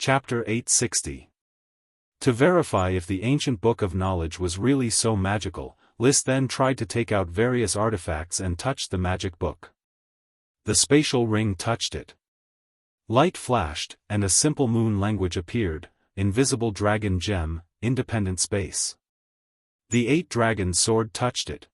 Chapter 860. To verify if the ancient book of knowledge was really so magical, List then tried to take out various artifacts and touched the magic book. The spatial ring touched it. Light flashed, and a simple moon language appeared, invisible dragon gem, independent space. The 8-dragon sword touched it.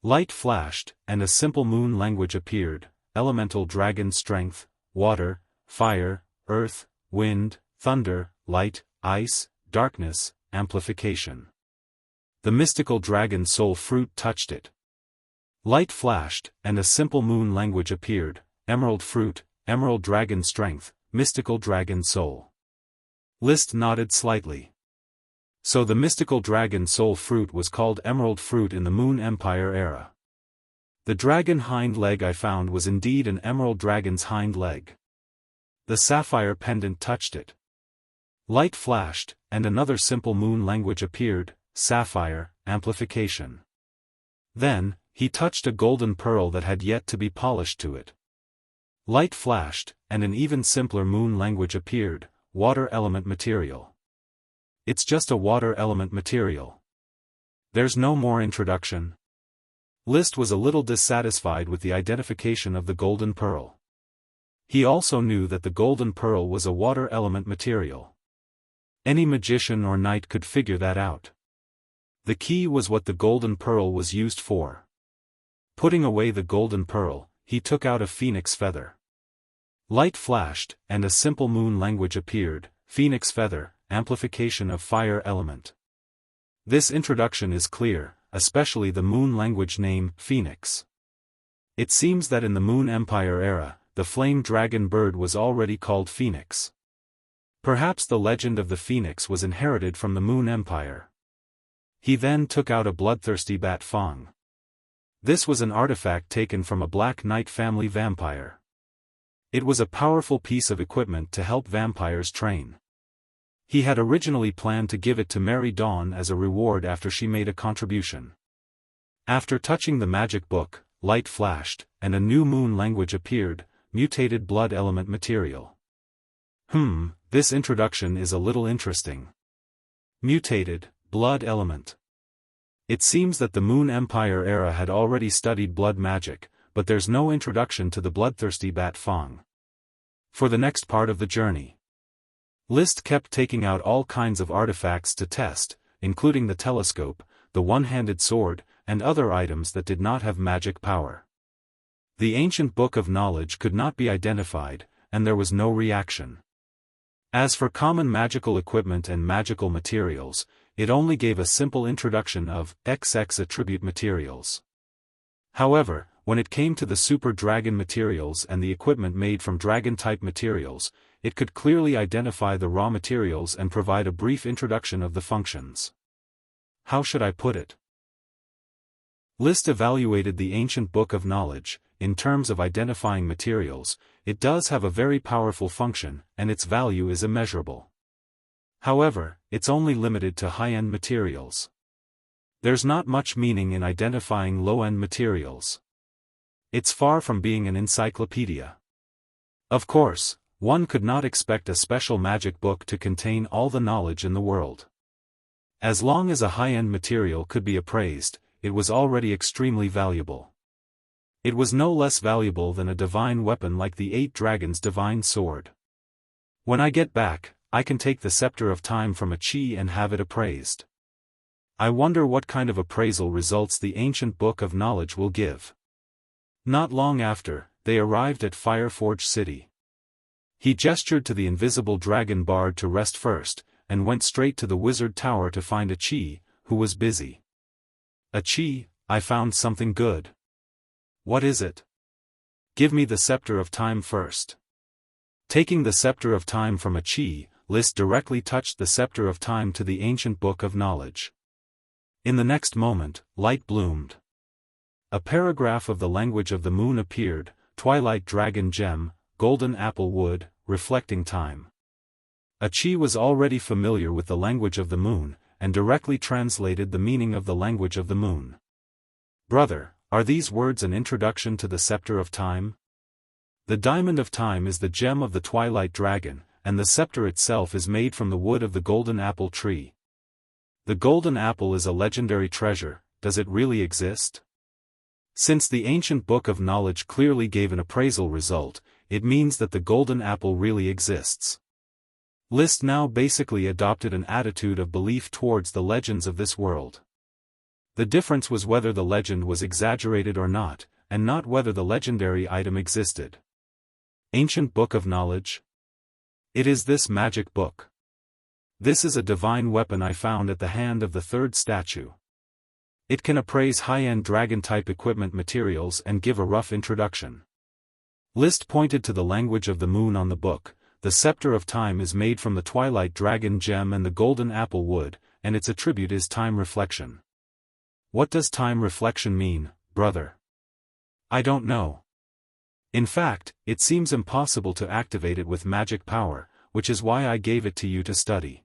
Light flashed, and a simple moon language appeared, elemental dragon strength, water, fire, earth, wind, thunder, light, ice, darkness, amplification. The mystical dragon soul fruit touched it. Light flashed, and a simple moon language appeared, emerald fruit, emerald dragon strength, mystical dragon soul. List nodded slightly. So the mystical dragon soul fruit was called emerald fruit in the Moon Empire era. The dragon hind leg I found was indeed an emerald dragon's hind leg. The sapphire pendant touched it. Light flashed, and another simple moon language appeared, sapphire, amplification. Then, he touched a golden pearl that had yet to be polished to it. Light flashed, and an even simpler moon language appeared, water element material. It's just a water element material. There's no more introduction. List was a little dissatisfied with the identification of the golden pearl. He also knew that the golden pearl was a water element material. Any magician or knight could figure that out. The key was what the golden pearl was used for. Putting away the golden pearl, he took out a phoenix feather. Light flashed, and a simple moon language appeared, phoenix feather, amplification of fire element. This introduction is clear, especially the moon language name, Phoenix. It seems that in the Moon Empire era, the flame dragon bird was already called Phoenix. Perhaps the legend of the Phoenix was inherited from the Moon Empire. He then took out a bloodthirsty bat fang. This was an artifact taken from a Black Knight family vampire. It was a powerful piece of equipment to help vampires train. He had originally planned to give it to Mary Dawn as a reward after she made a contribution. After touching the magic book, light flashed, and a new moon language appeared, mutated blood element material. This introduction is a little interesting. Mutated, blood element. It seems that the Moon Empire era had already studied blood magic, but there's no introduction to the bloodthirsty bat fang. For the next part of the journey, List kept taking out all kinds of artifacts to test, including the telescope, the one-handed sword, and other items that did not have magic power. The ancient book of knowledge could not be identified, and there was no reaction. As for common magical equipment and magical materials, it only gave a simple introduction of XX attribute materials. However, when it came to the super dragon materials and the equipment made from dragon-type materials, it could clearly identify the raw materials and provide a brief introduction of the functions. How should I put it? List evaluated the ancient book of knowledge. In terms of identifying materials, it does have a very powerful function, and its value is immeasurable. However, it's only limited to high-end materials. There's not much meaning in identifying low-end materials. It's far from being an encyclopedia. Of course, one could not expect a special magic book to contain all the knowledge in the world. As long as a high-end material could be appraised, it was already extremely valuable. It was no less valuable than a divine weapon like the 8 Dragons' divine sword. When I get back, I can take the scepter of time from a chi and have it appraised. I wonder what kind of appraisal results the ancient book of knowledge will give. Not long after, they arrived at Fireforge City. He gestured to the invisible dragon bard to rest first, and went straight to the wizard tower to find a chi, who was busy. A chi, I found something good. What is it? Give me the scepter of time first. Taking the scepter of time from a chi, List directly touched the scepter of time to the ancient book of knowledge. In the next moment, light bloomed. A paragraph of the language of the moon appeared, twilight dragon gem, golden apple wood, reflecting time. A chi was already familiar with the language of the moon, and directly translated the meaning of the language of the moon. Brother, are these words an introduction to the scepter of time? The diamond of time is the gem of the twilight dragon, and the scepter itself is made from the wood of the golden apple tree. The golden apple is a legendary treasure. Does it really exist? Since the ancient book of knowledge clearly gave an appraisal result, it means that the golden apple really exists. List now basically adopted an attitude of belief towards the legends of this world. The difference was whether the legend was exaggerated or not, and not whether the legendary item existed. Ancient book of knowledge? It is this magic book. This is a divine weapon I found at the hand of the third statue. It can appraise high-end dragon-type equipment materials and give a rough introduction. List pointed to the language of the moon on the book. The scepter of time is made from the twilight dragon gem and the golden apple wood, and its attribute is time reflection. What does time reflection mean, brother? I don't know. In fact, it seems impossible to activate it with magic power, which is why I gave it to you to study.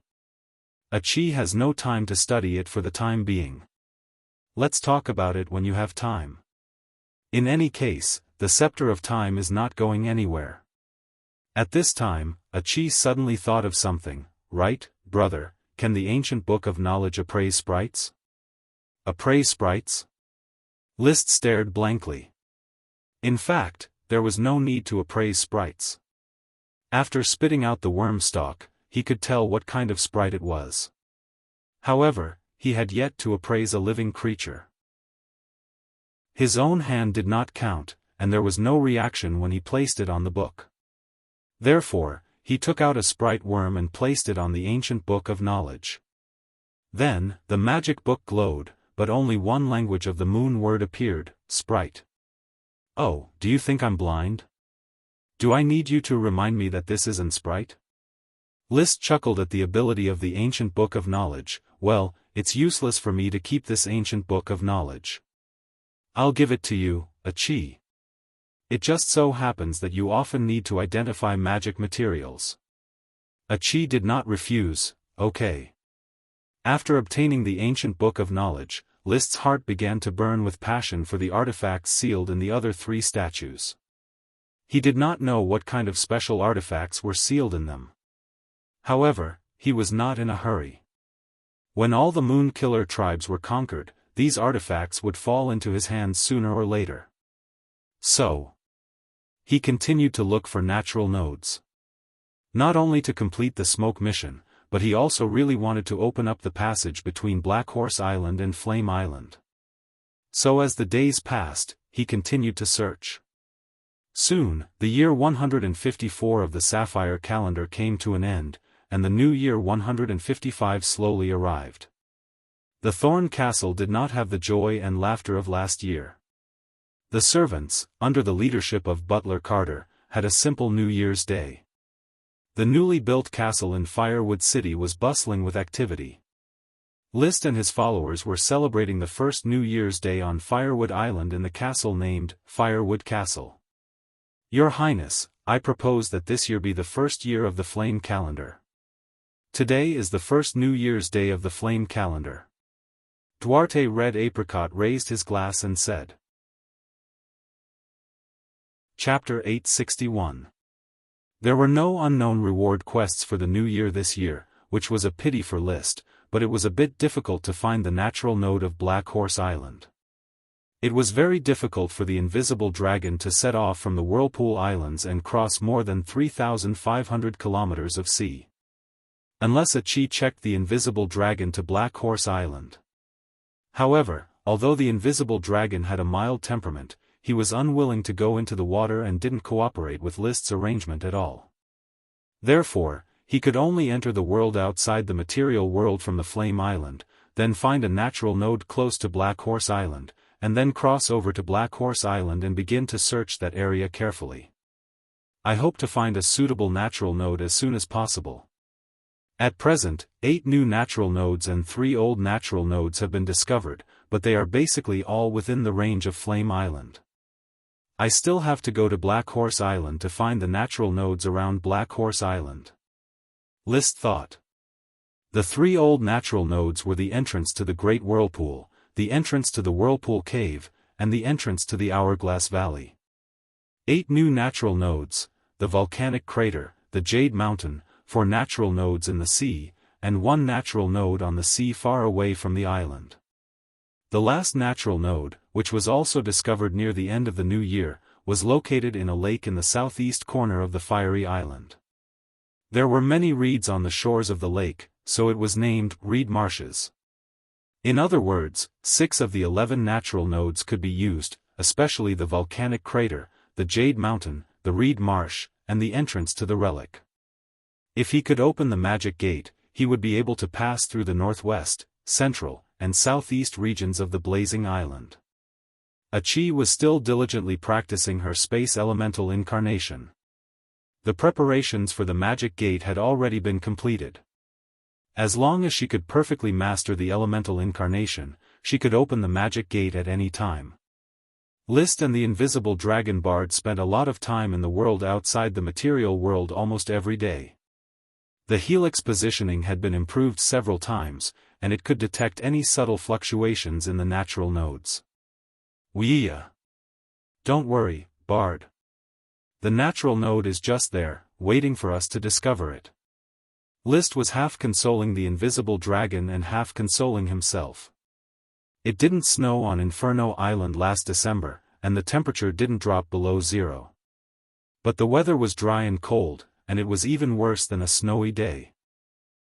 A chi has no time to study it for the time being. Let's talk about it when you have time. In any case, the scepter of time is not going anywhere. At this time, a chi suddenly thought of something. Right, brother, can the ancient book of knowledge appraise sprites? Appraise sprites? List stared blankly. In fact, there was no need to appraise sprites. After spitting out the worm stalk, he could tell what kind of sprite it was. However, he had yet to appraise a living creature. His own hand did not count, and there was no reaction when he placed it on the book. Therefore, he took out a sprite worm and placed it on the ancient book of knowledge. Then, the magic book glowed, but only one language of the moon word appeared, sprite. Oh, do you think I'm blind? Do I need you to remind me that this isn't sprite? List chuckled at the ability of the ancient book of knowledge. Well, it's useless for me to keep this ancient book of knowledge. I'll give it to you, a chi. It just so happens that you often need to identify magic materials. A chi did not refuse. Okay. After obtaining the ancient book of knowledge, List's heart began to burn with passion for the artifacts sealed in the other three statues. He did not know what kind of special artifacts were sealed in them. However, he was not in a hurry. When all the Moon Killer tribes were conquered, these artifacts would fall into his hands sooner or later. So, he continued to look for natural nodes. Not only to complete the smoke mission, but he also really wanted to open up the passage between Black Horse Island and Flame Island. So as the days passed, he continued to search. Soon, the year 154 of the Sapphire calendar came to an end, and the new year 155 slowly arrived. The Thorn Castle did not have the joy and laughter of last year. The servants, under the leadership of Butler Carter, had a simple New Year's Day. The newly built castle in Firewood City was bustling with activity. List and his followers were celebrating the first New Year's Day on Firewood Island in the castle named Firewood Castle. Your Highness, I propose that this year be the first year of the Flame Calendar. Today is the first New Year's Day of the Flame Calendar. Duarte Red Apricot raised his glass and said. Chapter 861. There were no unknown reward quests for the new year this year, which was a pity for List, but it was a bit difficult to find the natural node of Black Horse Island. It was very difficult for the invisible dragon to set off from the Whirlpool Islands and cross more than 3,500 kilometers of sea. Unless a chi checked the invisible dragon to Black Horse Island. However, although the invisible dragon had a mild temperament, he was unwilling to go into the water and didn't cooperate with List's arrangement at all. Therefore, he could only enter the world outside the material world from the Flame Island, then find a natural node close to Black Horse Island, and then cross over to Black Horse Island and begin to search that area carefully. I hope to find a suitable natural node as soon as possible. At present, 8 new natural nodes and 3 old natural nodes have been discovered, but they are basically all within the range of Flame Island. I still have to go to Black Horse Island to find the natural nodes around Black Horse Island. List thought. The 3 old natural nodes were the entrance to the Great Whirlpool, the entrance to the Whirlpool Cave, and the entrance to the Hourglass Valley. 8 new natural nodes, the Volcanic Crater, the Jade Mountain, 4 natural nodes in the sea, and 1 natural node on the sea far away from the island. The last natural node, which was also discovered near the end of the new year, was located in a lake in the southeast corner of the fiery island. There were many reeds on the shores of the lake, so it was named Reed Marshes. In other words, 6 of the 11 natural nodes could be used, especially the volcanic crater, the Jade Mountain, the Reed Marsh, and the entrance to the relic. If he could open the magic gate, he would be able to pass through the northwest, central, and southeast regions of the blazing island. Achi was still diligently practicing her space elemental incarnation. The preparations for the magic gate had already been completed. As long as she could perfectly master the elemental incarnation, she could open the magic gate at any time. List and the invisible dragon bard spent a lot of time in the world outside the material world almost every day. The helix positioning had been improved several times, and it could detect any subtle fluctuations in the natural nodes. Wuxia. Don't worry, Bard. The natural node is just there, waiting for us to discover it. List was half consoling the invisible dragon and half consoling himself. It didn't snow on Inferno Island last December, and the temperature didn't drop below 0. But the weather was dry and cold, and it was even worse than a snowy day.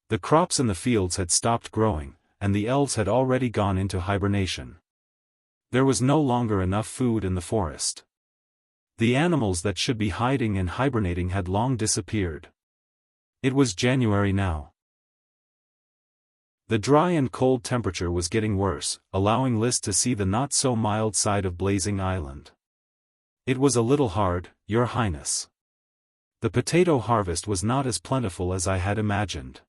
The crops in the fields had stopped growing, and the elves had already gone into hibernation. There was no longer enough food in the forest. The animals that should be hiding and hibernating had long disappeared. It was January now. The dry and cold temperature was getting worse, allowing List to see the not-so-mild side of Blazing Island. It was a little hard, Your Highness. The potato harvest was not as plentiful as I had imagined.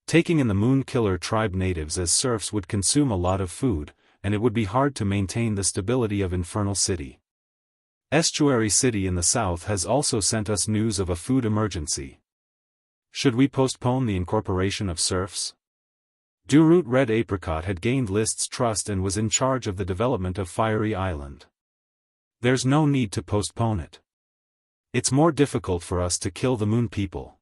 Taking in the Moon Killer tribe natives as serfs would consume a lot of food, and it would be hard to maintain the stability of Infernal City. Estuary City in the south has also sent us news of a food emergency. Should we postpone the incorporation of serfs? Durut Red Apricot had gained List's trust and was in charge of the development of Fiery Island. There's no need to postpone it. It's more difficult for us to kill the Moon People.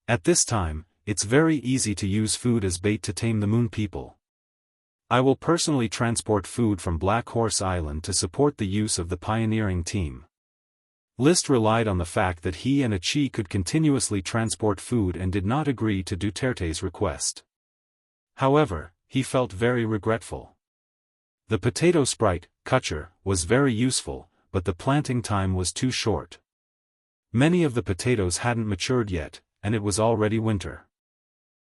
At this time, it's very easy to use food as bait to tame the Moon People. I will personally transport food from Black Horse Island to support the use of the pioneering team. List relied on the fact that he and Achi could continuously transport food and did not agree to Duterte's request. However, he felt very regretful. The potato sprite, Kutcher, was very useful, but the planting time was too short. Many of the potatoes hadn't matured yet, and it was already winter.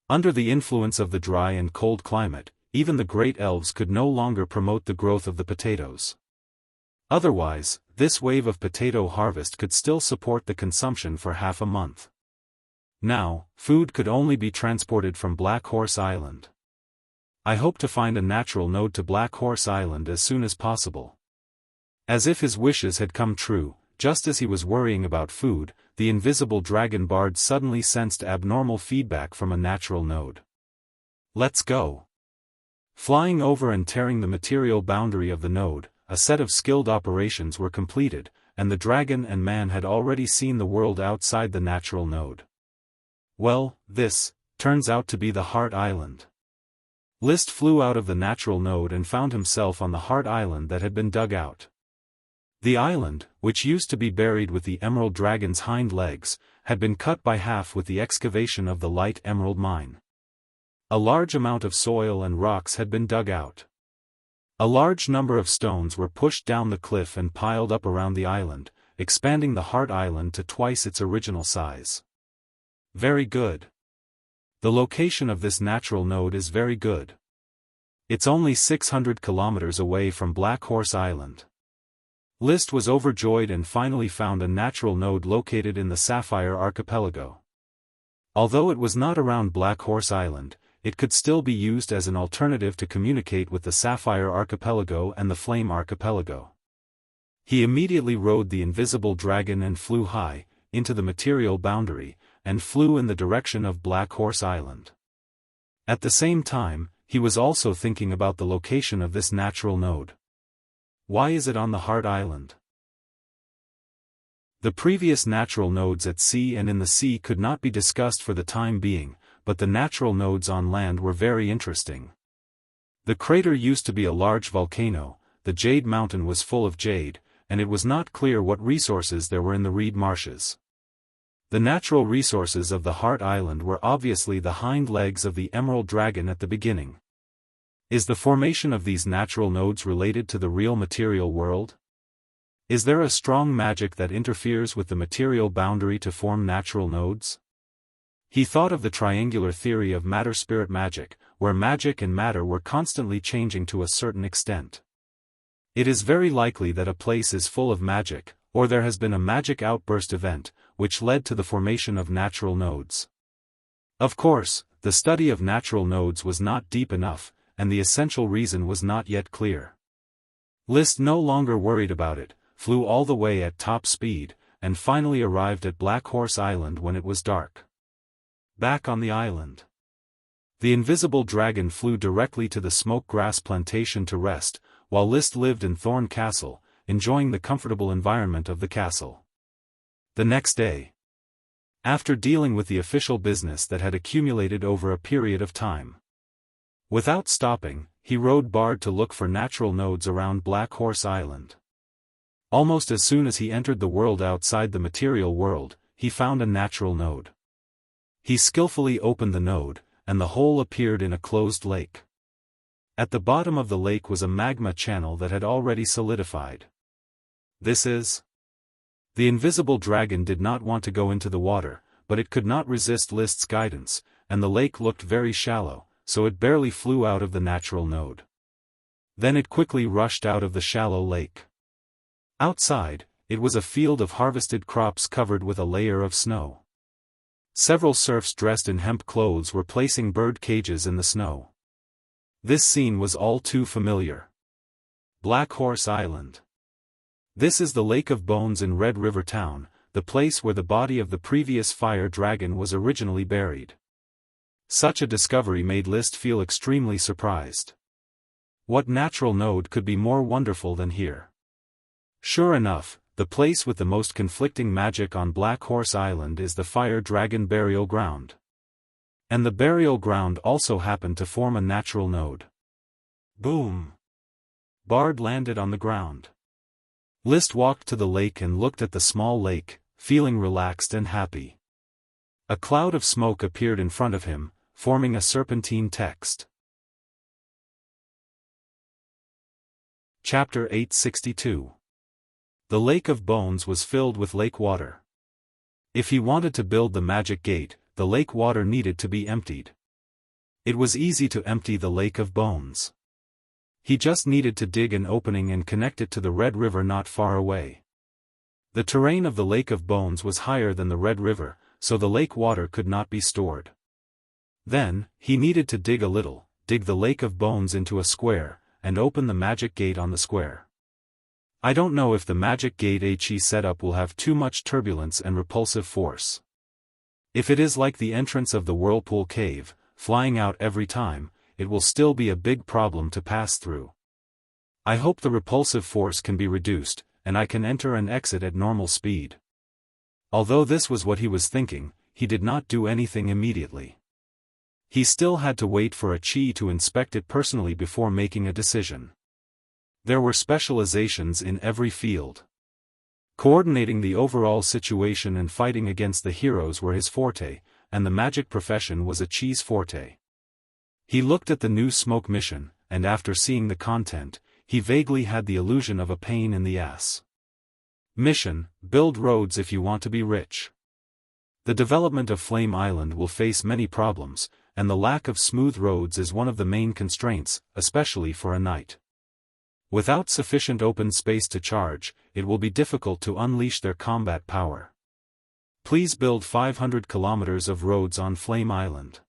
Under the influence of the dry and cold climate, even the great elves could no longer promote the growth of the potatoes. Otherwise, this wave of potato harvest could still support the consumption for half a month. Now, food could only be transported from Black Horse Island. I hope to find a natural node to Black Horse Island as soon as possible. As if his wishes had come true, just as he was worrying about food, the invisible dragon bard suddenly sensed abnormal feedback from a natural node. Let's go. Flying over and tearing the material boundary of the node, a set of skilled operations were completed, and the dragon and man had already seen the world outside the natural node. Well, this turns out to be the Heart Island. List flew out of the natural node and found himself on the Heart Island that had been dug out. The island, which used to be buried with the emerald dragon's hind legs, had been cut by half with the excavation of the light emerald mine. A large amount of soil and rocks had been dug out. A large number of stones were pushed down the cliff and piled up around the island, expanding the Heart Island to twice its original size. Very good. The location of this natural node is very good. It's only 600 kilometers away from Black Horse Island. List was overjoyed and finally found a natural node located in the Sapphire Archipelago. Although it was not around Black Horse Island, it could still be used as an alternative to communicate with the Sapphire Archipelago and the Flame Archipelago. He immediately rode the invisible dragon and flew high, into the material boundary, and flew in the direction of Black Horse Island. At the same time, he was also thinking about the location of this natural node. Why is it on the Heart Island? The previous natural nodes at sea and in the sea could not be discussed for the time being, but the natural nodes on land were very interesting. The crater used to be a large volcano, the Jade Mountain was full of jade, and it was not clear what resources there were in the reed marshes. The natural resources of the Heart Island were obviously the hind legs of the Emerald Dragon at the beginning. Is the formation of these natural nodes related to the real material world? Is there a strong magic that interferes with the material boundary to form natural nodes? He thought of the triangular theory of matter-spirit magic, where magic and matter were constantly changing to a certain extent. It is very likely that a place is full of magic, or there has been a magic outburst event, which led to the formation of natural nodes. Of course, the study of natural nodes was not deep enough, and the essential reason was not yet clear. Liszt no longer worried about it, flew all the way at top speed, and finally arrived at Black Horse Island when it was dark. Back on the island, the invisible dragon flew directly to the smoke grass plantation to rest, while Liszt lived in Thorn Castle, enjoying the comfortable environment of the castle. The next day, after dealing with the official business that had accumulated over a period of time, without stopping, he rode Bard to look for natural nodes around Black Horse Island. Almost as soon as he entered the world outside the material world, he found a natural node. He skillfully opened the node, and the hole appeared in a closed lake. At the bottom of the lake was a magma channel that had already solidified. This is... The invisible dragon did not want to go into the water, but it could not resist Liszt's guidance, and the lake looked very shallow, so it barely flew out of the natural node. Then it quickly rushed out of the shallow lake. Outside, it was a field of harvested crops covered with a layer of snow. Several serfs dressed in hemp clothes were placing bird cages in the snow. This scene was all too familiar. Black Horse Island. This is the Lake of Bones in Red River Town, the place where the body of the previous fire dragon was originally buried. Such a discovery made Liszt feel extremely surprised. What natural node could be more wonderful than here? Sure enough, the place with the most conflicting magic on Black Horse Island is the Fire Dragon Burial Ground. And the burial ground also happened to form a natural node. Boom! Bard landed on the ground. Liszt walked to the lake and looked at the small lake, feeling relaxed and happy. A cloud of smoke appeared in front of him, forming a serpentine text. Chapter 862. The Lake of Bones was filled with lake water. If he wanted to build the magic gate, the lake water needed to be emptied. It was easy to empty the Lake of Bones. He just needed to dig an opening and connect it to the Red River not far away. The terrain of the Lake of Bones was higher than the Red River, so the lake water could not be stored. Then, he needed to dig a little, dig the Lake of Bones into a square, and open the magic gate on the square. I don't know if the magic gate HE setup will have too much turbulence and repulsive force. If it is like the entrance of the Whirlpool Cave, flying out every time, it will still be a big problem to pass through. I hope the repulsive force can be reduced, and I can enter and exit at normal speed. Although this was what he was thinking, he did not do anything immediately. He still had to wait for a Chi to inspect it personally before making a decision. There were specializations in every field. Coordinating the overall situation and fighting against the heroes were his forte, and the magic profession was a Chi's forte. He looked at the new smoke mission, and after seeing the content, he vaguely had the illusion of a pain in the ass. Mission: build roads if you want to be rich. The development of Flame Island will face many problems, and the lack of smooth roads is one of the main constraints, especially for a knight. Without sufficient open space to charge, it will be difficult to unleash their combat power. Please build 500 kilometers of roads on Flame Island.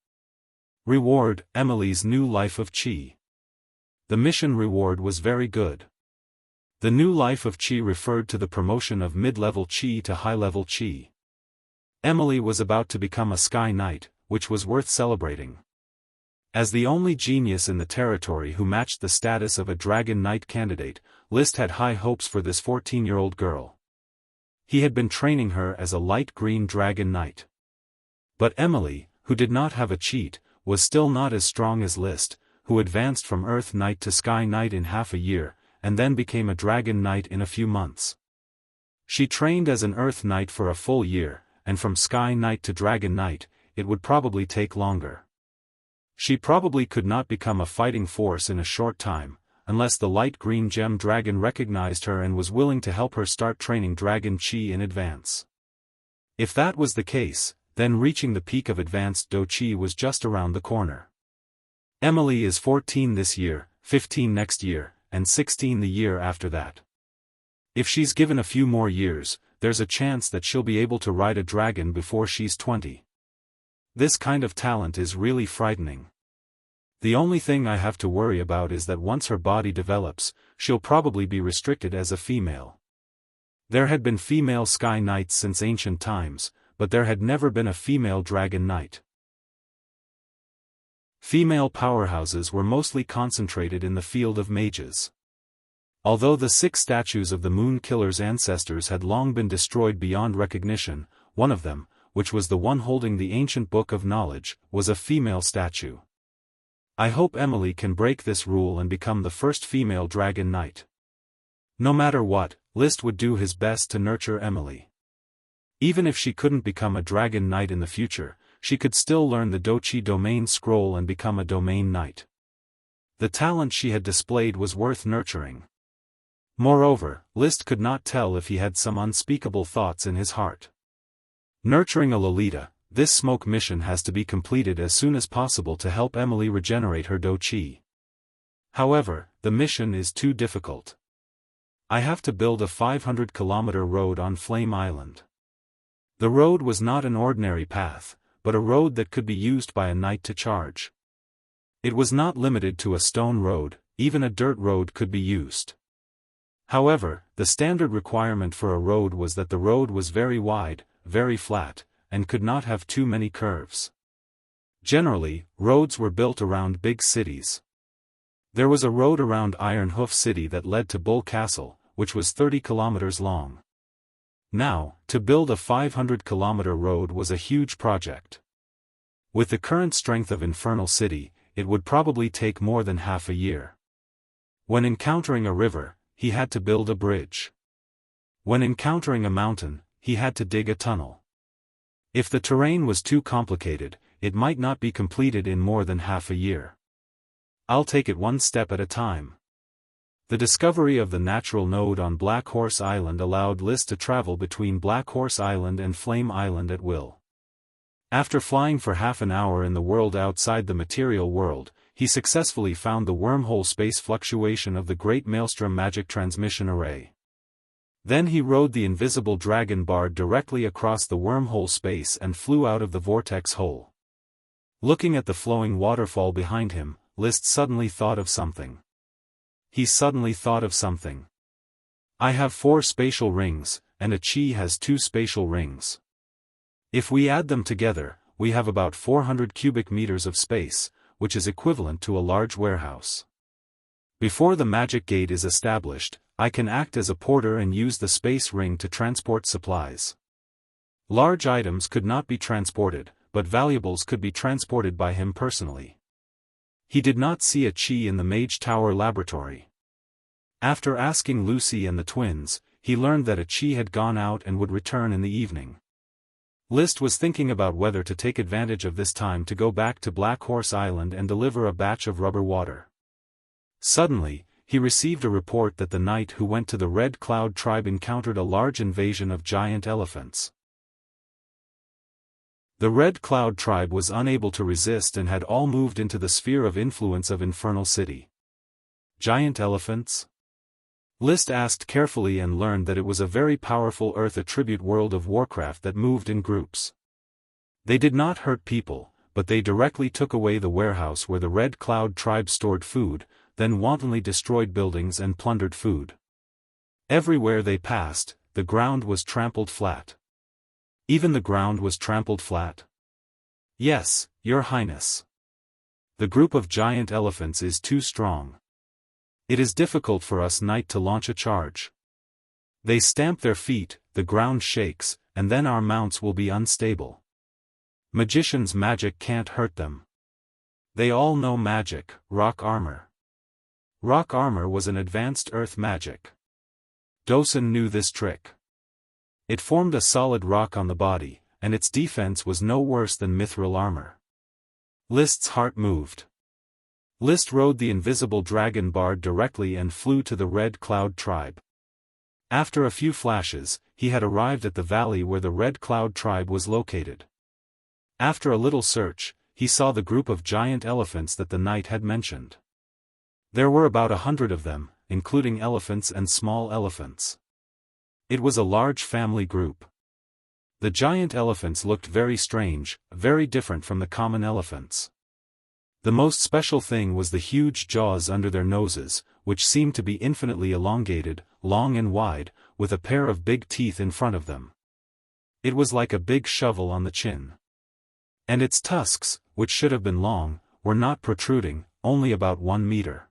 Reward: Emily's new life of Chi. The mission reward was very good. The new life of Chi referred to the promotion of mid-level Chi to high-level Chi. Emily was about to become a Sky Knight, which was worth celebrating. As the only genius in the territory who matched the status of a Dragon Knight candidate, Liszt had high hopes for this 14-year-old girl. He had been training her as a light green dragon knight. But Emily, who did not have a cheat, was still not as strong as List, who advanced from Earth Knight to Sky Knight in half a year, and then became a Dragon Knight in a few months. She trained as an Earth Knight for a full year, and from Sky Knight to Dragon Knight, it would probably take longer. She probably could not become a fighting force in a short time, unless the light green gem dragon recognized her and was willing to help her start training Dragon Chi in advance. If that was the case, then reaching the peak of advanced Do Chi was just around the corner. Emily is 14 this year, 15 next year, and 16 the year after that. If she's given a few more years, there's a chance that she'll be able to ride a dragon before she's 20. This kind of talent is really frightening. The only thing I have to worry about is that once her body develops, she'll probably be restricted as a female. There had been female Sky Knights since ancient times, but there had never been a female Dragon Knight. Female powerhouses were mostly concentrated in the field of mages. Although the 6 statues of the Moon Killer's ancestors had long been destroyed beyond recognition, one of them, which was the one holding the ancient Book of Knowledge, was a female statue. I hope Emily can break this rule and become the first female Dragon Knight. No matter what, List would do his best to nurture Emily. Even if she couldn't become a Dragon Knight in the future, she could still learn the Dochi Domain Scroll and become a Domain Knight. The talent she had displayed was worth nurturing. Moreover, List could not tell if he had some unspeakable thoughts in his heart. Nurturing a Lolita, this smoke mission has to be completed as soon as possible to help Emily regenerate her Do Chi. However, the mission is too difficult. I have to build a 500-kilometer road on Flame Island. The road was not an ordinary path, but a road that could be used by a knight to charge. It was not limited to a stone road, even a dirt road could be used. However, the standard requirement for a road was that the road was very wide, very flat, and could not have too many curves. Generally, roads were built around big cities. There was a road around Iron Hoof City that led to Bull Castle, which was 30 kilometers long. Now, to build a 500-kilometer road was a huge project. With the current strength of Infernal City, it would probably take more than half a year. When encountering a river, he had to build a bridge. When encountering a mountain, he had to dig a tunnel. If the terrain was too complicated, it might not be completed in more than half a year. I'll take it one step at a time. The discovery of the natural node on Black Horse Island allowed List to travel between Black Horse Island and Flame Island at will. After flying for half an hour in the world outside the material world, he successfully found the wormhole space fluctuation of the Great Maelstrom Magic Transmission Array. Then he rode the invisible dragon bard directly across the wormhole space and flew out of the vortex hole. Looking at the flowing waterfall behind him, List suddenly thought of something. He suddenly thought of something. I have 4 spatial rings, and a Chi has 2 spatial rings. If we add them together, we have about 400 cubic meters of space, which is equivalent to a large warehouse. Before the magic gate is established, I can act as a porter and use the space ring to transport supplies. Large items could not be transported, but valuables could be transported by him personally. He did not see a Chi in the Mage Tower laboratory. After asking Lucy and the twins, he learned that a Chi had gone out and would return in the evening. List was thinking about whether to take advantage of this time to go back to Black Horse Island and deliver a batch of rubber water. Suddenly, he received a report that the knight who went to the Red Cloud tribe encountered a large invasion of giant elephants. The Red Cloud tribe was unable to resist and had all moved into the sphere of influence of Infernal City. Giant elephants? List asked carefully and learned that it was a very powerful Earth attribute world of Warcraft that moved in groups. They did not hurt people, but they directly took away the warehouse where the Red Cloud tribe stored food, then wantonly destroyed buildings and plundered food. Everywhere they passed, the ground was trampled flat. Even the ground was trampled flat? Yes, Your Highness. The group of giant elephants is too strong. It is difficult for us knight to launch a charge. They stamp their feet, the ground shakes, and then our mounts will be unstable. Magicians' magic can't hurt them. They all know magic, rock armor. Rock armor was an advanced earth magic. Daoist knew this trick. It formed a solid rock on the body, and its defense was no worse than mithril armor. List's heart moved. List rode the invisible dragon bard directly and flew to the Red Cloud tribe. After a few flashes, he had arrived at the valley where the Red Cloud tribe was located. After a little search, he saw the group of giant elephants that the knight had mentioned. There were about 100 of them, including elephants and small elephants. It was a large family group. The giant elephants looked very strange, very different from the common elephants. The most special thing was the huge jaws under their noses, which seemed to be infinitely elongated, long and wide, with a pair of big teeth in front of them. It was like a big shovel on the chin. And its tusks, which should have been long, were not protruding, only about 1 meter.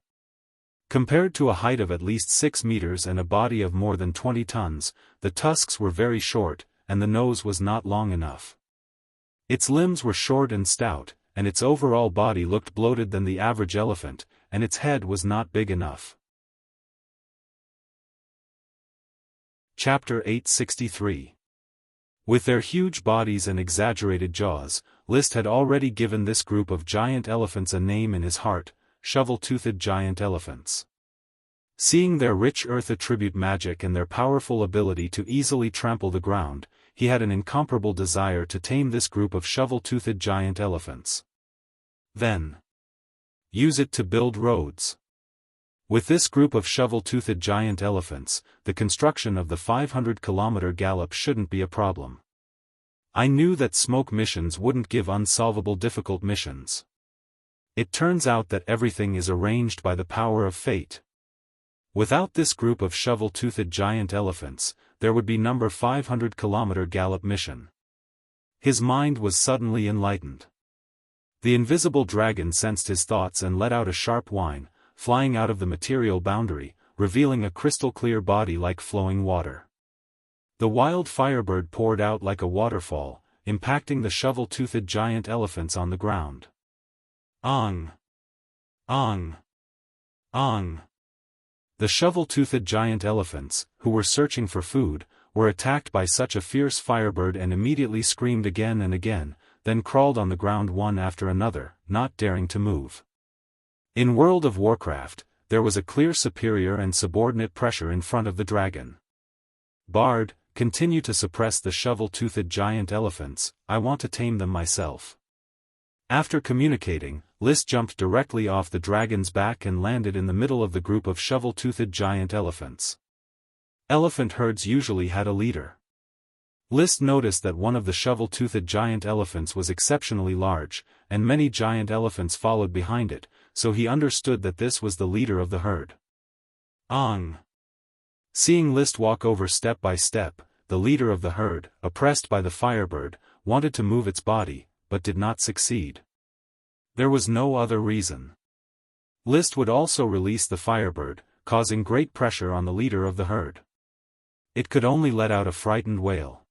Compared to a height of at least 6 meters and a body of more than 20 tons, the tusks were very short, and the nose was not long enough. Its limbs were short and stout, and its overall body looked bloated than the average elephant, and its head was not big enough. Chapter 863. With their huge bodies and exaggerated jaws, List had already given this group of giant elephants a name in his heart: shovel-toothed giant elephants. Seeing their rich earth attribute magic and their powerful ability to easily trample the ground, he had an incomparable desire to tame this group of shovel-toothed giant elephants. Then, use it to build roads. With this group of shovel-toothed giant elephants, the construction of the 500-kilometer gallop shouldn't be a problem. I knew that smoke missions wouldn't give unsolvable difficult missions. It turns out that everything is arranged by the power of fate. Without this group of shovel-toothed giant elephants, there would be no 500-kilometer gallop mission. His mind was suddenly enlightened. The invisible dragon sensed his thoughts and let out a sharp whine, flying out of the material boundary, revealing a crystal-clear body like flowing water. The wild firebird poured out like a waterfall, impacting the shovel-toothed giant elephants on the ground. Ong! Ong! Ong! The shovel-toothed giant elephants, who were searching for food, were attacked by such a fierce firebird and immediately screamed again and again, then crawled on the ground one after another, not daring to move. In World of Warcraft, there was a clear superior and subordinate pressure in front of the dragon. Bard, continue to suppress the shovel-toothed giant elephants, I want to tame them myself. After communicating, List jumped directly off the dragon's back and landed in the middle of the group of shovel-toothed giant elephants. Elephant herds usually had a leader. List noticed that one of the shovel-toothed giant elephants was exceptionally large, and many giant elephants followed behind it, so he understood that this was the leader of the herd. Ong! Seeing List walk over step by step, the leader of the herd, oppressed by the firebird, wanted to move its body, but did not succeed. There was no other reason. List would also release the firebird, causing great pressure on the leader of the herd. It could only let out a frightened wail.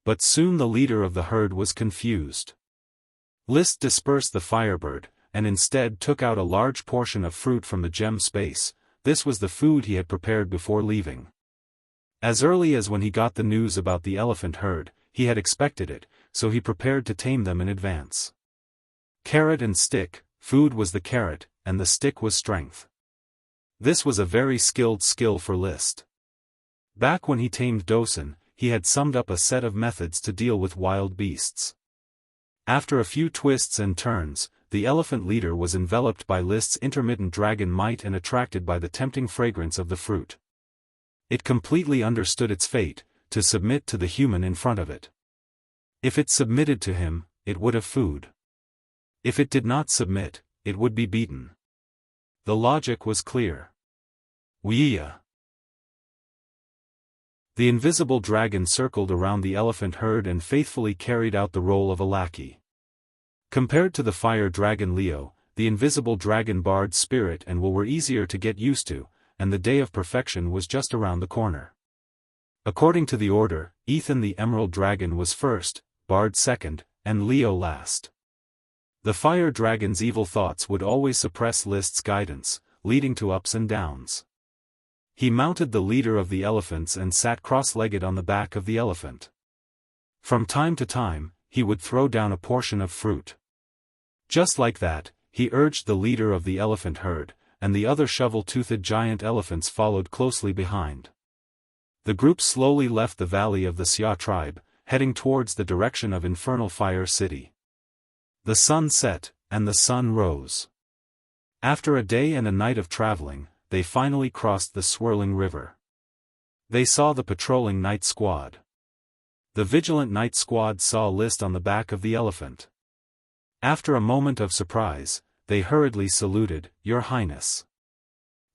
But soon the leader of the herd was confused. List dispersed the firebird, and instead took out a large portion of fruit from the gem space. This was the food he had prepared before leaving. As early as when he got the news about the elephant herd, he had expected it, so he prepared to tame them in advance. Carrot and stick, food was the carrot, and the stick was strength. This was a very skilled skill for List. Back when he tamed Daoist, he had summed up a set of methods to deal with wild beasts. After a few twists and turns, the elephant leader was enveloped by List's intermittent dragon might and attracted by the tempting fragrance of the fruit. It completely understood its fate, to submit to the human in front of it. If it submitted to him, it would have food. If it did not submit, it would be beaten. The logic was clear. Wuxia. The invisible dragon circled around the elephant herd and faithfully carried out the role of a lackey. Compared to the fire dragon Leo, the invisible dragon bard's spirit and will were easier to get used to, and the day of perfection was just around the corner. According to the order, Ethan the Emerald Dragon was first, Bard second, and Leo last. The Fire Dragon's evil thoughts would always suppress List's guidance, leading to ups and downs. He mounted the leader of the elephants and sat cross-legged on the back of the elephant. From time to time, he would throw down a portion of fruit. Just like that, he urged the leader of the elephant herd, and the other shovel-toothed giant elephants followed closely behind. The group slowly left the valley of the Xia tribe, heading towards the direction of Infernal Fire City. The sun set, and the sun rose. After a day and a night of traveling, they finally crossed the swirling river. They saw the patrolling night squad. The vigilant night squad saw List on the back of the elephant. After a moment of surprise, they hurriedly saluted, "Your Highness.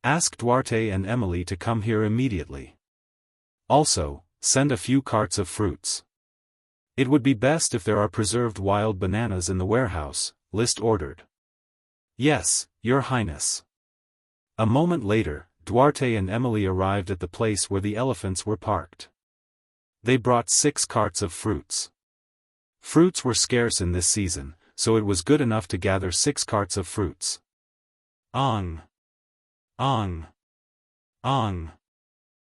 Ask Duarte and Emily to come here immediately. Also, send a few carts of fruits. It would be best if there are preserved wild bananas in the warehouse," List ordered. "Yes, Your Highness." A moment later, Duarte and Emily arrived at the place where the elephants were parked. They brought 6 carts of fruits. Fruits were scarce in this season, so it was good enough to gather 6 carts of fruits. Ong! Ong! Ong!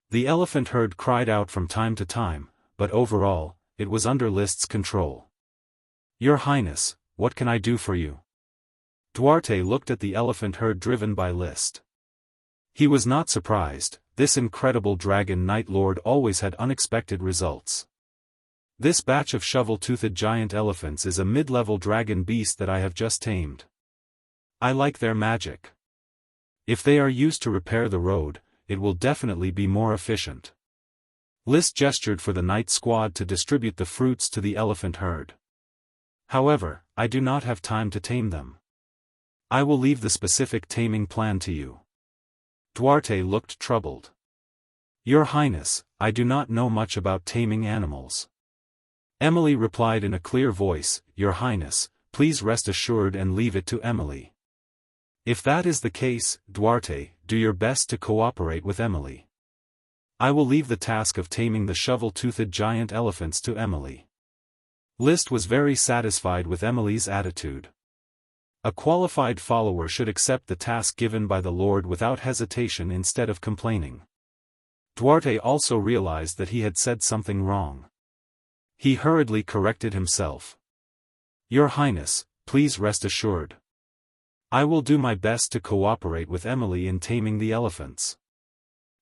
The elephant herd cried out from time to time, but overall, it was under List's control. "Your Highness, what can I do for you?" Duarte looked at the elephant herd driven by List. He was not surprised, this incredible dragon Night Lord always had unexpected results. "This batch of shovel-toothed giant elephants is a mid-level dragon beast that I have just tamed. I like their magic. If they are used to repair the road, it will definitely be more efficient." List gestured for the night squad to distribute the fruits to the elephant herd. "However, I do not have time to tame them. I will leave the specific taming plan to you." Duarte looked troubled. "Your Highness, I do not know much about taming animals." Emily replied in a clear voice, "Your Highness, please rest assured and leave it to Emily." "If that is the case, Duarte, do your best to cooperate with Emily. I will leave the task of taming the shovel-toothed giant elephants to Emily." List was very satisfied with Emily's attitude. A qualified follower should accept the task given by the Lord without hesitation instead of complaining. Duarte also realized that he had said something wrong. He hurriedly corrected himself. "Your Highness, please rest assured. I will do my best to cooperate with Emily in taming the elephants.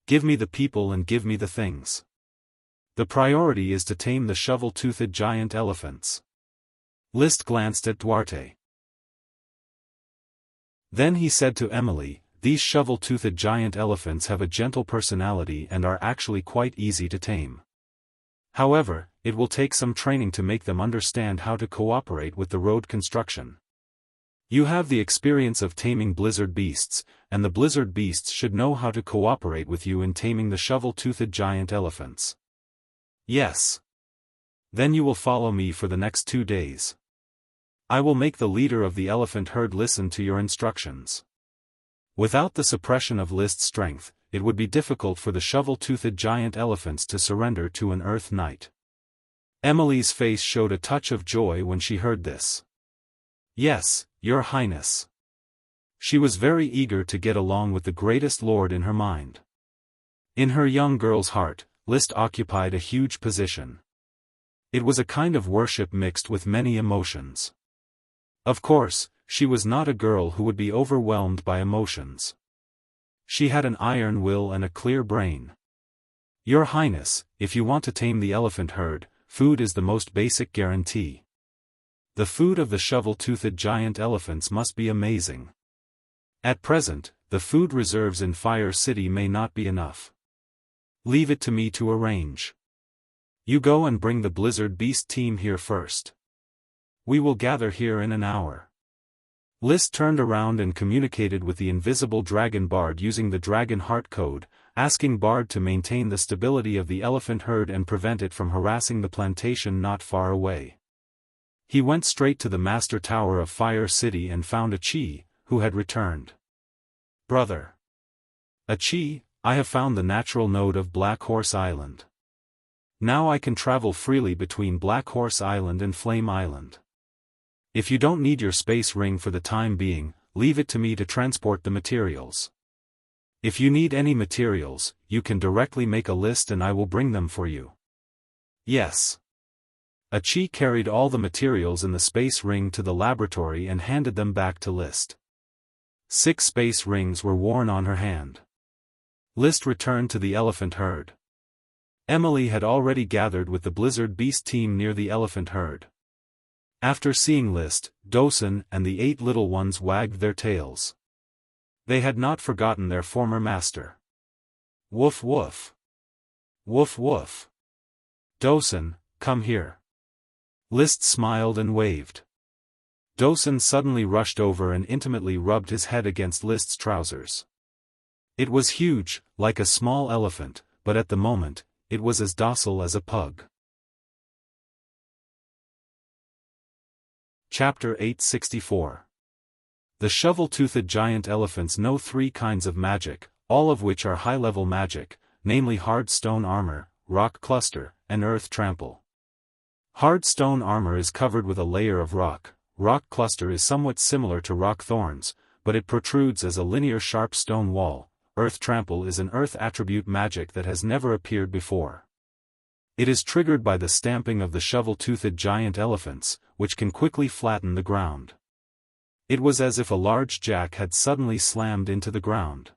Give me the people and give me the things. The priority is to tame the shovel-toothed giant elephants." List glanced at Duarte. Then he said to Emily, "These shovel-toothed giant elephants have a gentle personality and are actually quite easy to tame. However, it will take some training to make them understand how to cooperate with the road construction. You have the experience of taming blizzard beasts, and the blizzard beasts should know how to cooperate with you in taming the shovel-toothed giant elephants." "Yes. Then you will follow me for the next 2 days. I will make the leader of the elephant herd listen to your instructions." Without the suppression of List's strength, it would be difficult for the shovel-toothed giant elephants to surrender to an Earth Knight. Emily's face showed a touch of joy when she heard this. "Yes, Your Highness." She was very eager to get along with the greatest lord in her mind. In her young girl's heart, List occupied a huge position. It was a kind of worship mixed with many emotions. Of course, she was not a girl who would be overwhelmed by emotions. She had an iron will and a clear brain. "Your Highness, if you want to tame the elephant herd, food is the most basic guarantee. The food of the shovel-toothed giant elephants must be amazing. At present, the food reserves in Fire City may not be enough. Leave it to me to arrange. You go and bring the Blizzard Beast team here first. We will gather here in an hour." List turned around and communicated with the invisible dragon Bard using the Dragon Heart Code, asking Bard to maintain the stability of the elephant herd and prevent it from harassing the plantation not far away. He went straight to the Master Tower of Fire City and found Achi, who had returned. "Brother Achi, I have found the natural node of Black Horse Island. Now I can travel freely between Black Horse Island and Flame Island. If you don't need your space ring for the time being, leave it to me to transport the materials. If you need any materials, you can directly make a list and I will bring them for you. Yes. Achi carried all the materials in the space ring to the laboratory and handed them back to List. 6 space rings were worn on her hand. List returned to the elephant herd. Emily had already gathered with the Blizzard Beast team near the elephant herd. After seeing List, Dosen and the 8 little ones wagged their tails. They had not forgotten their former master. Woof woof. Woof woof. Dosen, come here. List smiled and waved. Dosen suddenly rushed over and intimately rubbed his head against List's trousers. It was huge, like a small elephant, but at the moment, it was as docile as a pug. Chapter 864. The shovel-toothed giant elephants know 3 kinds of magic, all of which are high-level magic, namely hard stone armor, rock cluster, and earth trample. Hard stone armor is covered with a layer of rock. Rock cluster is somewhat similar to rock thorns, but it protrudes as a linear sharp stone wall. Earth trample is an earth attribute magic that has never appeared before. It is triggered by the stamping of the shovel-toothed giant elephants, which can quickly flatten the ground. It was as if a large jack had suddenly slammed into the ground.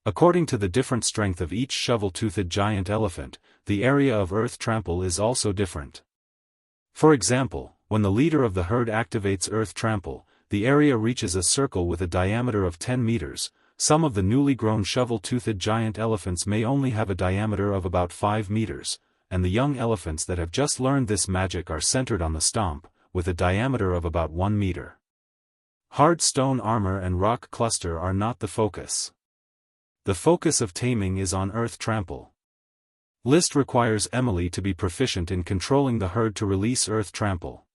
According to the different strength of each shovel-toothed giant elephant, the area of earth trample is also different. For example, when the leader of the herd activates earth trample, the area reaches a circle with a diameter of 10 meters. Some of the newly grown shovel-toothed giant elephants may only have a diameter of about 5 meters, and the young elephants that have just learned this magic are centered on the stomp, with a diameter of about 1 meter. Hard stone armor and rock cluster are not the focus. The focus of taming is on earth trample. List requires Emily to be proficient in controlling the herd to release earth trample.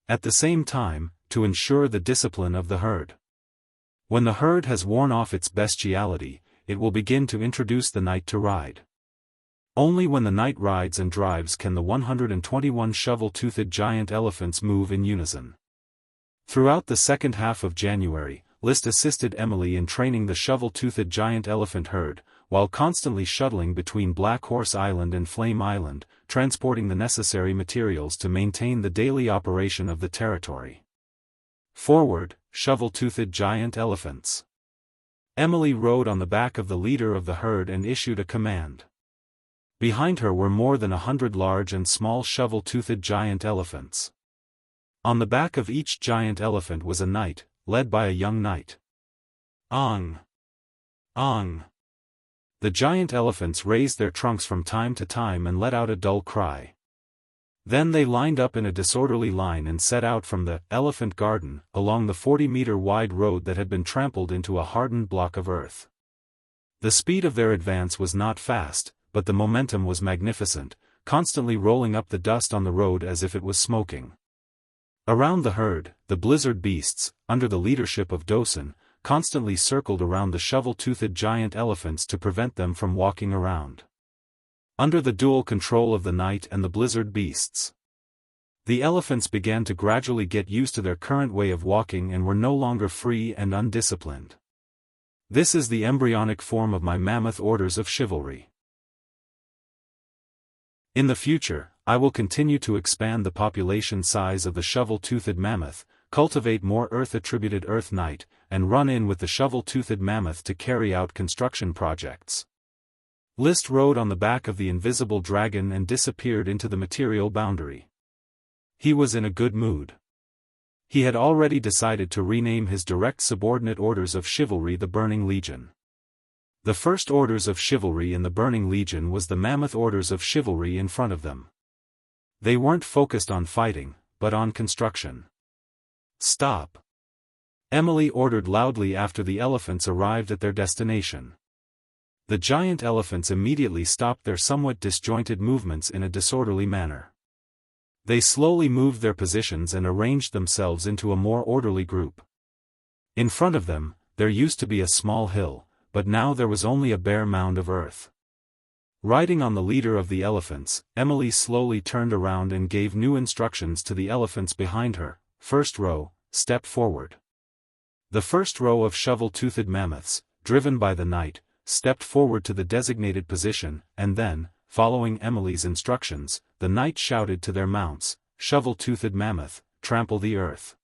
At the same time, to ensure the discipline of the herd. When the herd has worn off its bestiality, it will begin to introduce the night to ride. Only when the night rides and drives can the 121 shovel-toothed giant elephants move in unison. Throughout the second half of January, List assisted Emily in training the shovel-toothed giant elephant herd, while constantly shuttling between Black Horse Island and Flame Island, transporting the necessary materials to maintain the daily operation of the territory. Forward, shovel-toothed giant elephants. Emily rode on the back of the leader of the herd and issued a command. Behind her were more than 100 large and small shovel-toothed giant elephants. On the back of each giant elephant was a knight, led by a young knight. Ong! Ong! The giant elephants raised their trunks from time to time and let out a dull cry. Then they lined up in a disorderly line and set out from the elephant garden, along the 40-meter-wide road that had been trampled into a hardened block of earth. The speed of their advance was not fast, but the momentum was magnificent, constantly rolling up the dust on the road as if it was smoking. Around the herd, the blizzard beasts, under the leadership of Dosen, constantly circled around the shovel-toothed giant elephants to prevent them from walking around. Under the dual control of the knight and the blizzard beasts, the elephants began to gradually get used to their current way of walking and were no longer free and undisciplined. This is the embryonic form of my mammoth orders of chivalry. In the future, I will continue to expand the population size of the shovel-toothed mammoth, cultivate more earth-attributed Earth Knight, and run in with the shovel-toothed mammoth to carry out construction projects. List rode on the back of the invisible dragon and disappeared into the material boundary. He was in a good mood. He had already decided to rename his direct subordinate orders of chivalry the Burning Legion. The first orders of chivalry in the Burning Legion was the mammoth orders of chivalry in front of them. They weren't focused on fighting, but on construction. Stop! Emily ordered loudly after the elephants arrived at their destination. The giant elephants immediately stopped their somewhat disjointed movements in a disorderly manner. They slowly moved their positions and arranged themselves into a more orderly group. In front of them, there used to be a small hill, but now there was only a bare mound of earth. Riding on the leader of the elephants, Emily slowly turned around and gave new instructions to the elephants behind her. First row, step forward. The first row of shovel-toothed mammoths, driven by the knight, stepped forward to the designated position, and then, following Emily's instructions, the knight shouted to their mounts, "Shovel-toothed mammoth, trample the earth."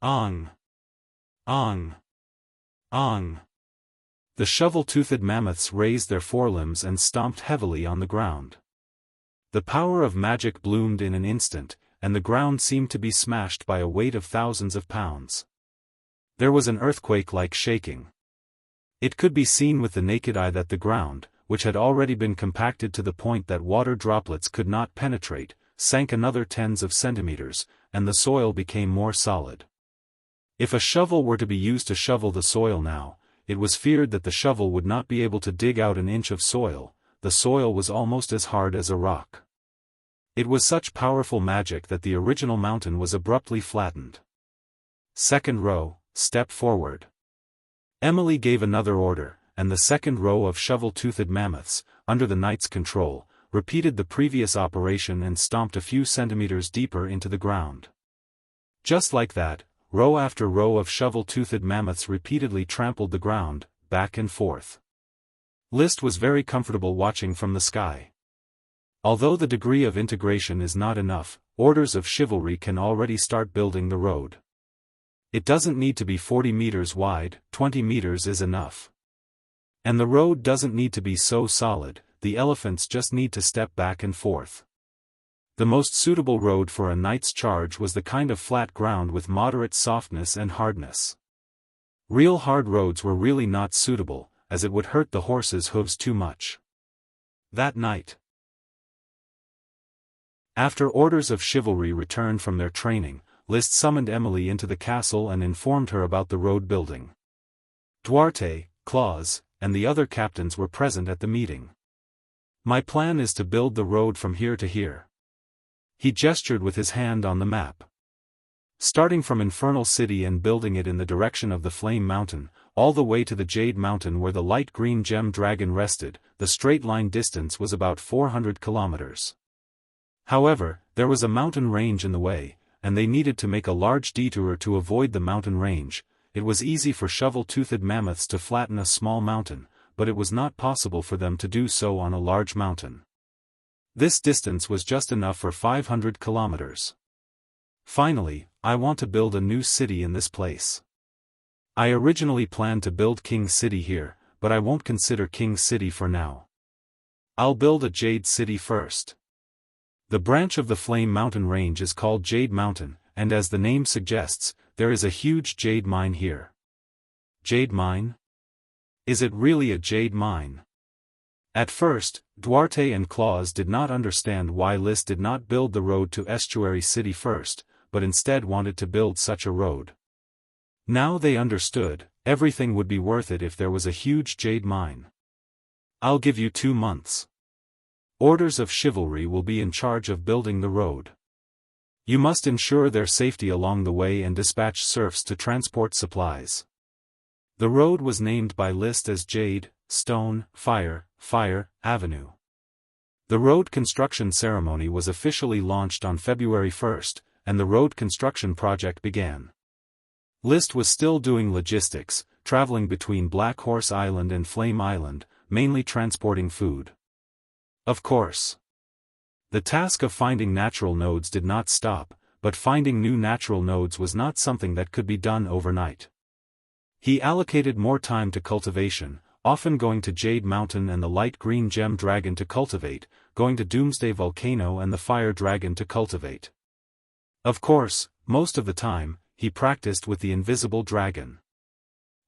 Ong! Ong! Ong! The shovel-toothed mammoths raised their forelimbs and stomped heavily on the ground. The power of magic bloomed in an instant, and the ground seemed to be smashed by a weight of thousands of pounds. There was an earthquake-like shaking. It could be seen with the naked eye that the ground, which had already been compacted to the point that water droplets could not penetrate, sank another tens of centimeters, and the soil became more solid. If a shovel were to be used to shovel the soil now, it was feared that the shovel would not be able to dig out an inch of soil. The soil was almost as hard as a rock. It was such powerful magic that the original mountain was abruptly flattened. Second row, step forward. Emily gave another order, and the second row of shovel-toothed mammoths, under the knight's control, repeated the previous operation and stomped a few centimeters deeper into the ground. Just like that, row after row of shovel-toothed mammoths repeatedly trampled the ground, back and forth. List was very comfortable watching from the sky. Although the degree of integration is not enough, orders of chivalry can already start building the road. It doesn't need to be 40 meters wide, 20 meters is enough. And the road doesn't need to be so solid, the elephants just need to step back and forth. The most suitable road for a knight's charge was the kind of flat ground with moderate softness and hardness. Real hard roads were really not suitable, as it would hurt the horses' hooves too much. That night, after orders of chivalry returned from their training, List summoned Emily into the castle and informed her about the road building. Duarte, Claus, and the other captains were present at the meeting. "My plan is to build the road from here to here." He gestured with his hand on the map. "Starting from Infernal City and building it in the direction of the Flame Mountain, all the way to the Jade Mountain where the light green gem dragon rested, the straight line distance was about 400 kilometers. However, there was a mountain range in the way, and they needed to make a large detour to avoid the mountain range. It was easy for shovel-toothed mammoths to flatten a small mountain, but it was not possible for them to do so on a large mountain. This distance was just enough for 500 kilometers. Finally, I want to build a new city in this place. I originally planned to build King City here, but I won't consider King City for now. I'll build a Jade City first. The branch of the Flame Mountain range is called Jade Mountain, and as the name suggests, there is a huge jade mine here." Jade mine? Is it really a jade mine? At first, Duarte and Claus did not understand why List did not build the road to Estuary City first, but instead wanted to build such a road. Now they understood, everything would be worth it if there was a huge jade mine. "I'll give you 2 months. Orders of chivalry will be in charge of building the road. You must ensure their safety along the way and dispatch serfs to transport supplies." The road was named by List as Jade, Stone, Fire, Avenue. The road construction ceremony was officially launched on February 1st, and the road construction project began. List was still doing logistics, traveling between Black Horse Island and Flame Island, mainly transporting food. Of course, the task of finding natural nodes did not stop, but finding new natural nodes was not something that could be done overnight. He allocated more time to cultivation, often going to Jade Mountain and the light green gem dragon to cultivate, going to Doomsday Volcano and the fire dragon to cultivate. Of course, most of the time, he practiced with the invisible dragon.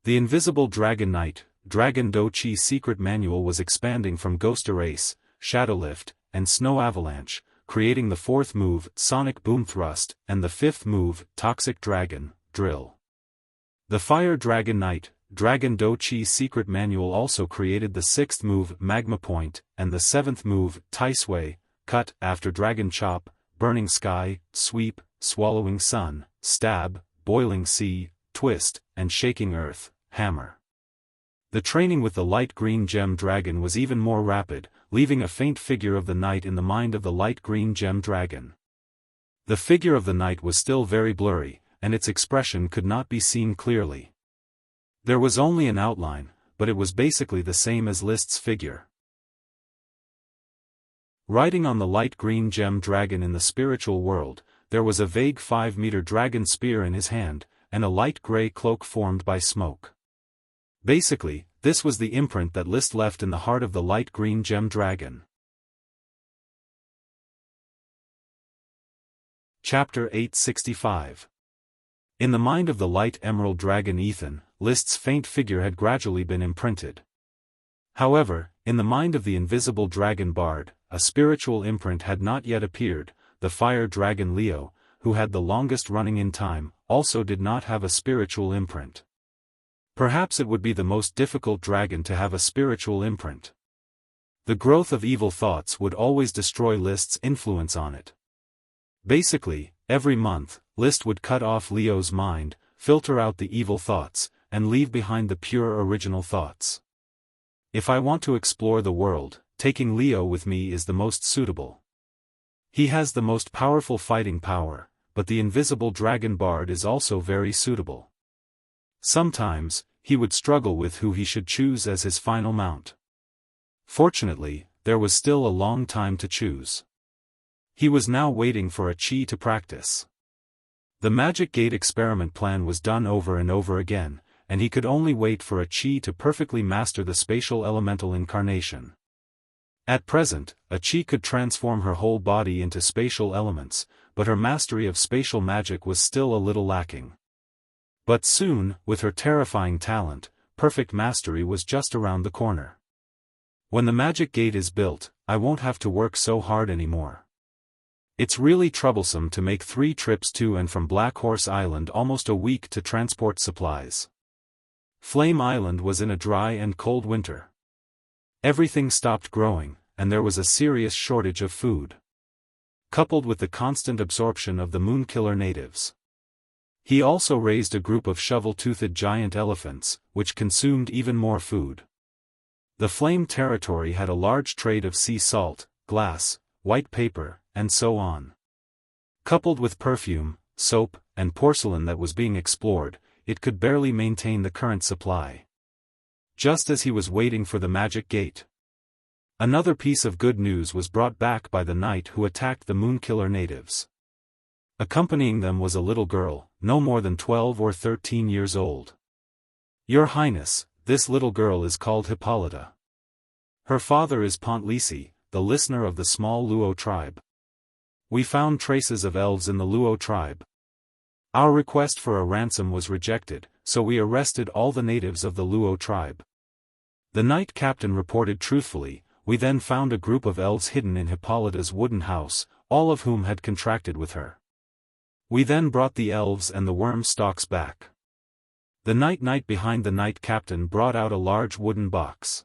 The invisible dragon knight, Dragon Do Chi's secret manual was expanding from Ghost Erase, Shadow Lift, and Snow Avalanche, creating the 4th move, Sonic Boom Thrust, and the 5th move, Toxic Dragon, Drill. The Fire Dragon Knight, Dragon Do Chi's secret manual also created the 6th move, Magma Point, and the 7th move, Taisui, Cut, after Dragon Chop, Burning Sky, Sweep, Swallowing Sun, Stab, Boiling Sea, Twist, and Shaking Earth, Hammer. The training with the light green gem dragon was even more rapid. leaving a faint figure of the knight in the mind of the light green gem dragon. The figure of the knight was still very blurry, and its expression could not be seen clearly. There was only an outline, but it was basically the same as List's figure. Riding on the light green gem dragon in the spiritual world, there was a vague 5-meter dragon spear in his hand, and a light gray cloak formed by smoke. Basically, this was the imprint that List left in the heart of the light green gem dragon. Chapter 865. In the mind of the light emerald dragon Ethan, List's faint figure had gradually been imprinted. However, in the mind of the invisible dragon bard, a spiritual imprint had not yet appeared. The fire dragon Leo, who had the longest running in time, also did not have a spiritual imprint. Perhaps it would be the most difficult dragon to have a spiritual imprint. The growth of evil thoughts would always destroy List's influence on it. Basically, every month, List would cut off Leo's mind, filter out the evil thoughts, and leave behind the pure original thoughts. If I want to explore the world, taking Leo with me is the most suitable. He has the most powerful fighting power, but the invisible dragon bard is also very suitable. Sometimes, he would struggle with who he should choose as his final mount. Fortunately, there was still a long time to choose. He was now waiting for a chi to practice. The Magic Gate experiment plan was done over and over again, and he could only wait for a chi to perfectly master the spatial elemental incarnation. At present, a chi could transform her whole body into spatial elements, but her mastery of spatial magic was still a little lacking. But soon, with her terrifying talent, perfect mastery was just around the corner. When the Magic Gate is built, I won't have to work so hard anymore. It's really troublesome to make 3 trips to and from Black Horse Island almost a week to transport supplies. Flame Island was in a dry and cold winter. Everything stopped growing, and there was a serious shortage of food. Coupled with the constant absorption of the Moonkiller natives. He also raised a group of shovel-toothed giant elephants, which consumed even more food. The Flame territory had a large trade of sea salt, glass, white paper, and so on. Coupled with perfume, soap, and porcelain that was being explored, it could barely maintain the current supply. Just as he was waiting for the Magic Gate. Another piece of good news was brought back by the knight who attacked the Moonkiller natives. Accompanying them was a little girl, no more than 12 or 13 years old. Your Highness, this little girl is called Hippolyta. Her father is Pontlisi, the listener of the small Luo tribe. We found traces of elves in the Luo tribe. Our request for a ransom was rejected, so we arrested all the natives of the Luo tribe. The knight captain reported truthfully. We then found a group of elves hidden in Hippolyta's wooden house, all of whom had contracted with her. We then brought the elves and the worm stalks back. The knight behind the knight captain brought out a large wooden box.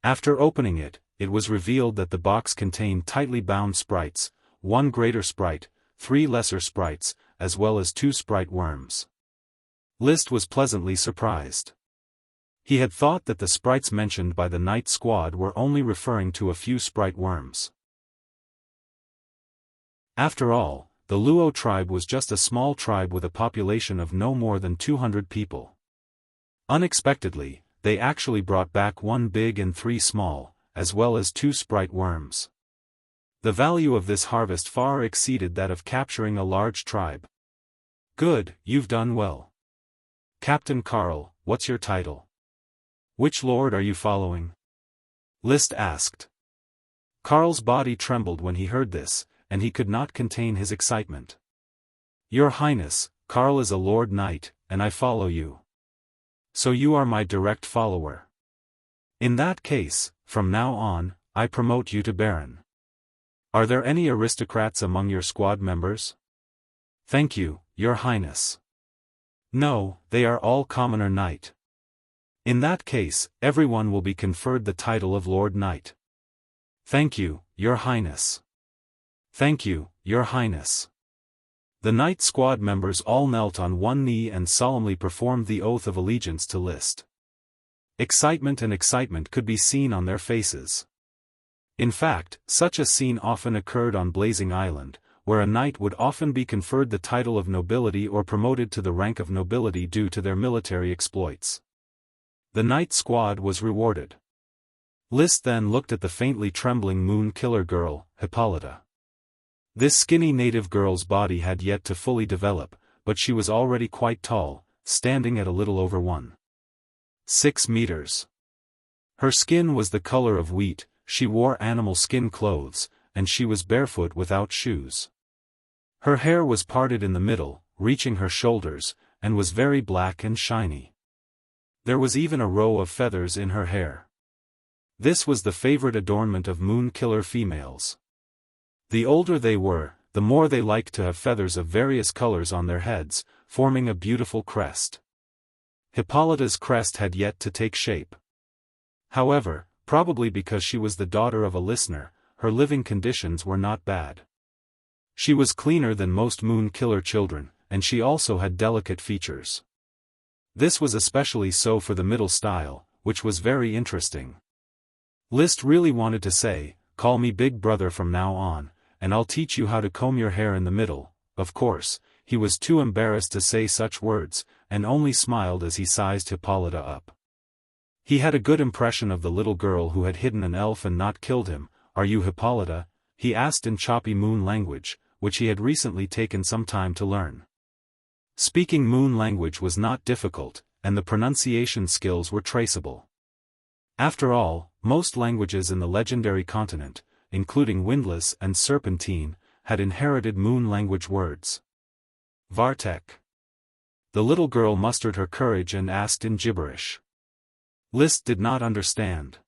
After opening it, it was revealed that the box contained tightly bound sprites, 1 greater sprite, 3 lesser sprites, as well as 2 sprite worms. List was pleasantly surprised. He had thought that the sprites mentioned by the knight squad were only referring to a few sprite worms. After all, the Luo tribe was just a small tribe with a population of no more than 200 people. Unexpectedly, they actually brought back 1 big and 3 small, as well as 2 sprite worms. The value of this harvest far exceeded that of capturing a large tribe. Good, you've done well. Captain Carl, what's your title? Which lord are you following? List asked. Carl's body trembled when he heard this, and he could not contain his excitement. Your Highness, Carl is a lord knight, and I follow you. So you are my direct follower. In that case, from now on, I promote you to Baron. Are there any aristocrats among your squad members? Thank you, Your Highness. No, they are all commoner knight. In that case, everyone will be conferred the title of Lord Knight. Thank you, Your Highness. Thank you, Your Highness. The knight squad members all knelt on one knee and solemnly performed the oath of allegiance to List. Excitement could be seen on their faces. In fact, such a scene often occurred on Blazing Island, where a knight would often be conferred the title of nobility or promoted to the rank of nobility due to their military exploits. The knight squad was rewarded. List then looked at the faintly trembling moon killer girl, Hippolyta. This skinny native girl's body had yet to fully develop, but she was already quite tall, standing at a little over 1.6 meters. Her skin was the color of wheat, she wore animal skin clothes, and she was barefoot without shoes. Her hair was parted in the middle, reaching her shoulders, and was very black and shiny. There was even a row of feathers in her hair. This was the favorite adornment of moon killer females. The older they were, the more they liked to have feathers of various colors on their heads, forming a beautiful crest. Hippolyta's crest had yet to take shape. However, probably because she was the daughter of a listener, her living conditions were not bad. She was cleaner than most moon killer children, and she also had delicate features. This was especially so for the middle style, which was very interesting. List really wanted to say, "Call me Big Brother from now on, and I'll teach you how to comb your hair in the middle." Of course, he was too embarrassed to say such words, and only smiled as he sized Hippolyta up. He had a good impression of the little girl who had hidden an elf and not killed him. "Are you Hippolyta?" he asked in choppy moon language, which he had recently taken some time to learn. Speaking moon language was not difficult, and the pronunciation skills were traceable. After all, most languages in the legendary continent, including Windless and Serpentine, had inherited moon language words. Vartek. The little girl mustered her courage and asked in gibberish. List did not understand.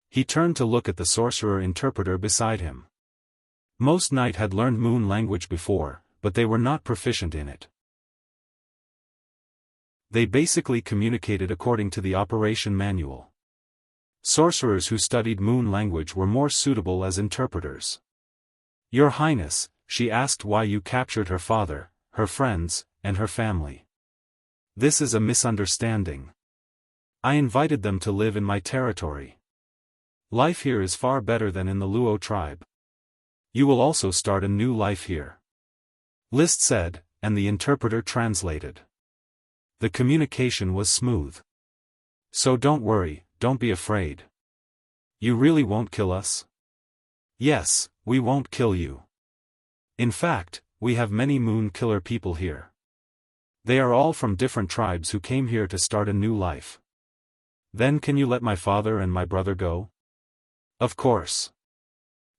He turned to look at the sorcerer interpreter beside him. Most knights had learned moon language before, but they were not proficient in it. They basically communicated according to the operation manual. Sorcerers who studied moon language were more suitable as interpreters. "Your Highness," she asked, "why you captured her father, her friends, and her family?" "This is a misunderstanding. I invited them to live in my territory. Life here is far better than in the Luo tribe. You will also start a new life here," List said, and the interpreter translated. The communication was smooth. "So don't worry, don't be afraid. You really won't kill us?" "Yes, we won't kill you. In fact, we have many moon killer people here. They are all from different tribes who came here to start a new life." "Then can you let my father and my brother go?" "Of course.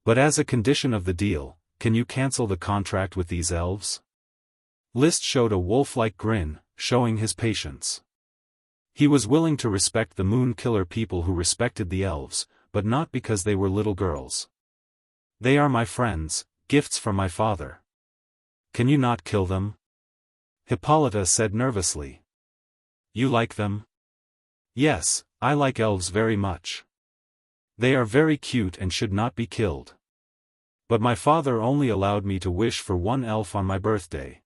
But as a condition of the deal, can you cancel the contract with these elves?" List showed a wolf-like grin, showing his patience. He was willing to respect the moon killer people who respected the elves, but not because they were little girls. "They are my friends, gifts from my father. Can you not kill them?" Hippolyta said nervously. "You like them?" "Yes, I like elves very much. They are very cute and should not be killed. But my father only allowed me to wish for one elf on my birthday.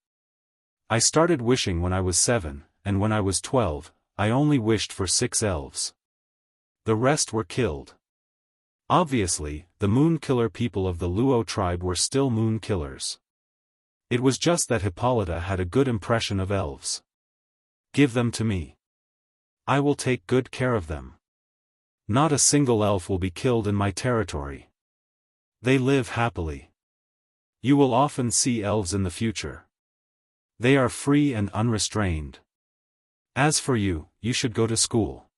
I started wishing when I was 7, and when I was 12, I only wished for 6 elves. The rest were killed." Obviously, the moon killer people of the Luo tribe were still moon killers. It was just that Hippolyta had a good impression of elves. "Give them to me. I will take good care of them. Not a single elf will be killed in my territory. They live happily. You will often see elves in the future. They are free and unrestrained. As for you, you should go to school."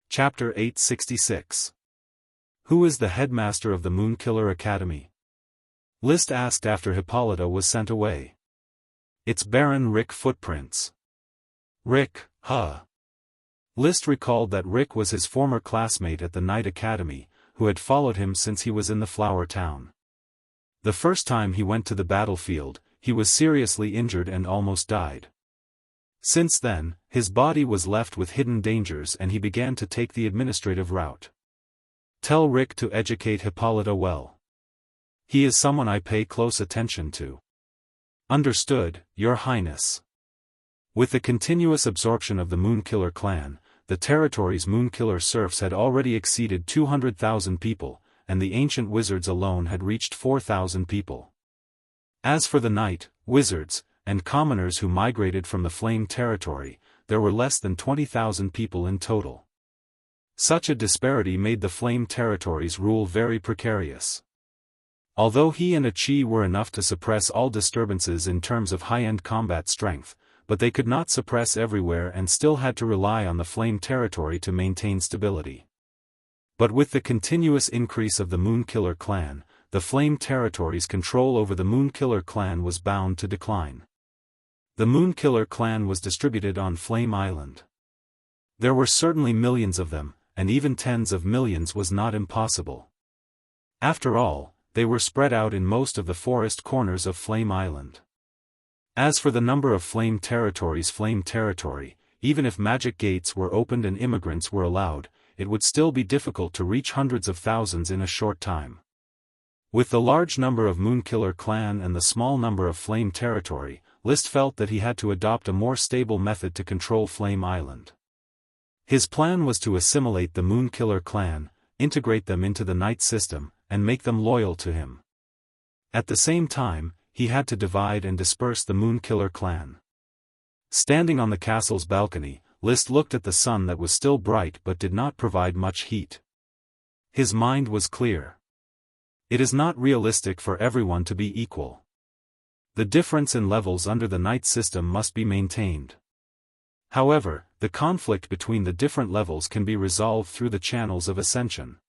Chapter 866. Who is the headmaster of the Moonkiller Academy? List asked after Hippolyta was sent away. "It's Baron Rick Footprints." "Rick, huh?" List recalled that Rick was his former classmate at the Knight Academy, who had followed him since he was in the Flower Town. The first time he went to the battlefield, he was seriously injured and almost died. Since then, his body was left with hidden dangers and he began to take the administrative route. Tell Rick to educate Hippolyta well. He is someone I pay close attention to. Understood, Your Highness. With the continuous absorption of the Moonkiller clan, the territory's Moonkiller serfs had already exceeded 200,000 people, and the ancient wizards alone had reached 4,000 people. As for the knight, wizards, and commoners who migrated from the Flame territory, there were less than 20,000 people in total. Such a disparity made the Flame territory's rule very precarious. Although he and Qi were enough to suppress all disturbances in terms of high-end combat strength, but they could not suppress everywhere and still had to rely on the Flame territory to maintain stability. But with the continuous increase of the Moonkiller clan, the Flame territory's control over the Moonkiller clan was bound to decline. The Moonkiller clan was distributed on Flame Island. There were certainly millions of them, and even tens of millions was not impossible. After all, they were spread out in most of the forest corners of Flame Island. As for the number of Flame territory, even if magic gates were opened and immigrants were allowed, it would still be difficult to reach hundreds of thousands in a short time. With the large number of Moonkiller clan and the small number of Flame territory, List felt that he had to adopt a more stable method to control Flame Island. His plan was to assimilate the Moonkiller clan, integrate them into the Knight system, and make them loyal to him. At the same time, he had to divide and disperse the Moonkiller clan. Standing on the castle's balcony, List looked at the sun that was still bright but did not provide much heat. His mind was clear. It is not realistic for everyone to be equal. The difference in levels under the Knight system must be maintained. However, the conflict between the different levels can be resolved through the channels of ascension.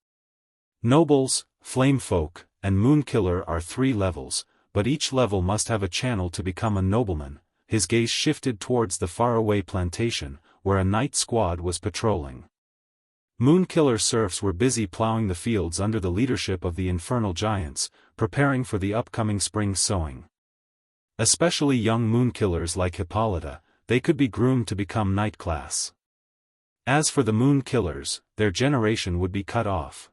Nobles, Flame folk, and Moonkiller are 3 levels, but each level must have a channel to become a nobleman. His gaze shifted towards the faraway plantation, where a Knight squad was patrolling. Moonkiller serfs were busy plowing the fields under the leadership of the infernal giants, preparing for the upcoming spring sowing. Especially young Moonkillers like Hippolyta, they could be groomed to become Knight class. As for the Moonkillers, their generation would be cut off.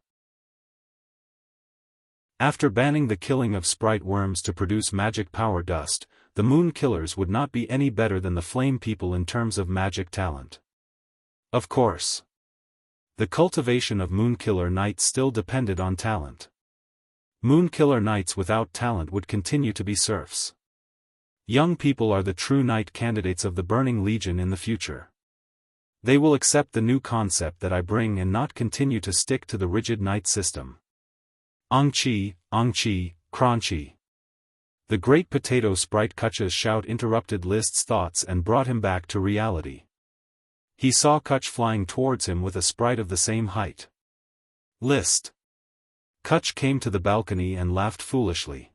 After banning the killing of sprite worms to produce magic power dust, the Moonkillers would not be any better than the Flame people in terms of magic talent. Of course, the cultivation of Moonkiller Knights still depended on talent. Moonkiller Knights without talent would continue to be serfs. Young people are the true Knight candidates of the Burning Legion in the future. They will accept the new concept that I bring and not continue to stick to the rigid Knight system. Angqi, Crunchy. The great potato sprite Kuch's shout interrupted List's thoughts and brought him back to reality. He saw Kuch flying towards him with a sprite of the same height. List. Kuch came to the balcony and laughed foolishly.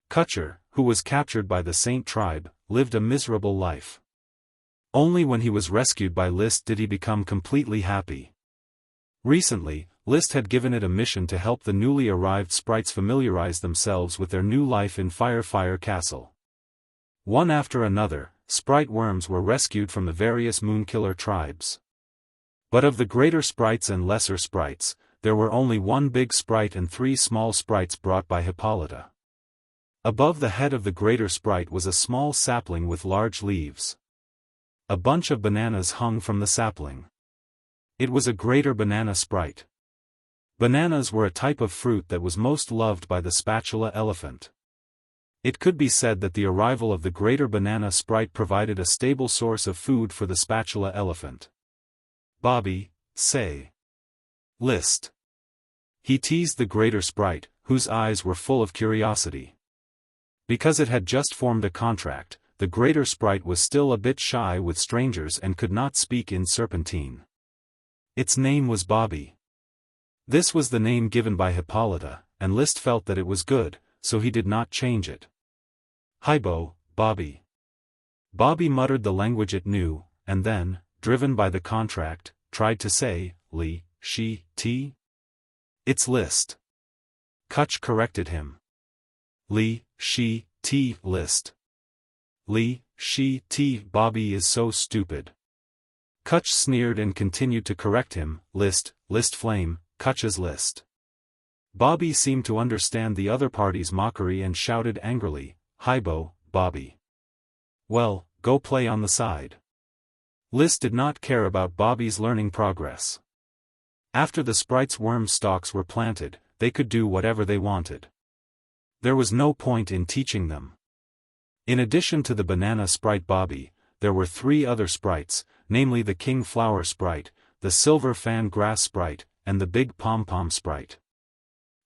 Kucher, who was captured by the Saint tribe, lived a miserable life. Only when he was rescued by List did he become completely happy. Recently, List had given it a mission to help the newly arrived sprites familiarize themselves with their new life in Fire Castle. One after another, sprite worms were rescued from the various Moonkiller tribes. But of the greater sprites and lesser sprites, there were only 1 big sprite and 3 small sprites brought by Hippolyta. Above the head of the greater sprite was a small sapling with large leaves. A bunch of bananas hung from the sapling. It was a greater banana sprite. Bananas were a type of fruit that was most loved by the spatula elephant. It could be said that the arrival of the greater banana sprite provided a stable source of food for the spatula elephant. Bobby, say. List. He teased the greater sprite, whose eyes were full of curiosity. Because it had just formed a contract, the greater sprite was still a bit shy with strangers and could not speak in Serpentine. Its name was Bobby. This was the name given by Hippolyta, and List felt that it was good, so he did not change it. Hibo, Bobby. Bobby muttered the language it knew, and then, driven by the contract, tried to say, Li, Shi, Ti. It's List. Kuch corrected him. Li, Shi, Ti, List. Li, Shi, Ti. Bobby is so stupid. Kuch sneered and continued to correct him, List Flame, Kuch's List. Bobby seemed to understand the other party's mockery and shouted angrily, Hibo, Bobby. Well, go play on the side. List did not care about Bobby's learning progress. After the sprite's worm stalks were planted, they could do whatever they wanted. There was no point in teaching them. In addition to the banana sprite Bobby, there were 3 other sprites, namely the king flower sprite, the silver fan grass sprite, and the big pom-pom sprite.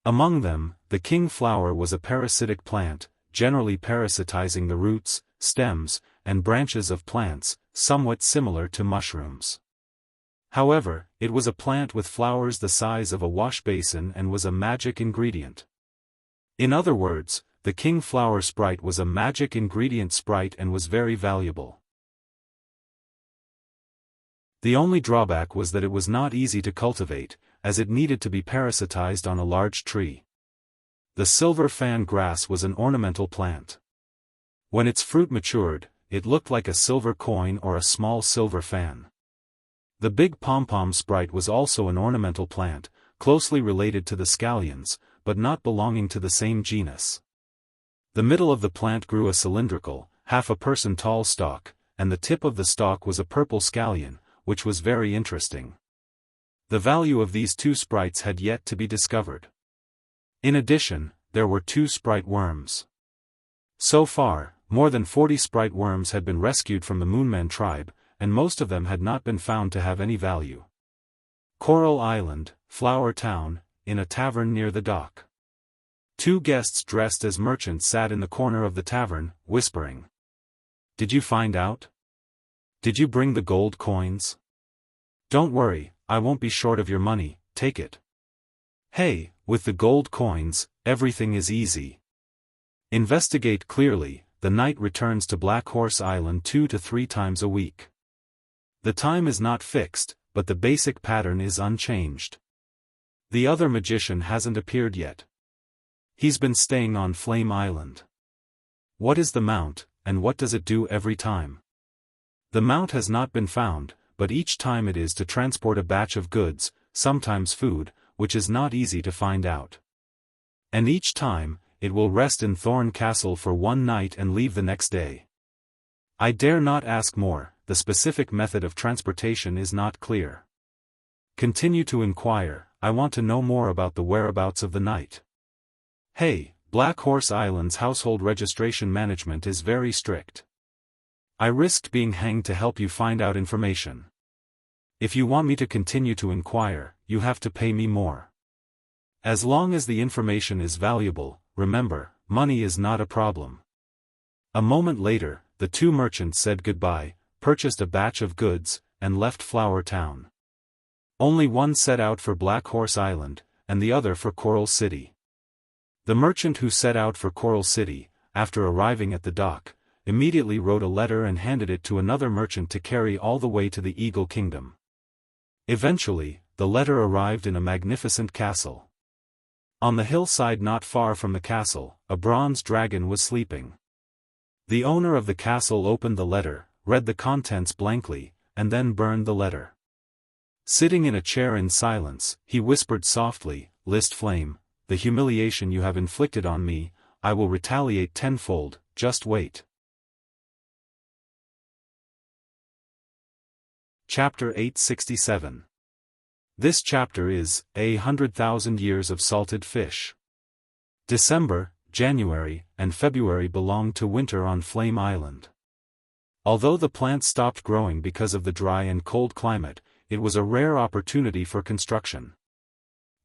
Among them, the king flower was a parasitic plant, generally parasitizing the roots, stems, and branches of plants, somewhat similar to mushrooms. However, it was a plant with flowers the size of a wash basin and was a magic ingredient. In other words, the king flower sprite was a magic ingredient sprite and was very valuable. The only drawback was that it was not easy to cultivate, as it needed to be parasitized on a large tree. The silver fan grass was an ornamental plant. When its fruit matured, it looked like a silver coin or a small silver fan. The big pom-pom sprite was also an ornamental plant, closely related to the scallions, but not belonging to the same genus. The middle of the plant grew a cylindrical, half-a-person tall stalk, and the tip of the stalk was a purple scallion, which was very interesting. The value of these 2 sprites had yet to be discovered. In addition, there were 2 sprite worms. So far, more than 40 sprite worms had been rescued from the Moonman tribe, and most of them had not been found to have any value. Coral Island, Flower Town, in a tavern near the dock. 2 guests dressed as merchants sat in the corner of the tavern, whispering. "Did you find out? Did you bring the gold coins? Don't worry, I won't be short of your money, take it. Hey, with the gold coins, everything is easy. Investigate clearly, the knight returns to Black Horse Island 2 to 3 times a week. The time is not fixed, but the basic pattern is unchanged. The other magician hasn't appeared yet. He's been staying on Flame Island. What is the mount, and what does it do every time? The mount has not been found, but each time it is to transport a batch of goods, sometimes food, which is not easy to find out. And each time, it will rest in Thorn Castle for 1 night and leave the next day. I dare not ask more, the specific method of transportation is not clear. Continue to inquire, I want to know more about the whereabouts of the knight. Hey, Black Horse Island's household registration management is very strict. I risked being hanged to help you find out information. If you want me to continue to inquire, you have to pay me more. As long as the information is valuable, remember, money is not a problem." A moment later, the 2 merchants said goodbye, purchased a batch of goods, and left Flower Town. Only one set out for Black Horse Island, and the other for Coral City. The merchant who set out for Coral City, after arriving at the dock, immediately wrote a letter and handed it to another merchant to carry all the way to the Eagle Kingdom. Eventually, the letter arrived in a magnificent castle. On the hillside not far from the castle, a bronze dragon was sleeping. The owner of the castle opened the letter, read the contents blankly, and then burned the letter. Sitting in a chair in silence, he whispered softly, "List Flame, the humiliation you have inflicted on me, I will retaliate tenfold, just wait." Chapter 867. This chapter is, 100,000 Years of Salted Fish. December, January, and February belonged to winter on Flame Island. Although the plant stopped growing because of the dry and cold climate, it was a rare opportunity for construction.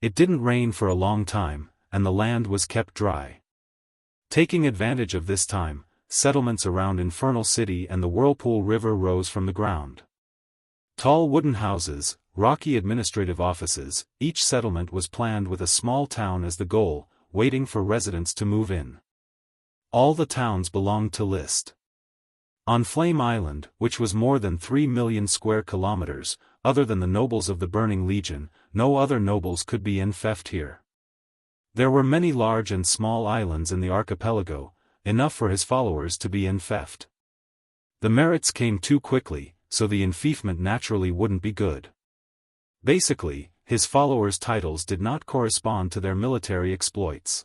It didn't rain for a long time, and the land was kept dry. Taking advantage of this time, settlements around Infernal City and the Whirlpool River rose from the ground. Tall wooden houses, rocky administrative offices, each settlement was planned with a small town as the goal, waiting for residents to move in. All the towns belonged to List. On Flame Island, which was more than 3 million square kilometers, other than the nobles of the Burning Legion, no other nobles could be enfeoffed here. There were many large and small islands in the archipelago, enough for his followers to be enfeoffed. The merits came too quickly, so the enfeoffment naturally wouldn't be good. Basically, his followers' titles did not correspond to their military exploits.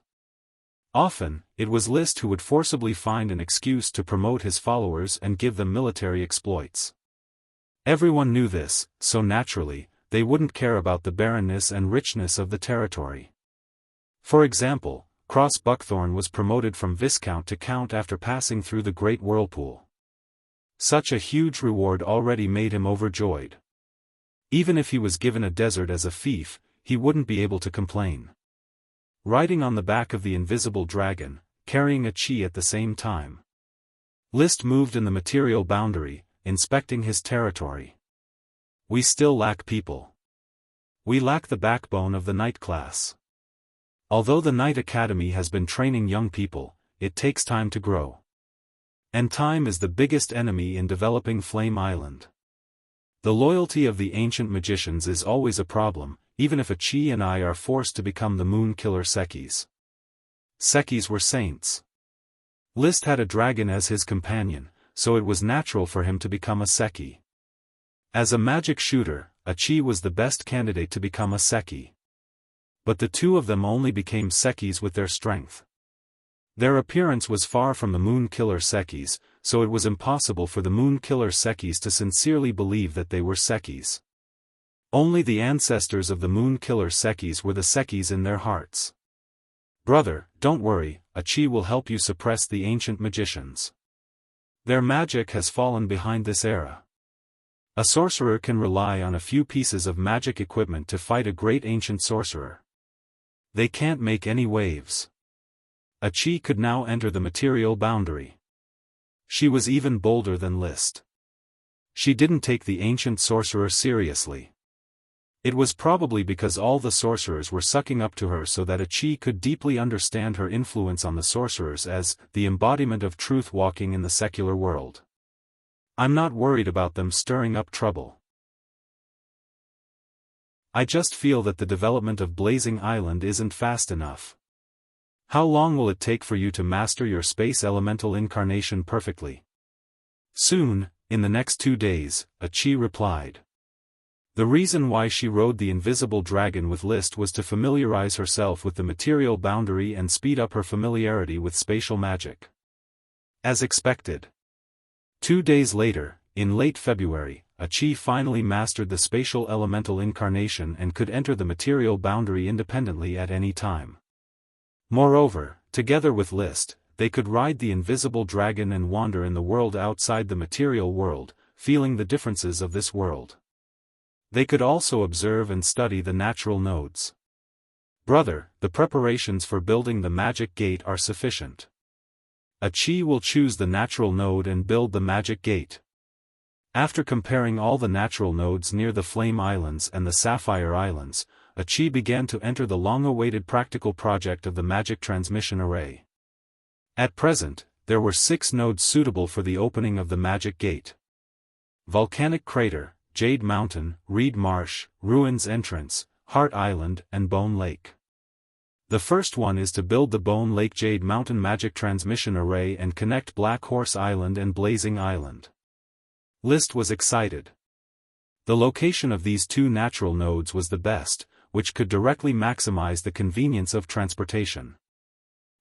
Often, it was List who would forcibly find an excuse to promote his followers and give them military exploits. Everyone knew this, so naturally, they wouldn't care about the barrenness and richness of the territory. For example, Cross Buckthorn was promoted from Viscount to Count after passing through the Great Whirlpool. Such a huge reward already made him overjoyed. Even if he was given a desert as a fief, he wouldn't be able to complain. Riding on the back of the invisible dragon, carrying a chi at the same time. List moved in the material boundary, inspecting his territory. We still lack people. We lack the backbone of the Knight class. Although the Knight Academy has been training young people, it takes time to grow. And time is the biggest enemy in developing Flame Island. The loyalty of the ancient magicians is always a problem, even if a Chi and I are forced to become the Moon Killer Sekis. Sekis were saints. List had a dragon as his companion, so it was natural for him to become a Seki. As a magic shooter, a Chi was the best candidate to become a Seki. But the two of them only became Sekis with their strength. Their appearance was far from the Moon Killer Sekis, so it was impossible for the Moon Killer Sekis to sincerely believe that they were Sekis. Only the ancestors of the Moon Killer Sekis were the Sekis in their hearts. Brother, don't worry, a Chi will help you suppress the ancient magicians. Their magic has fallen behind this era. A sorcerer can rely on a few pieces of magic equipment to fight a great ancient sorcerer. They can't make any waves. A Chi could now enter the material boundary. She was even bolder than List. She didn't take the ancient sorcerer seriously. It was probably because all the sorcerers were sucking up to her so that a Chi could deeply understand her influence on the sorcerers as the embodiment of truth walking in the secular world. I'm not worried about them stirring up trouble. I just feel that the development of Blazing Island isn't fast enough. How long will it take for you to master your space elemental incarnation perfectly? Soon, in the next 2 days, a Chi replied. The reason why she rode the invisible dragon with List was to familiarize herself with the material boundary and speed up her familiarity with spatial magic. As expected. 2 days later, in late February, a Chi finally mastered the spatial elemental incarnation and could enter the material boundary independently at any time. Moreover, together with List, they could ride the invisible dragon and wander in the world outside the material world, feeling the differences of this world. They could also observe and study the natural nodes. Brother, the preparations for building the magic gate are sufficient. A Chi will choose the natural node and build the magic gate. After comparing all the natural nodes near the Flame Islands and the Sapphire Islands, a Chi began to enter the long-awaited practical project of the magic transmission array. At present, there were 6 nodes suitable for the opening of the magic gate. Volcanic Crater, Jade Mountain, Reed Marsh, Ruins Entrance, Heart Island, and Bone Lake. The first one is to build the Bone Lake Jade Mountain Magic Transmission Array and connect Black Horse Island and Blazing Island. List was excited. The location of these 2 natural nodes was the best, which could directly maximize the convenience of transportation.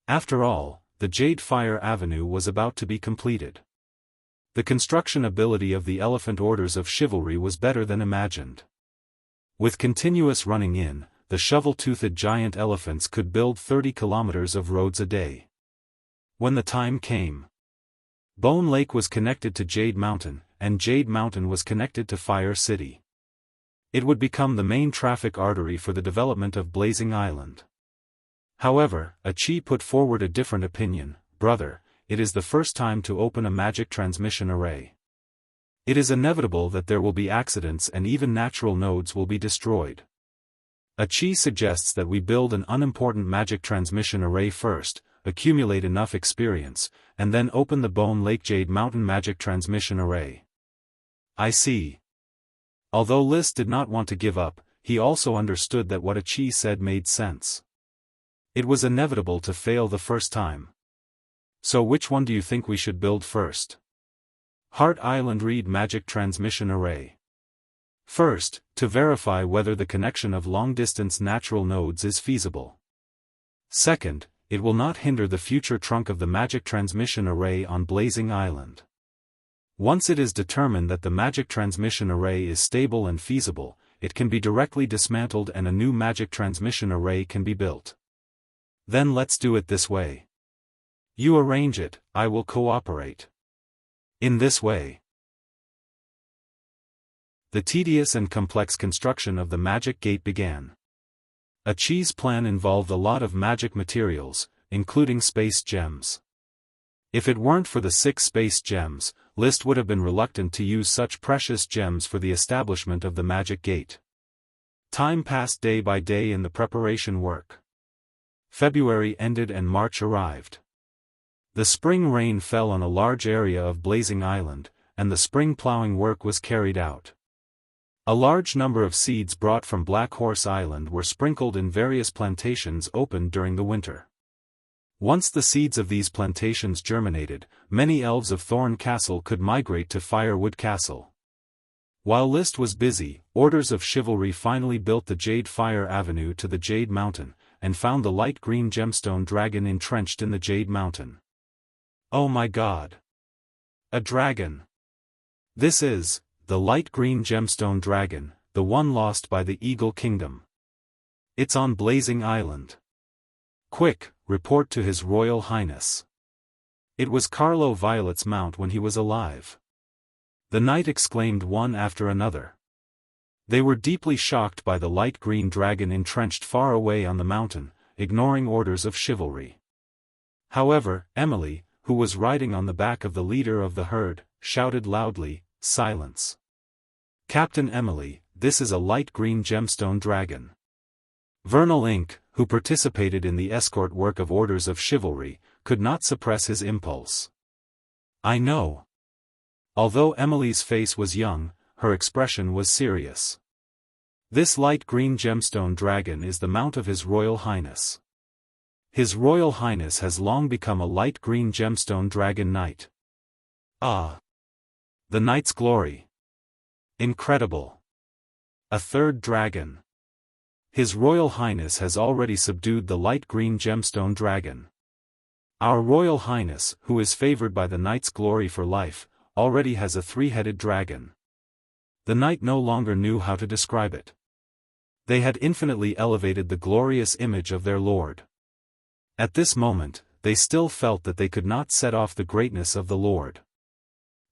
After all, the Jade Fire Avenue was about to be completed. The construction ability of the Elephant Orders of Chivalry was better than imagined. With continuous running in, the shovel-toothed giant elephants could build 30 kilometers of roads a day. When the time came, Bone Lake was connected to Jade Mountain, and Jade Mountain was connected to Fire City. It would become the main traffic artery for the development of Blazing Island. However, a Chi put forward a different opinion. Brother, it is the first time to open a magic transmission array. It is inevitable that there will be accidents and even natural nodes will be destroyed. A Chi suggests that we build an unimportant magic transmission array first, accumulate enough experience, and then open the Bone Lake Jade Mountain Magic Transmission Array. I see. Although List did not want to give up, he also understood that what a Chi said made sense. It was inevitable to fail the first time. So which one do you think we should build first? Heart Island Reed Magic Transmission Array. First, to verify whether the connection of long-distance natural nodes is feasible. Second, it will not hinder the future trunk of the Magic Transmission Array on Blazing Island. Once it is determined that the magic transmission array is stable and feasible, it can be directly dismantled and a new magic transmission array can be built. Then let's do it this way. You arrange it, I will cooperate. In this way, the tedious and complex construction of the magic gate began. A cheese plan involved a lot of magic materials, including space gems. If it weren't for the 6 space gems, Liszt would have been reluctant to use such precious gems for the establishment of the magic gate. Time passed day by day in the preparation work. February ended and March arrived. The spring rain fell on a large area of Blazing Island, and the spring plowing work was carried out. A large number of seeds brought from Black Horse Island were sprinkled in various plantations opened during the winter. Once the seeds of these plantations germinated, many elves of Thorn Castle could migrate to Firewood Castle. While Liszt was busy, Orders of Chivalry finally built the Jade Fire Avenue to the Jade Mountain, and found the light green gemstone dragon entrenched in the Jade Mountain. Oh my God! A dragon! This is the light green gemstone dragon, the one lost by the Eagle Kingdom. It's on Blazing Island. Quick, report to His Royal Highness. It was Carlo Violet's mount when he was alive. The knight exclaimed one after another. They were deeply shocked by the light green dragon entrenched far away on the mountain, ignoring orders of chivalry. However, Emily, who was riding on the back of the leader of the herd, shouted loudly, "Silence! Captain Emily, this is a light green gemstone dragon." Vernal Ink, who participated in the escort work of Orders of Chivalry, could not suppress his impulse. "I know." Although Emily's face was young, her expression was serious. "This light green gemstone dragon is the mount of His Royal Highness. His Royal Highness has long become a light green gemstone dragon knight." Ah! The knight's glory! Incredible! A third dragon! His Royal Highness has already subdued the light green gemstone dragon. Our Royal Highness, who is favored by the knight's glory for life, already has a 3-headed dragon. The knight no longer knew how to describe it. They had infinitely elevated the glorious image of their lord. At this moment, they still felt that they could not set off the greatness of the lord.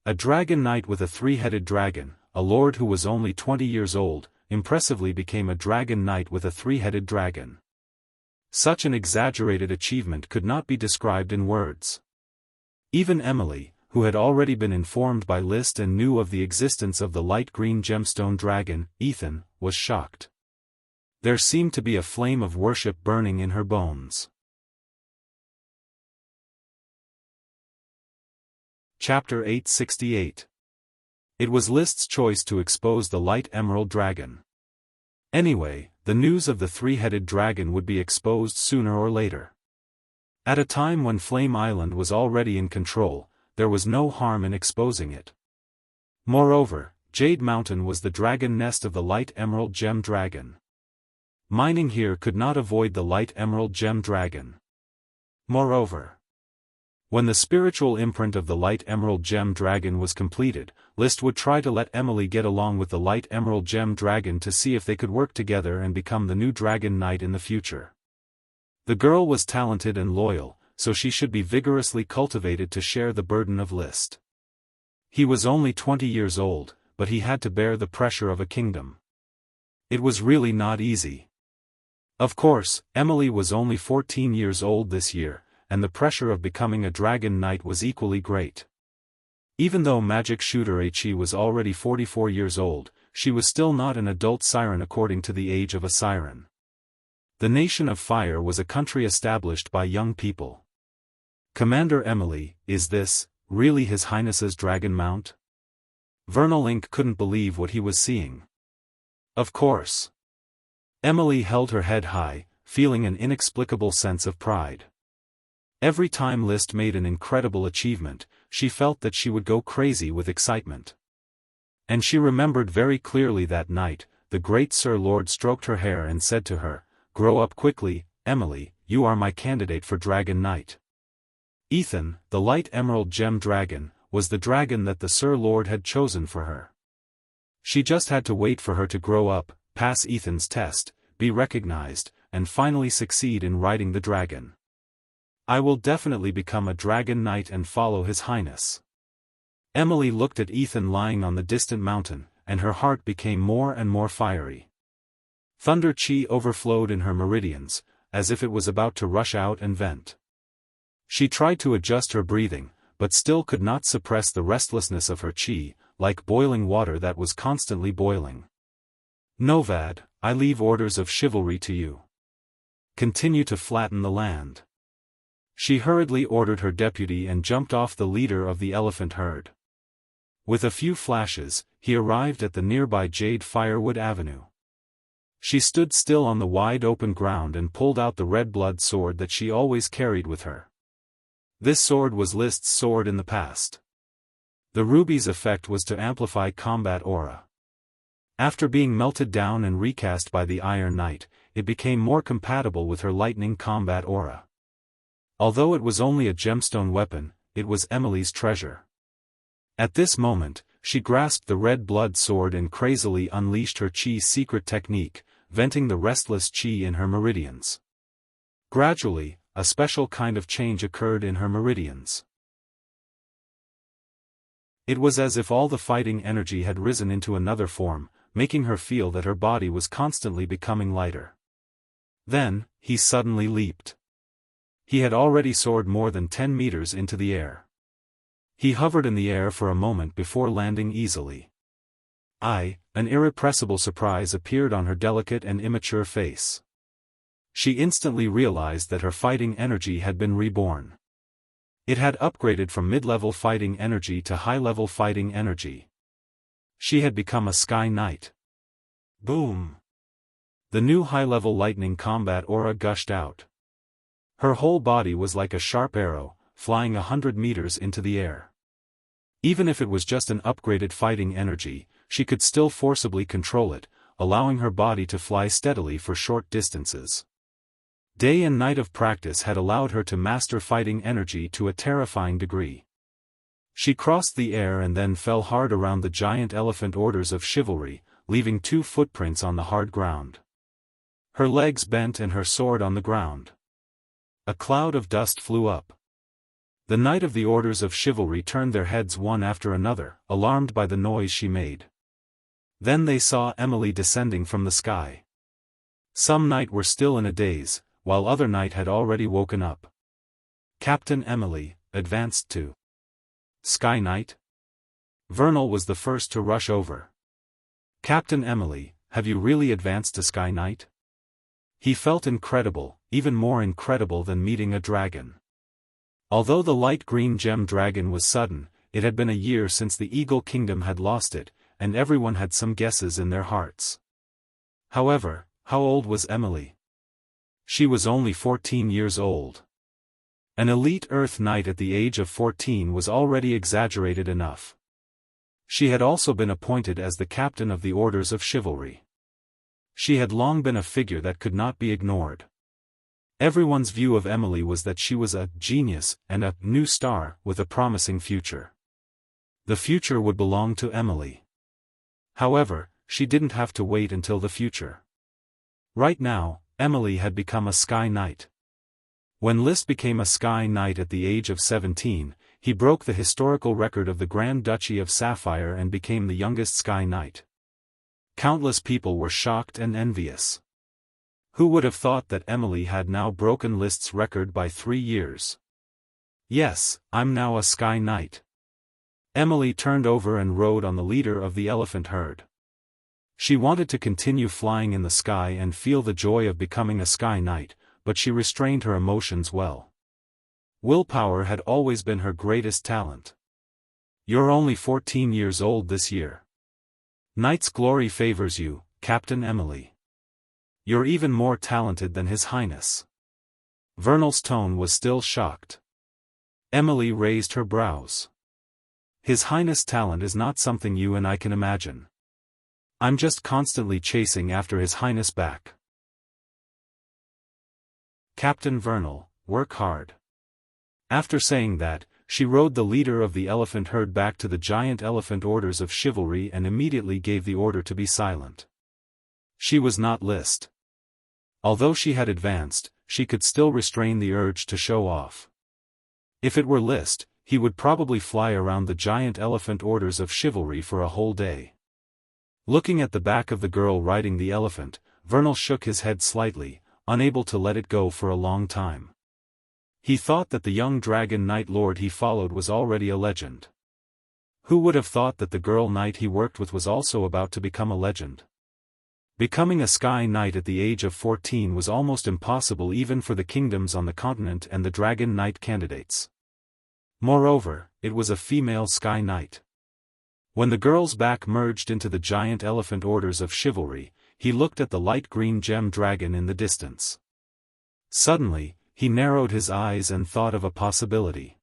A dragon knight with a 3-headed dragon, a lord who was only 20 years old, impressively became a dragon knight with a 3-headed dragon. Such an exaggerated achievement could not be described in words. Even Emily, who had already been informed by Liszt and knew of the existence of the light green gemstone dragon, Ethan, was shocked. There seemed to be a flame of worship burning in her bones. Chapter 868. It was Liszt's choice to expose the light emerald dragon. Anyway, the news of the 3-headed dragon would be exposed sooner or later. At a time when Flame Island was already in control, there was no harm in exposing it. Moreover, Jade Mountain was the dragon nest of the light emerald gem dragon. Mining here could not avoid the light emerald gem dragon. Moreover, when the spiritual imprint of the light emerald gem dragon was completed, Liszt would try to let Emily get along with the light emerald gem dragon to see if they could work together and become the new dragon knight in the future. The girl was talented and loyal, so she should be vigorously cultivated to share the burden of Liszt. He was only 20 years old, but he had to bear the pressure of a kingdom. It was really not easy. Of course, Emily was only 14 years old this year, and the pressure of becoming a dragon knight was equally great. Even though magic shooter He was already 44 years old, she was still not an adult siren according to the age of a siren. The Nation of Fire was a country established by young people. Commander Emily, is this, really His Highness's dragon mount? Vernal Ink couldn't believe what he was seeing. Of course. Emily held her head high, feeling an inexplicable sense of pride. Every time Liszt made an incredible achievement, she felt that she would go crazy with excitement. And she remembered very clearly that night, the great Sir Lord stroked her hair and said to her, "Grow up quickly, Emily, you are my candidate for Dragon Knight." Ethan, the light emerald gem dragon, was the dragon that the Sir Lord had chosen for her. She just had to wait for her to grow up, pass Ethan's test, be recognized, and finally succeed in riding the dragon. I will definitely become a dragon knight and follow His Highness. Emily looked at Ethan lying on the distant mountain, and her heart became more and more fiery. Thunder chi overflowed in her meridians, as if it was about to rush out and vent. She tried to adjust her breathing, but still could not suppress the restlessness of her chi, like boiling water that was constantly boiling. Novad, I leave orders of chivalry to you. Continue to flatten the land. She hurriedly ordered her deputy and jumped off the leader of the elephant herd. With a few flashes, he arrived at the nearby Jade Firewood Avenue. She stood still on the wide open ground and pulled out the red blood sword that she always carried with her. This sword was List's sword in the past. The ruby's effect was to amplify combat aura. After being melted down and recast by the Iron Knight, it became more compatible with her lightning combat aura. Although it was only a gemstone weapon, it was Emily's treasure. At this moment, she grasped the red blood sword and crazily unleashed her chi's secret technique, venting the restless chi in her meridians. Gradually, a special kind of change occurred in her meridians. It was as if all the fighting energy had risen into another form, making her feel that her body was constantly becoming lighter. Then, he suddenly leaped. He had already soared more than 10 meters into the air. He hovered in the air for a moment before landing easily. An irrepressible surprise appeared on her delicate and immature face. She instantly realized that her fighting energy had been reborn. It had upgraded from mid-level fighting energy to high-level fighting energy. She had become a Sky Knight. Boom! The new high-level lightning combat aura gushed out. Her whole body was like a sharp arrow, flying 100 meters into the air. Even if it was just an upgraded fighting energy, she could still forcibly control it, allowing her body to fly steadily for short distances. Day and night of practice had allowed her to master fighting energy to a terrifying degree. She crossed the air and then fell hard around the giant elephant orders of chivalry, leaving 2 footprints on the hard ground. Her legs bent and her sword on the ground. A cloud of dust flew up. The Knight of the Orders of Chivalry turned their heads one after another, alarmed by the noise she made. Then they saw Emily descending from the sky. Some knight were still in a daze, while other knight had already woken up. Captain Emily advanced to Sky Knight. Vernal was the first to rush over. Captain Emily, have you really advanced to Sky Knight? He felt incredible, even more incredible than meeting a dragon. Although the light green gem dragon was sudden, it had been a year since the Eagle Kingdom had lost it, and everyone had some guesses in their hearts. However, how old was Emily? She was only 14 years old. An elite Earth Knight at the age of 14 was already exaggerated enough. She had also been appointed as the captain of the Orders of Chivalry. She had long been a figure that could not be ignored. Everyone's view of Emily was that she was a genius and a new star with a promising future. The future would belong to Emily. However, she didn't have to wait until the future. Right now, Emily had become a Sky Knight. When List became a Sky Knight at the age of 17, he broke the historical record of the Grand Duchy of Sapphire and became the youngest Sky Knight. Countless people were shocked and envious. Who would have thought that Emily had now broken List's record by 3 years? Yes, I'm now a Sky Knight. Emily turned over and rode on the leader of the elephant herd. She wanted to continue flying in the sky and feel the joy of becoming a Sky Knight, but she restrained her emotions well. Willpower had always been her greatest talent. You're only 14 years old this year. Knight's glory favors you, Captain Emily. You're even more talented than His Highness. Vernal's tone was still shocked. Emily raised her brows. His Highness' talent is not something you and I can imagine. I'm just constantly chasing after His Highness back. Captain Vernal, work hard. After saying that, she rode the leader of the elephant herd back to the giant elephant orders of chivalry and immediately gave the order to be silent. She was not List. Although she had advanced, she could still restrain the urge to show off. If it were List, he would probably fly around the giant elephant orders of chivalry for a whole day. Looking at the back of the girl riding the elephant, Vernal shook his head slightly, unable to let it go for a long time. He thought that the young dragon knight lord he followed was already a legend. Who would have thought that the girl knight he worked with was also about to become a legend? Becoming a sky knight at the age of 14 was almost impossible even for the kingdoms on the continent and the dragon knight candidates. Moreover, it was a female sky knight. When the girl's back merged into the giant elephant orders of chivalry, he looked at the light green gem dragon in the distance. Suddenly, he narrowed his eyes and thought of a possibility.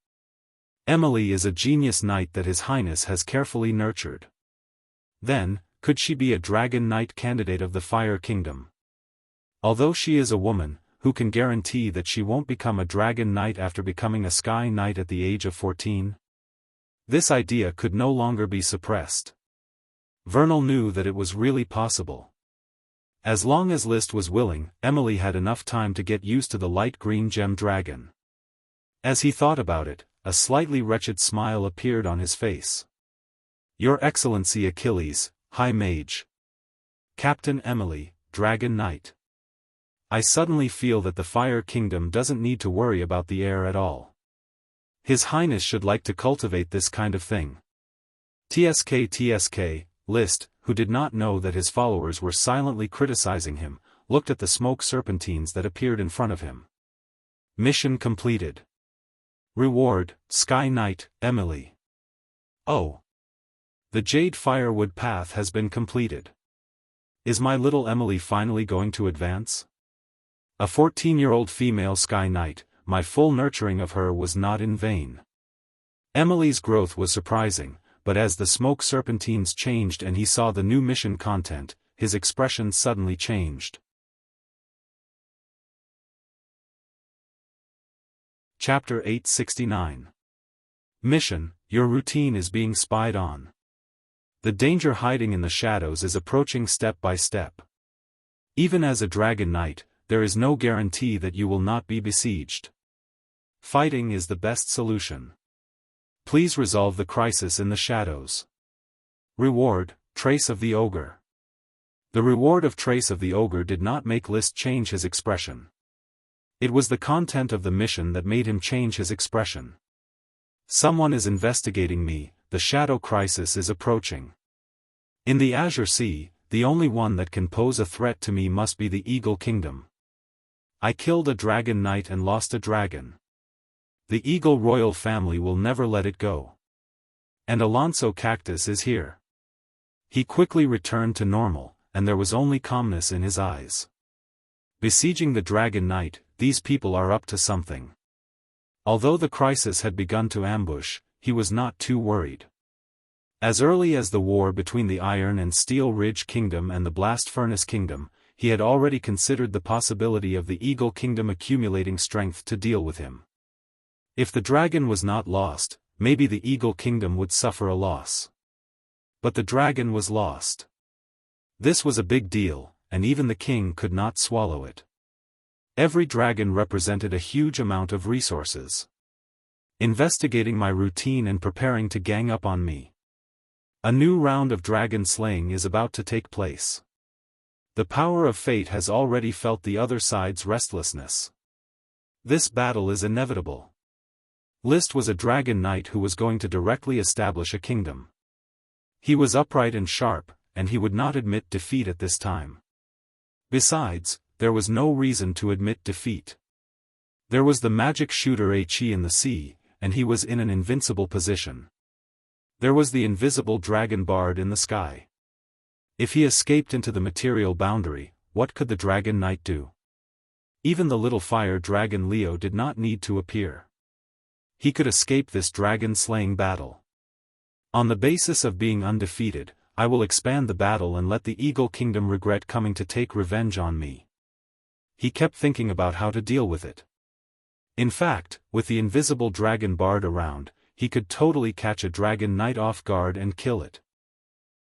Emily is a genius knight that His Highness has carefully nurtured. Then, could she be a dragon knight candidate of the Fire Kingdom? Although she is a woman, who can guarantee that she won't become a dragon knight after becoming a sky knight at the age of 14? This idea could no longer be suppressed. Vernal knew that it was really possible. As long as List was willing, Emily had enough time to get used to the light green gem dragon. As he thought about it, a slightly wretched smile appeared on his face. Your Excellency Achilles, High Mage. Captain Emily, Dragon Knight. I suddenly feel that the Fire Kingdom doesn't need to worry about the air at all. His Highness should like to cultivate this kind of thing. TSK, List, who did not know that his followers were silently criticizing him, looked at the smoke serpentines that appeared in front of him. Mission completed. Reward, Sky Knight, Emily. Oh. The Jade Firewood Path has been completed. Is my little Emily finally going to advance? A 14-year-old female Sky Knight, my full nurturing of her was not in vain. Emily's growth was surprising, but as the smoke serpentines changed and he saw the new mission content, his expression suddenly changed. Chapter 869. Mission, your routine is being spied on. The danger hiding in the shadows is approaching step by step. Even as a dragon knight, there is no guarantee that you will not be besieged. Fighting is the best solution. Please resolve the crisis in the shadows. Reward, Trace of the Ogre. The reward of Trace of the Ogre did not make List change his expression. It was the content of the mission that made him change his expression. Someone is investigating me, the shadow crisis is approaching. In the Azure Sea, the only one that can pose a threat to me must be the Eagle Kingdom. I killed a dragon knight and lost a dragon. The Eagle royal family will never let it go. And Alonso Cactus is here. He quickly returned to normal, and there was only calmness in his eyes. Besieging the Dragon Knight, these people are up to something. Although the crisis had begun to ambush, he was not too worried. As early as the war between the Iron and Steel Ridge Kingdom and the Blast Furnace Kingdom, he had already considered the possibility of the Eagle Kingdom accumulating strength to deal with him. If the dragon was not lost, maybe the Eagle Kingdom would suffer a loss. But the dragon was lost. This was a big deal, and even the king could not swallow it. Every dragon represented a huge amount of resources. Investigating my routine and preparing to gang up on me. A new round of dragon slaying is about to take place. The power of fate has already felt the other side's restlessness. This battle is inevitable. List was a dragon knight who was going to directly establish a kingdom. He was upright and sharp, and he would not admit defeat at this time. Besides, there was no reason to admit defeat. There was the magic shooter Chi in the sea, and he was in an invincible position. There was the invisible dragon bard in the sky. If he escaped into the material boundary, what could the dragon knight do? Even the little fire dragon Leo did not need to appear. He could escape this dragon-slaying battle. On the basis of being undefeated, I will expand the battle and let the Eagle Kingdom regret coming to take revenge on me. He kept thinking about how to deal with it. In fact, with the invisible dragon bard around, he could totally catch a dragon knight off guard and kill it.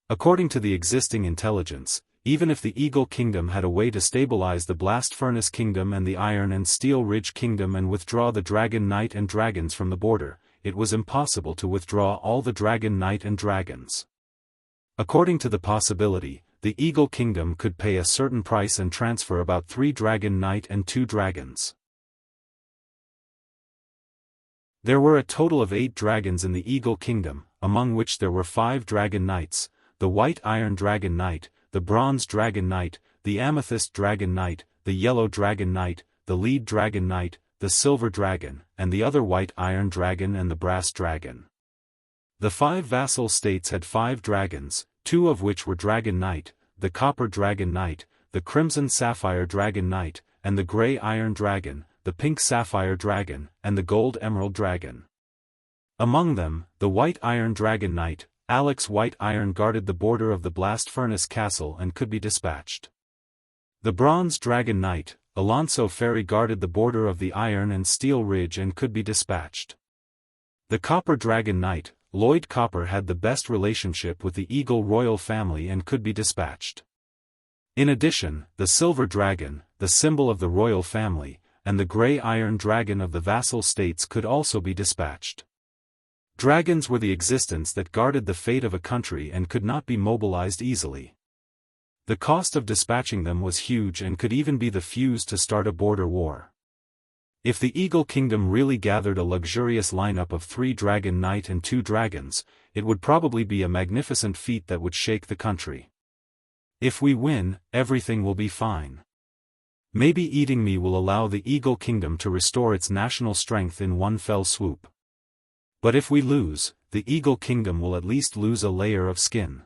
According to the existing intelligence, even if the Eagle Kingdom had a way to stabilize the Blast Furnace Kingdom and the Iron and Steel Ridge Kingdom and withdraw the Dragon Knight and dragons from the border, it was impossible to withdraw all the Dragon Knight and dragons. According to the possibility, the Eagle Kingdom could pay a certain price and transfer about 3 Dragon Knight and 2 dragons. There were a total of 8 dragons in the Eagle Kingdom, among which there were 5 Dragon Knights, the White Iron Dragon Knight, the Bronze Dragon Knight, the Amethyst Dragon Knight, the Yellow Dragon Knight, the Lead Dragon Knight, the Silver Dragon, and the other White Iron Dragon and the Brass Dragon. The 5 vassal states had 5 dragons, 2 of which were Dragon Knight, the Copper Dragon Knight, the Crimson Sapphire Dragon Knight, and the Grey Iron Dragon, the Pink Sapphire Dragon, and the Gold Emerald Dragon. Among them, the White Iron Dragon Knight, Alex White Iron guarded the border of the Blast Furnace Castle and could be dispatched. The Bronze Dragon Knight, Alonso Ferry guarded the border of the Iron and Steel Ridge and could be dispatched. The Copper Dragon Knight, Lloyd Copper had the best relationship with the Eagle royal family and could be dispatched. In addition, the Silver Dragon, the symbol of the royal family, and the Grey Iron Dragon of the vassal states could also be dispatched. Dragons were the existence that guarded the fate of a country and could not be mobilized easily. The cost of dispatching them was huge and could even be the fuse to start a border war. If the Eagle Kingdom really gathered a luxurious lineup of 3 Dragon Knight and 2 dragons, it would probably be a magnificent feat that would shake the country. If we win, everything will be fine. Maybe eating me will allow the Eagle Kingdom to restore its national strength in one fell swoop. But if we lose, the Eagle Kingdom will at least lose a layer of skin.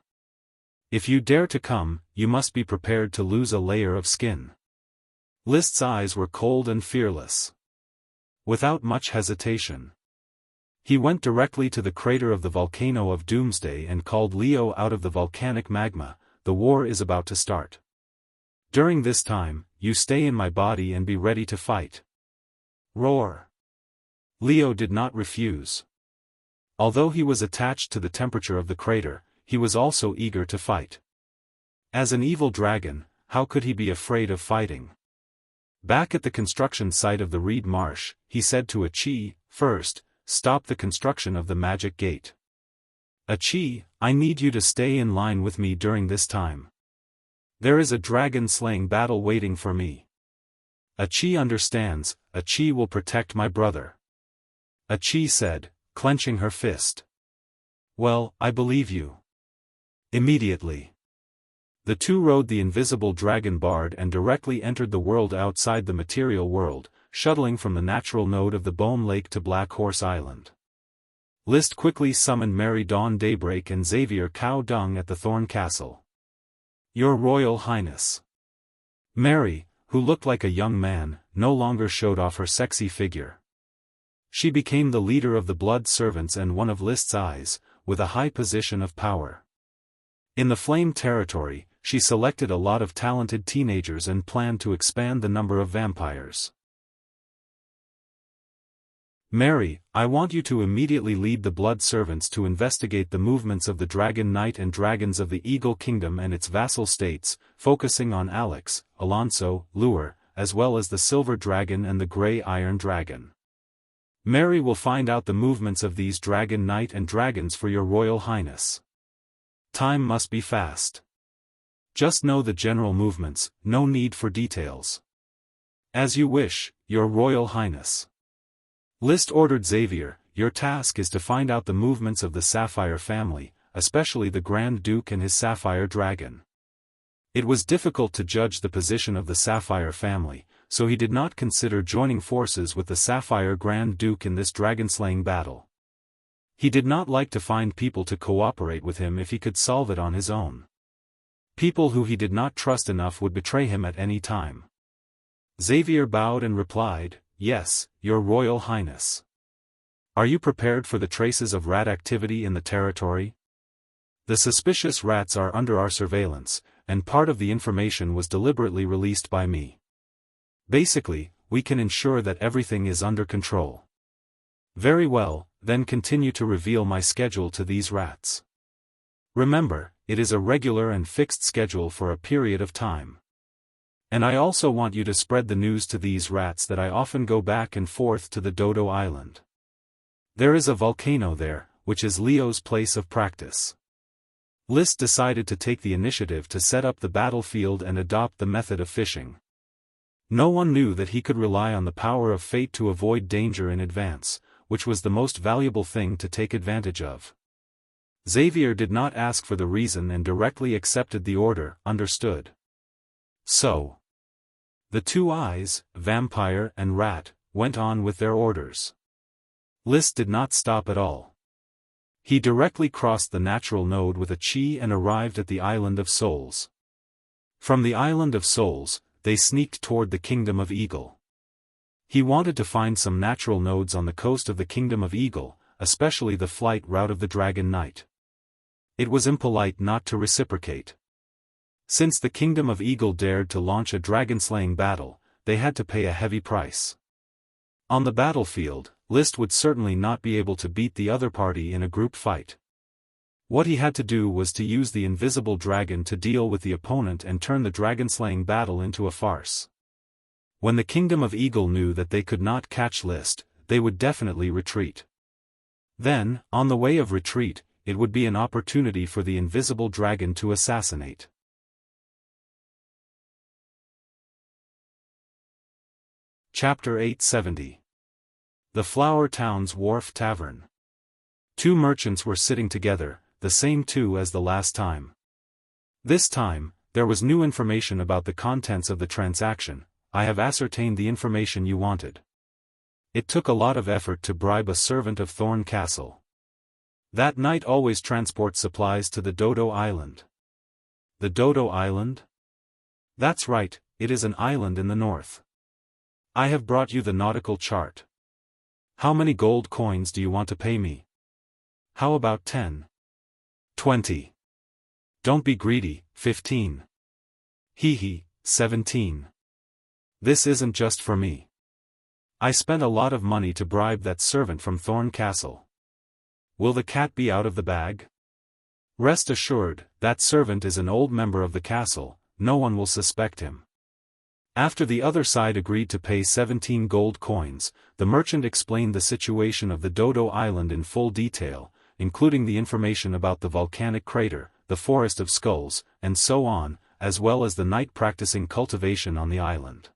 If you dare to come, you must be prepared to lose a layer of skin. List's eyes were cold and fearless. Without much hesitation, he went directly to the crater of the volcano of Doomsday and called Leo out of the volcanic magma. The war is about to start. During this time, you stay in my body and be ready to fight. Roar. Leo did not refuse. Although he was attached to the temperature of the crater, he was also eager to fight. As an evil dragon, how could he be afraid of fighting? Back at the construction site of the Reed Marsh, he said to Achi, "First, stop the construction of the magic gate. Achi, I need you to stay in line with me during this time. There is a dragon-slaying battle waiting for me. Achi understands, Achi will protect my brother." Achi said, clenching her fist. "Well, I believe you." Immediately, the two rode the invisible dragon bard and directly entered the world outside the material world, shuttling from the natural node of the Bone Lake to Black Horse Island. List quickly summoned Mary Dawn Daybreak and Xavier Cow Dung at the Thorn Castle. "Your Royal Highness." Mary, who looked like a young man, no longer showed off her sexy figure. She became the leader of the Blood Servants and one of List's eyes, with a high position of power. In the Flame territory, she selected a lot of talented teenagers and planned to expand the number of vampires. "Mary, I want you to immediately lead the Blood Servants to investigate the movements of the Dragon Knight and dragons of the Eagle Kingdom and its vassal states, focusing on Alex, Alonso, Lure, as well as the Silver Dragon and the Grey Iron Dragon. Mary will find out the movements of these Dragon Knight and dragons for your Royal Highness. Time must be fast. Just know the general movements, no need for details." "As you wish, your Royal Highness." List ordered Xavier, "Your task is to find out the movements of the Sapphire family, especially the Grand Duke and his Sapphire Dragon." It was difficult to judge the position of the Sapphire family, so he did not consider joining forces with the Sapphire Grand Duke in this dragon-slaying battle. He did not like to find people to cooperate with him if he could solve it on his own. People who he did not trust enough would betray him at any time. Xavier bowed and replied, "Yes, your Royal Highness." "Are you prepared for the traces of rat activity in the territory? The suspicious rats are under our surveillance, and part of the information was deliberately released by me. Basically, we can ensure that everything is under control. Very well, then continue to reveal my schedule to these rats. Remember, it is a regular and fixed schedule for a period of time. And I also want you to spread the news to these rats that I often go back and forth to the Dodo Island. There is a volcano there, which is Leo's place of practice. List decided to take the initiative to set up the battlefield and adopt the method of fishing. No one knew that he could rely on the power of fate to avoid danger in advance, which was the most valuable thing to take advantage of. Xavier did not ask for the reason and directly accepted the order, understood. So, the two eyes, vampire and rat, went on with their orders. List did not stop at all. He directly crossed the natural node with a chi and arrived at the Island of Souls. From the Island of Souls, they sneaked toward the Kingdom of Eagle. He wanted to find some natural nodes on the coast of the Kingdom of Eagle, especially the flight route of the Dragon Knight. It was impolite not to reciprocate. Since the Kingdom of Eagle dared to launch a dragon-slaying battle, they had to pay a heavy price. On the battlefield, List would certainly not be able to beat the other party in a group fight. What he had to do was to use the invisible dragon to deal with the opponent and turn the dragon-slaying battle into a farce. When the Kingdom of Eagle knew that they could not catch List, they would definitely retreat. Then, on the way of retreat, it would be an opportunity for the invisible dragon to assassinate. Chapter 870. The Flower Town's Wharf Tavern. Two merchants were sitting together, the same two as the last time. This time, there was new information about the contents of the transaction. I have ascertained the information you wanted. It took a lot of effort to bribe a servant of Thorn Castle. That knight always transports supplies to the Dodo Island. The Dodo Island? That's right, it is an island in the north. I have brought you the nautical chart. How many gold coins do you want to pay me? How about 10? 20. Don't be greedy, 15. Hee, 17. This isn't just for me. I spent a lot of money to bribe that servant from Thorn Castle. Will the cat be out of the bag? Rest assured, that servant is an old member of the castle, no one will suspect him. After the other side agreed to pay 17 gold coins, the merchant explained the situation of the Dodo Island in full detail, including the information about the volcanic crater, the forest of skulls, and so on, as well as the knight practicing cultivation on the island.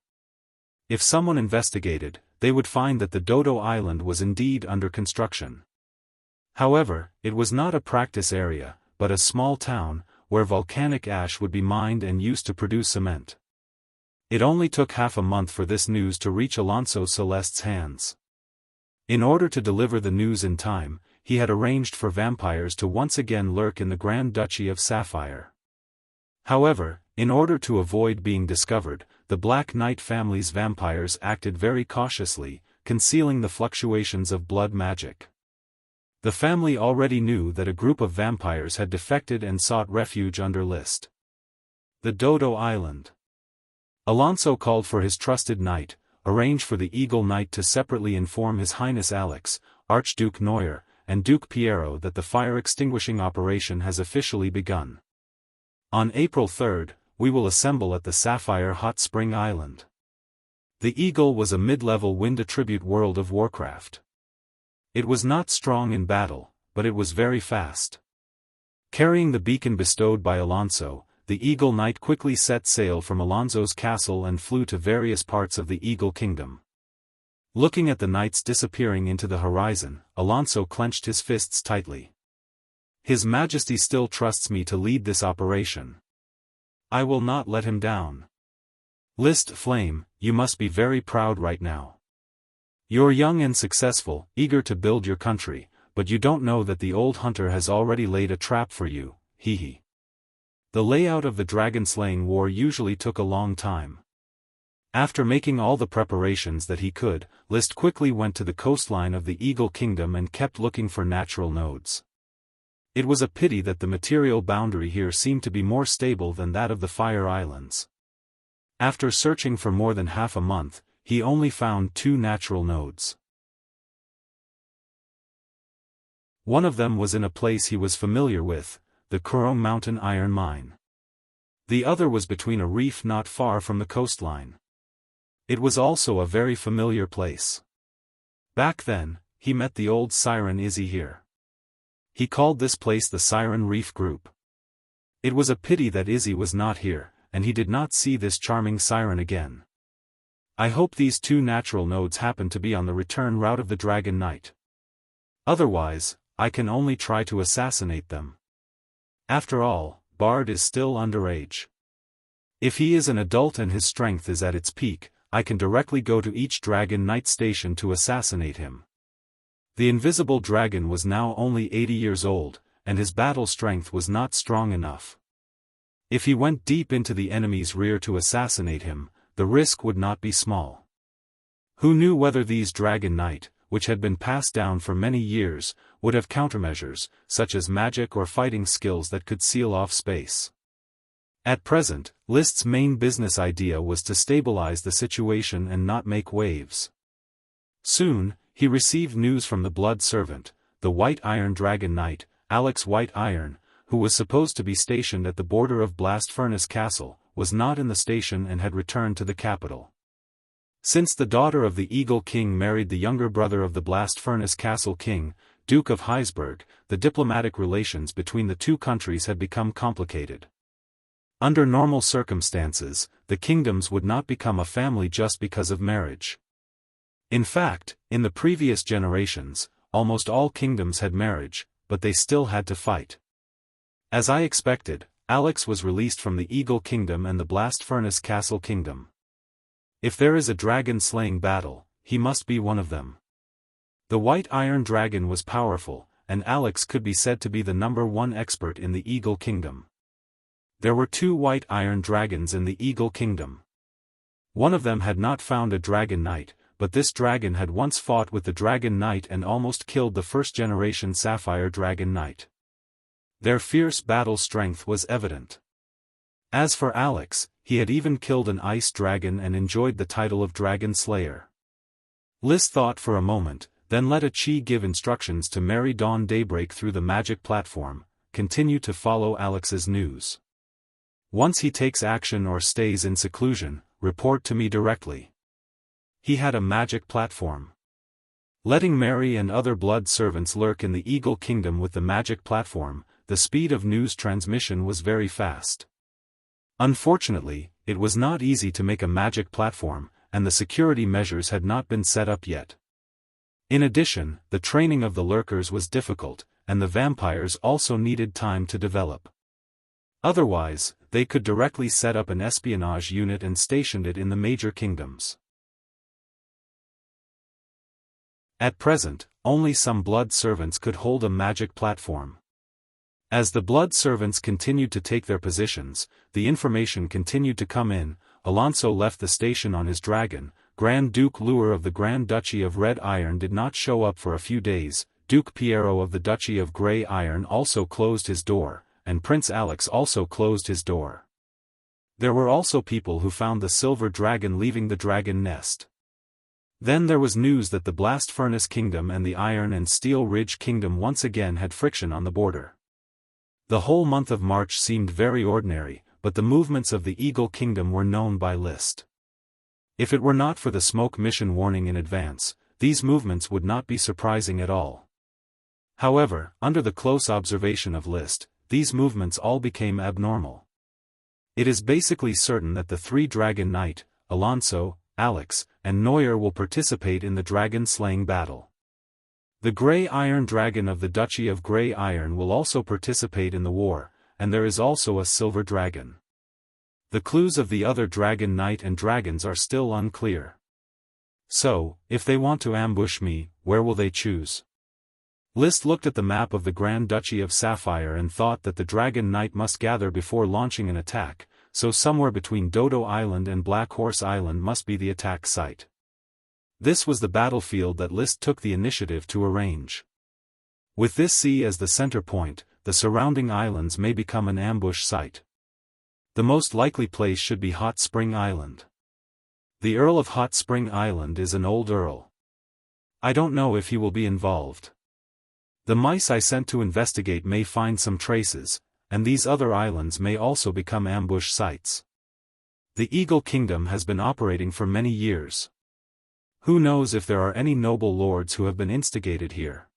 If someone investigated, they would find that the Dodo Island was indeed under construction. However, it was not a practice area, but a small town, where volcanic ash would be mined and used to produce cement. It only took half a month for this news to reach Alonso Celeste's hands. In order to deliver the news in time, he had arranged for vampires to once again lurk in the Grand Duchy of Sapphire. However, in order to avoid being discovered, the Black Knight family's vampires acted very cautiously, concealing the fluctuations of blood magic. The family already knew that a group of vampires had defected and sought refuge under List. The Dodo Island. Alonso called for his trusted knight, arranged for the Eagle Knight to separately inform His Highness Alex, Archduke Neuer, and Duke Piero that the fire-extinguishing operation has officially begun. On April 3rd, we will assemble at the Sapphire Hot Spring Island. The Eagle was a mid-level wind-attribute World of Warcraft. It was not strong in battle, but it was very fast. Carrying the beacon bestowed by Alonso, the Eagle Knight quickly set sail from Alonso's castle and flew to various parts of the Eagle Kingdom. Looking at the knights disappearing into the horizon, Alonso clenched his fists tightly. His Majesty still trusts me to lead this operation. I will not let him down. List Flame, you must be very proud right now. You're young and successful, eager to build your country, but you don't know that the old hunter has already laid a trap for you, hee. The layout of the dragon-slaying war usually took a long time. After making all the preparations that he could, List quickly went to the coastline of the Eagle Kingdom and kept looking for natural nodes. It was a pity that the material boundary here seemed to be more stable than that of the Fire Islands. After searching for more than half a month, he only found 2 natural nodes. One of them was in a place he was familiar with, the Kurong Mountain iron mine. The other was between a reef not far from the coastline. It was also a very familiar place. Back then, he met the old siren Izzy here. He called this place the Siren Reef Group. It was a pity that Izzy was not here, and he did not see this charming siren again. I hope these 2 natural nodes happen to be on the return route of the Dragon Knight. Otherwise, I can only try to assassinate them. After all, Bard is still underage. If he is an adult and his strength is at its peak, I can directly go to each Dragon Knight station to assassinate him. The invisible dragon was now only 80 years old, and his battle strength was not strong enough. If he went deep into the enemy's rear to assassinate him, the risk would not be small. Who knew whether these Dragon Knight, which had been passed down for many years, would have countermeasures, such as magic or fighting skills that could seal off space. At present, List's main business idea was to stabilize the situation and not make waves. Soon, he received news from the Blood Servant, the White Iron Dragon Knight, Alex White Iron, who was supposed to be stationed at the border of Blast Furnace Castle, was not in the station and had returned to the capital. Since the daughter of the Eagle King married the younger brother of the Blast Furnace Castle King, Duke of Heisberg, the diplomatic relations between the 2 countries had become complicated. Under normal circumstances, the kingdoms would not become a family just because of marriage. In fact, in the previous generations, almost all kingdoms had marriage, but they still had to fight. As I expected, Alex was released from the Eagle Kingdom and the Blast Furnace Castle Kingdom. If there is a dragon-slaying battle, he must be one of them. The White Iron Dragon was powerful, and Alex could be said to be the #1 expert in the Eagle Kingdom. There were 2 White Iron Dragons in the Eagle Kingdom. One of them had not found a Dragon Knight, but this dragon had once fought with the Dragon Knight and almost killed the first-generation Sapphire Dragon Knight. Their fierce battle strength was evident. As for Alex, he had even killed an ice dragon and enjoyed the title of Dragon Slayer. List thought for a moment, then let a Chi give instructions to Mary Dawn Daybreak through the magic platform, continue to follow Alex's news. Once he takes action or stays in seclusion, report to me directly. He had a magic platform. Letting Mary and other blood servants lurk in the Eagle Kingdom with the magic platform, the speed of news transmission was very fast. Unfortunately, it was not easy to make a magic platform, and the security measures had not been set up yet. In addition, the training of the lurkers was difficult, and the vampires also needed time to develop. Otherwise, they could directly set up an espionage unit and station it in the major kingdoms. At present, only some blood servants could hold a magic platform. As the blood servants continued to take their positions, the information continued to come in. Alonso left the station on his dragon. Grand Duke Luer of the Grand Duchy of Red Iron did not show up for a few days. Duke Piero of the Duchy of Grey Iron also closed his door, and Prince Alex also closed his door. There were also people who found the silver dragon leaving the dragon nest. Then there was news that the Blast Furnace Kingdom and the Iron and Steel Ridge Kingdom once again had friction on the border. The whole month of March seemed very ordinary, but the movements of the Eagle Kingdom were known by List. If it were not for the smoke mission warning in advance, these movements would not be surprising at all. However, under the close observation of List, these movements all became abnormal. It is basically certain that the 3 Dragon Knight, Alonso, Alex, and Neuer will participate in the dragon-slaying battle. The Grey Iron Dragon of the Duchy of Grey Iron will also participate in the war, and there is also a silver dragon. The clues of the other Dragon Knight and dragons are still unclear. So, if they want to ambush me, where will they choose? List looked at the map of the Grand Duchy of Sapphire and thought that the Dragon Knight must gather before launching an attack, so somewhere between Dodo Island and Black Horse Island must be the attack site. This was the battlefield that List took the initiative to arrange. With this sea as the center point, the surrounding islands may become an ambush site. The most likely place should be Hot Spring Island. The Earl of Hot Spring Island is an old earl. I don't know if he will be involved. The mice I sent to investigate may find some traces, and these other islands may also become ambush sites. The Eagle Kingdom has been operating for many years. Who knows if there are any noble lords who have been instigated here.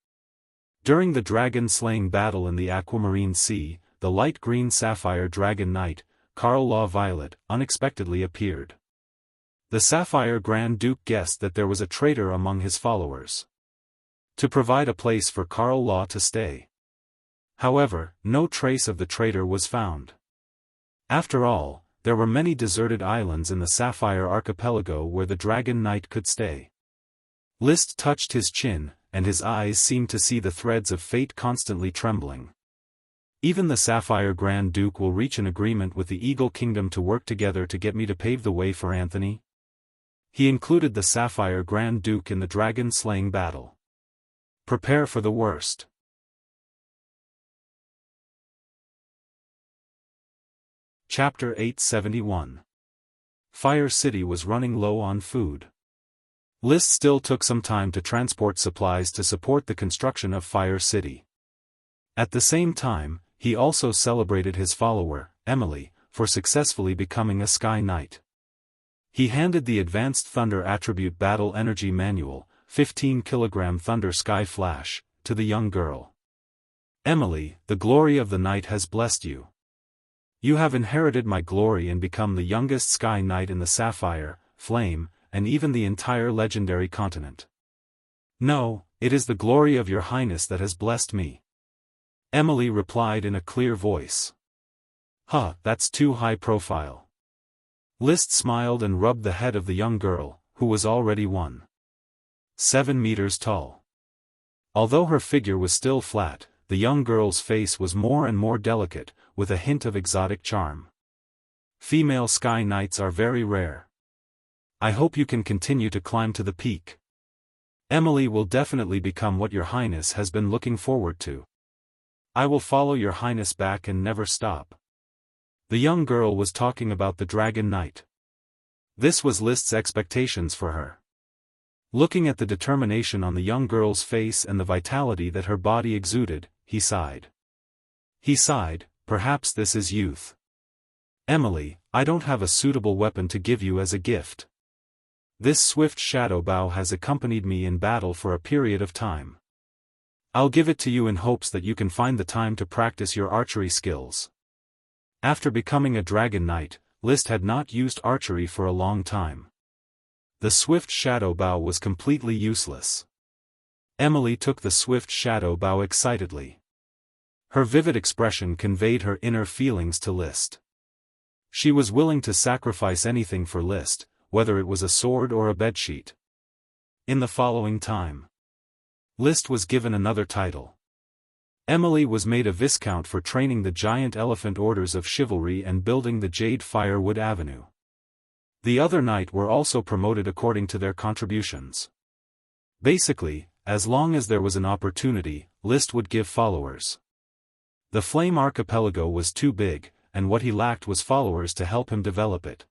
During the dragon-slaying battle in the Aquamarine Sea, the light green sapphire dragon knight, Carl Law Violet, unexpectedly appeared. The Sapphire Grand Duke guessed that there was a traitor among his followers. To provide a place for Carl Law to stay. However, no trace of the traitor was found. After all, there were many deserted islands in the Sapphire Archipelago where the Dragon Knight could stay. List touched his chin, and his eyes seemed to see the threads of fate constantly trembling. Even the Sapphire Grand Duke will reach an agreement with the Eagle Kingdom to work together to get me to pave the way for Anthony? He included the Sapphire Grand Duke in the dragon-slaying battle. Prepare for the worst. Chapter 871. Fire City was running low on food. List still took some time to transport supplies to support the construction of Fire City. At the same time, he also celebrated his follower, Emily, for successfully becoming a Sky Knight. He handed the Advanced Thunder Attribute Battle Energy Manual, 15 kg Thunder Sky Flash, to the young girl. Emily, the glory of the night has blessed you. You have inherited my glory and become the youngest Sky Knight in the Sapphire, Flame, and even the entire legendary continent. No, it is the glory of your highness that has blessed me. Emily replied in a clear voice. Huh, that's too high profile. List smiled and rubbed the head of the young girl, who was already 1.7 meters tall. Although her figure was still flat, the young girl's face was more and more delicate, with a hint of exotic charm. Female Sky Knights are very rare. I hope you can continue to climb to the peak. Emily will definitely become what your highness has been looking forward to. I will follow your highness back and never stop. The young girl was talking about the Dragon Knight. This was List's expectations for her. Looking at the determination on the young girl's face and the vitality that her body exuded, he sighed. Perhaps this is youth. Emily, I don't have a suitable weapon to give you as a gift. This swift shadow bow has accompanied me in battle for a period of time. I'll give it to you in hopes that you can find the time to practice your archery skills. After becoming a Dragon Knight, List had not used archery for a long time. The swift shadow bow was completely useless. Emily took the swift shadow bow excitedly. Her vivid expression conveyed her inner feelings to List. She was willing to sacrifice anything for List, whether it was a sword or a bedsheet. In the following time, List was given another title. Emily was made a Viscount for training the giant elephant orders of chivalry and building the Jade Firewood Avenue. The other knight were also promoted according to their contributions. Basically, as long as there was an opportunity, List would give followers. The Flame Archipelago was too big, and what he lacked was followers to help him develop it.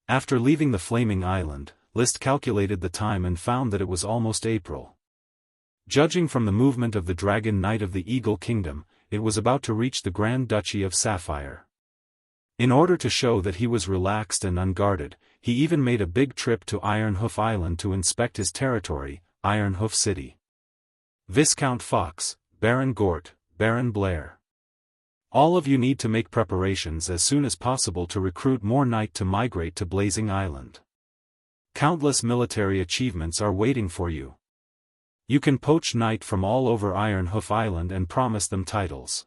After leaving the Flaming Island, List calculated the time and found that it was almost April. Judging from the movement of the Dragon Knight of the Eagle Kingdom, it was about to reach the Grand Duchy of Sapphire. In order to show that he was relaxed and unguarded, he even made a big trip to Ironhoof Island to inspect his territory, Ironhoof City. Viscount Fox, Baron Gort, Baron Blair. All of you need to make preparations as soon as possible to recruit more knight to migrate to Blazing Island. Countless military achievements are waiting for you. You can poach knight from all over Ironhoof Island and promise them titles.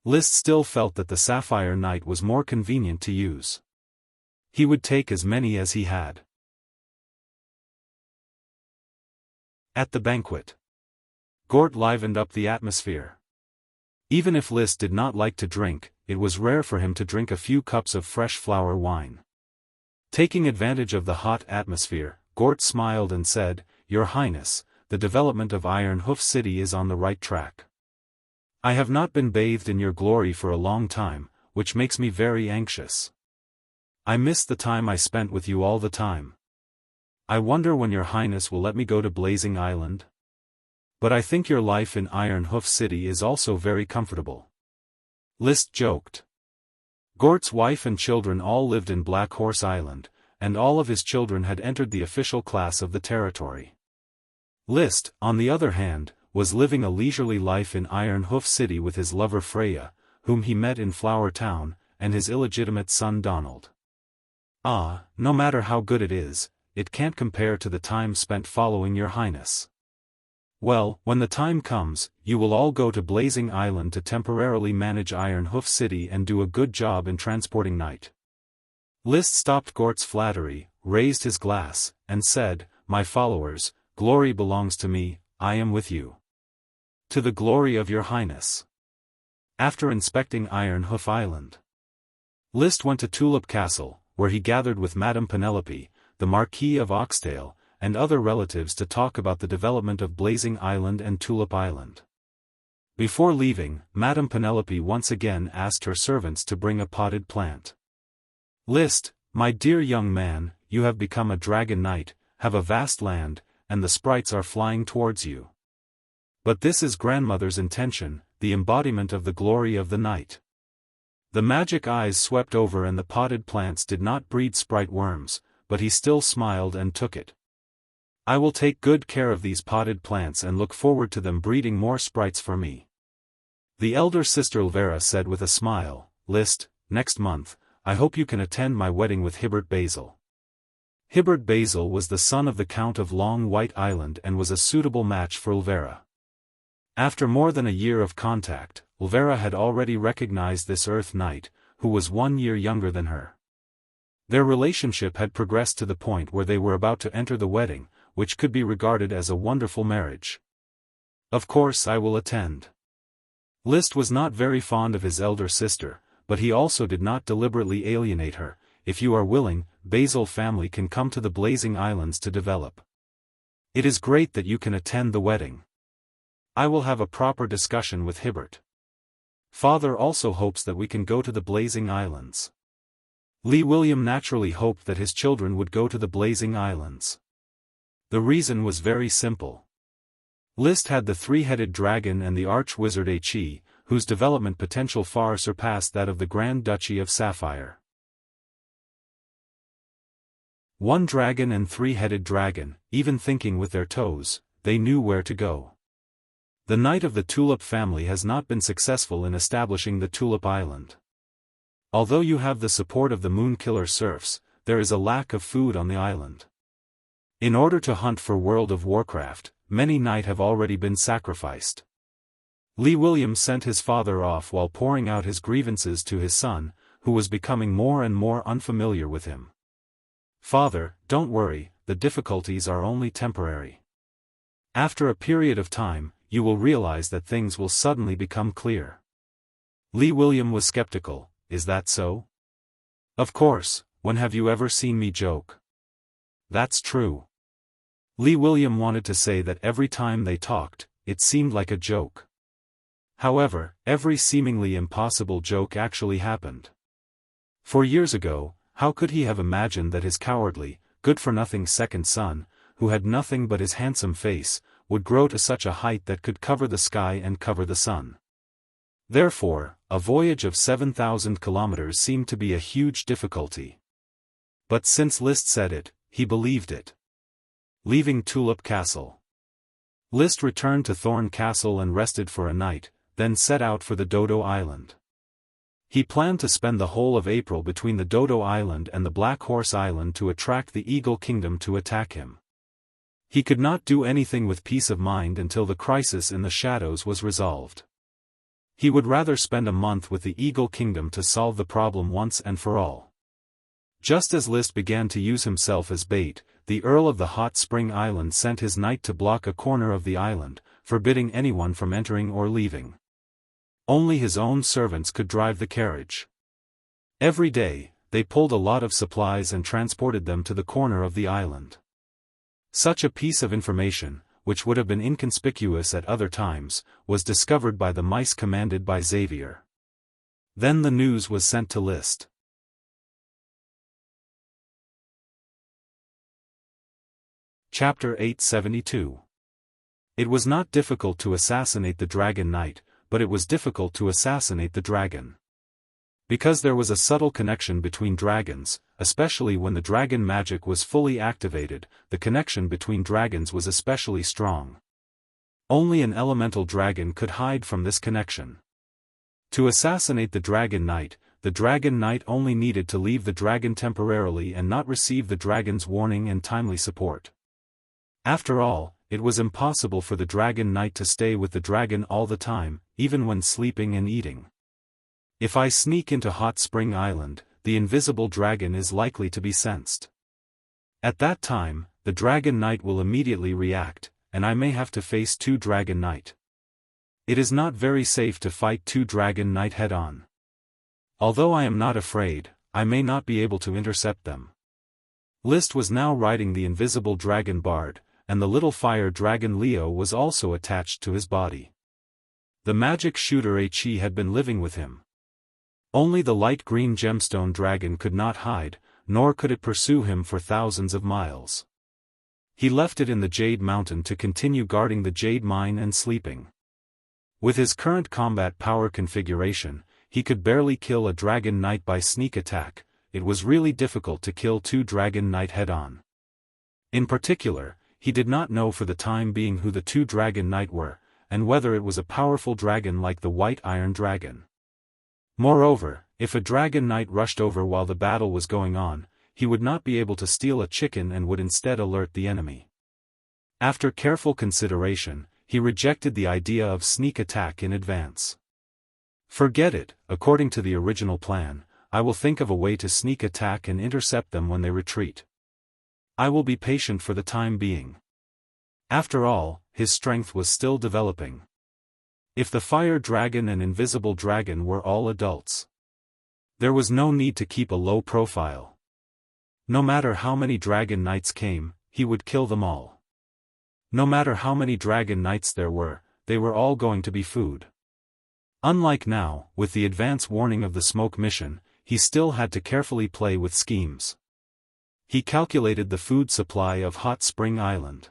List still felt that the Sapphire Knight was more convenient to use. He would take as many as he had. At the banquet, Gort livened up the atmosphere. Even if List did not like to drink, it was rare for him to drink a few cups of fresh flower wine. Taking advantage of the hot atmosphere, Gort smiled and said, "Your Highness, the development of Ironhoof City is on the right track. I have not been bathed in your glory for a long time, which makes me very anxious. I miss the time I spent with you all the time. I wonder when your highness will let me go to Blazing Island? But I think your life in Iron Hoof City is also very comfortable. List joked. Gort's wife and children all lived in Black Horse Island, and all of his children had entered the official class of the territory. List, on the other hand, was living a leisurely life in Iron Hoof City with his lover Freya, whom he met in Flower Town, and his illegitimate son Donald. Ah, no matter how good it is, it can't compare to the time spent following your highness. Well, when the time comes, you will all go to Blazing Island to temporarily manage Iron Hoof City and do a good job in transporting Night. List stopped Gort's flattery, raised his glass, and said, "My followers, glory belongs to me, I am with you. To the glory of your highness." After inspecting Iron Hoof Island, List went to Tulip Castle, where he gathered with Madame Penelope, the Marquis of Oxtail, and other relatives to talk about the development of Blazing Island and Tulip Island. Before leaving, Madame Penelope once again asked her servants to bring a potted plant. List, my dear young man, you have become a dragon knight, have a vast land, and the sprites are flying towards you. But this is grandmother's intention, the embodiment of the glory of the night. The magic eyes swept over and the potted plants did not breed sprite worms, but he still smiled and took it. I will take good care of these potted plants and look forward to them breeding more sprites for me. The elder sister Elvira said with a smile, List, next month, I hope you can attend my wedding with Hibbert Basil. Hibbert Basil was the son of the Count of Long White Island and was a suitable match for Elvira. After more than a year of contact, Elvira had already recognized this Earth Knight, who was 1 year younger than her. Their relationship had progressed to the point where they were about to enter the wedding, which could be regarded as a wonderful marriage. Of course I will attend. List was not very fond of his elder sister, but he also did not deliberately alienate her. If you are willing, Basil family can come to the Blazing Islands to develop. It is great that you can attend the wedding. I will have a proper discussion with Hibbert. Father also hopes that we can go to the Blazing Islands. Lee William naturally hoped that his children would go to the Blazing Islands. The reason was very simple. List had the three-headed dragon and the arch-wizard He, whose development potential far surpassed that of the Grand Duchy of Sapphire. One dragon and three-headed dragon, even thinking with their toes, they knew where to go. The Knight of the Tulip family has not been successful in establishing the Tulip Island. Although you have the support of the Moonkiller serfs, there is a lack of food on the island. In order to hunt for World of Warcraft, many knight have already been sacrificed. Lee William sent his father off while pouring out his grievances to his son, who was becoming more and more unfamiliar with him. Father, don't worry, the difficulties are only temporary. After a period of time, you will realize that things will suddenly become clear. Lee William was skeptical, is that so? Of course, when have you ever seen me joke? That's true. Lee William wanted to say that every time they talked, it seemed like a joke. However, every seemingly impossible joke actually happened. 4 years ago, how could he have imagined that his cowardly, good-for-nothing second son, who had nothing but his handsome face, would grow to such a height that could cover the sky and cover the sun? Therefore, a voyage of 7,000 kilometers seemed to be a huge difficulty. But since List said it, he believed it. Leaving Tulip Castle, List returned to Thorn Castle and rested for a night, then set out for the Dodo Island. He planned to spend the whole of April between the Dodo Island and the Black Horse Island to attract the Eagle Kingdom to attack him. He could not do anything with peace of mind until the crisis in the shadows was resolved. He would rather spend a month with the Eagle Kingdom to solve the problem once and for all. Just as List began to use himself as bait, the Earl of the Hot Spring Island sent his knight to block a corner of the island, forbidding anyone from entering or leaving. Only his own servants could drive the carriage. Every day, they pulled a lot of supplies and transported them to the corner of the island. Such a piece of information, which would have been inconspicuous at other times, was discovered by the mice commanded by Xavier. Then the news was sent to List. Chapter 872. It was not difficult to assassinate the Dragon Knight, but it was difficult to assassinate the dragon. Because there was a subtle connection between dragons, especially when the dragon magic was fully activated, the connection between dragons was especially strong. Only an elemental dragon could hide from this connection. To assassinate the Dragon Knight only needed to leave the dragon temporarily and not receive the dragon's warning and timely support. After all, it was impossible for the Dragon Knight to stay with the dragon all the time, even when sleeping and eating. If I sneak into Hot Spring Island, the invisible dragon is likely to be sensed. At that time, the Dragon Knight will immediately react, and I may have to face two Dragon Knight. It is not very safe to fight two Dragon Knight head-on. Although I am not afraid, I may not be able to intercept them. List was now riding the invisible dragon Bard, and the little fire dragon Leo was also attached to his body. The magic shooter He had been living with him. Only the light green gemstone dragon could not hide, nor could it pursue him for thousands of miles. He left it in the Jade Mountain to continue guarding the Jade Mine and sleeping. With his current combat power configuration, he could barely kill a Dragon Knight by sneak attack. It was really difficult to kill two Dragon Knight head-on. In particular, he did not know for the time being who the two Dragon Knight were, and whether it was a powerful dragon like the White Iron Dragon. Moreover, if a Dragon Knight rushed over while the battle was going on, he would not be able to steal a chicken and would instead alert the enemy. After careful consideration, he rejected the idea of sneak attack in advance. Forget it, according to the original plan, I will think of a way to sneak attack and intercept them when they retreat. I will be patient for the time being. After all, his strength was still developing. If the fire dragon and invisible dragon were all adults, there was no need to keep a low profile. No matter how many Dragon Knights came, he would kill them all. No matter how many Dragon Knights there were, they were all going to be food. Unlike now, with the advance warning of the smoke mission, he still had to carefully play with schemes. He calculated the food supply of Hot Spring Island.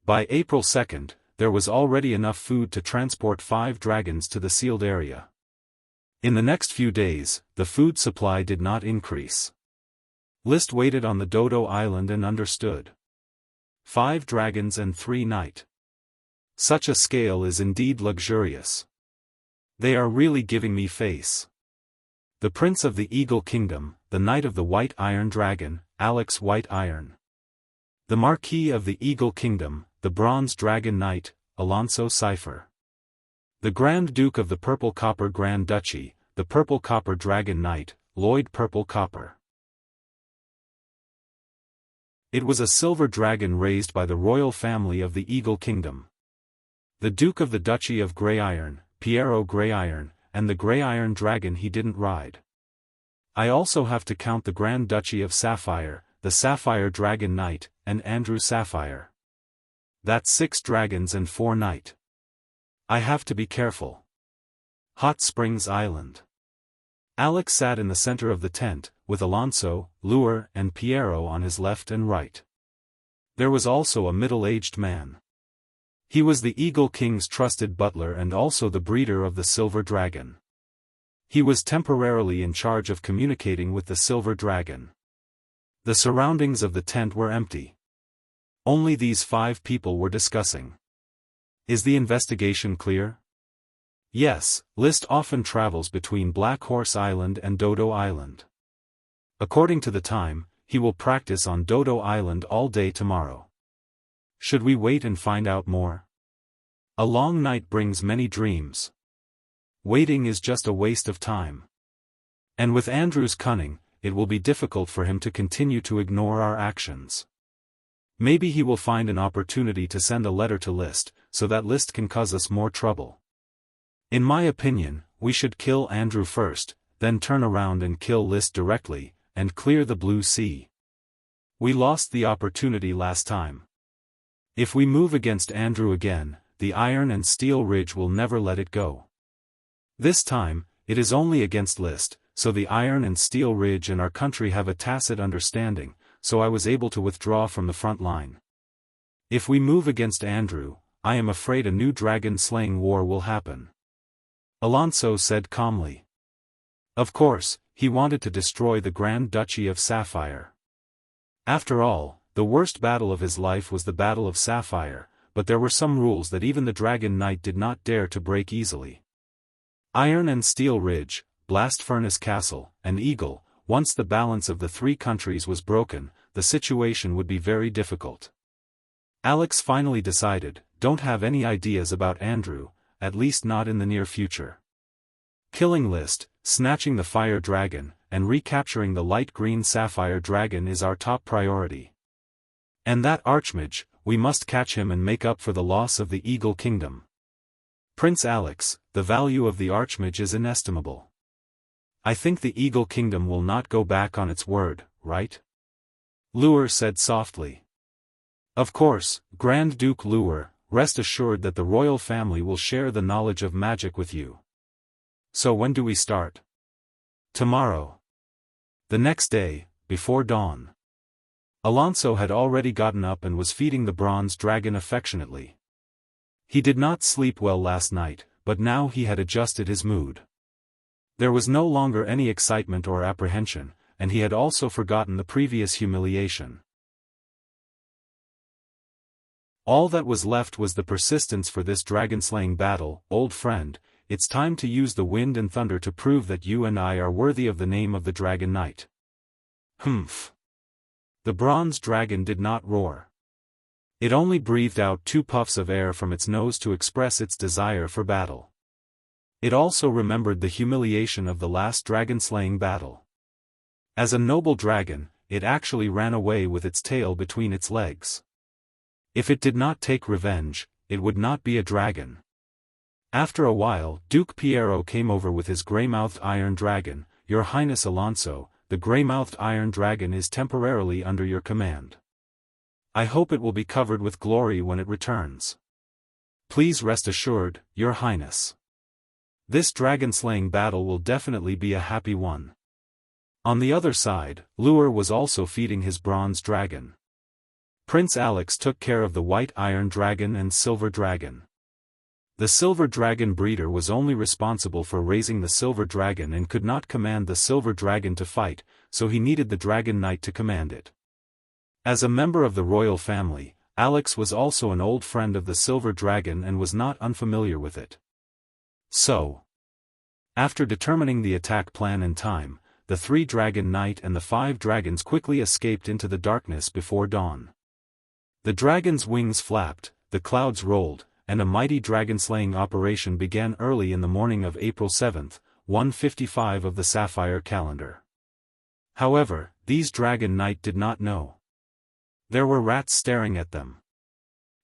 By April 2nd, there was already enough food to transport 5 dragons to the sealed area. In the next few days, the food supply did not increase. List waited on the Dodo Island and understood. 5 dragons and 3 knight. Such a scale is indeed luxurious. They are really giving me face. The Prince of the Eagle Kingdom, the Knight of the White Iron Dragon, Alex White Iron. The Marquis of the Eagle Kingdom, the Bronze Dragon Knight, Alonso Cipher. The Grand Duke of the Purple Copper Grand Duchy, the Purple Copper Dragon Knight, Lloyd Purple Copper. It was a silver dragon raised by the royal family of the Eagle Kingdom. The Duke of the Duchy of Grey Iron, Piero Grey Iron, and the Grey Iron Dragon he didn't ride. I also have to count the Grand Duchy of Sapphire, the Sapphire Dragon Knight, and Andrew Sapphire. That's 6 dragons and 4 knight. I have to be careful. Hot Springs Island. Alex sat in the center of the tent, with Alonso, Lure, and Piero on his left and right. There was also a middle-aged man. He was the Eagle King's trusted butler and also the breeder of the Silver Dragon. He was temporarily in charge of communicating with the Silver Dragon. The surroundings of the tent were empty. Only these 5 people were discussing. Is the investigation clear? Yes, List often travels between Black Horse Island and Dodo Island. According to the time, he will practice on Dodo Island all day tomorrow. Should we wait and find out more? A long night brings many dreams. Waiting is just a waste of time. And with Andrew's cunning, it will be difficult for him to continue to ignore our actions. Maybe he will find an opportunity to send a letter to List, so that List can cause us more trouble. In my opinion, we should kill Andrew first, then turn around and kill List directly, and clear the Blue Sea. We lost the opportunity last time. If we move against Andrew again, the Iron and Steel Ridge will never let it go. This time, it is only against List, so the Iron and Steel Ridge and our country have a tacit understanding, so I was able to withdraw from the front line. If we move against Andrew, I am afraid a new dragon-slaying war will happen. Alonso said calmly. Of course, he wanted to destroy the Grand Duchy of Sapphire. After all, the worst battle of his life was the Battle of Sapphire, but there were some rules that even the Dragon Knight did not dare to break easily. Iron and Steel Ridge, Blast Furnace Castle, and Eagle. Once the balance of the three countries was broken, the situation would be very difficult. Alex finally decided, don't have any ideas about Andrew, at least not in the near future. Killing List, snatching the Fire Dragon, and recapturing the light green Sapphire Dragon is our top priority. And that Archmage, we must catch him and make up for the loss of the Eagle Kingdom. Prince Alex, the value of the Archmage is inestimable. I think the Eagle Kingdom will not go back on its word, right? Luer said softly. Of course, Grand Duke Luer, rest assured that the royal family will share the knowledge of magic with you. So when do we start? Tomorrow. The next day, before dawn. Alonso had already gotten up and was feeding the bronze dragon affectionately. He did not sleep well last night, but now he had adjusted his mood. There was no longer any excitement or apprehension, and he had also forgotten the previous humiliation. All that was left was the persistence for this dragon-slaying battle. Old friend, it's time to use the wind and thunder to prove that you and I are worthy of the name of the Dragon Knight. Humph. The bronze dragon did not roar. It only breathed out 2 puffs of air from its nose to express its desire for battle. It also remembered the humiliation of the last dragon-slaying battle. As a noble dragon, it actually ran away with its tail between its legs. If it did not take revenge, it would not be a dragon. After a while, Duke Piero came over with his grey-mouthed iron dragon. Your Highness Alonso, the grey-mouthed iron dragon is temporarily under your command. I hope it will be covered with glory when it returns. Please rest assured, Your Highness. This dragon-slaying battle will definitely be a happy one. On the other side, Luer was also feeding his bronze dragon. Prince Alex took care of the white iron dragon and silver dragon. The silver dragon breeder was only responsible for raising the silver dragon and could not command the silver dragon to fight, so he needed the Dragon Knight to command it. As a member of the royal family, Alex was also an old friend of the silver dragon and was not unfamiliar with it. So, after determining the attack plan in time, the 3 Dragon Knight and the 5 dragons quickly escaped into the darkness before dawn. The dragon's wings flapped, the clouds rolled, and a mighty dragon-slaying operation began early in the morning of April 7, 155 of the Sapphire calendar. However, these Dragon Knight did not know. There were rats staring at them.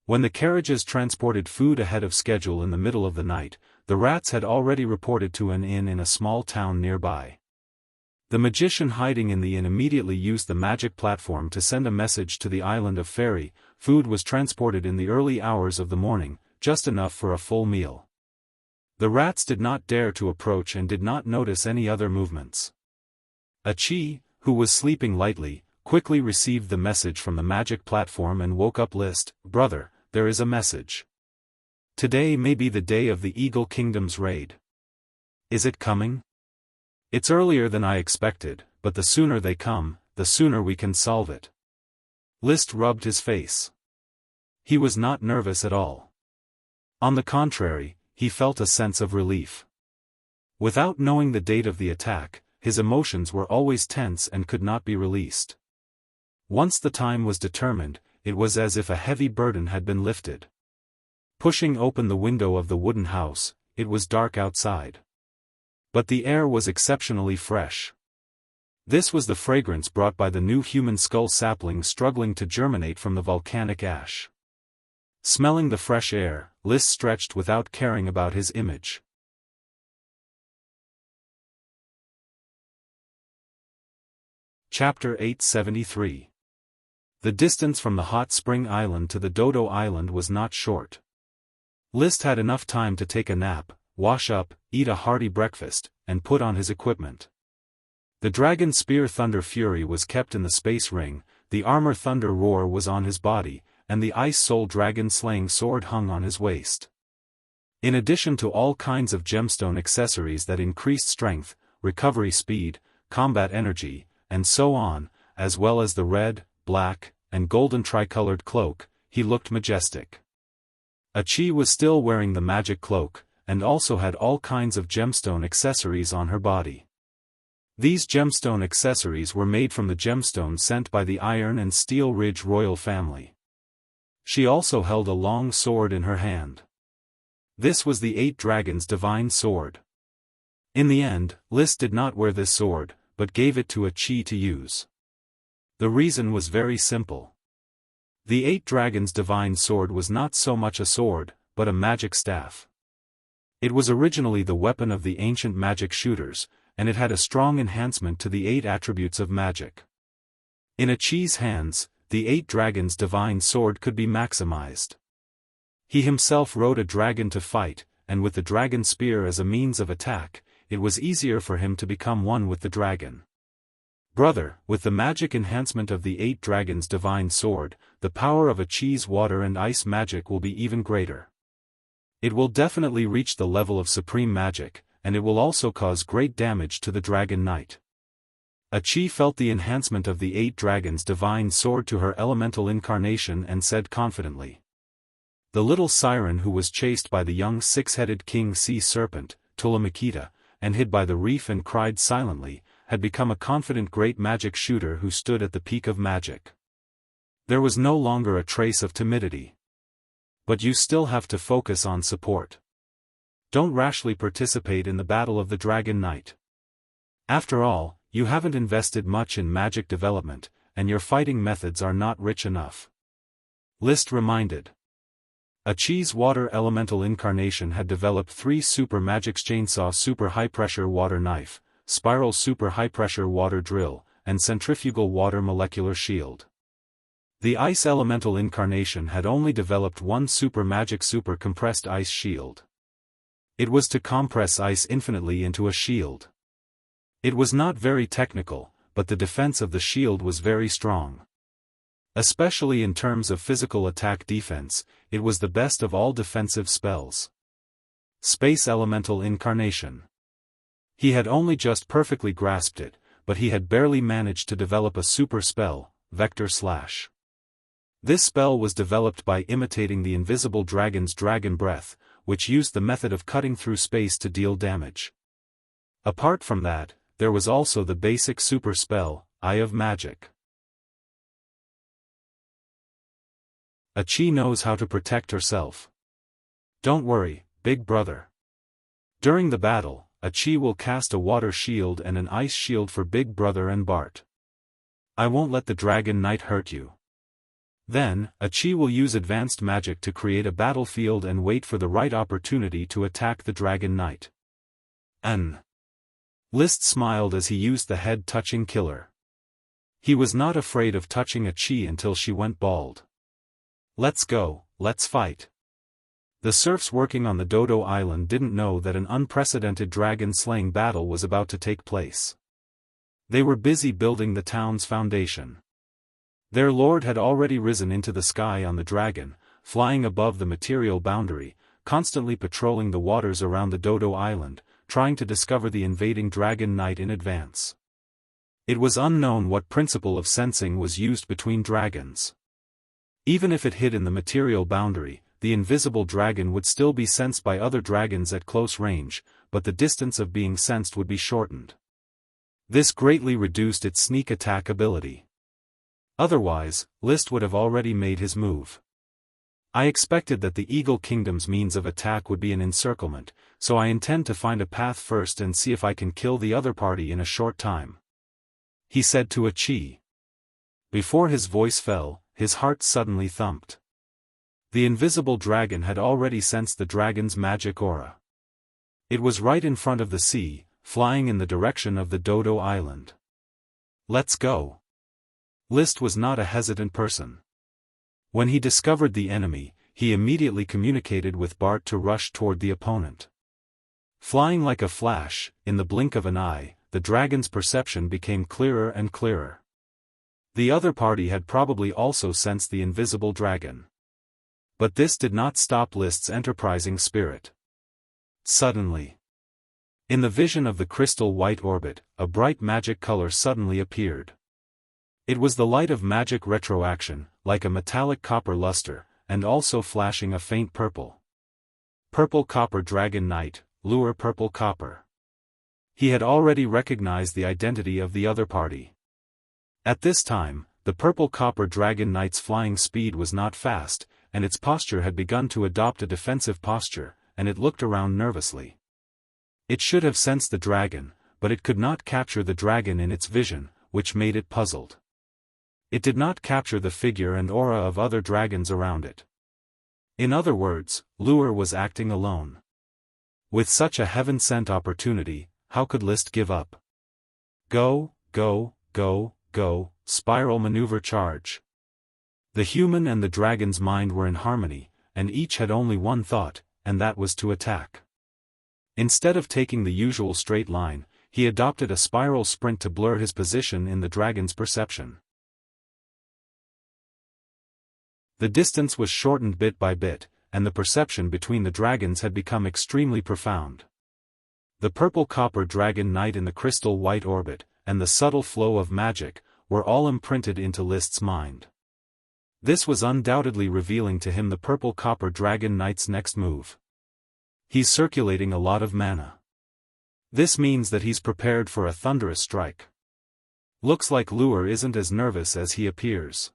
When the carriages transported food ahead of schedule in the middle of the night, the rats had already reported to an inn in a small town nearby. The magician hiding in the inn immediately used the magic platform to send a message to the island of Fairy. Food was transported in the early hours of the morning, just enough for a full meal. The rats did not dare to approach and did not notice any other movements. Achi, who was sleeping lightly, quickly received the message from the magic platform and woke up. List, brother, there is a message. Today may be the day of the Eagle Kingdom's raid. Is it coming? It's earlier than I expected, but the sooner they come, the sooner we can solve it. List rubbed his face. He was not nervous at all. On the contrary, he felt a sense of relief. Without knowing the date of the attack, his emotions were always tense and could not be released. Once the time was determined, it was as if a heavy burden had been lifted. Pushing open the window of the wooden house, it was dark outside. But the air was exceptionally fresh. This was the fragrance brought by the new human skull saplings struggling to germinate from the volcanic ash. Smelling the fresh air, List stretched without caring about his image. Chapter 873. The distance from the hot spring island to the Dodo Island was not short. List had enough time to take a nap, wash up, eat a hearty breakfast, and put on his equipment. The Dragon Spear Thunder Fury was kept in the space ring, the armor Thunder Roar was on his body, and the Ice Soul Dragon slaying sword hung on his waist. In addition to all kinds of gemstone accessories that increased strength, recovery speed, combat energy, and so on, as well as the red, black, and golden tricolored cloak, he looked majestic. Achi was still wearing the magic cloak, and also had all kinds of gemstone accessories on her body. These gemstone accessories were made from the gemstones sent by the Iron and Steel Ridge royal family. She also held a long sword in her hand. This was the 8 Dragons' divine sword. In the end, List did not wear this sword, but gave it to Achi to use. The reason was very simple. The 8 Dragons' divine sword was not so much a sword, but a magic staff. It was originally the weapon of the ancient magic shooters, and it had a strong enhancement to the 8 attributes of magic. In Achi's hands, the 8 Dragons' divine sword could be maximized. He himself rode a dragon to fight, and with the dragon spear as a means of attack, it was easier for him to become one with the dragon. Brother, with the magic enhancement of the 8 Dragons' divine sword, the power of Achi's water and ice magic will be even greater. It will definitely reach the level of supreme magic, and it will also cause great damage to the Dragon Knight. Achi felt the enhancement of the 8 Dragons' divine sword to her elemental incarnation and said confidently. The little siren who was chased by the young 6-headed king sea serpent, Tulamakita, and hid by the reef and cried silently, had become a confident great magic shooter who stood at the peak of magic. There was no longer a trace of timidity. But you still have to focus on support. Don't rashly participate in the battle of the Dragon Knight. After all, you haven't invested much in magic development, and your fighting methods are not rich enough. List reminded. Achi's water elemental incarnation had developed 3 super magic chainsaw super high-pressure water knife, spiral super high-pressure water drill, and centrifugal water molecular shield. The ice elemental incarnation had only developed 1 super magic super compressed ice shield. It was to compress ice infinitely into a shield. It was not very technical, but the defense of the shield was very strong. Especially in terms of physical attack defense, it was the best of all defensive spells. Space Elemental Incarnation. He had only just perfectly grasped it, but he had barely managed to develop a super spell, Vector Slash. This spell was developed by imitating the invisible dragon's dragon breath, which used the method of cutting through space to deal damage. Apart from that, there was also the basic super spell, Eye of Magic. Achi knows how to protect herself. Don't worry, big brother. During the battle, Achi will cast a water shield and an ice shield for Big Brother and Bart. I won't let the Dragon Knight hurt you. Then, Achi will use advanced magic to create a battlefield and wait for the right opportunity to attack the Dragon Knight. List smiled as he used the head-touching killer. He was not afraid of touching Achi until she went bald. Let's go, let's fight. The serfs working on the Dodo Island didn't know that an unprecedented dragon-slaying battle was about to take place. They were busy building the town's foundation. Their lord had already risen into the sky on the dragon, flying above the material boundary, constantly patrolling the waters around the Dodo Island, trying to discover the invading Dragon Knight in advance. It was unknown what principle of sensing was used between dragons. Even if it hid in the material boundary, the invisible dragon would still be sensed by other dragons at close range, but the distance of being sensed would be shortened. This greatly reduced its sneak attack ability. Otherwise, List would have already made his move. I expected that the Eagle Kingdom's means of attack would be an encirclement, so I intend to find a path first and see if I can kill the other party in a short time. He said to Achi. Before his voice fell, his heart suddenly thumped. The invisible dragon had already sensed the dragon's magic aura. It was right in front of the sea, flying in the direction of the Dodo Island. Let's go. List was not a hesitant person. When he discovered the enemy, he immediately communicated with Bart to rush toward the opponent. Flying like a flash, in the blink of an eye, the dragon's perception became clearer and clearer. The other party had probably also sensed the invisible dragon. But this did not stop List's enterprising spirit. Suddenly, in the vision of the crystal white orbit, a bright magic color suddenly appeared. It was the light of magic retroaction, like a metallic copper luster, and also flashing a faint purple. Purple Copper Dragon Knight, Lure Purple Copper. He had already recognized the identity of the other party. At this time, the Purple Copper Dragon Knight's flying speed was not fast, and its posture had begun to adopt a defensive posture, and it looked around nervously. It should have sensed the dragon, but it could not capture the dragon in its vision, which made it puzzled. It did not capture the figure and aura of other dragons around it. In other words, Lure was acting alone. With such a heaven-sent opportunity, how could List give up? Go, go, go, go, spiral maneuver charge. The human and the dragon's mind were in harmony, and each had only one thought, and that was to attack. Instead of taking the usual straight line, he adopted a spiral sprint to blur his position in the dragon's perception. The distance was shortened bit by bit, and the perception between the dragons had become extremely profound. The Purple Copper Dragon Knight in the crystal white orbit, and the subtle flow of magic, were all imprinted into List's mind. This was undoubtedly revealing to him the Purple Copper Dragon Knight's next move. He's circulating a lot of mana. This means that he's prepared for a thunderous strike. Looks like Lure isn't as nervous as he appears.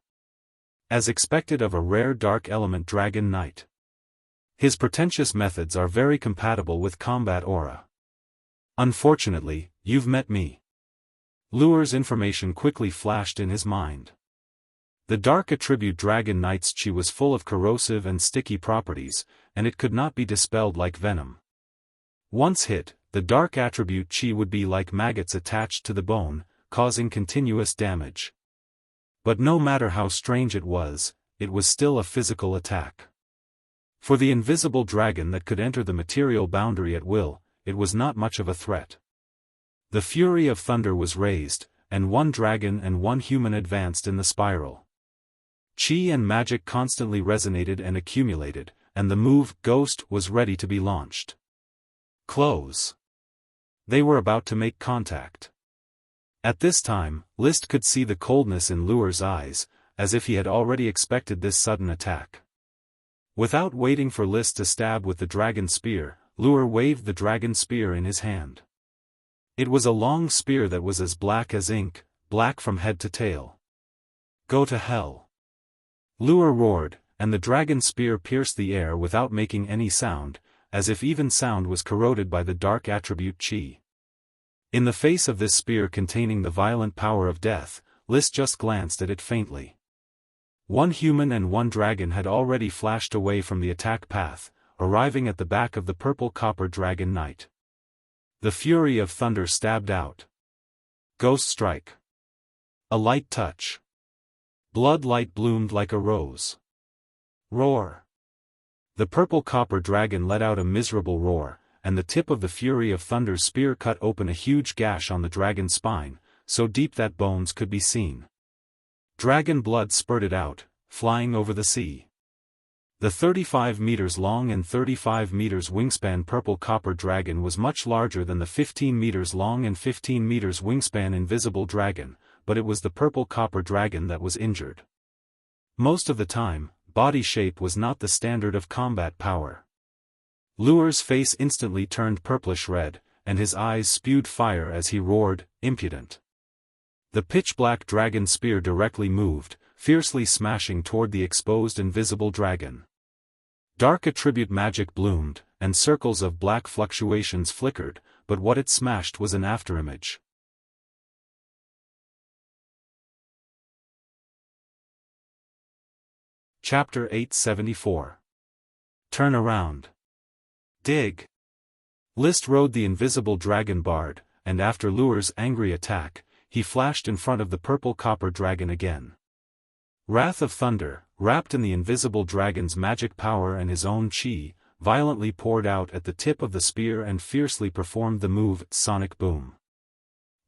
As expected of a rare dark element dragon knight. His pretentious methods are very compatible with combat aura. Unfortunately, you've met me. Lure's information quickly flashed in his mind. The dark attribute dragon knight's chi was full of corrosive and sticky properties, and it could not be dispelled like venom. Once hit, the dark attribute chi would be like maggots attached to the bone, causing continuous damage. But no matter how strange it was still a physical attack. For the invisible dragon that could enter the material boundary at will, it was not much of a threat. The fury of thunder was raised, and one dragon and one human advanced in the spiral. Chi and magic constantly resonated and accumulated, and the move, Ghost, was ready to be launched. Close. They were about to make contact. At this time, List could see the coldness in Lure's eyes, as if he had already expected this sudden attack. Without waiting for List to stab with the dragon spear, Lure waved the dragon spear in his hand. It was a long spear that was as black as ink, black from head to tail. Go to hell. Lure roared, and the dragon spear pierced the air without making any sound, as if even sound was corroded by the dark attribute chi. In the face of this spear containing the violent power of death, List just glanced at it faintly. One human and one dragon had already flashed away from the attack path, arriving at the back of the Purple Copper Dragon Knight. The fury of thunder stabbed out. Ghost strike. A light touch. Blood light bloomed like a rose. Roar. The Purple Copper Dragon let out a miserable roar, and the tip of the fury of thunder's spear cut open a huge gash on the dragon's spine, so deep that bones could be seen. Dragon blood spurted out, flying over the sea. The 35 meters long and 35 meters wingspan Purple Copper Dragon was much larger than the 15 meters long and 15 meters wingspan Invisible Dragon, but it was the Purple Copper Dragon that was injured. Most of the time, body shape was not the standard of combat power. Lure's face instantly turned purplish red, and his eyes spewed fire as he roared, impudent. The pitch-black dragon spear directly moved, fiercely smashing toward the exposed invisible dragon. Dark attribute magic bloomed, and circles of black fluctuations flickered, but what it smashed was an afterimage. Chapter 874. Turn around. Dig. List rode the invisible dragon bard, and after Lure's angry attack, he flashed in front of the Purple Copper Dragon again. Wrath of thunder, wrapped in the invisible dragon's magic power and his own chi, violently poured out at the tip of the spear and fiercely performed the move, Sonic Boom.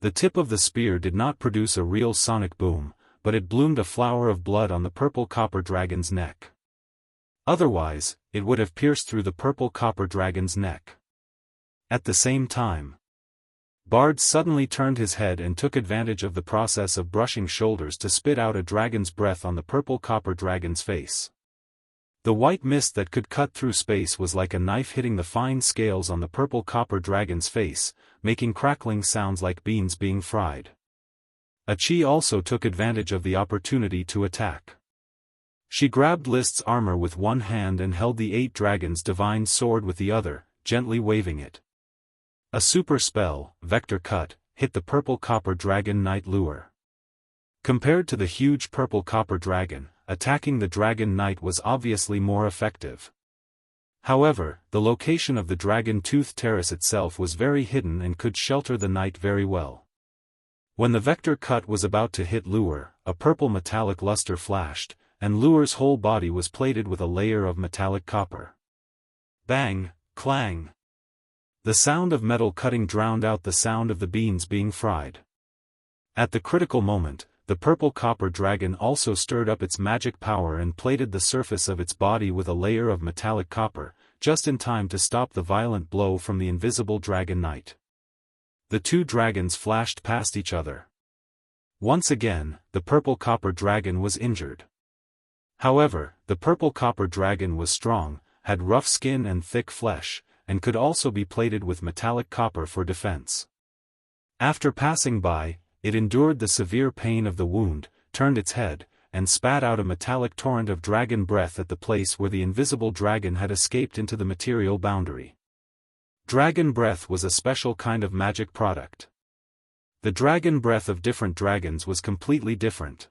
The tip of the spear did not produce a real sonic boom, but it bloomed a flower of blood on the purple copper dragon's neck. Otherwise, it would have pierced through the purple copper dragon's neck. At the same time, Bard suddenly turned his head and took advantage of the process of brushing shoulders to spit out a dragon's breath on the purple copper dragon's face. The white mist that could cut through space was like a knife hitting the fine scales on the purple copper dragon's face, making crackling sounds like beans being fried. Achi also took advantage of the opportunity to attack. She grabbed List's armor with one hand and held the 8 dragons' divine sword with the other, gently waving it. A super spell, Vector Cut, hit the purple copper dragon knight lure. Compared to the huge purple copper dragon, attacking the dragon knight was obviously more effective. However, the location of the dragon tooth terrace itself was very hidden and could shelter the knight very well. When the Vector Cut was about to hit Lure, a purple metallic luster flashed, and Lure's whole body was plated with a layer of metallic copper. Bang, clang. The sound of metal cutting drowned out the sound of the beans being fried. At the critical moment, the purple copper dragon also stirred up its magic power and plated the surface of its body with a layer of metallic copper, just in time to stop the violent blow from the invisible dragon knight. The 2 dragons flashed past each other. Once again, the purple copper dragon was injured. However, the purple copper dragon was strong, had rough skin and thick flesh, and could also be plated with metallic copper for defense. After passing by, it endured the severe pain of the wound, turned its head, and spat out a metallic torrent of dragon breath at the place where the invisible dragon had escaped into the material boundary. Dragon breath was a special kind of magic product. The dragon breath of different dragons was completely different.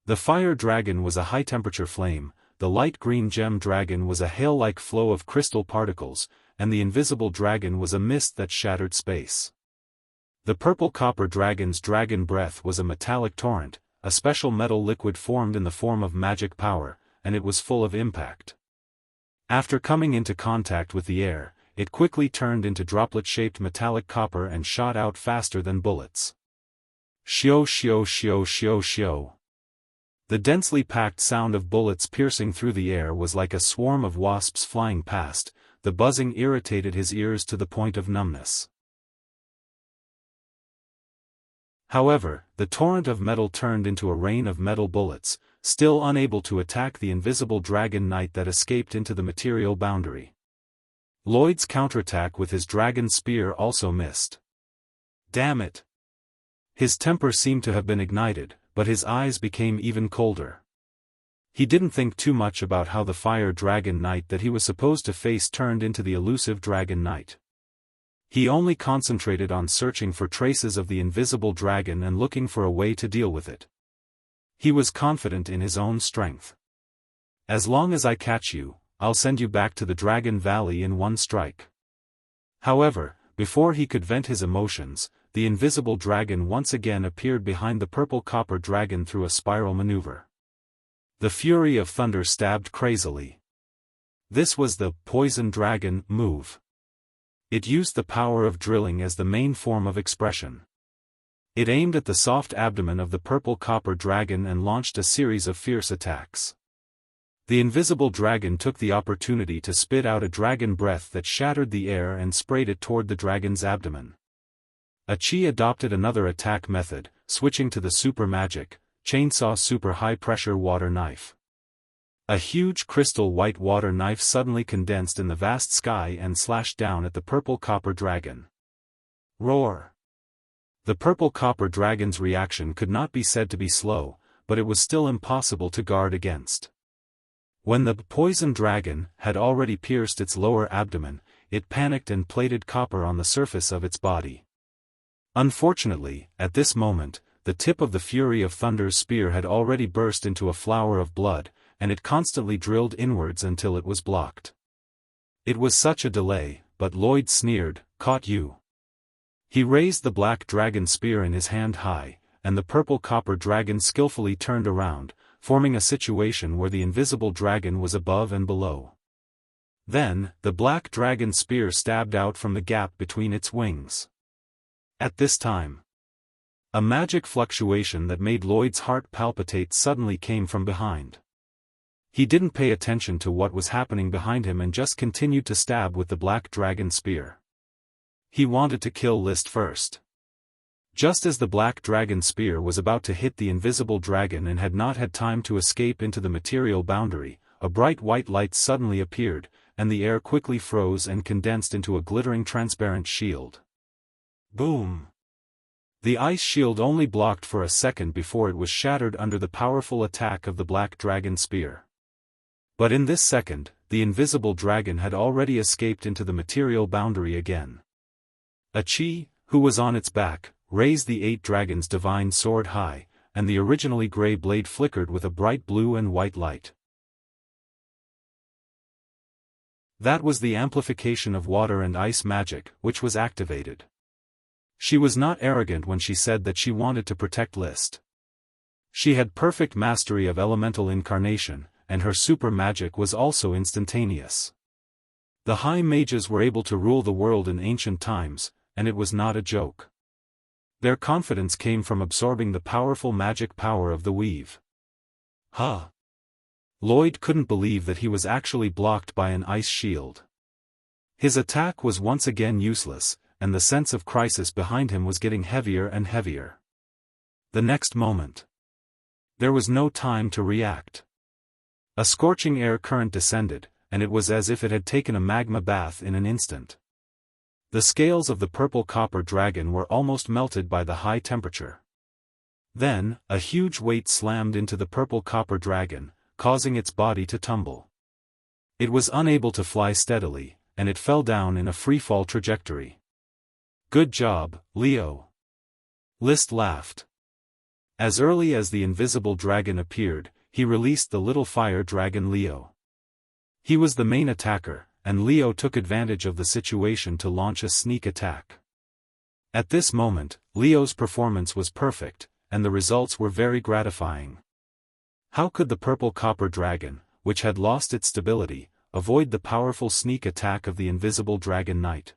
The fire dragon was a high-temperature flame, the light green gem dragon was a hail-like flow of crystal particles, and the invisible dragon was a mist that shattered space. The purple copper dragon's dragon breath was a metallic torrent, a special metal liquid formed in the form of magic power, and it was full of impact. After coming into contact with the air, it quickly turned into droplet-shaped metallic copper and shot out faster than bullets. Shio shio shio shio shio. The densely packed sound of bullets piercing through the air was like a swarm of wasps flying past. The buzzing irritated his ears to the point of numbness. However, the torrent of metal turned into a rain of metal bullets, still unable to attack the invisible dragon knight that escaped into the material boundary. Lloyd's counterattack with his dragon spear also missed. Damn it! His temper seemed to have been ignited, but his eyes became even colder. He didn't think too much about how the fire dragon knight that he was supposed to face turned into the elusive dragon knight. He only concentrated on searching for traces of the invisible dragon and looking for a way to deal with it. He was confident in his own strength. As long as I catch you, I'll send you back to the Dragon Valley in one strike. However, before he could vent his emotions, the invisible dragon once again appeared behind the purple copper dragon through a spiral maneuver. The fury of thunder stabbed crazily. This was the poison dragon move. It used the power of drilling as the main form of expression. It aimed at the soft abdomen of the purple copper dragon and launched a series of fierce attacks. The invisible dragon took the opportunity to spit out a dragon breath that shattered the air and sprayed it toward the dragon's abdomen. Achi adopted another attack method, switching to the super magic, chainsaw super high-pressure water knife. A huge crystal white water knife suddenly condensed in the vast sky and slashed down at the purple copper dragon. Roar! The purple copper dragon's reaction could not be said to be slow, but it was still impossible to guard against. When the poison dragon had already pierced its lower abdomen, it panicked and plated copper on the surface of its body. Unfortunately, at this moment, the tip of the Fury of Thunder's spear had already burst into a flower of blood, and it constantly drilled inwards until it was blocked. It was such a delay, but Lloyd sneered, "Caught you." He raised the black dragon spear in his hand high, and the purple copper dragon skillfully turned around, forming a situation where the invisible dragon was above and below. Then, the black dragon spear stabbed out from the gap between its wings. At this time, A magic fluctuation that made Lloyd's heart palpitate suddenly came from behind. He didn't pay attention to what was happening behind him and just continued to stab with the black dragon spear. He wanted to kill List first. Just as the black dragon spear was about to hit the invisible dragon and had not had time to escape into the material boundary, a bright white light suddenly appeared, and the air quickly froze and condensed into a glittering transparent shield. Boom! The ice shield only blocked for a second before it was shattered under the powerful attack of the black dragon spear. But in this second, the invisible dragon had already escaped into the material boundary again. A chi, who was on its back, raised the 8 dragons' divine sword high, and the originally grey blade flickered with a bright blue and white light. That was the amplification of water and ice magic, which was activated. She was not arrogant when she said that she wanted to protect List. She had perfect mastery of elemental incarnation, and her super magic was also instantaneous. The high mages were able to rule the world in ancient times, and it was not a joke. Their confidence came from absorbing the powerful magic power of the weave. Huh! Lloyd couldn't believe that he was actually blocked by an ice shield. His attack was once again useless, and the sense of crisis behind him was getting heavier and heavier. The next moment, there was no time to react. A scorching air current descended, and it was as if it had taken a magma bath in an instant. The scales of the purple copper dragon were almost melted by the high temperature. Then, a huge weight slammed into the purple copper dragon, causing its body to tumble. It was unable to fly steadily, and it fell down in a free-fall trajectory. Good job, Leo. List laughed. As early as the invisible dragon appeared, he released the little fire dragon Leo. He was the main attacker, and Leo took advantage of the situation to launch a sneak attack. At this moment, Leo's performance was perfect, and the results were very gratifying. How could the purple copper dragon, which had lost its stability, avoid the powerful sneak attack of the invisible dragon knight?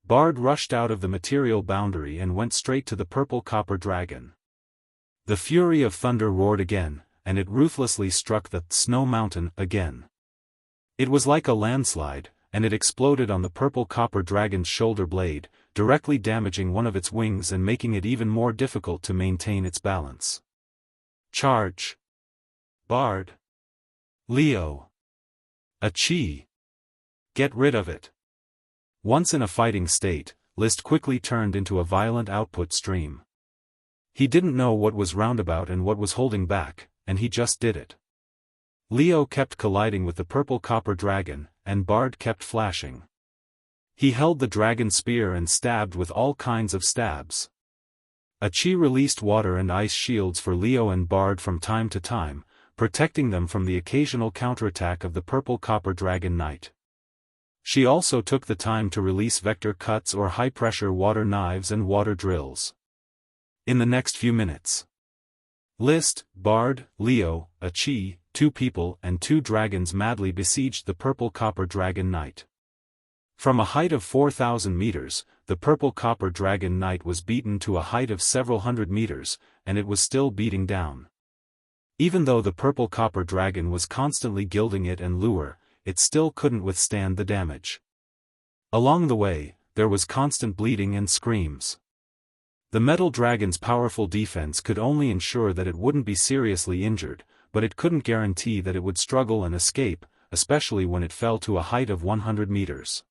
Bard rushed out of the material boundary and went straight to the purple copper dragon. The fury of thunder roared again, and it ruthlessly struck the snow mountain again. It was like a landslide, and it exploded on the purple copper dragon's shoulder blade, directly damaging one of its wings and making it even more difficult to maintain its balance. Charge! Bard! Leo! A chi! Get rid of it! Once in a fighting state, List quickly turned into a violent output stream. He didn't know what was roundabout and what was holding back, and he just did it. Leo kept colliding with the purple copper dragon, and Bard kept flashing. He held the dragon spear and stabbed with all kinds of stabs. A chi released water and ice shields for Leo and Bard from time to time, protecting them from the occasional counterattack of the purple copper dragon knight. She also took the time to release vector cuts or high-pressure water knives and water drills. In the next few minutes, List, Bard, Leo, a chi, 2 people and 2 dragons madly besieged the purple copper dragon knight. From a height of 4,000 meters, the purple copper dragon knight was beaten to a height of several hundred meters, and it was still beating down. Even though the purple copper dragon was constantly gilding it and lure, it still couldn't withstand the damage. Along the way, there was constant bleeding and screams. The metal dragon's powerful defense could only ensure that it wouldn't be seriously injured, but it couldn't guarantee that it would struggle and escape, especially when it fell to a height of 100 meters.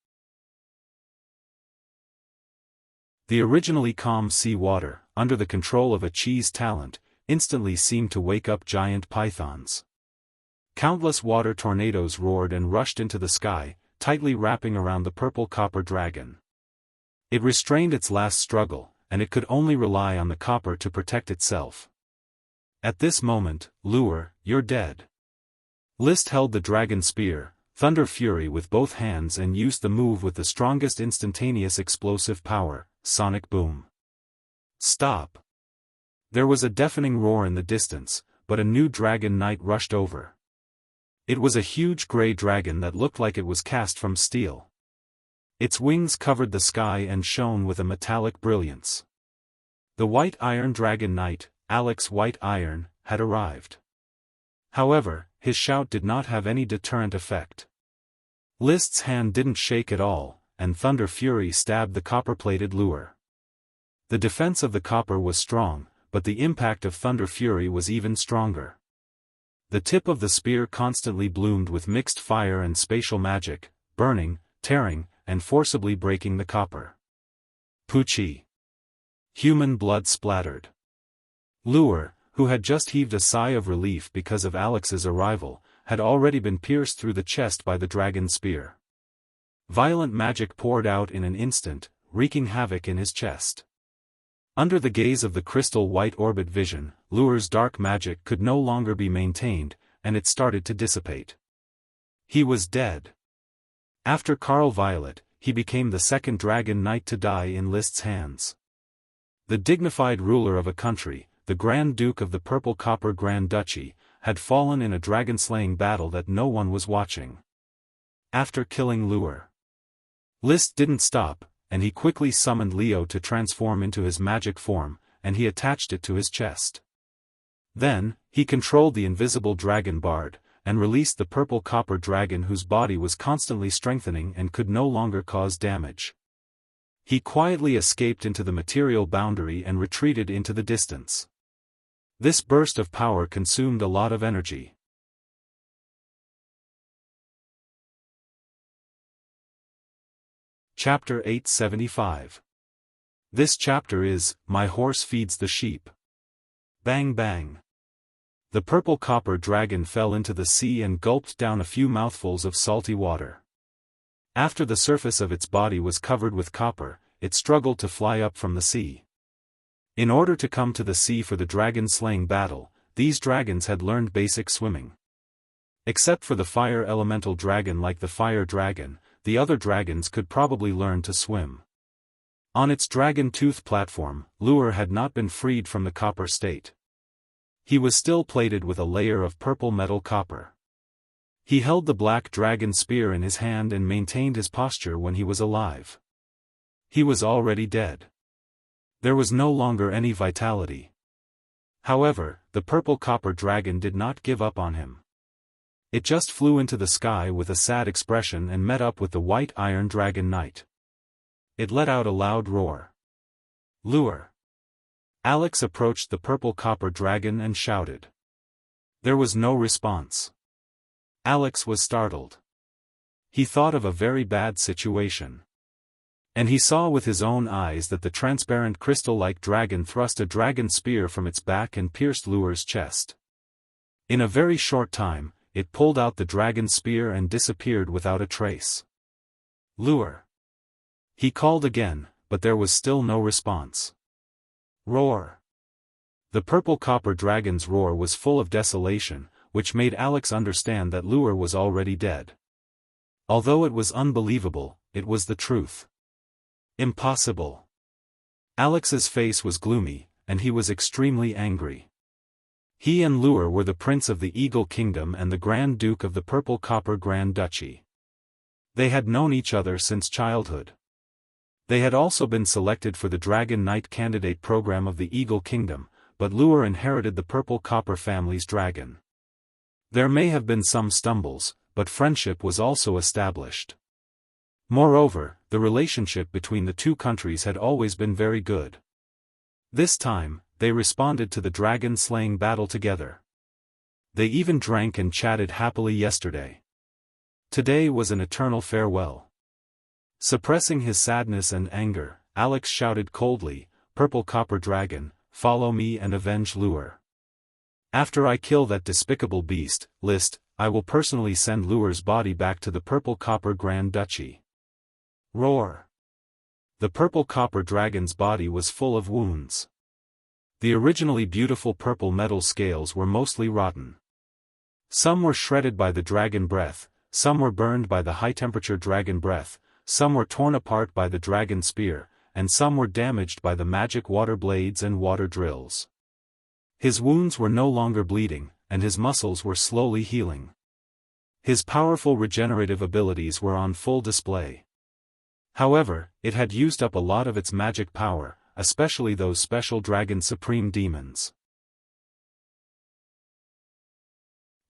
The originally calm sea water, under the control of a chi's talent, instantly seemed to wake up giant pythons. Countless water tornadoes roared and rushed into the sky, tightly wrapping around the purple copper dragon. It restrained its last struggle, and it could only rely on the copper to protect itself. At this moment, Lure, you're dead. List held the dragon spear, Thunder Fury with both hands and used the move with the strongest instantaneous explosive power, Sonic Boom. Stop! There was a deafening roar in the distance, but a new dragon knight rushed over. It was a huge gray dragon that looked like it was cast from steel. Its wings covered the sky and shone with a metallic brilliance. The White Iron Dragon Knight, Alex White Iron, had arrived. However, his shout did not have any deterrent effect. List's hand didn't shake at all, and Thunder Fury stabbed the copper-plated lure. The defense of the copper was strong, but the impact of Thunder Fury was even stronger. The tip of the spear constantly bloomed with mixed fire and spatial magic, burning, tearing, and forcibly breaking the copper. Poochie. Human blood splattered. Lure, who had just heaved a sigh of relief because of Alex's arrival, had already been pierced through the chest by the dragon spear. Violent magic poured out in an instant, wreaking havoc in his chest. Under the gaze of the crystal white orbit vision, Lure's dark magic could no longer be maintained, and it started to dissipate. He was dead. After Carl Violet, he became the second dragon knight to die in List's hands. The dignified ruler of a country, the Grand Duke of the Purple Copper Grand Duchy, had fallen in a dragon-slaying battle that no one was watching. After killing Lure, List didn't stop, and he quickly summoned Leo to transform into his magic form, and he attached it to his chest. Then, he controlled the invisible dragon bard, and released the purple copper dragon whose body was constantly strengthening and could no longer cause damage. He quietly escaped into the material boundary and retreated into the distance. This burst of power consumed a lot of energy. Chapter 875. This chapter is, My Horse Feeds the Sheep. Bang bang. The purple copper dragon fell into the sea and gulped down a few mouthfuls of salty water. After the surface of its body was covered with copper, it struggled to fly up from the sea. In order to come to the sea for the dragon-slaying battle, these dragons had learned basic swimming. Except for the fire elemental dragon like the fire dragon, the other dragons could probably learn to swim. On its dragon tooth platform, Lure had not been freed from the copper state. He was still plated with a layer of purple metal copper. He held the black dragon spear in his hand and maintained his posture when he was alive. He was already dead. There was no longer any vitality. However, the purple copper dragon did not give up on him. It just flew into the sky with a sad expression and met up with the white iron dragon knight. It let out a loud roar. Lure. Alex approached the purple copper dragon and shouted. There was no response. Alex was startled. He thought of a very bad situation. And he saw with his own eyes that the transparent crystal-like dragon thrust a dragon spear from its back and pierced Lure's chest. In a very short time, it pulled out the dragon spear and disappeared without a trace. Lure. He called again, but there was still no response. Roar. The purple copper dragon's roar was full of desolation, which made Alex understand that Lure was already dead. Although it was unbelievable, it was the truth. Impossible. Alex's face was gloomy, and he was extremely angry. He and Lure were the Prince of the Eagle Kingdom and the Grand Duke of the Purple Copper Grand Duchy. They had known each other since childhood. They had also been selected for the Dragon Knight candidate program of the Eagle Kingdom, but Lure inherited the Purple Copper family's dragon. There may have been some stumbles, but friendship was also established. Moreover, the relationship between the two countries had always been very good. This time, they responded to the dragon-slaying battle together. They even drank and chatted happily yesterday. Today was an eternal farewell. Suppressing his sadness and anger, Alex shouted coldly, Purple Copper Dragon, follow me and avenge Lure. After I kill that despicable beast, List, I will personally send Lure's body back to the Purple Copper Grand Duchy. Roar. The purple copper dragon's body was full of wounds. The originally beautiful purple metal scales were mostly rotten. Some were shredded by the dragon breath, some were burned by the high-temperature dragon breath, some were torn apart by the dragon spear, and some were damaged by the magic water blades and water drills. His wounds were no longer bleeding, and his muscles were slowly healing. His powerful regenerative abilities were on full display. However, it had used up a lot of its magic power, especially those special dragon supreme demons.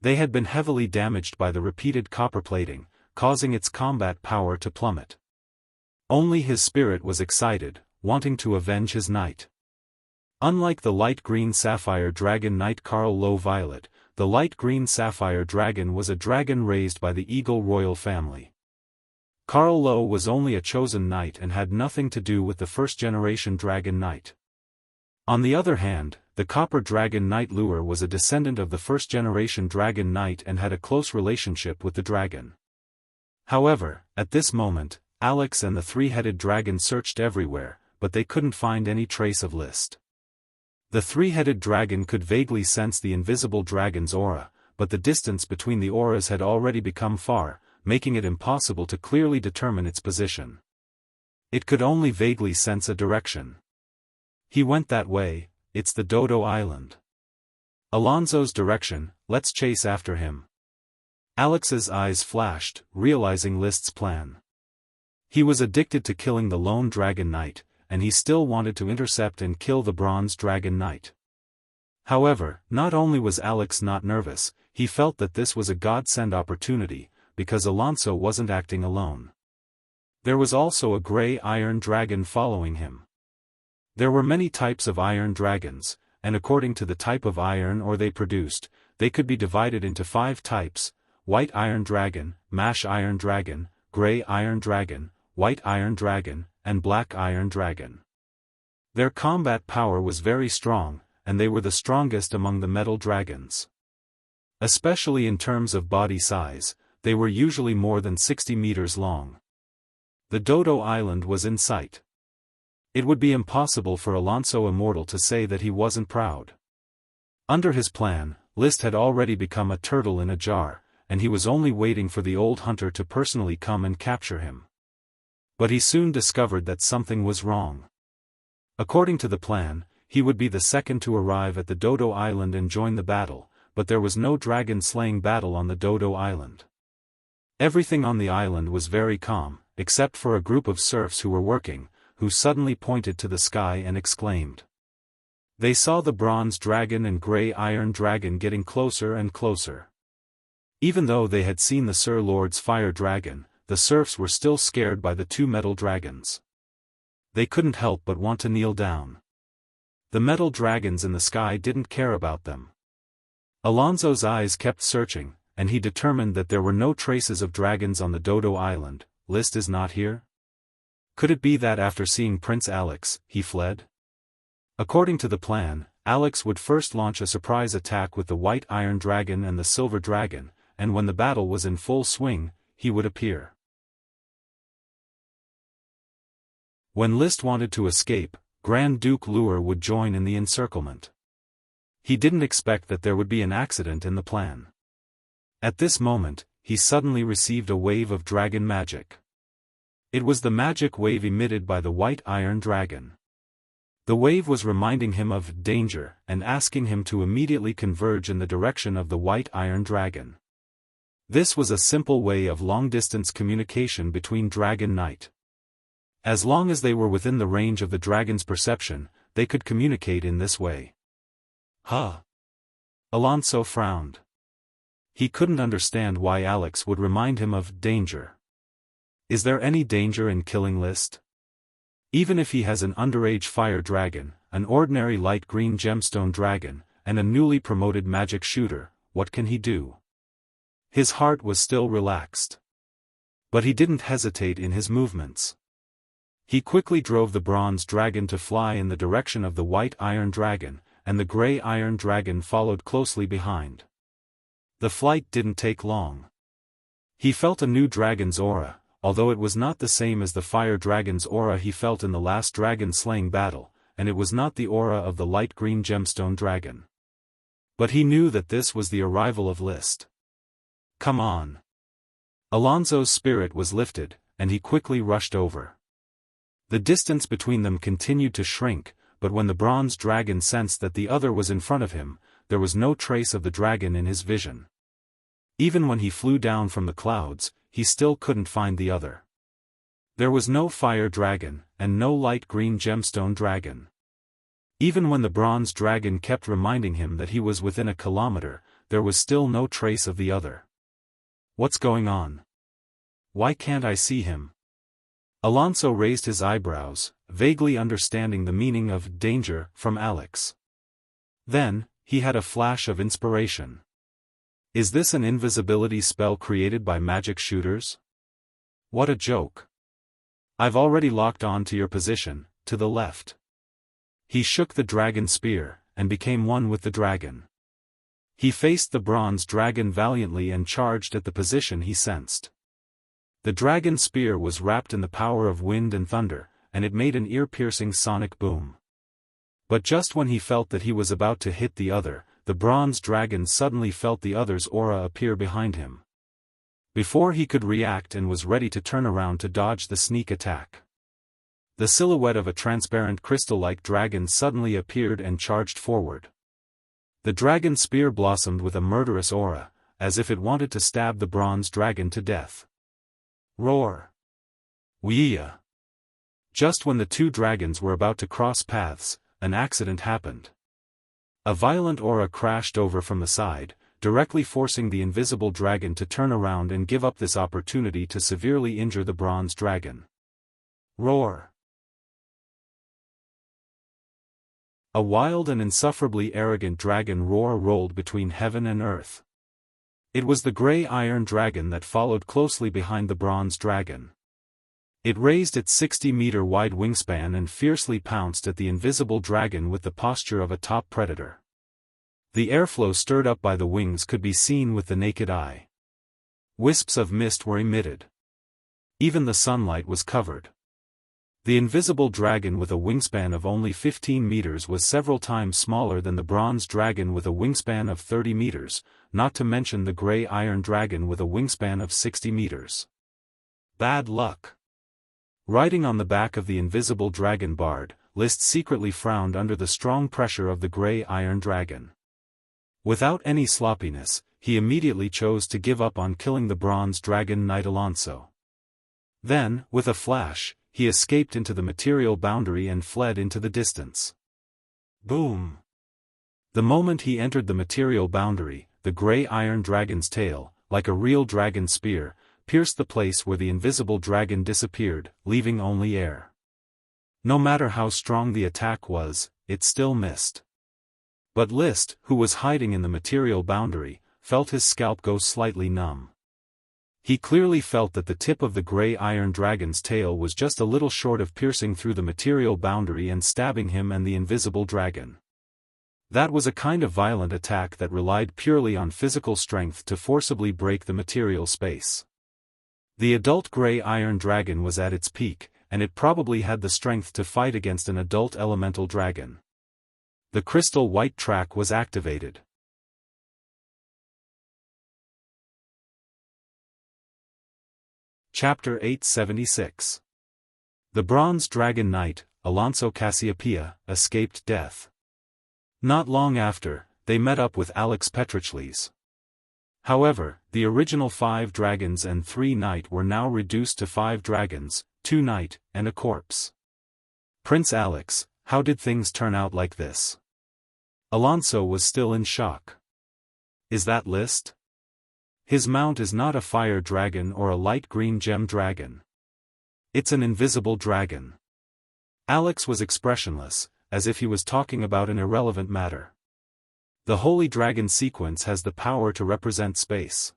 They had been heavily damaged by the repeated copper plating, causing its combat power to plummet. Only his spirit was excited, wanting to avenge his knight. Unlike the light green sapphire dragon knight Carl Low Violet, the light green sapphire dragon was a dragon raised by the Eagle royal family. Carl Low was only a chosen knight and had nothing to do with the first-generation dragon knight. On the other hand, the copper dragon knight Lure was a descendant of the first-generation dragon knight and had a close relationship with the dragon. However, at this moment, Alex and the three-headed dragon searched everywhere, but they couldn't find any trace of List. The three-headed dragon could vaguely sense the invisible dragon's aura, but the distance between the auras had already become far, making it impossible to clearly determine its position. It could only vaguely sense a direction. He went that way, it's the Dodo Island. Alonso's direction, let's chase after him. Alex's eyes flashed, realizing List's plan. He was addicted to killing the lone dragon knight, and he still wanted to intercept and kill the bronze dragon knight. However, not only was Alex not nervous, he felt that this was a godsend opportunity, because Alonso wasn't acting alone. There was also a gray iron dragon following him. There were many types of iron dragons, and according to the type of iron ore they produced, they could be divided into 5 types: white iron dragon, mash iron dragon, gray iron dragon, white iron dragon, and black iron dragon. Their combat power was very strong, and they were the strongest among the metal dragons. Especially in terms of body size, they were usually more than 60 meters long. The Dodo Island was in sight. It would be impossible for Alonso Immortal to say that he wasn't proud. Under his plan, List had already become a turtle in a jar, and he was only waiting for the old hunter to personally come and capture him. But he soon discovered that something was wrong. According to the plan, he would be the second to arrive at the Dodo Island and join the battle, but there was no dragon-slaying battle on the Dodo Island. Everything on the island was very calm, except for a group of serfs who were working, who suddenly pointed to the sky and exclaimed. They saw the bronze dragon and gray iron dragon getting closer and closer. Even though they had seen the Sir Lord's fire dragon, the serfs were still scared by the 2 metal dragons. They couldn't help but want to kneel down. The metal dragons in the sky didn't care about them. Alonso's eyes kept searching, and he determined that there were no traces of dragons on the Dodo Island. List is not here? Could it be that after seeing Prince Alex, he fled? According to the plan, Alex would first launch a surprise attack with the white iron dragon and the silver dragon, and when the battle was in full swing, he would appear. When List wanted to escape, Grand Duke Lure would join in the encirclement. He didn't expect that there would be an accident in the plan. At this moment, he suddenly received a wave of dragon magic. It was the magic wave emitted by the white iron dragon. The wave was reminding him of danger and asking him to immediately converge in the direction of the white iron dragon. This was a simple way of long-distance communication between Dragon Knight. As long as they were within the range of the dragon's perception, they could communicate in this way. Huh? Alonso frowned. He couldn't understand why Alex would remind him of danger. Is there any danger in killing List? Even if he has an underage fire dragon, an ordinary light green gemstone dragon, and a newly promoted magic shooter, what can he do? His heart was still relaxed. But he didn't hesitate in his movements. He quickly drove the bronze dragon to fly in the direction of the white iron dragon, and the gray iron dragon followed closely behind. The flight didn't take long. He felt a new dragon's aura, although it was not the same as the fire dragon's aura he felt in the last dragon-slaying battle, and it was not the aura of the light green gemstone dragon. But he knew that this was the arrival of List. Come on. Alonso's spirit was lifted, and he quickly rushed over. The distance between them continued to shrink, but when the bronze dragon sensed that the other was in front of him, there was no trace of the dragon in his vision. Even when he flew down from the clouds, he still couldn't find the other. There was no fire dragon, and no light green gemstone dragon. Even when the bronze dragon kept reminding him that he was within a kilometer, there was still no trace of the other. What's going on? Why can't I see him? Alonso raised his eyebrows, vaguely understanding the meaning of danger from Alex. Then, he had a flash of inspiration. Is this an invisibility spell created by magic shooters? What a joke. I've already locked on to your position, to the left. He shook the dragon spear, and became one with the dragon. He faced the bronze dragon valiantly and charged at the position he sensed. The dragon spear was wrapped in the power of wind and thunder, and it made an ear-piercing sonic boom. But just when he felt that he was about to hit the other, the bronze dragon suddenly felt the other's aura appear behind him. Before he could react and was ready to turn around to dodge the sneak attack, the silhouette of a transparent crystal-like dragon suddenly appeared and charged forward. The dragon spear blossomed with a murderous aura, as if it wanted to stab the bronze dragon to death. Roar! Wuxia! Just when the two dragons were about to cross paths, an accident happened. A violent aura crashed over from the side, directly forcing the invisible dragon to turn around and give up this opportunity to severely injure the bronze dragon. Roar! A wild and insufferably arrogant dragon roar rolled between heaven and earth. It was the gray iron dragon that followed closely behind the bronze dragon. It raised its 60-meter-wide wingspan and fiercely pounced at the invisible dragon with the posture of a top predator. The airflow stirred up by the wings could be seen with the naked eye. Wisps of mist were emitted. Even the sunlight was covered. The invisible dragon with a wingspan of only 15 meters was several times smaller than the bronze dragon with a wingspan of 30 meters, not to mention the gray iron dragon with a wingspan of 60 meters. Bad luck. Riding on the back of the invisible dragon Bard, Liszt secretly frowned under the strong pressure of the gray iron dragon. Without any sloppiness, he immediately chose to give up on killing the bronze dragon Knight Alonso. Then, with a flash, he escaped into the material boundary and fled into the distance. Boom! The moment he entered the material boundary, the gray iron dragon's tail, like a real dragon spear, pierced the place where the invisible dragon disappeared, leaving only air. No matter how strong the attack was, it still missed. But Liszt, who was hiding in the material boundary, felt his scalp go slightly numb. He clearly felt that the tip of the gray iron dragon's tail was just a little short of piercing through the material boundary and stabbing him and the invisible dragon. That was a kind of violent attack that relied purely on physical strength to forcibly break the material space. The adult gray iron dragon was at its peak, and it probably had the strength to fight against an adult elemental dragon. The crystal white track was activated. Chapter 876. The Bronze Dragon Knight, Alonso Cassiopeia, escaped death. Not long after, they met up with Alex Petrichles. However, the original 5 dragons and 3 knight were now reduced to 5 dragons, 2 knight, and a corpse. Prince Alex, how did things turn out like this? Alonso was still in shock. Is that Liszt? His mount is not a fire dragon or a light green gem dragon. It's an invisible dragon. Alex was expressionless, as if he was talking about an irrelevant matter. The Holy Dragon sequence has the power to represent space.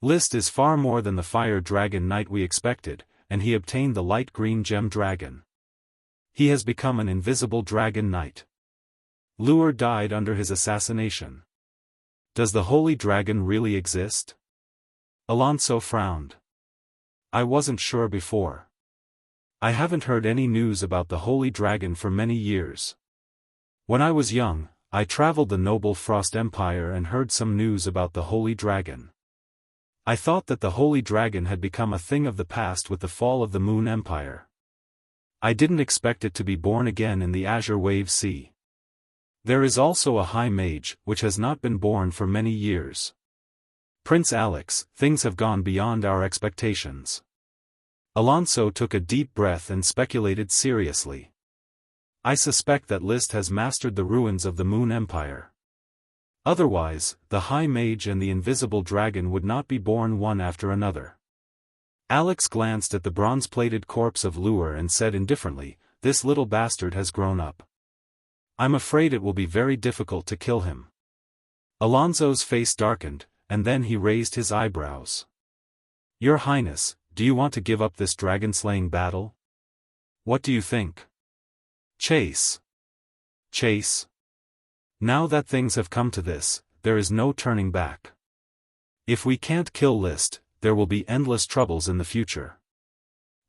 Liszt is far more than the fire dragon knight we expected, and he obtained the light green gem dragon. He has become an invisible dragon knight. Luer died under his assassination. Does the Holy Dragon really exist? Alonso frowned. I wasn't sure before. I haven't heard any news about the Holy Dragon for many years. When I was young, I traveled the noble Frost Empire and heard some news about the Holy Dragon. I thought that the Holy Dragon had become a thing of the past with the fall of the Moon Empire. I didn't expect it to be born again in the Azure Wave Sea. There is also a High Mage, which has not been born for many years. Prince Alex, things have gone beyond our expectations. Alonso took a deep breath and speculated seriously. I suspect that List has mastered the ruins of the Moon Empire. Otherwise, the High Mage and the Invisible Dragon would not be born one after another. Alex glanced at the bronze-plated corpse of Lure and said indifferently, "This little bastard has grown up. I'm afraid it will be very difficult to kill him." Alonso's face darkened, and then he raised his eyebrows. "Your Highness, do you want to give up this dragon-slaying battle? What do you think? Chase. Chase? Now that things have come to this, there is no turning back. If we can't kill List, there will be endless troubles in the future.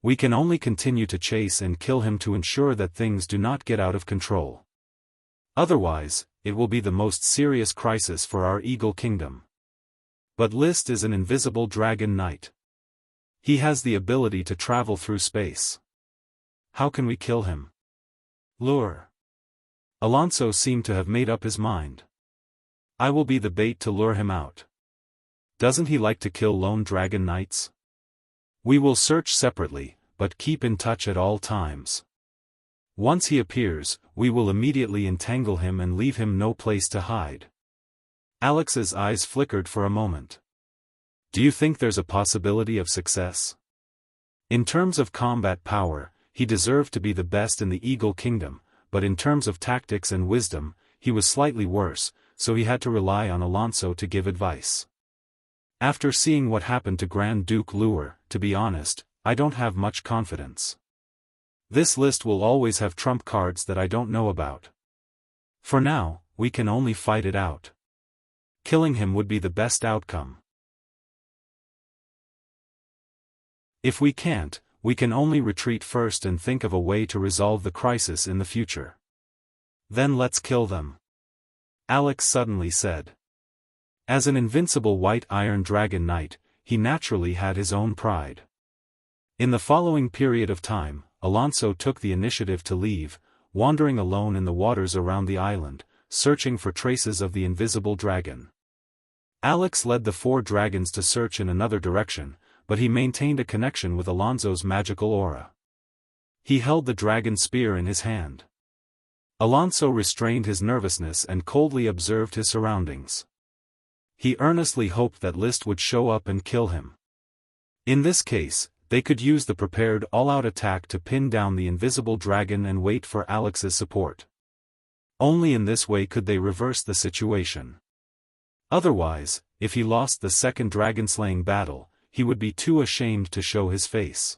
We can only continue to chase and kill him to ensure that things do not get out of control. Otherwise, it will be the most serious crisis for our Eagle Kingdom. But List is an invisible dragon knight. He has the ability to travel through space. How can we kill him?" "Lure." Alonso seemed to have made up his mind. "I will be the bait to lure him out. Doesn't he like to kill lone dragon knights? We will search separately, but keep in touch at all times. Once he appears, we will immediately entangle him and leave him no place to hide." Alex's eyes flickered for a moment. "Do you think there's a possibility of success?" In terms of combat power, he deserved to be the best in the Eagle Kingdom, but in terms of tactics and wisdom, he was slightly worse, so he had to rely on Alonso to give advice. "After seeing what happened to Grand Duke Lure, to be honest, I don't have much confidence. This List will always have trump cards that I don't know about. For now, we can only fight it out. Killing him would be the best outcome. If we can't, we can only retreat first and think of a way to resolve the crisis in the future. Then let's kill them," Alex suddenly said. As an invincible white iron dragon knight, he naturally had his own pride. In the following period of time, Alonso took the initiative to leave, wandering alone in the waters around the island, searching for traces of the invisible dragon. Alex led the 4 dragons to search in another direction, but he maintained a connection with Alonso's magical aura. He held the dragon spear in his hand. Alonso restrained his nervousness and coldly observed his surroundings. He earnestly hoped that List would show up and kill him. In this case, they could use the prepared all-out attack to pin down the invisible dragon and wait for Alex's support. Only in this way could they reverse the situation. Otherwise, if he lost the second dragon-slaying battle, he would be too ashamed to show his face.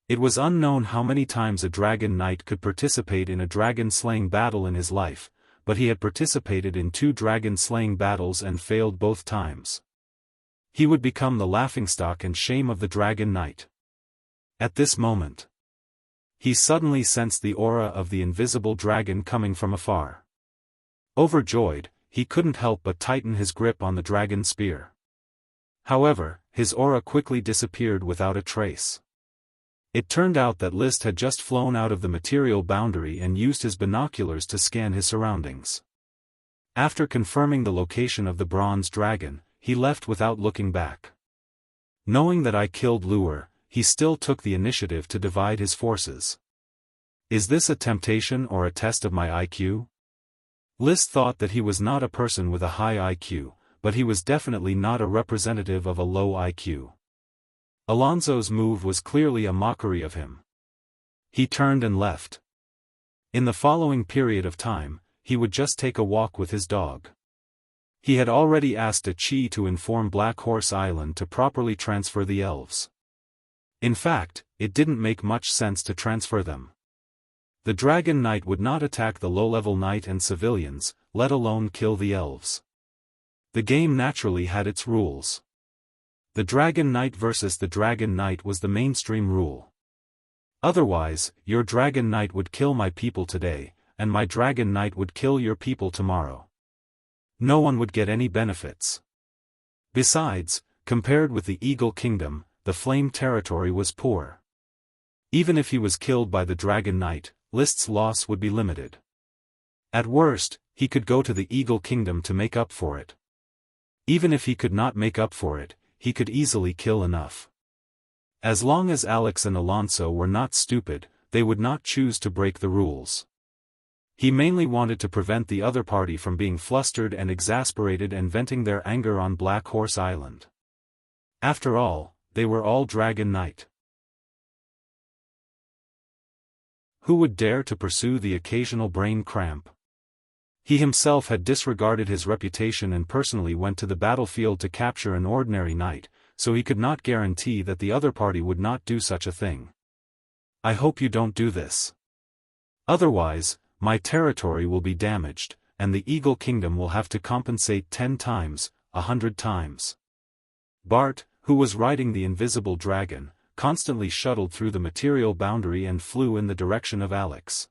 It was unknown how many times a dragon knight could participate in a dragon-slaying battle in his life, but he had participated in 2 dragon-slaying battles and failed both times. He would become the laughingstock and shame of the dragon knight. At this moment, he suddenly sensed the aura of the invisible dragon coming from afar. Overjoyed, he couldn't help but tighten his grip on the dragon spear. However, his aura quickly disappeared without a trace. It turned out that List had just flown out of the material boundary and used his binoculars to scan his surroundings. After confirming the location of the bronze dragon, he left without looking back. Knowing that I killed Lure, he still took the initiative to divide his forces. Is this a temptation or a test of my IQ? List thought that he was not a person with a high IQ, but he was definitely not a representative of a low IQ. Alonso's move was clearly a mockery of him. He turned and left. In the following period of time, he would just take a walk with his dog. He had already asked a Chi to inform Black Horse Island to properly transfer the elves. In fact, it didn't make much sense to transfer them. The Dragon Knight would not attack the low-level knight and civilians, let alone kill the elves. The game naturally had its rules. The Dragon Knight versus the Dragon Knight was the mainstream rule. Otherwise, your Dragon Knight would kill my people today, and my Dragon Knight would kill your people tomorrow. No one would get any benefits. Besides, compared with the Eagle Kingdom, the Flame Territory was poor. Even if he was killed by the Dragon Knight, List's loss would be limited. At worst, he could go to the Eagle Kingdom to make up for it. Even if he could not make up for it, he could easily kill enough. As long as Alex and Alonso were not stupid, they would not choose to break the rules. He mainly wanted to prevent the other party from being flustered and exasperated and venting their anger on Black Horse Island. After all, they were all Dragon Knight. Who would dare to pursue the occasional brain cramp? He himself had disregarded his reputation and personally went to the battlefield to capture an ordinary knight, so he could not guarantee that the other party would not do such a thing. I hope you don't do this. Otherwise, my territory will be damaged, and the Eagle Kingdom will have to compensate 10 times, 100 times. Bart, who was riding the invisible dragon, constantly shuttled through the material boundary and flew in the direction of Alex.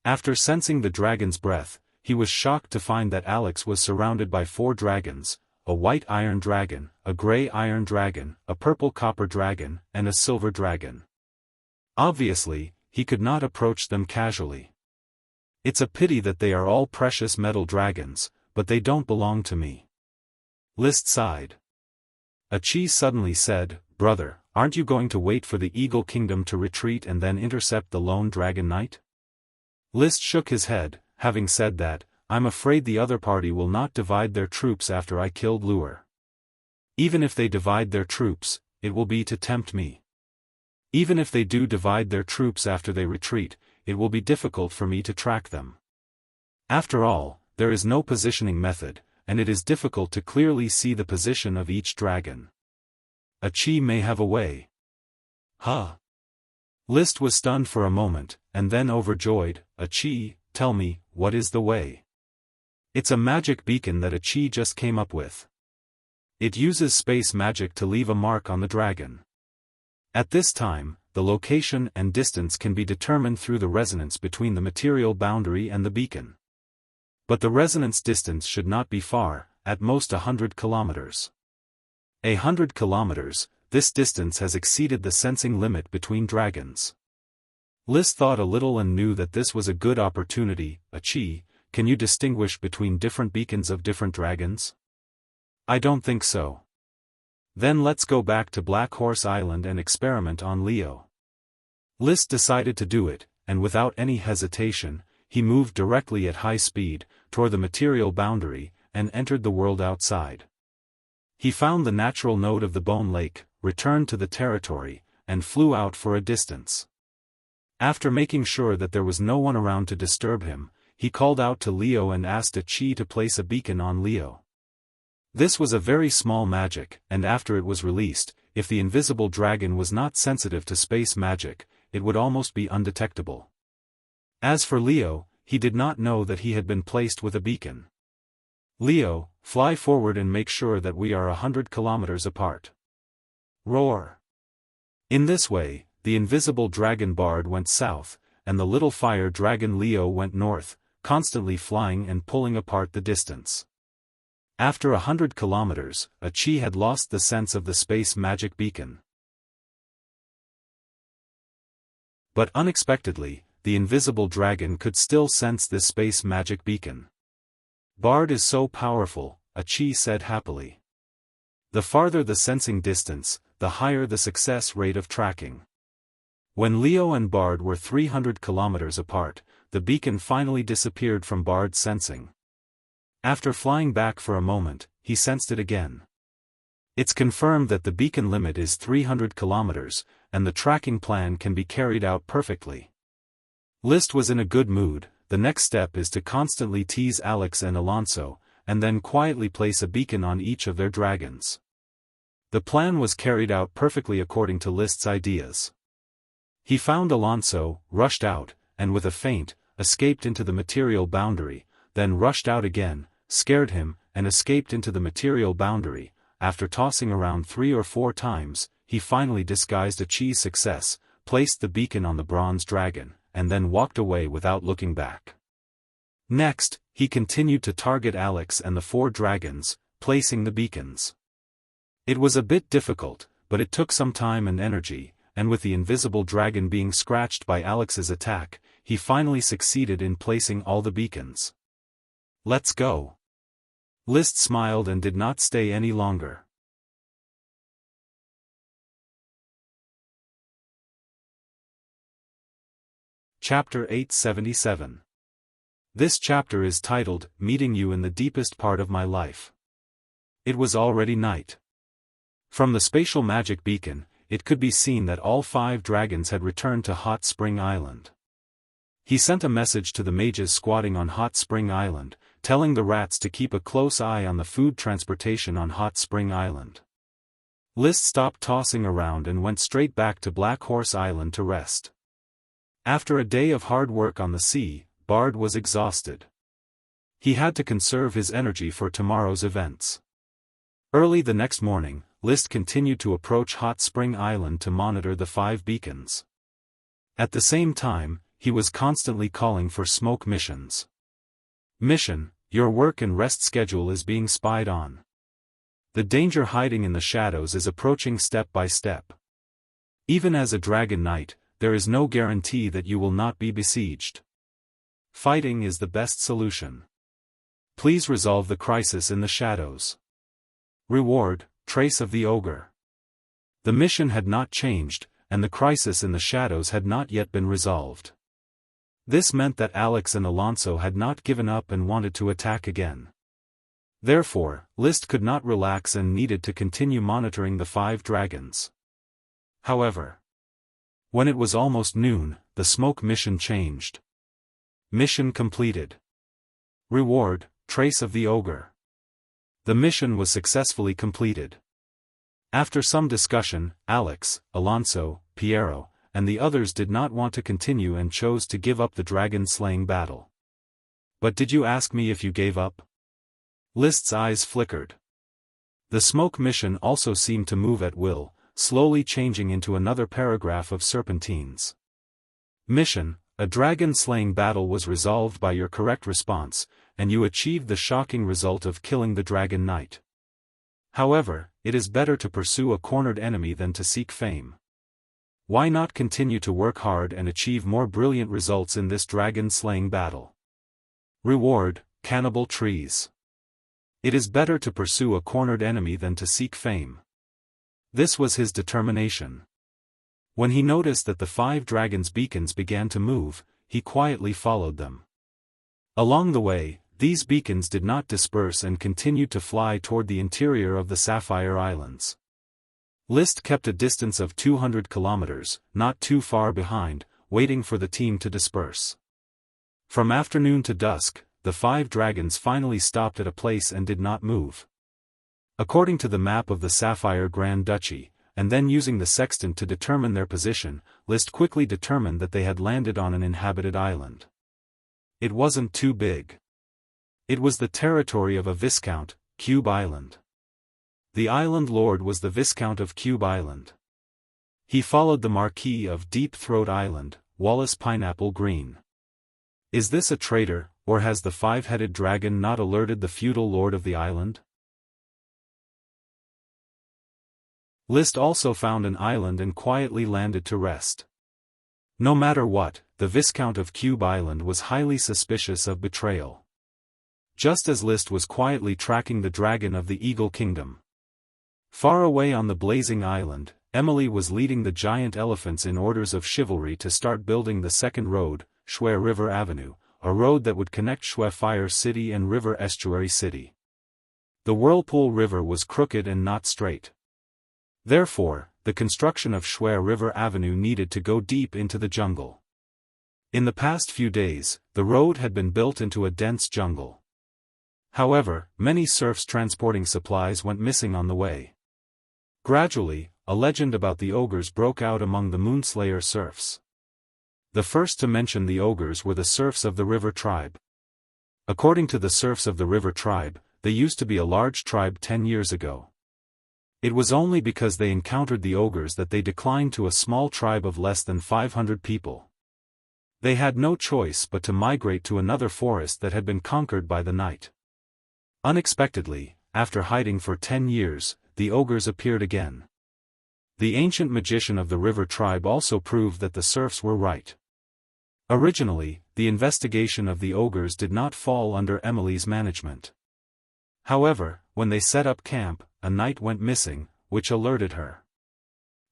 After sensing the dragon's breath, he was shocked to find that Alex was surrounded by 4 dragons, a white iron dragon, a gray iron dragon, a purple copper dragon, and a silver dragon. Obviously, he could not approach them casually. It's a pity that they are all precious metal dragons, but they don't belong to me. List sighed. Achi suddenly said, "Brother, aren't you going to wait for the Eagle Kingdom to retreat and then intercept the lone Dragon Knight?" List shook his head, having said that, "I'm afraid the other party will not divide their troops after I killed Lure. Even if they divide their troops, it will be to tempt me. Even if they do divide their troops after they retreat, it will be difficult for me to track them. After all, there is no positioning method, and it is difficult to clearly see the position of each dragon. Achi may have a way." Huh? List was stunned for a moment, and then overjoyed. "Achi, tell me, what is the way?" "It's a magic beacon that Achi just came up with. It uses space magic to leave a mark on the dragon. At this time, the location and distance can be determined through the resonance between the material boundary and the beacon. But the resonance distance should not be far, at most 100 kilometers. 100 kilometers, this distance has exceeded the sensing limit between dragons." List thought a little and knew that this was a good opportunity. "Achi, can you distinguish between different beacons of different dragons?" "I don't think so." "Then let's go back to Black Horse Island and experiment on Leo." List decided to do it, and without any hesitation, he moved directly at high speed, toward the material boundary, and entered the world outside. He found the natural node of the Bone Lake, returned to the territory, and flew out for a distance. After making sure that there was no one around to disturb him, he called out to Leo and asked Achi to place a beacon on Leo. This was a very small magic, and after it was released, if the invisible dragon was not sensitive to space magic, it would almost be undetectable. As for Leo, he did not know that he had been placed with a beacon. "Leo, fly forward and make sure that we are 100 kilometers apart." Roar. In this way, the invisible dragon Bard went south, and the little fire dragon Leo went north, constantly flying and pulling apart the distance. After 100 kilometers, Achi had lost the sense of the space magic beacon. But unexpectedly, the invisible dragon could still sense this space magic beacon. "Bard is so powerful," Achi said happily. The farther the sensing distance, the higher the success rate of tracking. When Leo and Bard were 300 kilometers apart, the beacon finally disappeared from Bard's sensing. After flying back for a moment, he sensed it again. It's confirmed that the beacon limit is 300 kilometers, and the tracking plan can be carried out perfectly. List was in a good mood. The next step is to constantly tease Alex and Alonso, and then quietly place a beacon on each of their dragons. The plan was carried out perfectly according to List's ideas. He found Alonso, rushed out, and with a feint, escaped into the material boundary, then rushed out again, scared him, and escaped into the material boundary. After tossing around 3 or 4 times, he finally disguised Achi's success, placed the beacon on the bronze dragon, and then walked away without looking back. Next, he continued to target Alex and the 4 dragons, placing the beacons. It was a bit difficult, but it took some time and energy, and with the invisible dragon being scratched by Alex's attack, he finally succeeded in placing all the beacons. "Let's go." List smiled and did not stay any longer. Chapter 877. This chapter is titled, Meeting You in the Deepest Part of My Life. It was already night. From the spatial magic beacon, it could be seen that all 5 dragons had returned to Hot Spring Island. He sent a message to the mages squatting on Hot Spring Island, telling the rats to keep a close eye on the food transportation on Hot Spring Island. List stopped tossing around and went straight back to Black Horse Island to rest. After a day of hard work on the sea, Bard was exhausted. He had to conserve his energy for tomorrow's events. Early the next morning, List continued to approach Hot Spring Island to monitor the 5 beacons. At the same time, he was constantly calling for smoke missions. Mission: your work and rest schedule is being spied on. The danger hiding in the shadows is approaching step by step. Even as a dragon knight, there is no guarantee that you will not be besieged. Fighting is the best solution. Please resolve the crisis in the shadows. Reward: Trace of the Ogre. The mission had not changed, and the crisis in the shadows had not yet been resolved. This meant that Alex and Alonso had not given up and wanted to attack again. Therefore, List could not relax and needed to continue monitoring the 5 dragons. However, when it was almost noon, the smoke mission changed. Mission completed. Reward: Trace of the Ogre. The mission was successfully completed. After some discussion, Alex, Alonso, Piero, and the others did not want to continue and chose to give up the dragon-slaying battle. But did you ask me if you gave up? List's eyes flickered. The smoke mission also seemed to move at will, slowly changing into another paragraph of serpentines. Mission: a dragon-slaying battle was resolved by your correct response, and you achieved the shocking result of killing the Dragon Knight. However, it is better to pursue a cornered enemy than to seek fame. Why not continue to work hard and achieve more brilliant results in this dragon-slaying battle? Reward: Cannibal Trees. It is better to pursue a cornered enemy than to seek fame. This was his determination. When he noticed that the 5 dragons' beacons began to move, he quietly followed them. Along the way, these beacons did not disperse and continued to fly toward the interior of the Sapphire Islands. List kept a distance of 200 kilometers, not too far behind, waiting for the team to disperse. From afternoon to dusk, the 5 dragons finally stopped at a place and did not move. According to the map of the Sapphire Grand Duchy, and then using the sextant to determine their position, List quickly determined that they had landed on an inhabited island. It wasn't too big. It was the territory of a Viscount, Cube Island. The island lord was the Viscount of Cube Island. He followed the Marquis of Deep Throat Island, Wallace Pineapple Green. Is this a traitor, or has the 5-headed dragon not alerted the feudal lord of the island? List also found an island and quietly landed to rest. No matter what, the Viscount of Cube Island was highly suspicious of betrayal. Just as List was quietly tracking the dragon of the Eagle Kingdom. Far away on the blazing island, Emily was leading the giant elephants in orders of chivalry to start building the second road, Shui River Avenue, a road that would connect Shui Fire City and River Estuary City. The Whirlpool River was crooked and not straight. Therefore, the construction of Shui River Avenue needed to go deep into the jungle. In the past few days, the road had been built into a dense jungle. However, many serfs transporting supplies went missing on the way. Gradually, a legend about the ogres broke out among the Moonslayer serfs. The first to mention the ogres were the serfs of the River Tribe. According to the serfs of the River Tribe, they used to be a large tribe 10 years ago. It was only because they encountered the ogres that they declined to a small tribe of less than 500 people. They had no choice but to migrate to another forest that had been conquered by the night. Unexpectedly, after hiding for 10 years, the ogres appeared again. The ancient magician of the River Tribe also proved that the serfs were right. Originally, the investigation of the ogres did not fall under Emily's management. However, when they set up camp, a knight went missing, which alerted her.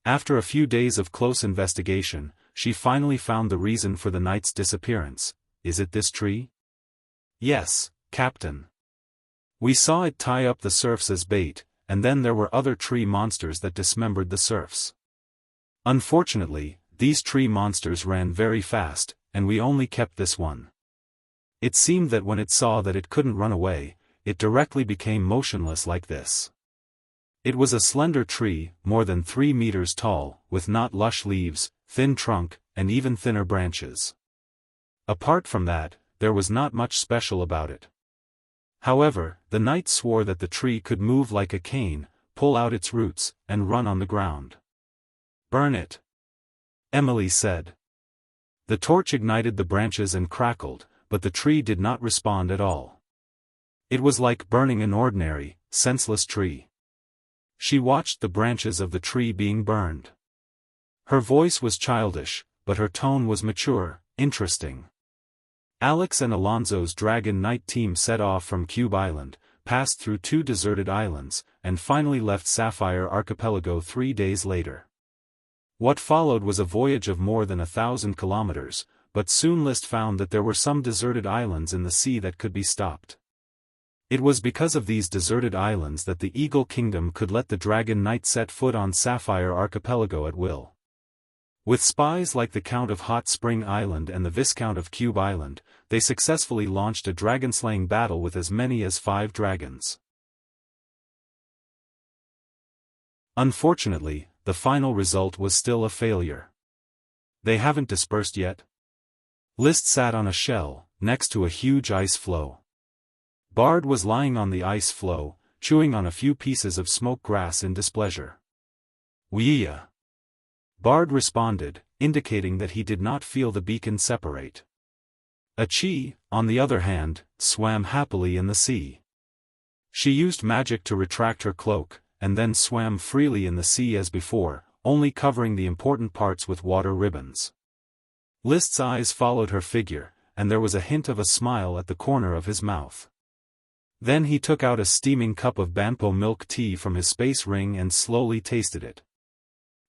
After a few days of close investigation, she finally found the reason for the knight's disappearance. Is it this tree? Yes, Captain. We saw it tie up the serfs as bait, and then there were other tree monsters that dismembered the serfs. Unfortunately, these tree monsters ran very fast, and we only kept this one. It seemed that when it saw that it couldn't run away, it directly became motionless like this. It was a slender tree, more than 3 meters tall, with not lush leaves, thin trunk, and even thinner branches. Apart from that, there was not much special about it. However, the knight swore that the tree could move like a cane, pull out its roots, and run on the ground. Burn it, Emily said. The torch ignited the branches and crackled, but the tree did not respond at all. It was like burning an ordinary, senseless tree. She watched the branches of the tree being burned. Her voice was childish, but her tone was mature, interesting. Alex and Alonso's Dragon Knight team set off from Cube Island, passed through 2 deserted islands, and finally left Sapphire Archipelago 3 days later. What followed was a voyage of more than 1,000 kilometers, but soon List found that there were some deserted islands in the sea that could be stopped. It was because of these deserted islands that the Eagle Kingdom could let the Dragon Knight set foot on Sapphire Archipelago at will. With spies like the Count of Hot Spring Island and the Viscount of Cube Island, they successfully launched a dragon-slaying battle with as many as 5 dragons. Unfortunately, the final result was still a failure. They haven't dispersed yet? List sat on a shell, next to a huge ice floe. Bard was lying on the ice floe, chewing on a few pieces of smoke grass in displeasure. Wuxia. Bard responded, indicating that he did not feel the beacon separate. Achi, on the other hand, swam happily in the sea. She used magic to retract her cloak, and then swam freely in the sea as before, only covering the important parts with water ribbons. List's eyes followed her figure, and there was a hint of a smile at the corner of his mouth. Then he took out a steaming cup of Banpo milk tea from his space ring and slowly tasted it.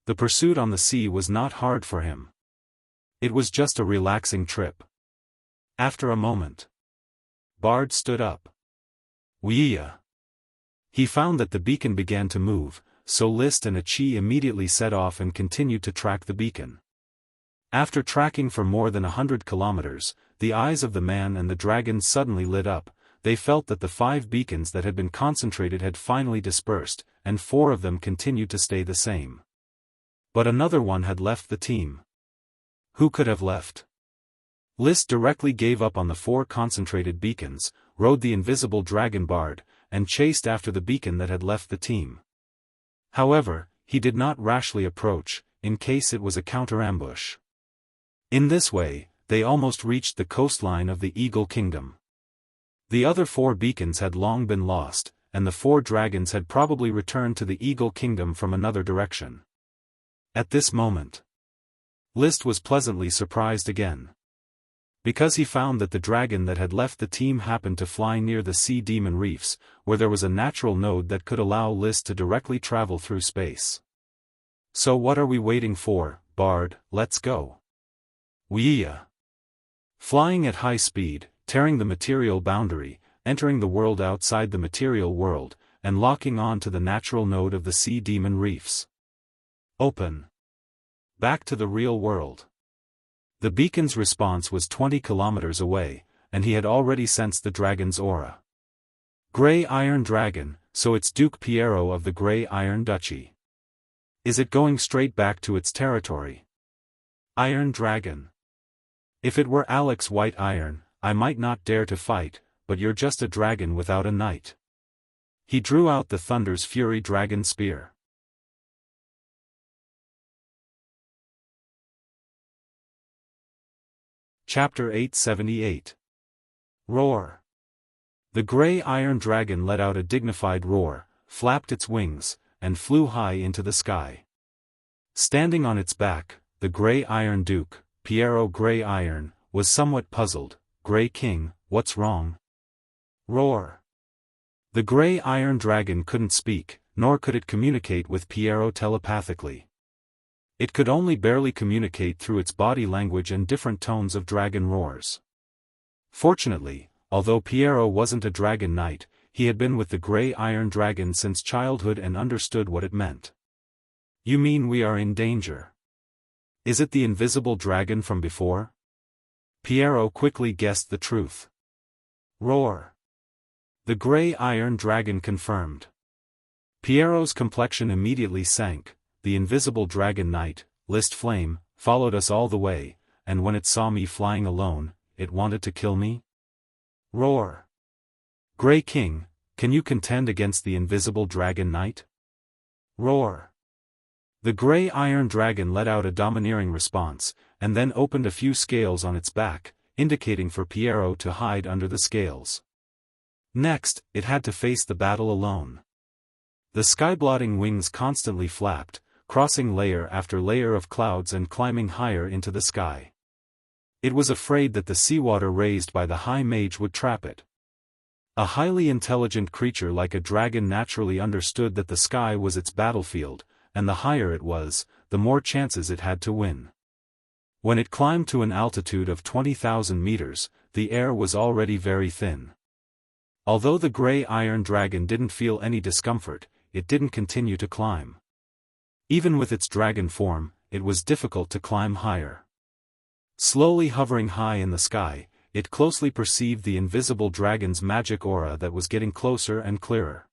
The pursuit on the sea was not hard for him. It was just a relaxing trip. After a moment, Bard stood up. Wuxia. He found that the beacon began to move, so List and Achi immediately set off and continued to track the beacon. After tracking for more than 100 kilometers, the eyes of the man and the dragon suddenly lit up. They felt that the 5 beacons that had been concentrated had finally dispersed, and 4 of them continued to stay the same. But another one had left the team. Who could have left? List directly gave up on the 4 concentrated beacons, rode the invisible dragon Bard, and chased after the beacon that had left the team. However, he did not rashly approach, in case it was a counter-ambush. In this way, they almost reached the coastline of the Eagle Kingdom. The other 4 beacons had long been lost, and the 4 dragons had probably returned to the Eagle Kingdom from another direction. At this moment, List was pleasantly surprised again. Because he found that the dragon that had left the team happened to fly near the sea demon reefs, where there was a natural node that could allow List to directly travel through space. So what are we waiting for, Bard? Let's go. Wuxia. Flying at high speed, tearing the material boundary, entering the world outside the material world, and locking on to the natural node of the sea demon reefs. Open. Back to the real world. The beacon's response was 20 kilometers away, and he had already sensed the dragon's aura. Grey Iron Dragon, so it's Duke Piero of the Grey Iron Duchy. Is it going straight back to its territory? Iron Dragon. If it were Alex White Iron, I might not dare to fight, but you're just a dragon without a knight. He drew out the Thunder's Fury Dragon Spear. Chapter 878. Roar. The Grey Iron Dragon let out a dignified roar, flapped its wings, and flew high into the sky. Standing on its back, the Grey Iron Duke, Piero Grey Iron, was somewhat puzzled. Grey King, what's wrong? Roar. The Grey Iron Dragon couldn't speak, nor could it communicate with Piero telepathically. It could only barely communicate through its body language and different tones of dragon roars. Fortunately, although Piero wasn't a dragon knight, he had been with the Grey Iron Dragon since childhood and understood what it meant. "You mean we are in danger? Is it the invisible dragon from before?" Piero quickly guessed the truth. "Roar!" The Grey Iron Dragon confirmed. Piero's complexion immediately sank. "The invisible dragon knight, List Flame, followed us all the way, and when it saw me flying alone, it wanted to kill me?" "Roar! Grey King, can you contend against the invisible dragon knight?" "Roar!" The Grey Iron Dragon let out a domineering response, and then opened a few scales on its back, indicating for Piero to hide under the scales. Next, it had to face the battle alone. The sky-blotting wings constantly flapped, crossing layer after layer of clouds and climbing higher into the sky. It was afraid that the seawater raised by the High Mage would trap it. A highly intelligent creature like a dragon naturally understood that the sky was its battlefield, and the higher it was, the more chances it had to win. When it climbed to an altitude of 20,000 meters, the air was already very thin. Although the Grey Iron Dragon didn't feel any discomfort, it didn't continue to climb. Even with its dragon form, it was difficult to climb higher. Slowly hovering high in the sky, it closely perceived the invisible dragon's magic aura that was getting closer and clearer.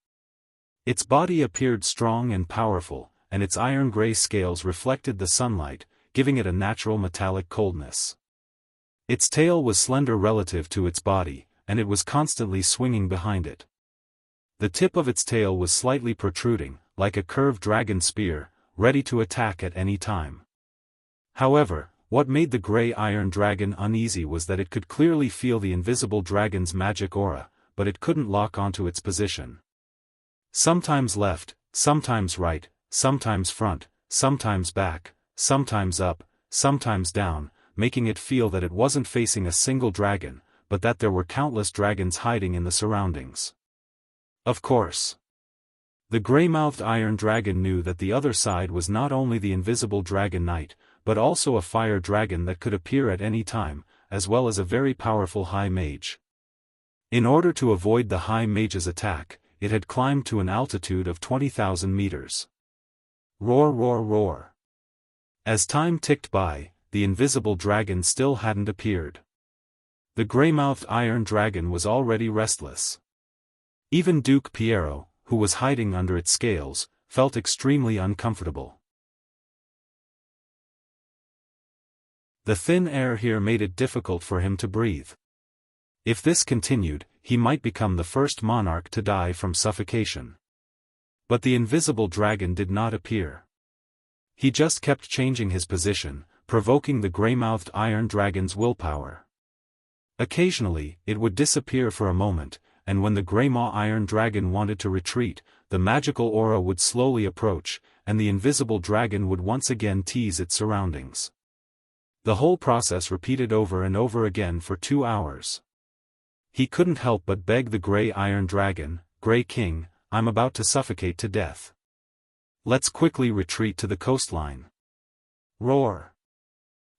Its body appeared strong and powerful, and its iron-gray scales reflected the sunlight, giving it a natural metallic coldness. Its tail was slender relative to its body, and it was constantly swinging behind it. The tip of its tail was slightly protruding, like a curved dragon spear, ready to attack at any time. However, what made the Grey Iron Dragon uneasy was that it could clearly feel the invisible dragon's magic aura, but it couldn't lock onto its position. Sometimes left, sometimes right, sometimes front, sometimes back, sometimes up, sometimes down, making it feel that it wasn't facing a single dragon, but that there were countless dragons hiding in the surroundings. Of course. The grey-mouthed Iron Dragon knew that the other side was not only the invisible dragon knight, but also a fire dragon that could appear at any time, as well as a very powerful High Mage. In order to avoid the High Mage's attack, it had climbed to an altitude of 20,000 meters. Roar, roar, roar. As time ticked by, the invisible dragon still hadn't appeared. The grey-mouthed Iron Dragon was already restless. Even Duke Piero, who was hiding under its scales, felt extremely uncomfortable. The thin air here made it difficult for him to breathe. If this continued, he might become the first monarch to die from suffocation. But the invisible dragon did not appear. He just kept changing his position, provoking the grey-mouthed Iron Dragon's willpower. Occasionally, it would disappear for a moment, and when the grey-maw Iron Dragon wanted to retreat, the magical aura would slowly approach, and the invisible dragon would once again tease its surroundings. The whole process repeated over and over again for 2 hours. He couldn't help but beg the Grey Iron Dragon, "Grey King, I'm about to suffocate to death. Let's quickly retreat to the coastline." Roar.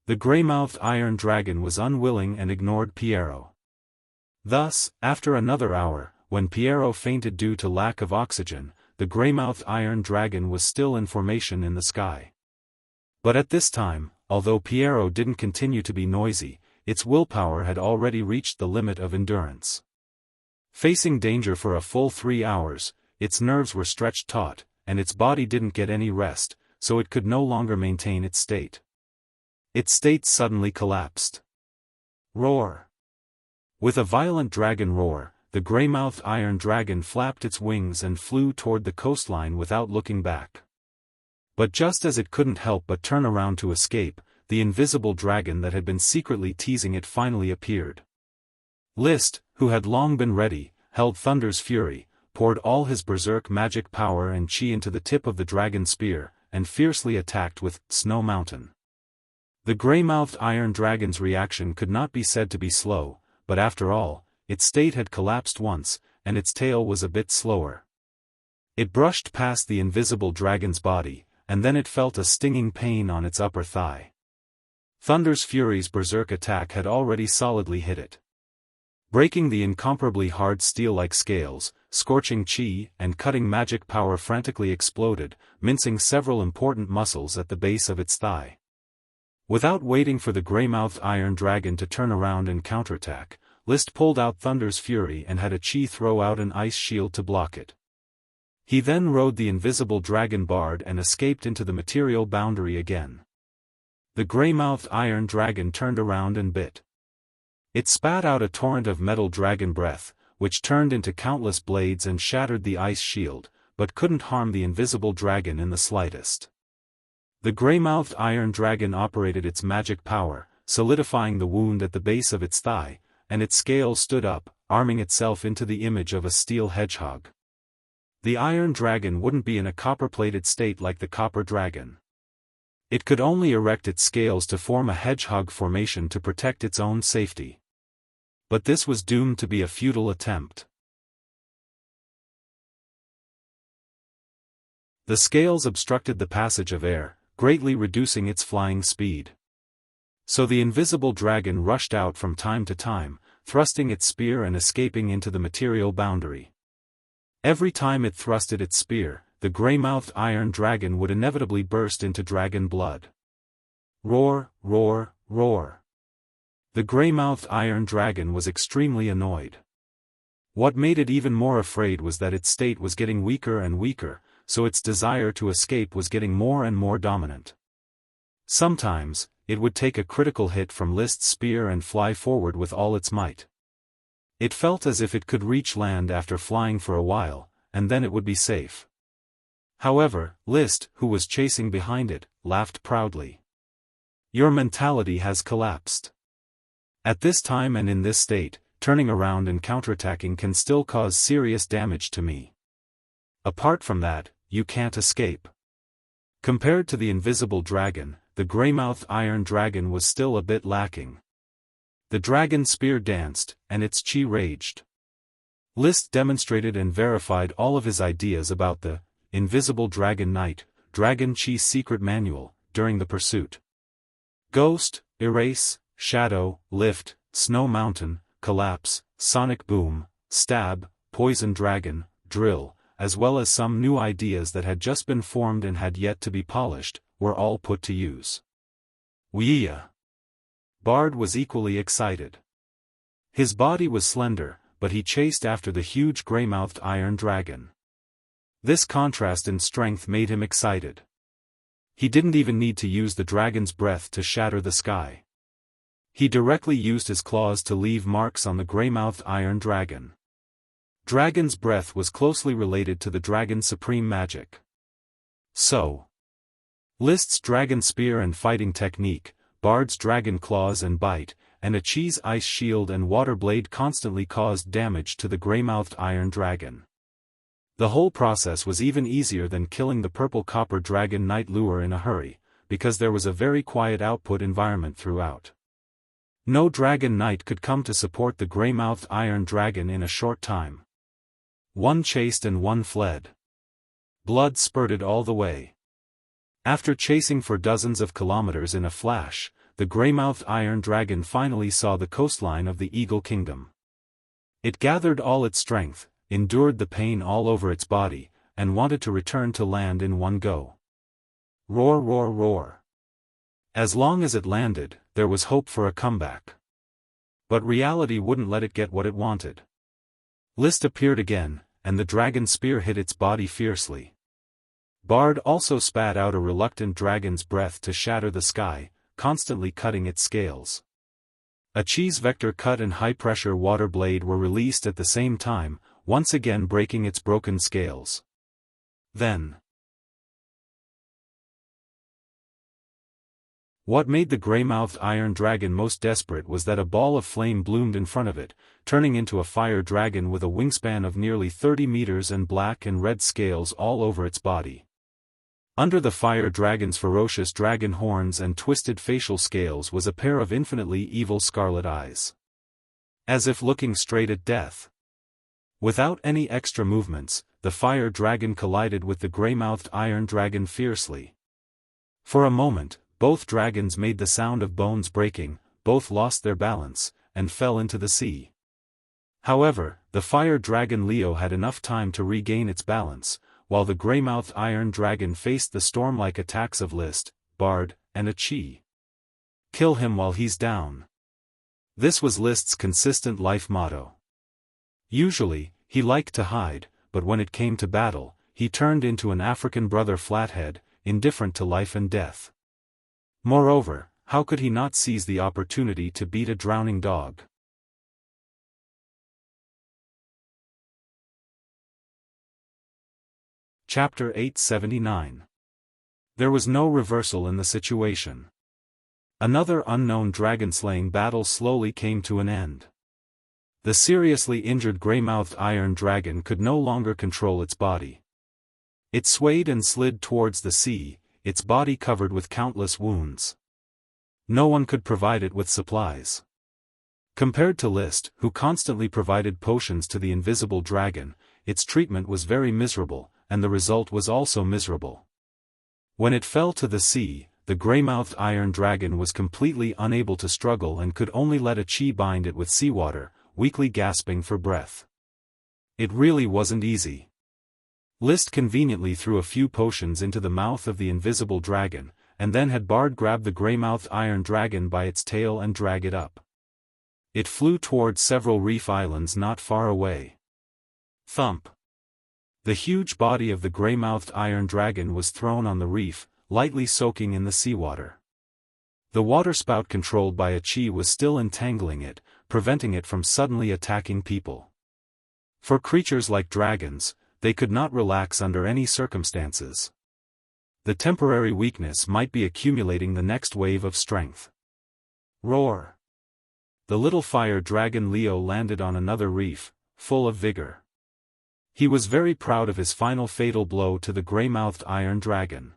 The grey-mouthed Iron Dragon was unwilling and ignored Piero. Thus, after another hour, when Piero fainted due to lack of oxygen, the grey-mouthed Iron Dragon was still in formation in the sky. But at this time, although Piero didn't continue to be noisy, its willpower had already reached the limit of endurance. Facing danger for a full 3 hours, its nerves were stretched taut, and its body didn't get any rest, so it could no longer maintain its state. Its state suddenly collapsed. Roar. With a violent dragon roar, the grey-mouthed Iron Dragon flapped its wings and flew toward the coastline without looking back. But just as it couldn't help but turn around to escape, the invisible dragon that had been secretly teasing it finally appeared. List, who had long been ready, held Thunder's fury, poured all his berserk magic power and chi into the tip of the dragon's spear, and fiercely attacked with Snow Mountain. The grey-mouthed Iron Dragon's reaction could not be said to be slow, but after all, its state had collapsed once, and its tail was a bit slower. It brushed past the invisible dragon's body, and then it felt a stinging pain on its upper thigh. Thunder's Fury's berserk attack had already solidly hit it. Breaking the incomparably hard steel-like scales, scorching chi and cutting magic power frantically exploded, mincing several important muscles at the base of its thigh. Without waiting for the grey-mouthed iron dragon to turn around and counterattack, List pulled out Thunder's Fury and had a chi throw out an ice shield to block it. He then rode the invisible dragon Bard and escaped into the material boundary again. The grey-mouthed iron dragon turned around and bit. It spat out a torrent of metal dragon breath, which turned into countless blades and shattered the ice shield, but couldn't harm the invisible dragon in the slightest. The grey-mouthed iron dragon operated its magic power, solidifying the wound at the base of its thigh, and its scales stood up, arming itself into the image of a steel hedgehog. The iron dragon wouldn't be in a copper-plated state like the copper dragon. It could only erect its scales to form a hedgehog formation to protect its own safety. But this was doomed to be a futile attempt. The scales obstructed the passage of air, greatly reducing its flying speed. So the invisible dragon rushed out from time to time, thrusting its spear and escaping into the material boundary. Every time it thrusted its spear, the grey-mouthed iron dragon would inevitably burst into dragon blood. Roar, roar, roar. The grey-mouthed iron dragon was extremely annoyed. What made it even more afraid was that its state was getting weaker and weaker, so its desire to escape was getting more and more dominant. Sometimes, it would take a critical hit from List's spear and fly forward with all its might. It felt as if it could reach land after flying for a while, and then it would be safe. However, List, who was chasing behind it, laughed proudly. Your mentality has collapsed. At this time and in this state, turning around and counterattacking can still cause serious damage to me. Apart from that, you can't escape. Compared to the invisible dragon, the grey-mouthed iron dragon was still a bit lacking. The dragon's spear danced, and its chi raged. List demonstrated and verified all of his ideas about the Invisible Dragon Knight, Dragon Chi's secret manual, during the pursuit. Ghost, Erase, Shadow, Lift, Snow Mountain, Collapse, Sonic Boom, Stab, Poison Dragon, Drill, as well as some new ideas that had just been formed and had yet to be polished, were all put to use. Wuxia. Bard was equally excited. His body was slender, but he chased after the huge grey-mouthed iron dragon. This contrast in strength made him excited. He didn't even need to use the dragon's breath to shatter the sky. He directly used his claws to leave marks on the grey-mouthed iron dragon. Dragon's breath was closely related to the dragon's supreme magic. So, List's dragon spear and fighting technique, Bard's dragon claws and bite, and a chi's ice shield and water blade constantly caused damage to the grey-mouthed iron dragon. The whole process was even easier than killing the purple copper dragon knight lure in a hurry, because there was a very quiet output environment throughout. No dragon knight could come to support the grey-mouthed iron dragon in a short time. One chased and one fled. Blood spurted all the way. After chasing for dozens of kilometers in a flash, the grey-mouthed iron dragon finally saw the coastline of the Eagle Kingdom. It gathered all its strength, endured the pain all over its body, and wanted to return to land in one go. Roar, roar, roar. As long as it landed, there was hope for a comeback. But reality wouldn't let it get what it wanted. List appeared again, and the dragon's spear hit its body fiercely. Bard also spat out a reluctant dragon's breath to shatter the sky, constantly cutting its scales. A chi's vector cut and high-pressure water blade were released at the same time, once again breaking its broken scales. Then, what made the grey-mouthed iron dragon most desperate was that a ball of flame bloomed in front of it, turning into a fire dragon with a wingspan of nearly 30 meters and black and red scales all over its body. Under the fire dragon's ferocious dragon horns and twisted facial scales was a pair of infinitely evil scarlet eyes. As if looking straight at death. Without any extra movements, the fire dragon collided with the grey-mouthed iron dragon fiercely, For a moment, both dragons made the sound of bones breaking, both lost their balance, and fell into the sea. However, the fire dragon Leo had enough time to regain its balance, while the grey-mouthed iron dragon faced the storm-like attacks of List, Bard, and a Chi. Kill him while he's down. This was List's consistent life motto. Usually, he liked to hide, but when it came to battle, he turned into an African brother flathead, indifferent to life and death. Moreover, how could he not seize the opportunity to beat a drowning dog? Chapter 879. There was no reversal in the situation. Another unknown dragon-slaying battle slowly came to an end. The seriously injured grey-mouthed iron dragon could no longer control its body. It swayed and slid towards the sea, its body covered with countless wounds. No one could provide it with supplies. Compared to List, who constantly provided potions to the invisible dragon, its treatment was very miserable, and the result was also miserable. When it fell to the sea, the grey-mouthed iron dragon was completely unable to struggle and could only let a Chi bind it with seawater, weakly gasping for breath. It really wasn't easy. List conveniently threw a few potions into the mouth of the invisible dragon, and then had Bard grab the grey-mouthed iron dragon by its tail and drag it up. It flew towards several reef islands not far away. Thump! The huge body of the grey-mouthed iron dragon was thrown on the reef, lightly soaking in the seawater. The waterspout controlled by a Chi was still entangling it, preventing it from suddenly attacking people. For creatures like dragons, they could not relax under any circumstances. The temporary weakness might be accumulating the next wave of strength. Roar! The little fire dragon Leo landed on another reef, full of vigor. He was very proud of his final fatal blow to the grey-mouthed iron dragon.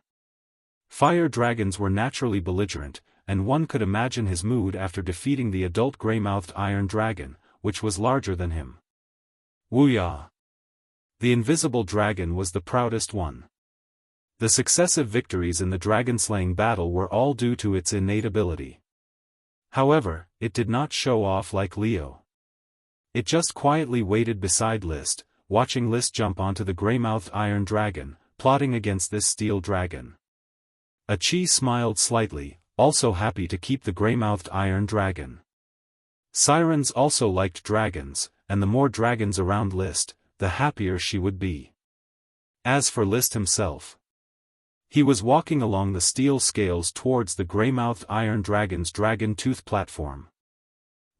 Fire dragons were naturally belligerent, and one could imagine his mood after defeating the adult grey-mouthed iron dragon, which was larger than him. Wuxia! The invisible dragon was the proudest one. The successive victories in the dragon-slaying battle were all due to its innate ability. However, it did not show off like Leo. It just quietly waited beside List, watching List jump onto the grey-mouthed iron dragon, plotting against this steel dragon. A Chi smiled slightly, also happy to keep the grey-mouthed iron dragon. Sirens also liked dragons, and the more dragons around List, the happier she would be. As for List himself, he was walking along the steel scales towards the grey-mouthed iron dragon's dragon tooth platform.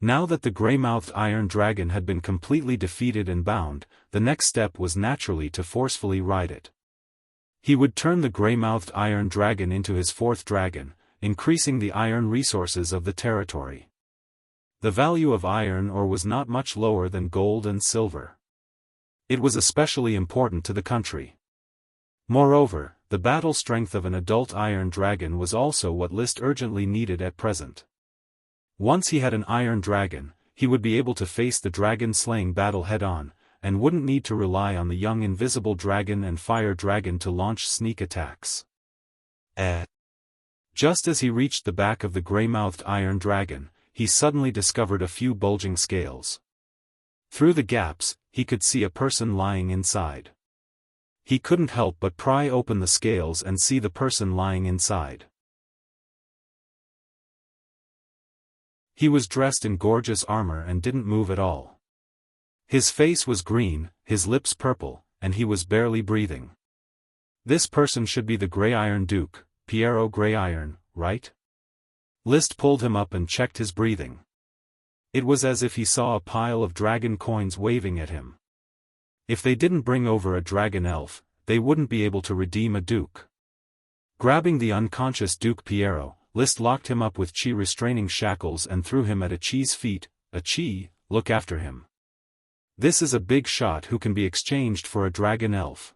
Now that the grey-mouthed iron dragon had been completely defeated and bound, the next step was naturally to forcefully ride it. He would turn the grey-mouthed iron dragon into his fourth dragon, increasing the iron resources of the territory. The value of iron ore was not much lower than gold and silver. It was especially important to the country. Moreover, the battle strength of an adult iron dragon was also what List urgently needed at present. Once he had an iron dragon, he would be able to face the dragon-slaying battle head-on, and wouldn't need to rely on the young invisible dragon and fire dragon to launch sneak attacks. Just as he reached the back of the grey-mouthed iron dragon, he suddenly discovered a few bulging scales. Through the gaps, he could see a person lying inside. He couldn't help but pry open the scales and see the person lying inside. He was dressed in gorgeous armor and didn't move at all. His face was green, his lips purple, and he was barely breathing. This person should be the Grey Iron Duke, Piero Grey Iron, right? List pulled him up and checked his breathing. It was as if he saw a pile of dragon coins waving at him. If they didn't bring over a dragon elf, they wouldn't be able to redeem a duke. Grabbing the unconscious Duke Piero, List locked him up with Chi restraining shackles and threw him at a Chi's feet. A Chi, look after him. This is a big shot who can be exchanged for a dragon elf.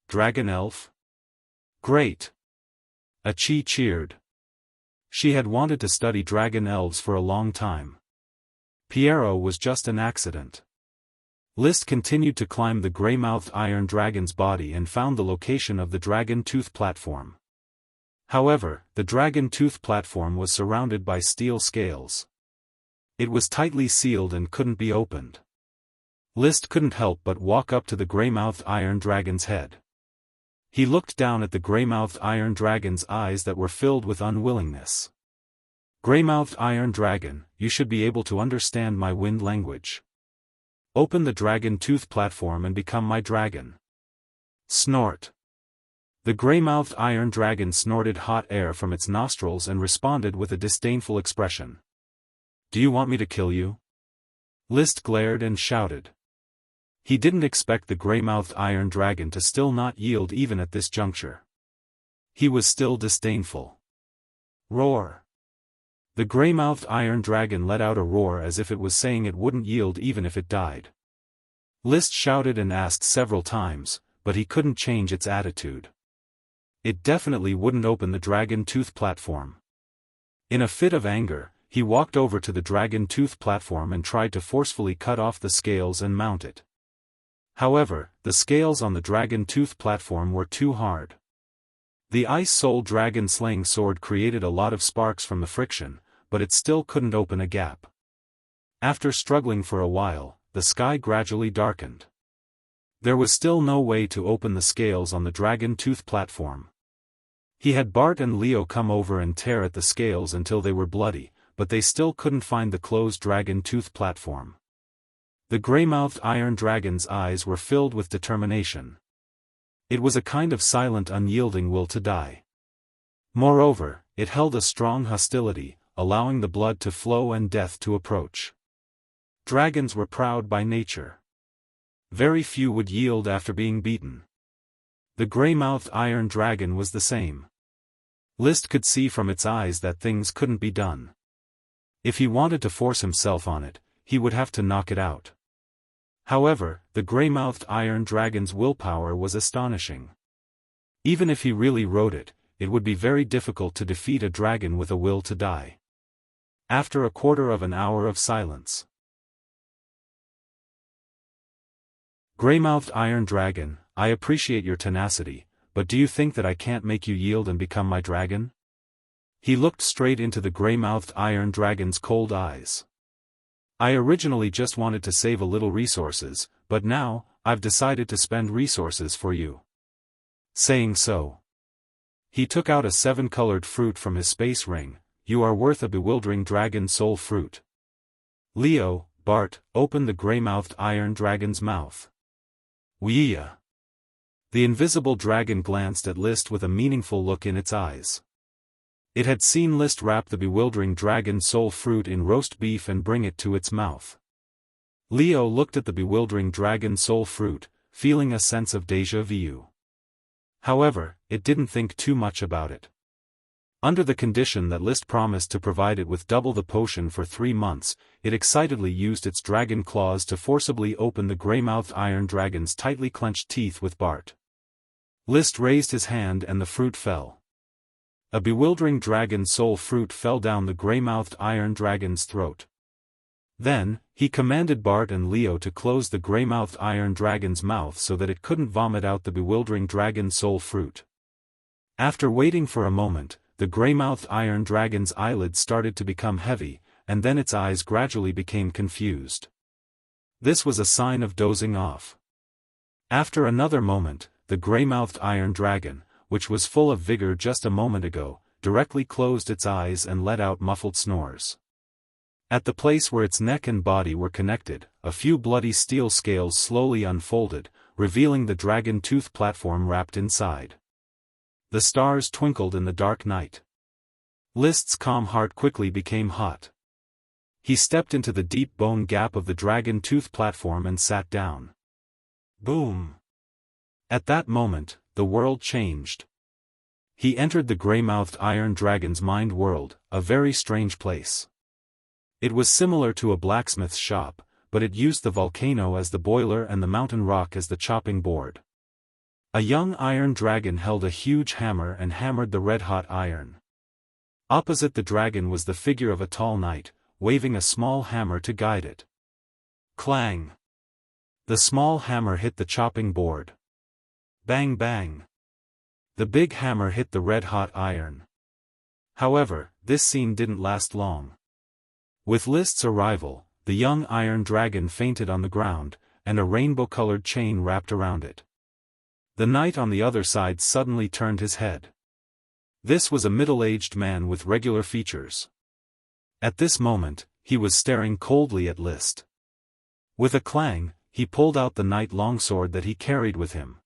Dragon elf? Great! A Chi cheered. She had wanted to study dragon elves for a long time. Piero was just an accident. List continued to climb the grey-mouthed iron dragon's body and found the location of the dragon tooth platform. However, the dragon tooth platform was surrounded by steel scales. It was tightly sealed and couldn't be opened. List couldn't help but walk up to the gray-mouthed iron dragon's head. He looked down at the gray-mouthed iron dragon's eyes that were filled with unwillingness. Gray-mouthed iron dragon, you should be able to understand my wind language. Open the dragon tooth platform and become my dragon. Snort. The gray-mouthed iron dragon snorted hot air from its nostrils and responded with a disdainful expression. Do you want me to kill you? List glared and shouted. He didn't expect the gray-mouthed iron dragon to still not yield even at this juncture. He was still disdainful. Roar. The gray-mouthed iron dragon let out a roar as if it was saying it wouldn't yield even if it died. List shouted and asked several times, but he couldn't change its attitude. It definitely wouldn't open the dragon tooth platform. In a fit of anger, he walked over to the dragon tooth platform and tried to forcefully cut off the scales and mount it. However, the scales on the dragon tooth platform were too hard. The Ice Soul Dragon Slaying Sword created a lot of sparks from the friction, but it still couldn't open a gap. After struggling for a while, the sky gradually darkened. There was still no way to open the scales on the dragon tooth platform. He had Bart and Leo come over and tear at the scales until they were bloody, but they still couldn't find the closed dragon tooth platform. The gray-mouthed iron dragon's eyes were filled with determination. It was a kind of silent unyielding will to die. Moreover, it held a strong hostility, allowing the blood to flow and death to approach. Dragons were proud by nature. Very few would yield after being beaten. The gray-mouthed iron dragon was the same. List could see from its eyes that things couldn't be done. If he wanted to force himself on it, he would have to knock it out. However, the gray-mouthed iron dragon's willpower was astonishing. Even if he really wrote it, it would be very difficult to defeat a dragon with a will to die. After a quarter of an hour of silence. Gray-mouthed iron dragon, I appreciate your tenacity, but do you think that I can't make you yield and become my dragon? He looked straight into the gray-mouthed iron dragon's cold eyes. I originally just wanted to save a little resources, but now, I've decided to spend resources for you. Saying so, he took out a 7-colored fruit from his space ring. You are worth a bewildering dragon soul fruit. Leo, Bart, open the gray-mouthed iron dragon's mouth. Wuxia. The invisible dragon glanced at List with a meaningful look in its eyes. It had seen List wrap the bewildering dragon soul fruit in roast beef and bring it to its mouth. Leo looked at the bewildering dragon soul fruit, feeling a sense of déjà vu. However, it didn't think too much about it. Under the condition that List promised to provide it with double the potion for 3 months, it excitedly used its dragon claws to forcibly open the gray-mouthed iron dragon's tightly clenched teeth with Bart. List raised his hand and the fruit fell. A bewildering dragon soul fruit fell down the gray-mouthed iron dragon's throat. Then, he commanded Bart and Leo to close the gray-mouthed iron dragon's mouth so that it couldn't vomit out the bewildering dragon soul fruit. After waiting for a moment, the gray-mouthed iron dragon's eyelids started to become heavy, and then its eyes gradually became confused. This was a sign of dozing off. After another moment, the gray-mouthed iron dragon, which was full of vigor just a moment ago, directly closed its eyes and let out muffled snores. At the place where its neck and body were connected, a few bloody steel scales slowly unfolded, revealing the dragon tooth platform wrapped inside. The stars twinkled in the dark night. List's calm heart quickly became hot. He stepped into the deep bone gap of the dragon tooth platform and sat down. Boom! At that moment, the world changed. He entered the gray-mouthed iron dragon's mind world, a very strange place. It was similar to a blacksmith's shop, but it used the volcano as the boiler and the mountain rock as the chopping board. A young iron dragon held a huge hammer and hammered the red-hot iron. Opposite the dragon was the figure of a tall knight, waving a small hammer to guide it. Clang! The small hammer hit the chopping board. Bang bang! The big hammer hit the red-hot iron. However, this scene didn't last long. With List's arrival, the young iron dragon fainted on the ground, and a rainbow-colored chain wrapped around it. The knight on the other side suddenly turned his head. This was a middle-aged man with regular features. At this moment, he was staring coldly at List. With a clang, he pulled out the knight longsword that he carried with him.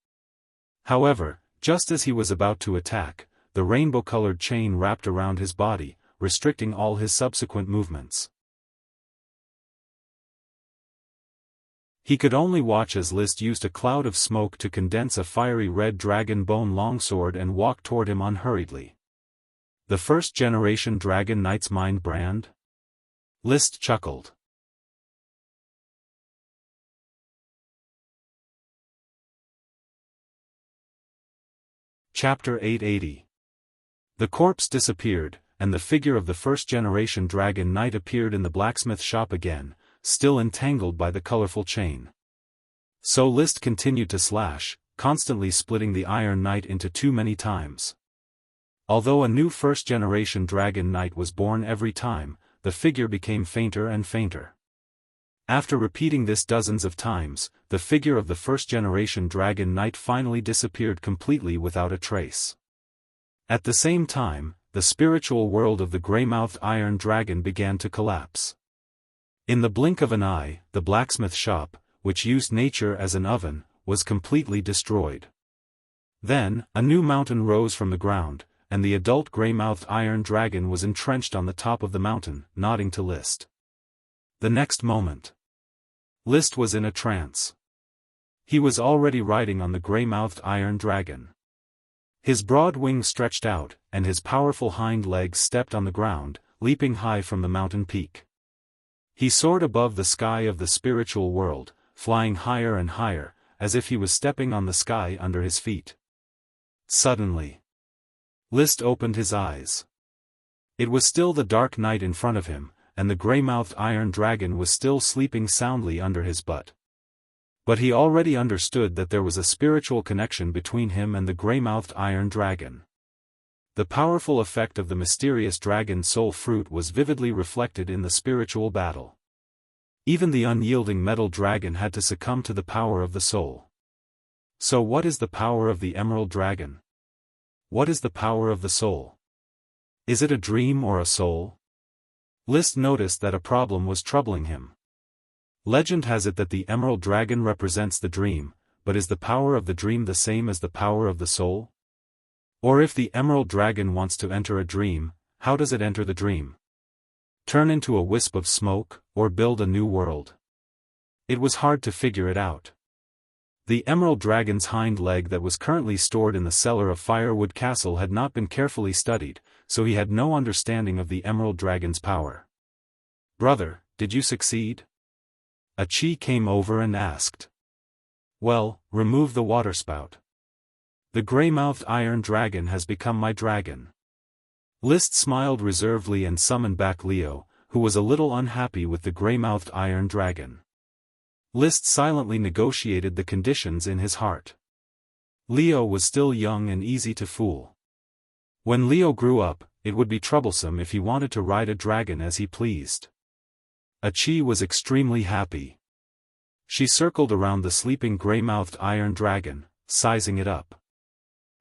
However, just as he was about to attack, the rainbow-colored chain wrapped around his body, restricting all his subsequent movements. He could only watch as List used a cloud of smoke to condense a fiery red dragon bone longsword and walk toward him unhurriedly. The first-generation dragon knight's mind brand? List chuckled. Chapter 880. The corpse disappeared, and the figure of the first-generation dragon knight appeared in the blacksmith shop again, still entangled by the colorful chain. So List continued to slash, constantly splitting the Iron Knight into too many times. Although a new first-generation dragon knight was born every time, the figure became fainter and fainter. After repeating this dozens of times, the figure of the first-generation dragon knight finally disappeared completely without a trace. At the same time, the spiritual world of the gray-mouthed iron dragon began to collapse. In the blink of an eye, the blacksmith shop, which used nature as an oven, was completely destroyed. Then, a new mountain rose from the ground, and the adult gray-mouthed iron dragon was entrenched on the top of the mountain, nodding to List. The next moment, List was in a trance. He was already riding on the gray-mouthed iron dragon. His broad wings stretched out, and his powerful hind legs stepped on the ground, leaping high from the mountain peak. He soared above the sky of the spiritual world, flying higher and higher, as if he was stepping on the sky under his feet. Suddenly, List opened his eyes. It was still the dark night in front of him, and the gray-mouthed iron dragon was still sleeping soundly under his butt. But he already understood that there was a spiritual connection between him and the gray-mouthed iron dragon. The powerful effect of the mysterious dragon soul fruit was vividly reflected in the spiritual battle. Even the unyielding metal dragon had to succumb to the power of the soul. So what is the power of the emerald dragon? What is the power of the soul? Is it a dream or a soul? List noticed that a problem was troubling him. Legend has it that the emerald dragon represents the dream, but is the power of the dream the same as the power of the soul? Or if the emerald dragon wants to enter a dream, how does it enter the dream? Turn into a wisp of smoke, or build a new world? It was hard to figure it out. The emerald dragon's hind leg that was currently stored in the cellar of Firewood Castle had not been carefully studied, so he had no understanding of the emerald dragon's power. "Brother, did you succeed?" A chi came over and asked. "Well, remove the waterspout. The gray-mouthed iron dragon has become my dragon." List smiled reservedly and summoned back Leo, who was a little unhappy with the gray-mouthed iron dragon. List silently negotiated the conditions in his heart. Leo was still young and easy to fool. When Leo grew up, it would be troublesome if he wanted to ride a dragon as he pleased. Achi was extremely happy. She circled around the sleeping gray-mouthed iron dragon, sizing it up.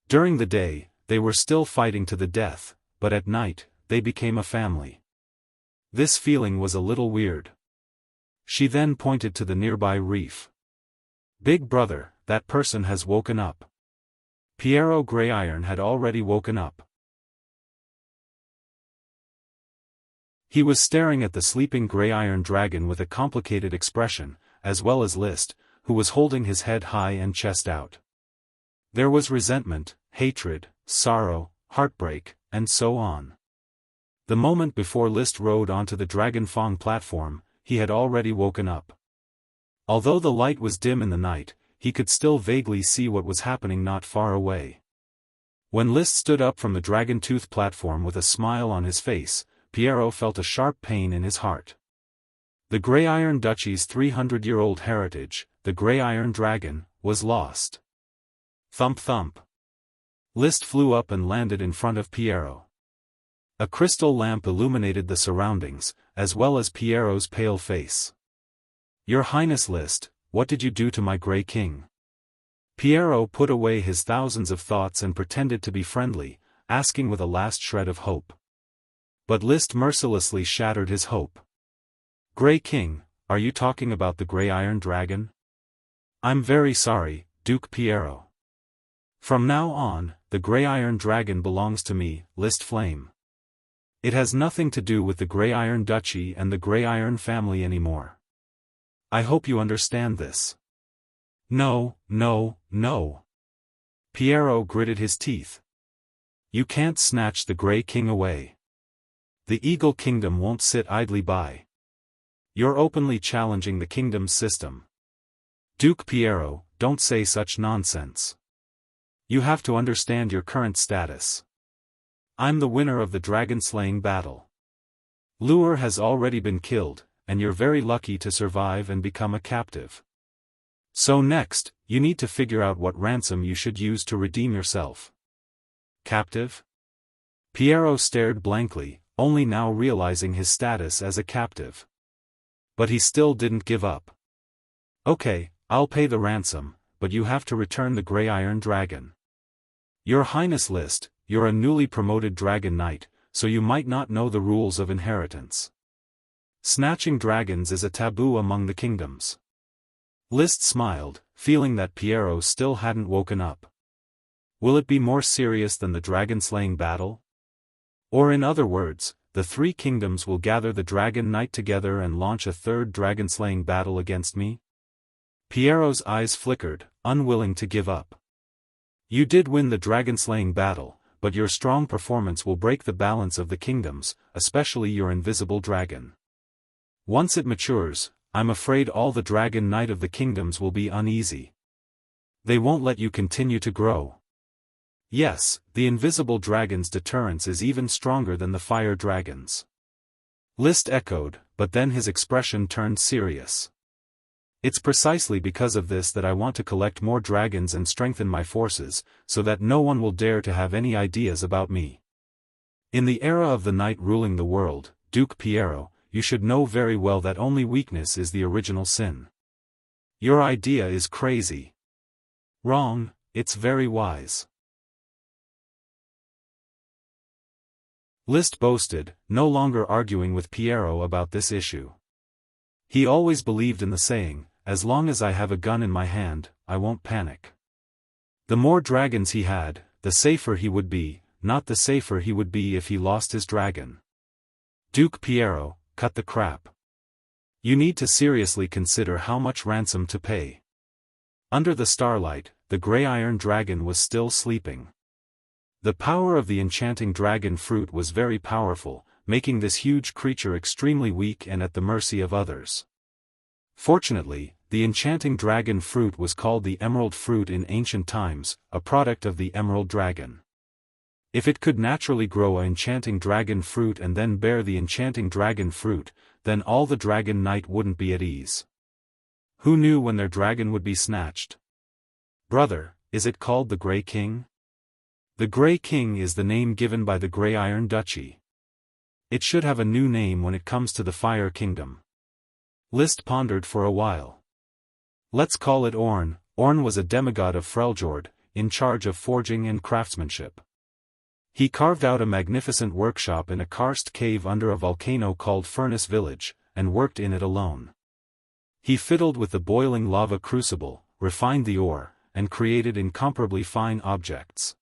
During the day, they were still fighting to the death, but at night, they became a family. This feeling was a little weird. She then pointed to the nearby reef. "Big brother, that person has woken up." Piero Grey-Iron had already woken up. He was staring at the sleeping gray-iron dragon with a complicated expression, as well as List, who was holding his head high and chest out. There was resentment, hatred, sorrow, heartbreak, and so on. The moment before List rode onto the Dragon Fong platform, he had already woken up. Although the light was dim in the night, he could still vaguely see what was happening not far away. When List stood up from the Dragon Tooth platform with a smile on his face, Piero felt a sharp pain in his heart. The Grey-Iron Duchy's 300-year-old heritage, the Grey-Iron Dragon, was lost. Thump thump. List flew up and landed in front of Piero. A crystal lamp illuminated the surroundings, as well as Piero's pale face. "Your Highness List, what did you do to my Grey King?" Piero put away his thousands of thoughts and pretended to be friendly, asking with a last shred of hope. But List mercilessly shattered his hope. "Grey King, are you talking about the Grey Iron Dragon?" "I'm very sorry, Duke Piero. From now on, the Grey Iron Dragon belongs to me, List Flame. It has nothing to do with the Grey Iron Duchy and the Grey Iron family anymore. I hope you understand this." "No, no, no." Piero gritted his teeth. "You can't snatch the Grey King away. The Eagle Kingdom won't sit idly by. You're openly challenging the kingdom's system. Duke Piero, don't say such nonsense. You have to understand your current status. I'm the winner of the dragon-slaying battle. Lure has already been killed, and you're very lucky to survive and become a captive. So next, you need to figure out what ransom you should use to redeem yourself." "Captive?" Piero stared blankly, only now realizing his status as a captive. But he still didn't give up. "Okay, I'll pay the ransom, but you have to return the Grey Iron Dragon. Your Highness List, you're a newly promoted Dragon Knight, so you might not know the rules of inheritance. Snatching dragons is a taboo among the kingdoms." List smiled, feeling that Piero still hadn't woken up. Will it be more serious than the dragon-slaying battle? Or in other words, the three kingdoms will gather the Dragon Knight together and launch a third dragon-slaying battle against me? Piero's eyes flickered, unwilling to give up. "You did win the dragon-slaying battle, but your strong performance will break the balance of the kingdoms, especially your invisible dragon. Once it matures, I'm afraid all the Dragon Knight of the kingdoms will be uneasy. They won't let you continue to grow. Yes, the invisible dragon's deterrence is even stronger than the fire dragon's." List echoed, but then his expression turned serious. "It's precisely because of this that I want to collect more dragons and strengthen my forces, so that no one will dare to have any ideas about me. In the era of the knight ruling the world, Duke Piero, you should know very well that only weakness is the original sin. Your idea is crazy. Wrong, it's very wise." List boasted, no longer arguing with Piero about this issue. He always believed in the saying, "As long as I have a gun in my hand, I won't panic." The more dragons he had, the safer he would be, not the safer he would be if he lost his dragon. "Duke Piero, cut the crap. You need to seriously consider how much ransom to pay." Under the starlight, the Grey Iron Dragon was still sleeping. The power of the enchanting dragon fruit was very powerful, making this huge creature extremely weak and at the mercy of others. Fortunately, the enchanting dragon fruit was called the emerald fruit in ancient times, a product of the emerald dragon. If it could naturally grow an enchanting dragon fruit and then bear the enchanting dragon fruit, then all the Dragon Knight wouldn't be at ease. Who knew when their dragon would be snatched? "Brother, is it called the Grey King?" "The Grey King is the name given by the Grey Iron Duchy. It should have a new name when it comes to the Fire Kingdom." List pondered for a while. "Let's call it Orn." Orn was a demigod of Freljord, in charge of forging and craftsmanship. He carved out a magnificent workshop in a karst cave under a volcano called Furnace Village, and worked in it alone. He fiddled with the boiling lava crucible, refined the ore, and created incomparably fine objects.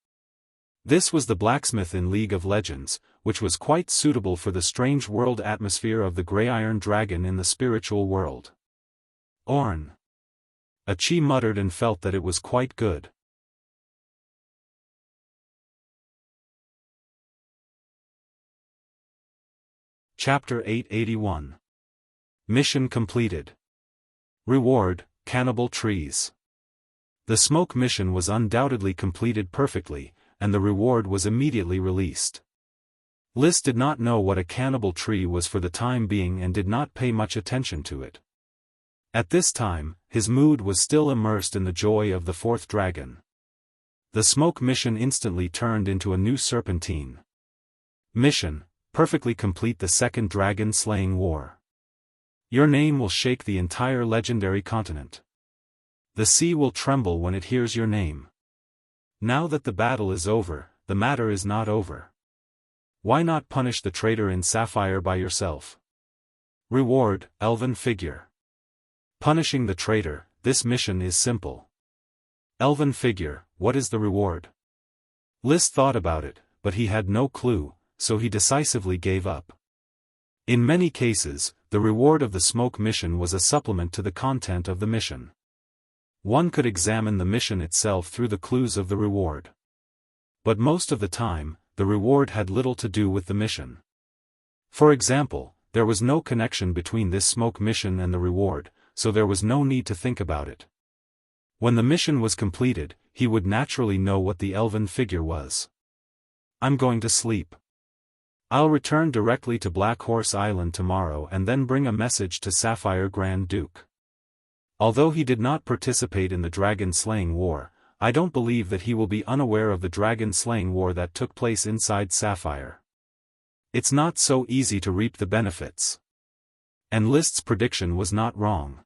This was the blacksmith in League of Legends, which was quite suitable for the strange world atmosphere of the Grey Iron Dragon in the spiritual world. Orn. Achi muttered and felt that it was quite good. Chapter 881. Mission completed. Reward, Cannibal Trees. The smoke mission was undoubtedly completed perfectly, and the reward was immediately released. List did not know what a cannibal tree was for the time being and did not pay much attention to it. At this time, his mood was still immersed in the joy of the fourth dragon. The smoke mission instantly turned into a new serpentine. Mission: perfectly complete the second dragon-slaying war. Your name will shake the entire legendary continent. The sea will tremble when it hears your name. Now that the battle is over, the matter is not over. Why not punish the traitor in Sapphire by yourself? Reward: Elven figure. Punishing the traitor, this mission is simple. Elven figure, what is the reward? List thought about it, but he had no clue, so he decisively gave up. In many cases, the reward of the smoke mission was a supplement to the content of the mission. One could examine the mission itself through the clues of the reward. But most of the time, the reward had little to do with the mission. For example, there was no connection between this smoke mission and the reward, so there was no need to think about it. When the mission was completed, he would naturally know what the elven figure was. I'm going to sleep. I'll return directly to Black Horse Island tomorrow and then bring a message to Sapphire Grand Duke. Although he did not participate in the dragon-slaying war, I don't believe that he will be unaware of the dragon-slaying war that took place inside Sapphire. It's not so easy to reap the benefits. And List's prediction was not wrong.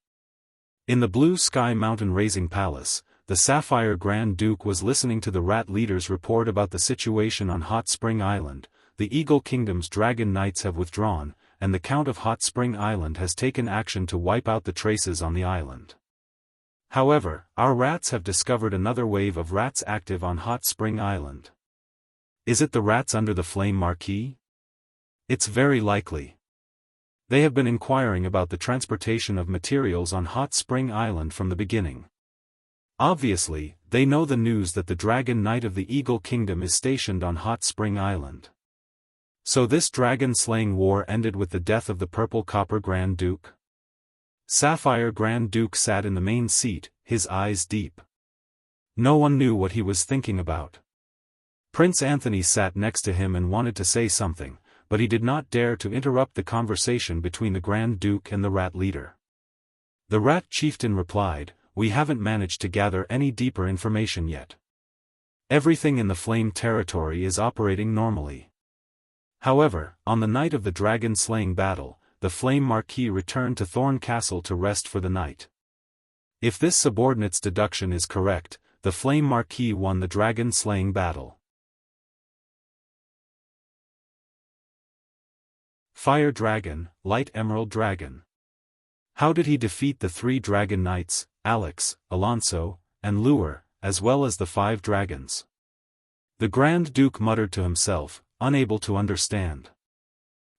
In the Blue Sky Mountain Raising Palace, the Sapphire Grand Duke was listening to the Rat Leader's report about the situation on Hot Spring Island. The Eagle Kingdom's Dragon Knights have withdrawn, and the Count of Hot Spring Island has taken action to wipe out the traces on the island. However, our rats have discovered another wave of rats active on Hot Spring Island. Is it the rats under the Flame Marquee? It's very likely. They have been inquiring about the transportation of materials on Hot Spring Island from the beginning. Obviously, they know the news that the Dragon Knight of the Eagle Kingdom is stationed on Hot Spring Island. So this dragon-slaying war ended with the death of the Purple Copper Grand Duke? Sapphire Grand Duke sat in the main seat, his eyes deep. No one knew what he was thinking about. Prince Anthony sat next to him and wanted to say something, but he did not dare to interrupt the conversation between the Grand Duke and the Rat Leader. The Rat Chieftain replied, "We haven't managed to gather any deeper information yet. Everything in the Flame Territory is operating normally. However, on the night of the dragon-slaying battle, the Flame Marquis returned to Thorn Castle to rest for the night. If this subordinate's deduction is correct, the Flame Marquis won the dragon-slaying battle." Fire Dragon, Light Emerald Dragon. How did he defeat the 3 Dragon Knights, Alex, Alonso, and Lure, as well as the 5 dragons? The Grand Duke muttered to himself, unable to understand.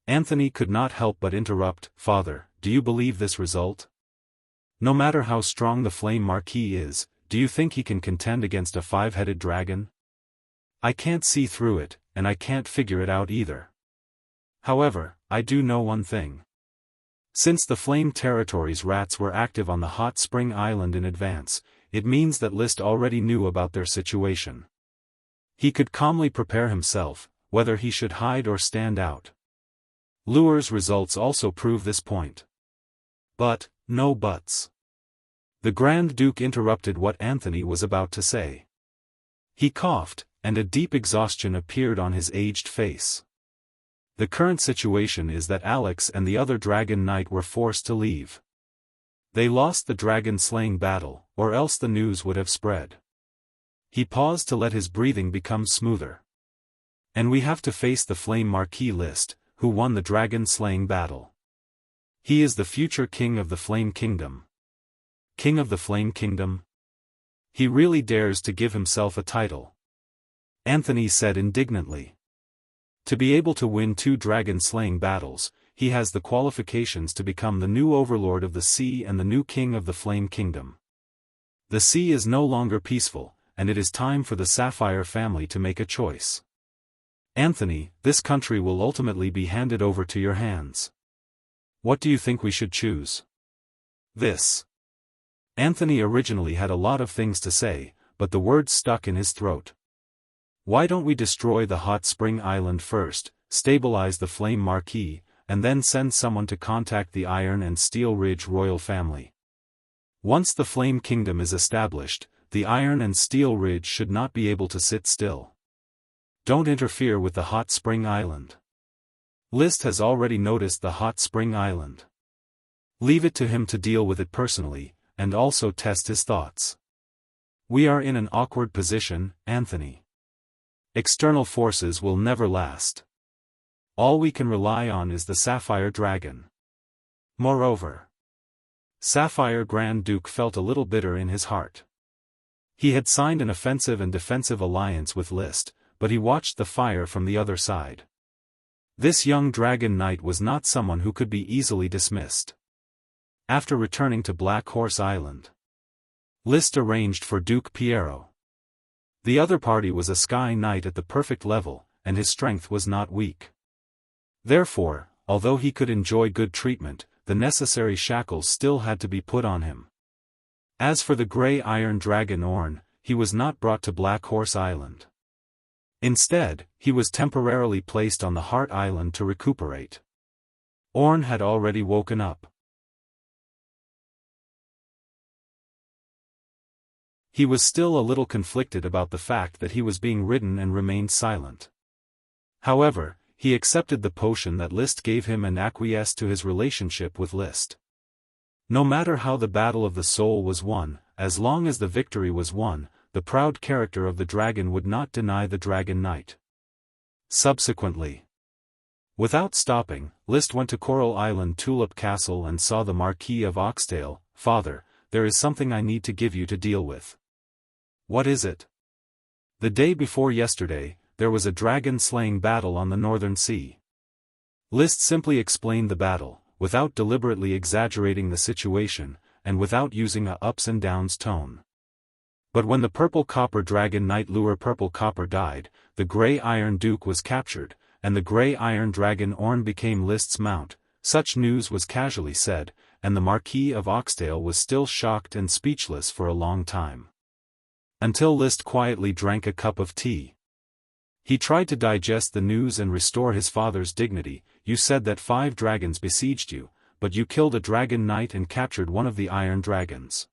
Anthony could not help but interrupt, "Father, do you believe this result? No matter how strong the Flame Marquis is, do you think he can contend against a 5-headed dragon? I can't see through it, and I can't figure it out either. However, I do know one thing. Since the Flame Territory's rats were active on the Hot Spring Island in advance, it means that List already knew about their situation. He could calmly prepare himself, whether he should hide or stand out. Lure's results also prove this point. But, no buts. The Grand Duke interrupted what Anthony was about to say. He coughed, and a deep exhaustion appeared on his aged face. The current situation is that Alex and the other Dragon Knight were forced to leave. They lost the dragon-slaying battle, or else the news would have spread. He paused to let his breathing become smoother. And we have to face the Flame Marquis List, who won the dragon-slaying battle. He is the future king of the Flame Kingdom. King of the Flame Kingdom? He really dares to give himself a title. Anthony said indignantly. To be able to win 2 dragon-slaying battles, he has the qualifications to become the new overlord of the sea and the new king of the Flame Kingdom. The sea is no longer peaceful, and it is time for the Sapphire family to make a choice. Anthony, this country will ultimately be handed over to your hands. What do you think we should choose? This. Anthony originally had a lot of things to say, but the words stuck in his throat. Why don't we destroy the Hot Spring Island first, stabilize the Flame Marquis, and then send someone to contact the Iron and Steel Ridge royal family? Once the Flame Kingdom is established, the iron and steel ridge should not be able to sit still. Don't interfere with the hot spring island. List has already noticed the hot spring island. Leave it to him to deal with it personally, and also test his thoughts. We are in an awkward position, Anthony. External forces will never last. All we can rely on is the Sapphire Dragon. Moreover, Sapphire Grand Duke felt a little bitter in his heart. He had signed an offensive and defensive alliance with List, but he watched the fire from the other side. This young Dragon Knight was not someone who could be easily dismissed. After returning to Black Horse Island, List arranged for Duke Piero. The other party was a Sky Knight at the perfect level, and his strength was not weak. Therefore, although he could enjoy good treatment, the necessary shackles still had to be put on him. As for the Grey Iron Dragon Orn, he was not brought to Black Horse Island. Instead, he was temporarily placed on the Heart Island to recuperate. Orn had already woken up. He was still a little conflicted about the fact that he was being ridden and remained silent. However, he accepted the potion that List gave him and acquiesced to his relationship with List. No matter how the battle of the soul was won, as long as the victory was won, the proud character of the dragon would not deny the Dragon Knight. Subsequently, without stopping, List went to Coral Island Tulip Castle and saw the Marquis of Oxtail. "Father, there is something I need to give you to deal with." "What is it?" "The day before yesterday, there was a dragon-slaying battle on the Northern Sea." List simply explained the battle, without deliberately exaggerating the situation, and without using a ups and downs tone. But when the Purple Copper Dragon Knight Lure Purple Copper died, the Grey Iron Duke was captured, and the Grey Iron Dragon Orn became List's mount. Such news was casually said, and the Marquis of Oxtail was still shocked and speechless for a long time. Until List quietly drank a cup of tea. He tried to digest the news and restore his father's dignity. "You said that 5 dragons besieged you, but you killed a Dragon Knight and captured one of the Iron Dragons.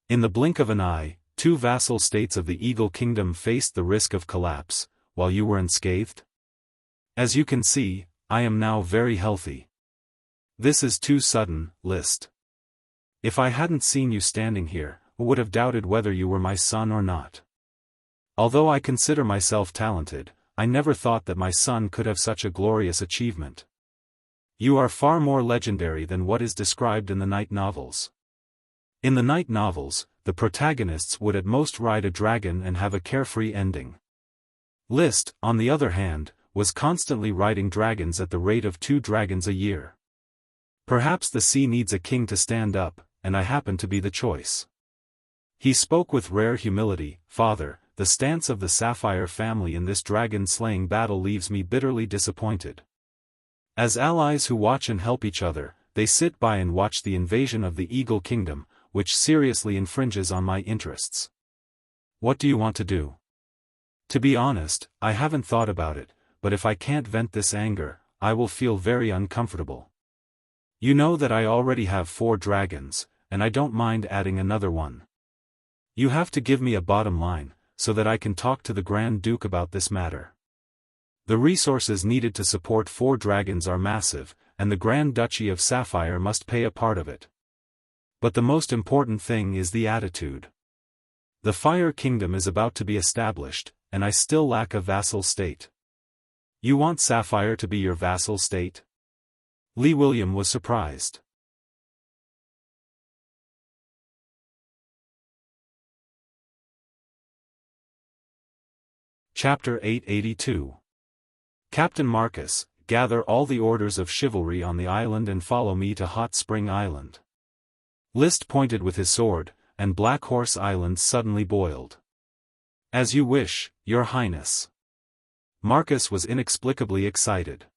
In the blink of an eye, 2 vassal states of the Eagle Kingdom faced the risk of collapse, while you were unscathed? As you can see, I am now very healthy." "This is too sudden, List. If I hadn't seen you standing here, I would have doubted whether you were my son or not. Although I consider myself talented, I never thought that my son could have such a glorious achievement. You are far more legendary than what is described in the Night novels. In the Night novels, the protagonists would at most ride a dragon and have a carefree ending. List, on the other hand, was constantly riding dragons at the rate of 2 dragons a year. Perhaps the sea needs a king to stand up, and I happen to be the choice." He spoke with rare humility. "Father, the stance of the Sapphire family in this dragon-slaying battle leaves me bitterly disappointed. As allies who watch and help each other, they sit by and watch the invasion of the Eagle Kingdom, which seriously infringes on my interests. What do you want to do?" "To be honest, I haven't thought about it, but if I can't vent this anger, I will feel very uncomfortable. You know that I already have 4 dragons, and I don't mind adding another one. You have to give me a bottom line, so that I can talk to the Grand Duke about this matter. The resources needed to support 4 dragons are massive, and the Grand Duchy of Sapphire must pay a part of it. But the most important thing is the attitude. The Fire Kingdom is about to be established, and I still lack a vassal state." "You want Sapphire to be your vassal state?" Lee William was surprised. Chapter 882. Captain Marcus, gather all the orders of chivalry on the island and follow me to Hot Spring Island. List pointed with his sword, and Black Horse Island suddenly boiled. "As you wish, Your Highness." Marcus was inexplicably excited.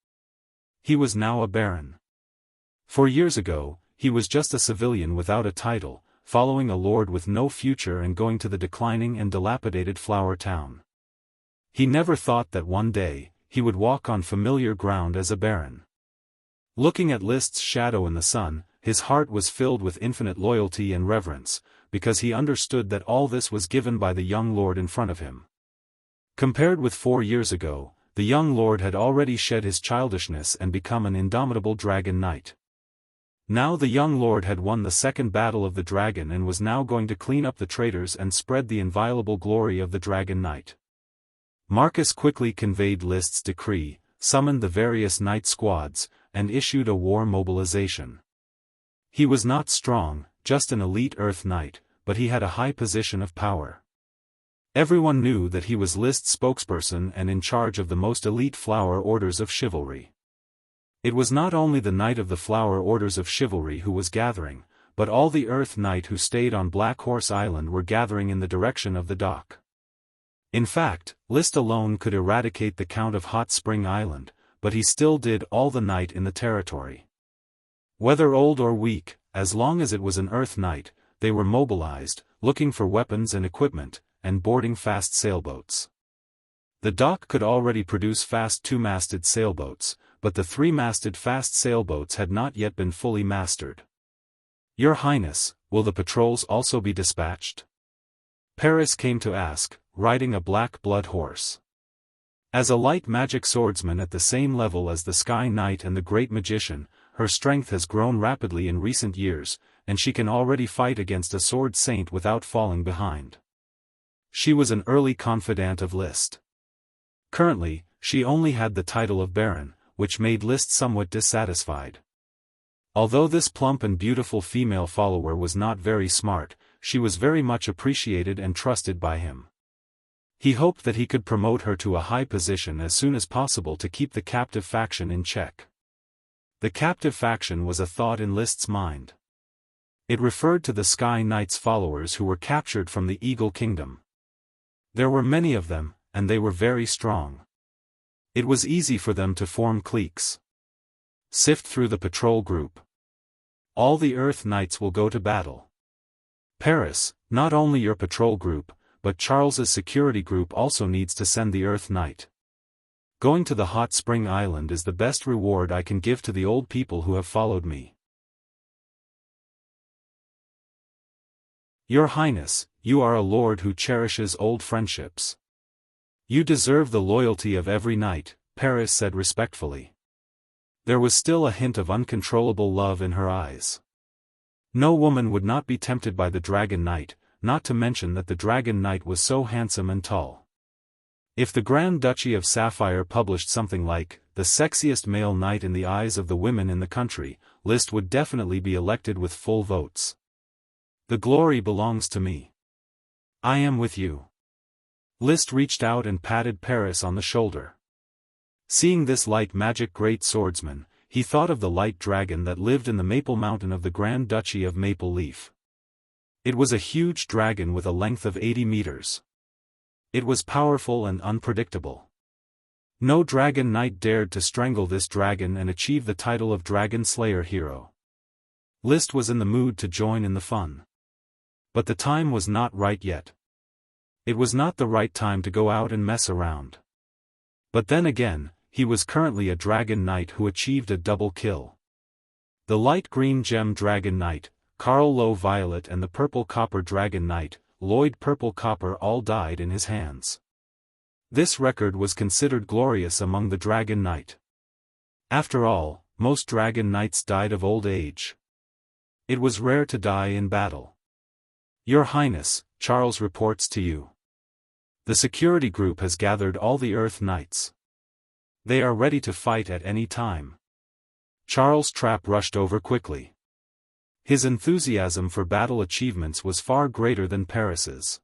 He was now a baron. 4 years ago, he was just a civilian without a title, following a lord with no future and going to the declining and dilapidated Flower Town. He never thought that one day, he would walk on familiar ground as a baron. Looking at List's shadow in the sun, his heart was filled with infinite loyalty and reverence, because he understood that all this was given by the young lord in front of him. Compared with 4 years ago, the young lord had already shed his childishness and become an indomitable dragon knight. Now the young lord had won the second battle of the dragon and was now going to clean up the traitors and spread the inviolable glory of the dragon knight. Marcus quickly conveyed List's decree, summoned the various knight squads, and issued a war mobilization. He was not strong, just an elite Earth Knight, but he had a high position of power. Everyone knew that he was List's spokesperson and in charge of the most elite flower orders of chivalry. It was not only the Knight of the Flower Orders of Chivalry who was gathering, but all the Earth Knight who stayed on Black Horse Island were gathering in the direction of the dock. In fact, List alone could eradicate the Count of Hot Spring Island, but he still did all the Knight in the territory. Whether old or weak, as long as it was an Earth Knight, they were mobilized, looking for weapons and equipment, and boarding fast sailboats. The dock could already produce fast 2-masted sailboats, but the 3-masted fast sailboats had not yet been fully mastered. "Your Highness, will the patrols also be dispatched?" Paris came to ask, riding a black blood horse. As a light magic swordsman at the same level as the Sky Knight and the Great Magician, her strength has grown rapidly in recent years, and she can already fight against a sword saint without falling behind. She was an early confidant of List. Currently, she only had the title of Baron, which made List somewhat dissatisfied. Although this plump and beautiful female follower was not very smart, she was very much appreciated and trusted by him. He hoped that he could promote her to a high position as soon as possible to keep the captive faction in check. The captive faction was a thought in List's mind. It referred to the Sky Knight's followers who were captured from the Eagle Kingdom. There were many of them, and they were very strong. It was easy for them to form cliques. Sift through the patrol group. All the Earth Knights will go to battle. Paris, not only your patrol group, but Charles's security group also needs to send the Earth Knight. Going to the Hot Spring Island is the best reward I can give to the old people who have followed me. Your Highness, you are a lord who cherishes old friendships. You deserve the loyalty of every knight, Paris said respectfully. There was still a hint of uncontrollable love in her eyes. No woman would not be tempted by the Dragon Knight, not to mention that the Dragon Knight was so handsome and tall. If the Grand Duchy of Sapphire published something like, the sexiest male knight in the eyes of the women in the country, List would definitely be elected with full votes. The glory belongs to me. I am with you. List reached out and patted Paris on the shoulder. Seeing this light magic great swordsman, he thought of the light dragon that lived in the Maple Mountain of the Grand Duchy of Maple Leaf. It was a huge dragon with a length of 80 meters. It was powerful and unpredictable. No dragon knight dared to strangle this dragon and achieve the title of Dragon Slayer Hero. List was in the mood to join in the fun. But the time was not right yet. It was not the right time to go out and mess around. But then again, he was currently a dragon knight who achieved a double kill. The light green gem dragon knight, Carl Low Violet, and the purple copper dragon knight, Lloyd Purple Copper, all died in his hands. This record was considered glorious among the Dragon Knight. After all, most Dragon Knights died of old age. It was rare to die in battle. Your Highness, Charles reports to you. The security group has gathered all the Earth Knights. They are ready to fight at any time. Charles Trapp rushed over quickly. His enthusiasm for battle achievements was far greater than Paris's.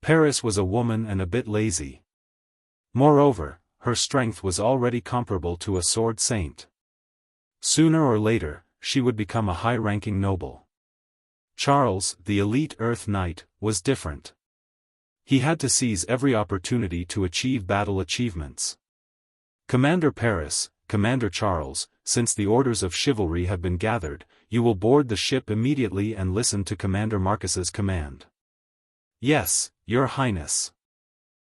Paris was a woman and a bit lazy. Moreover, her strength was already comparable to a sword saint. Sooner or later, she would become a high-ranking noble. Charles, the elite Earth Knight, was different. He had to seize every opportunity to achieve battle achievements. Commander Paris, Commander Charles, since the orders of chivalry have been gathered, you will board the ship immediately and listen to Commander Marcus's command. Yes, Your Highness.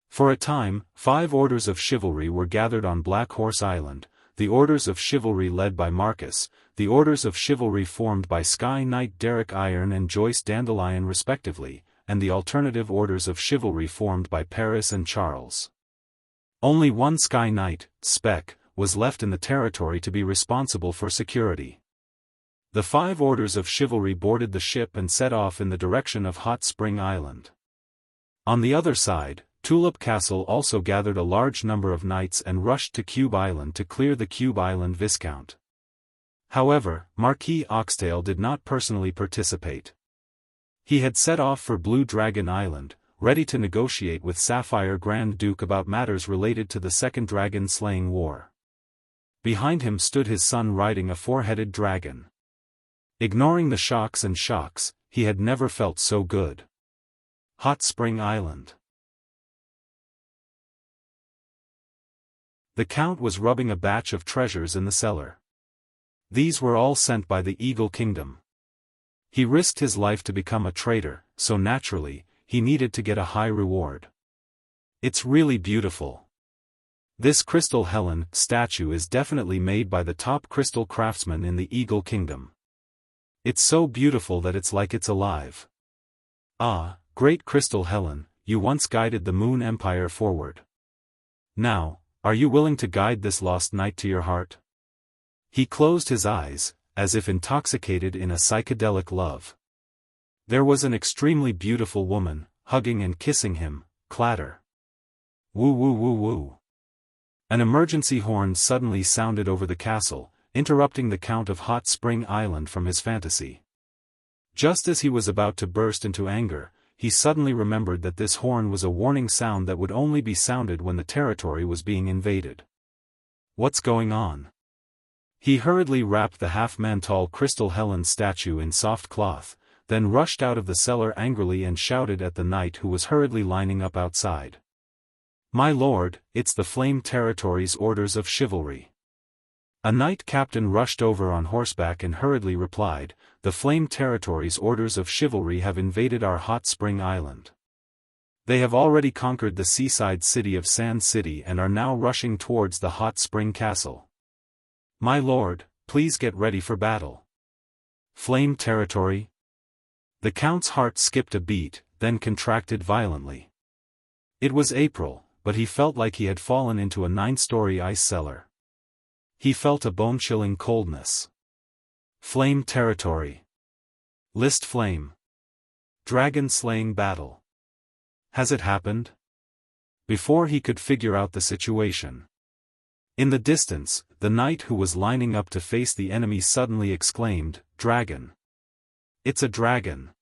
For a time, 5 orders of chivalry were gathered on Black Horse Island, the orders of chivalry led by Marcus, the Orders of Chivalry formed by Sky Knight Derek Iron and Joyce Dandelion respectively, and the alternative Orders of Chivalry formed by Paris and Charles. Only one Sky Knight, Spec, was left in the territory to be responsible for security. The 5 Orders of Chivalry boarded the ship and set off in the direction of Hot Spring Island. On the other side, Tulip Castle also gathered a large number of knights and rushed to Cube Island to clear the Cube Island Viscount. However, Marquis Oxtail did not personally participate. He had set off for Blue Dragon Island, ready to negotiate with Sapphire Grand Duke about matters related to the Second Dragon-Slaying War. Behind him stood his son riding a 4-headed dragon. Ignoring the shocks, he had never felt so good. Hot Spring Island. The Count was rubbing a batch of treasures in the cellar. These were all sent by the Eagle Kingdom. He risked his life to become a trader, so naturally, he needed to get a high reward. It's really beautiful. This Crystal Helen statue is definitely made by the top crystal craftsman in the Eagle Kingdom. It's so beautiful that it's like it's alive. Ah, great Crystal Helen, you once guided the Moon Empire forward. Now, are you willing to guide this lost knight to your heart? He closed his eyes, as if intoxicated in a psychedelic love. There was an extremely beautiful woman, hugging and kissing him, clatter. Woo woo woo woo. An emergency horn suddenly sounded over the castle, interrupting the Count of Hot Spring Island from his fantasy. Just as he was about to burst into anger, he suddenly remembered that this horn was a warning sound that would only be sounded when the territory was being invaded. What's going on? He hurriedly wrapped the half-man-tall Crystal Helen statue in soft cloth, then rushed out of the cellar angrily and shouted at the knight who was hurriedly lining up outside. "My lord, it's the Flame Territory's Orders of Chivalry." A knight captain rushed over on horseback and hurriedly replied, "The Flame Territory's Orders of Chivalry have invaded our Hot Spring Island. They have already conquered the seaside city of Sand City and are now rushing towards the Hot Spring Castle. My lord, please get ready for battle." Flame Territory? The Count's heart skipped a beat, then contracted violently. It was April, but he felt like he had fallen into a 9-story ice cellar. He felt a bone-chilling coldness. Flame Territory. List Flame. Dragon-slaying battle. Has it happened? Before he could figure out the situation. In the distance, the knight who was lining up to face the enemy suddenly exclaimed, "Dragon! It's a dragon!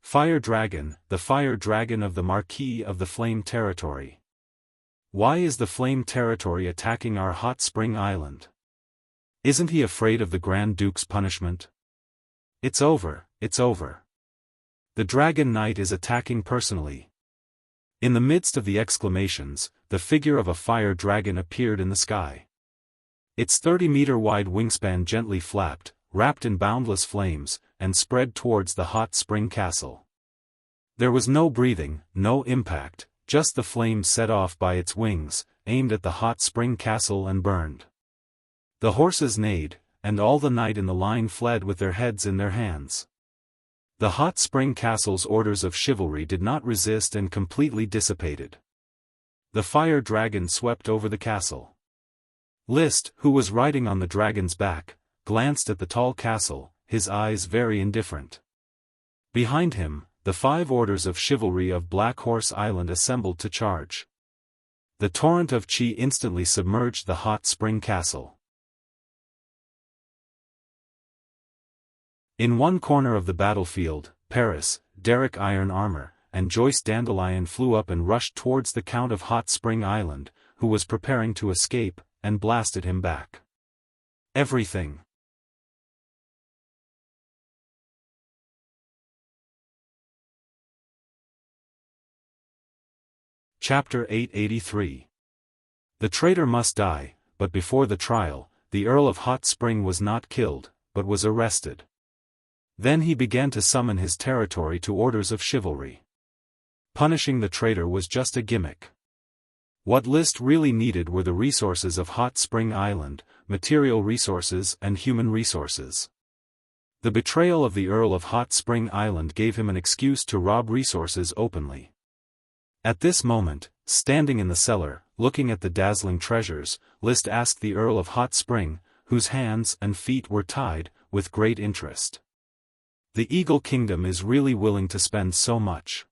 Fire Dragon, the Fire Dragon of the Marquis of the Flame Territory. Why is the Flame Territory attacking our Hot Spring Island? Isn't he afraid of the Grand Duke's punishment? It's over, it's over. The Dragon Knight is attacking personally." In the midst of the exclamations, the figure of a fire dragon appeared in the sky. Its 30-meter-wide wingspan gently flapped, wrapped in boundless flames, and spread towards the Hot Spring Castle. There was no breathing, no impact, just the flames set off by its wings, aimed at the Hot Spring Castle and burned. The horses neighed, and all the knight in the line fled with their heads in their hands. The Hot Spring Castle's Orders of Chivalry did not resist and completely dissipated. The fire dragon swept over the castle. List, who was riding on the dragon's back, glanced at the tall castle, his eyes very indifferent. Behind him, the 5 Orders of Chivalry of Black Horse Island assembled to charge. The torrent of chi instantly submerged the Hot Spring Castle. In one corner of the battlefield, Paris, Derek Iron Armor, and Joyce Dandelion flew up and rushed towards the Count of Hot Spring Island, who was preparing to escape, and blasted him back. Everything. Chapter 883. The traitor must die, but before the trial, the Earl of Hot Spring was not killed, but was arrested. Then he began to summon his territory to Orders of Chivalry. Punishing the traitor was just a gimmick. What List really needed were the resources of Hot Spring Island, material resources and human resources. The betrayal of the Earl of Hot Spring Island gave him an excuse to rob resources openly. At this moment, standing in the cellar, looking at the dazzling treasures, List asked the Earl of Hot Spring, whose hands and feet were tied, with great interest. The Eagle Kingdom is really willing to spend so much.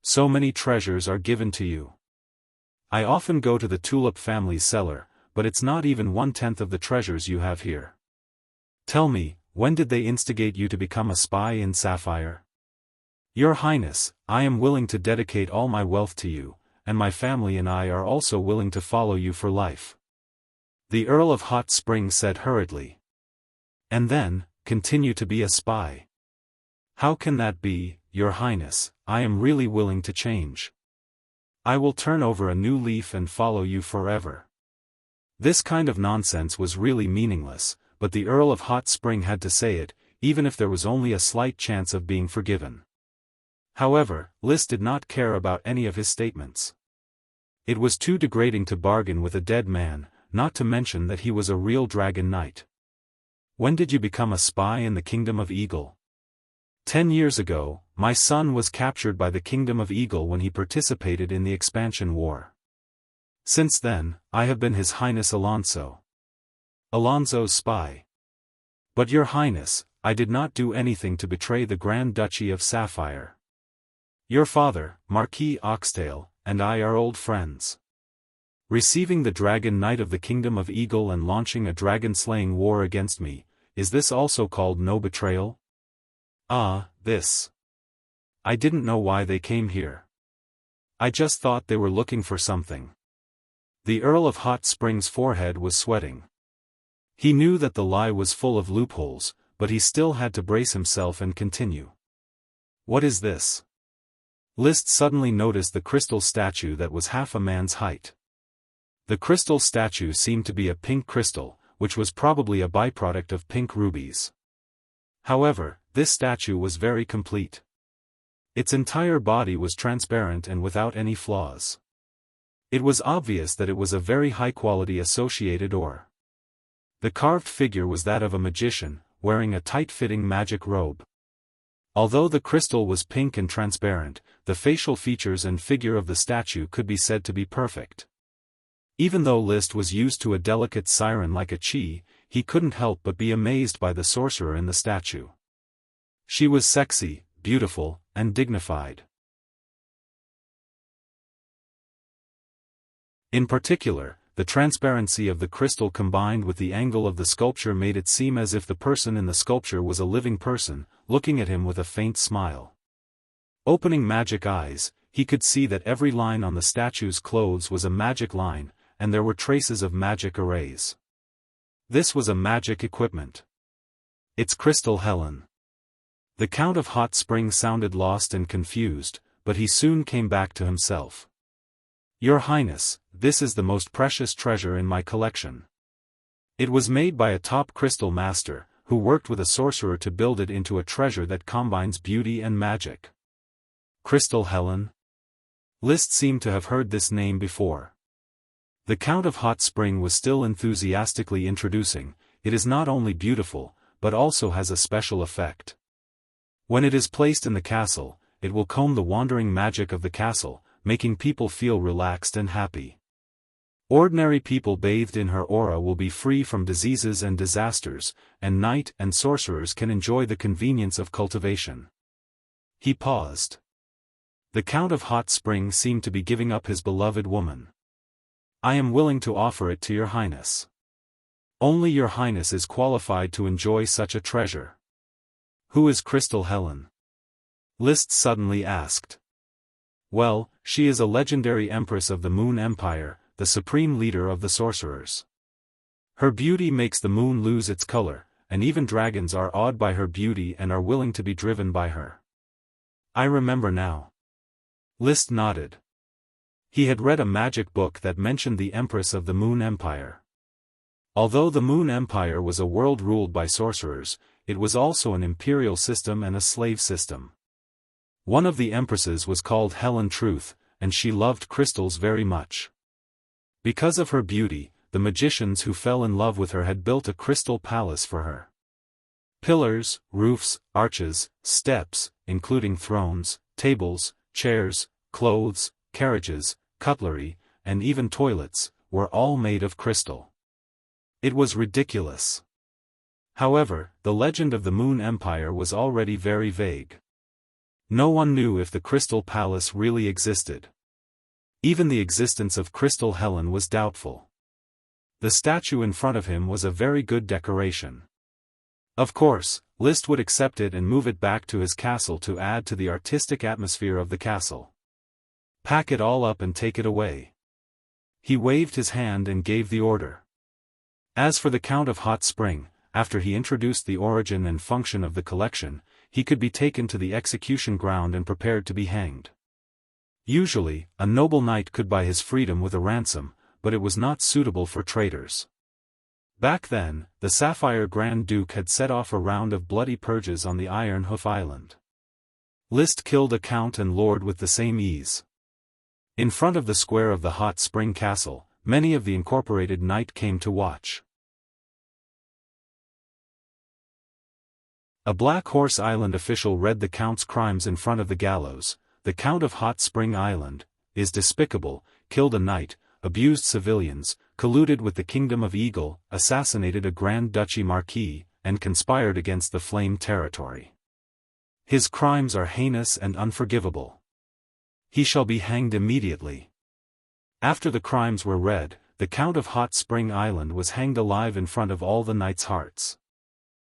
So many treasures are given to you. I often go to the Tulip family's cellar, but it's not even 1/10 of the treasures you have here. Tell me, when did they instigate you to become a spy in Sapphire? Your Highness, I am willing to dedicate all my wealth to you, and my family and I are also willing to follow you for life. The Earl of Hot Spring said hurriedly. And then, continue to be a spy. How can that be, Your Highness? I am really willing to change. I will turn over a new leaf and follow you forever. This kind of nonsense was really meaningless, but the Earl of Hot Spring had to say it, even if there was only a slight chance of being forgiven. However, List did not care about any of his statements. It was too degrading to bargain with a dead man, not to mention that he was a real dragon knight. When did you become a spy in the Kingdom of Eagle? 10 years ago, my son was captured by the Kingdom of Eagle when he participated in the Expansion War. Since then, I have been His Highness Alonso's spy. But Your Highness, I did not do anything to betray the Grand Duchy of Sapphire. Your father, Marquis Oxtail, and I are old friends. Receiving the Dragon Knight of the Kingdom of Eagle and launching a dragon-slaying war against me, is this also called no betrayal? Ah, this. I didn't know why they came here. I just thought they were looking for something. The Earl of Hot Spring's forehead was sweating. He knew that the lie was full of loopholes, but he still had to brace himself and continue. What is this? List suddenly noticed the crystal statue that was half a man's height. The crystal statue seemed to be a pink crystal, which was probably a byproduct of pink rubies. However, this statue was very complete. Its entire body was transparent and without any flaws. It was obvious that it was a very high-quality associated ore. The carved figure was that of a magician, wearing a tight-fitting magic robe. Although the crystal was pink and transparent, the facial features and figure of the statue could be said to be perfect. Even though List was used to a delicate siren like a chi, he couldn't help but be amazed by the sorcerer in the statue. She was sexy, beautiful, and dignified. In particular, the transparency of the crystal combined with the angle of the sculpture made it seem as if the person in the sculpture was a living person, looking at him with a faint smile. Opening magic eyes, he could see that every line on the statue's clothes was a magic line, and there were traces of magic arrays. This was a magic equipment. It's Crystal Helen. The Count of Hot Spring sounded lost and confused, but he soon came back to himself. Your Highness, this is the most precious treasure in my collection. It was made by a top crystal master, who worked with a sorcerer to build it into a treasure that combines beauty and magic. Crystal Helen? List seemed to have heard this name before. The Count of Hot Spring was still enthusiastically introducing, it is not only beautiful, but also has a special effect. When it is placed in the castle, it will comb the wandering magic of the castle, making people feel relaxed and happy. Ordinary people bathed in her aura will be free from diseases and disasters, and knight and sorcerers can enjoy the convenience of cultivation. He paused. The Count of Hot Spring seemed to be giving up his beloved woman. I am willing to offer it to Your Highness. Only Your Highness is qualified to enjoy such a treasure. Who is Crystal Helen? List suddenly asked. Well, she is a legendary empress of the Moon Empire, the supreme leader of the sorcerers. Her beauty makes the moon lose its color, and even dragons are awed by her beauty and are willing to be driven by her. I remember now. List nodded. He had read a magic book that mentioned the Empress of the Moon Empire. Although the Moon Empire was a world ruled by sorcerers, it was also an imperial system and a slave system. One of the empresses was called Helen Truth, and she loved crystals very much. Because of her beauty, the magicians who fell in love with her had built a crystal palace for her. Pillars, roofs, arches, steps, including thrones, tables, chairs, clothes, carriages, cutlery, and even toilets, were all made of crystal. It was ridiculous. However, the legend of the Moon Empire was already very vague. No one knew if the Crystal Palace really existed. Even the existence of Crystal Helen was doubtful. The statue in front of him was a very good decoration. Of course, Liszt would accept it and move it back to his castle to add to the artistic atmosphere of the castle. Pack it all up and take it away. He waved his hand and gave the order. As for the Count of Hot Spring, after he introduced the origin and function of the collection, he could be taken to the execution ground and prepared to be hanged. Usually, a noble knight could buy his freedom with a ransom, but it was not suitable for traitors. Back then, the Sapphire Grand Duke had set off a round of bloody purges on the Iron Hoof Island. Liszt killed a count and lord with the same ease. In front of the square of the Hot Spring Castle, many of the incorporated knight came to watch. A Black Horse Island official read the count's crimes in front of the gallows. The Count of Hot Spring Island is despicable, killed a knight, abused civilians, colluded with the Kingdom of Eagle, assassinated a Grand Duchy Marquis, and conspired against the Flame Territory. His crimes are heinous and unforgivable. He shall be hanged immediately. After the crimes were read, the Count of Hot Spring Island was hanged alive in front of all the knights' hearts.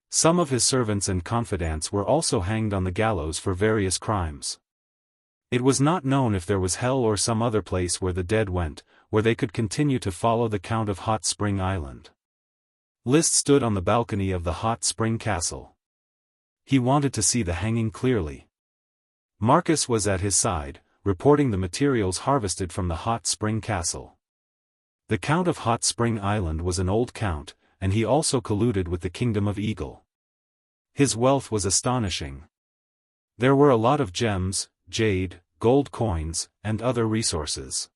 Some of his servants and confidants were also hanged on the gallows for various crimes. It was not known if there was hell or some other place where the dead went, where they could continue to follow the Count of Hot Spring Island. Liszt stood on the balcony of the Hot Spring Castle. He wanted to see the hanging clearly. Marcus was at his side, reporting the materials harvested from the Hot Spring Castle. The Count of Hot Spring Island was an old count, and he also colluded with the Kingdom of Eagle. His wealth was astonishing. There were a lot of gems, jade, gold coins, and other resources.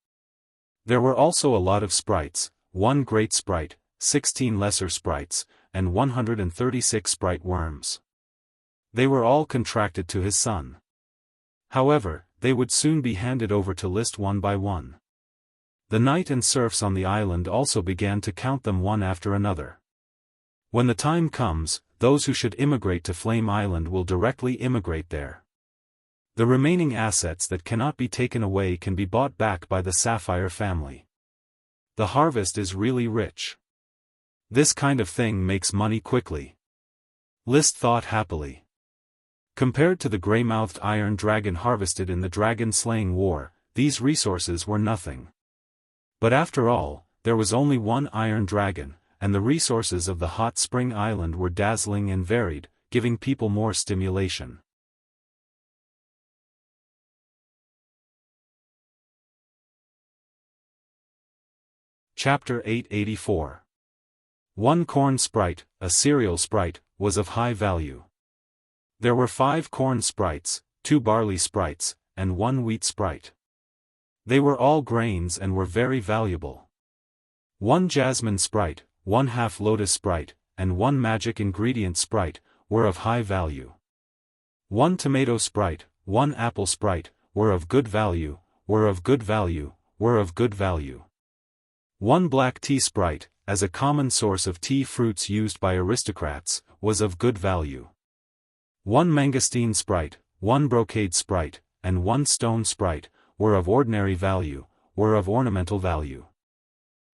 There were also a lot of sprites, 1 great sprite, 16 lesser sprites, and 136 sprite worms. They were all contracted to his son. However, they would soon be handed over to Liszt one by one. The knight and serfs on the island also began to count them one after another. When the time comes, those who should immigrate to Flame Island will directly immigrate there. The remaining assets that cannot be taken away can be bought back by the Sapphire family. The harvest is really rich. This kind of thing makes money quickly. Liszt thought happily. Compared to the gray-mouthed iron dragon harvested in the dragon-slaying war, these resources were nothing. But after all, there was only one iron dragon, and the resources of the Hot Spring Island were dazzling and varied, giving people more stimulation. Chapter 884. 1 corn sprite, a cereal sprite, was of high value. There were 5 corn sprites, 2 barley sprites, and 1 wheat sprite. They were all grains and were very valuable. 1 jasmine sprite, 1 half lotus sprite, and 1 magic ingredient sprite, were of high value. 1 tomato sprite, 1 apple sprite, were of good value, were of good value, were of good value. 1 black tea sprite, as a common source of tea fruits used by aristocrats, was of good value. 1 mangosteen sprite, 1 brocade sprite, and 1 stone sprite, were of ordinary value, were of ornamental value.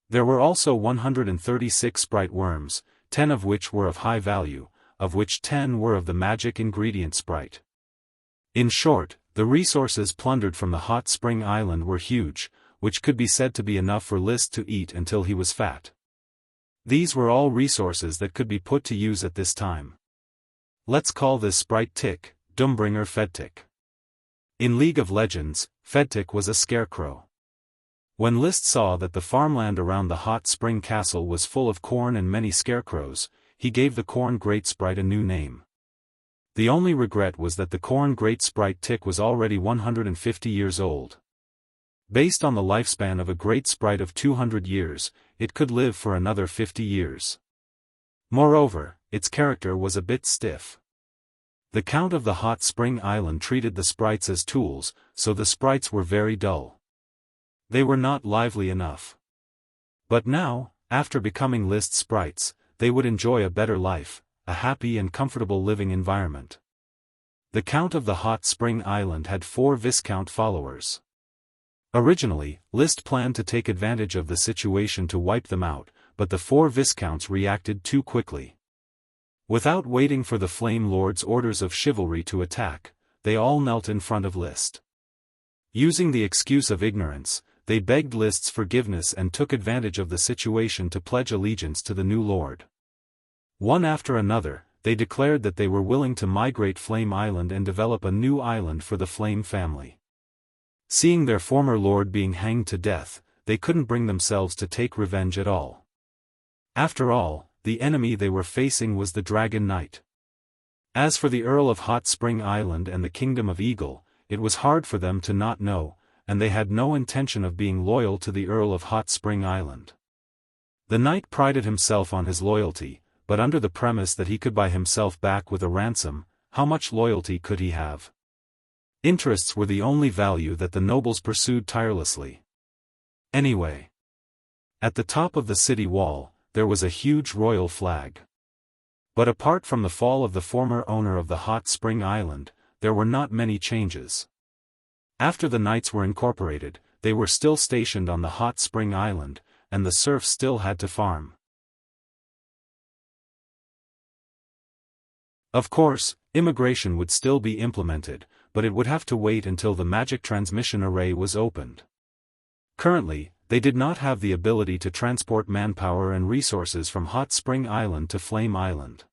There were also 136 sprite worms, 10 of which were of high value, of which 10 were of the magic ingredient sprite. In short, the resources plundered from the Hot Spring Island were huge, which could be said to be enough for Liszt to eat until he was fat. These were all resources that could be put to use at this time. Let's call this sprite Tick, Dumbringer Fedtick. In League of Legends, Fedtick was a scarecrow. When Liszt saw that the farmland around the Hot Spring Castle was full of corn and many scarecrows, he gave the corn great sprite a new name. The only regret was that the corn great sprite Tick was already 150 years old. Based on the lifespan of a great sprite of 200 years, it could live for another 50 years. Moreover, its character was a bit stiff. The Count of the Hot Spring Island treated the sprites as tools, so the sprites were very dull. They were not lively enough. But now, after becoming List sprites, they would enjoy a better life, a happy and comfortable living environment. The Count of the Hot Spring Island had 4 Viscount followers. Originally, List planned to take advantage of the situation to wipe them out, but the 4 Viscounts reacted too quickly. Without waiting for the Flame Lord's orders of chivalry to attack, they all knelt in front of List. Using the excuse of ignorance, they begged List's forgiveness and took advantage of the situation to pledge allegiance to the new lord. One after another, they declared that they were willing to migrate Flame Island and develop a new island for the Flame family. Seeing their former lord being hanged to death, they couldn't bring themselves to take revenge at all. After all, the enemy they were facing was the Dragon Knight. As for the Earl of Hot Spring Island and the Kingdom of Eagle, it was hard for them to not know, and they had no intention of being loyal to the Earl of Hot Spring Island. The knight prided himself on his loyalty, but under the premise that he could buy himself back with a ransom, how much loyalty could he have? Interests were the only value that the nobles pursued tirelessly. Anyway, at the top of the city wall, there was a huge royal flag. But apart from the fall of the former owner of the Hot Spring Island, there were not many changes. After the knights were incorporated, they were still stationed on the Hot Spring Island, and the serfs still had to farm. Of course, immigration would still be implemented, but it would have to wait until the magic transmission array was opened. Currently, they did not have the ability to transport manpower and resources from Hot Spring Island to Flame Island.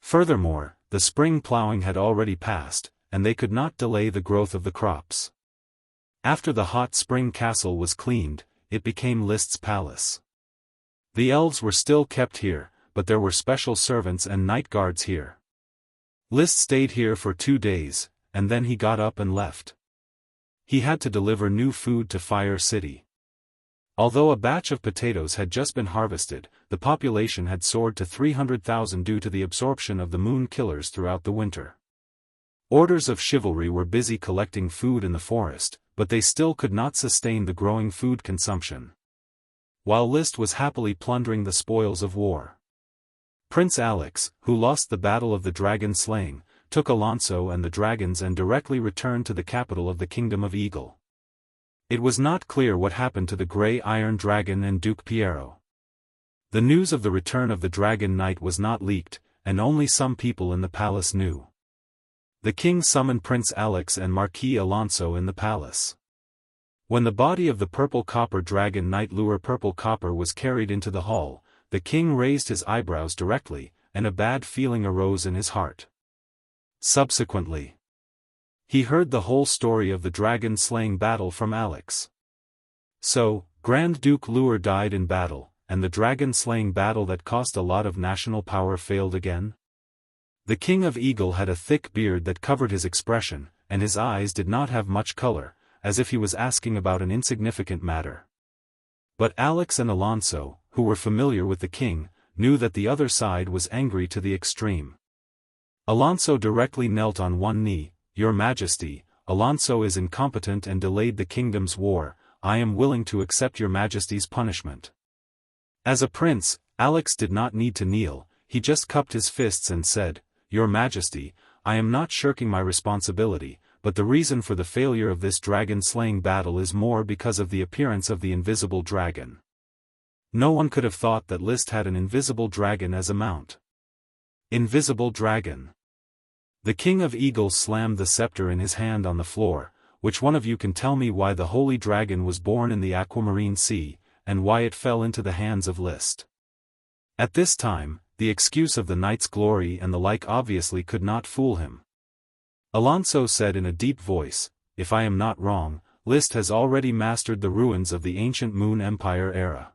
Furthermore, the spring plowing had already passed, and they could not delay the growth of the crops. After the Hot Spring Castle was cleaned, it became List's palace. The elves were still kept here, but there were special servants and night guards here. List stayed here for 2 days, and then he got up and left. He had to deliver new food to Fire City. Although a batch of potatoes had just been harvested, the population had soared to 300,000 due to the absorption of the moon killers throughout the winter. Orders of chivalry were busy collecting food in the forest, but they still could not sustain the growing food consumption. While List was happily plundering the spoils of war. Prince Alex, who lost the Battle of the Dragon Slaying, took Alonso and the dragons and directly returned to the capital of the Kingdom of Eagle. It was not clear what happened to the Grey Iron Dragon and Duke Piero. The news of the return of the Dragon Knight was not leaked, and only some people in the palace knew. The king summoned Prince Alex and Marquis Alonso in the palace. When the body of the Purple Copper Dragon Knight Lure Purple Copper was carried into the hall, the king raised his eyebrows directly, and a bad feeling arose in his heart. Subsequently, he heard the whole story of the dragon-slaying battle from Alex. So, Grand Duke Lure died in battle, and the dragon-slaying battle that cost a lot of national power failed again? The King of Eagle had a thick beard that covered his expression, and his eyes did not have much color, as if he was asking about an insignificant matter. But Alex and Alonso, who were familiar with the king, knew that the other side was angry to the extreme. Alonso directly knelt on one knee. "Your Majesty, Alonso is incompetent and delayed the kingdom's war. I am willing to accept your Majesty's punishment." As a prince, Alex did not need to kneel, he just cupped his fists and said, "Your Majesty, I am not shirking my responsibility, but the reason for the failure of this dragon-slaying battle is more because of the appearance of the invisible dragon." No one could have thought that List had an invisible dragon as a mount. Invisible dragon. The King of Eagle slammed the scepter in his hand on the floor. "Which one of you can tell me why the holy dragon was born in the aquamarine sea, and why it fell into the hands of List?" At this time, the excuse of the knight's glory and the like obviously could not fool him. Alonso said in a deep voice, "If I am not wrong, List has already mastered the ruins of the ancient Moon Empire era."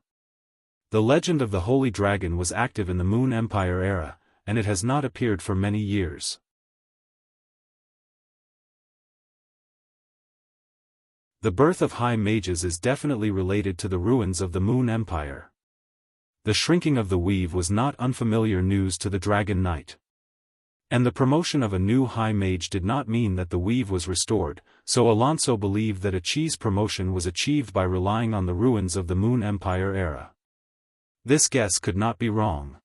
The legend of the Holy Dragon was active in the Moon Empire era, and it has not appeared for many years. The birth of high mages is definitely related to the ruins of the Moon Empire. The shrinking of the weave was not unfamiliar news to the Dragon Knight. And the promotion of a new high mage did not mean that the weave was restored, so Alonso believed that Ichi's promotion was achieved by relying on the ruins of the Moon Empire era. This guess could not be wrong.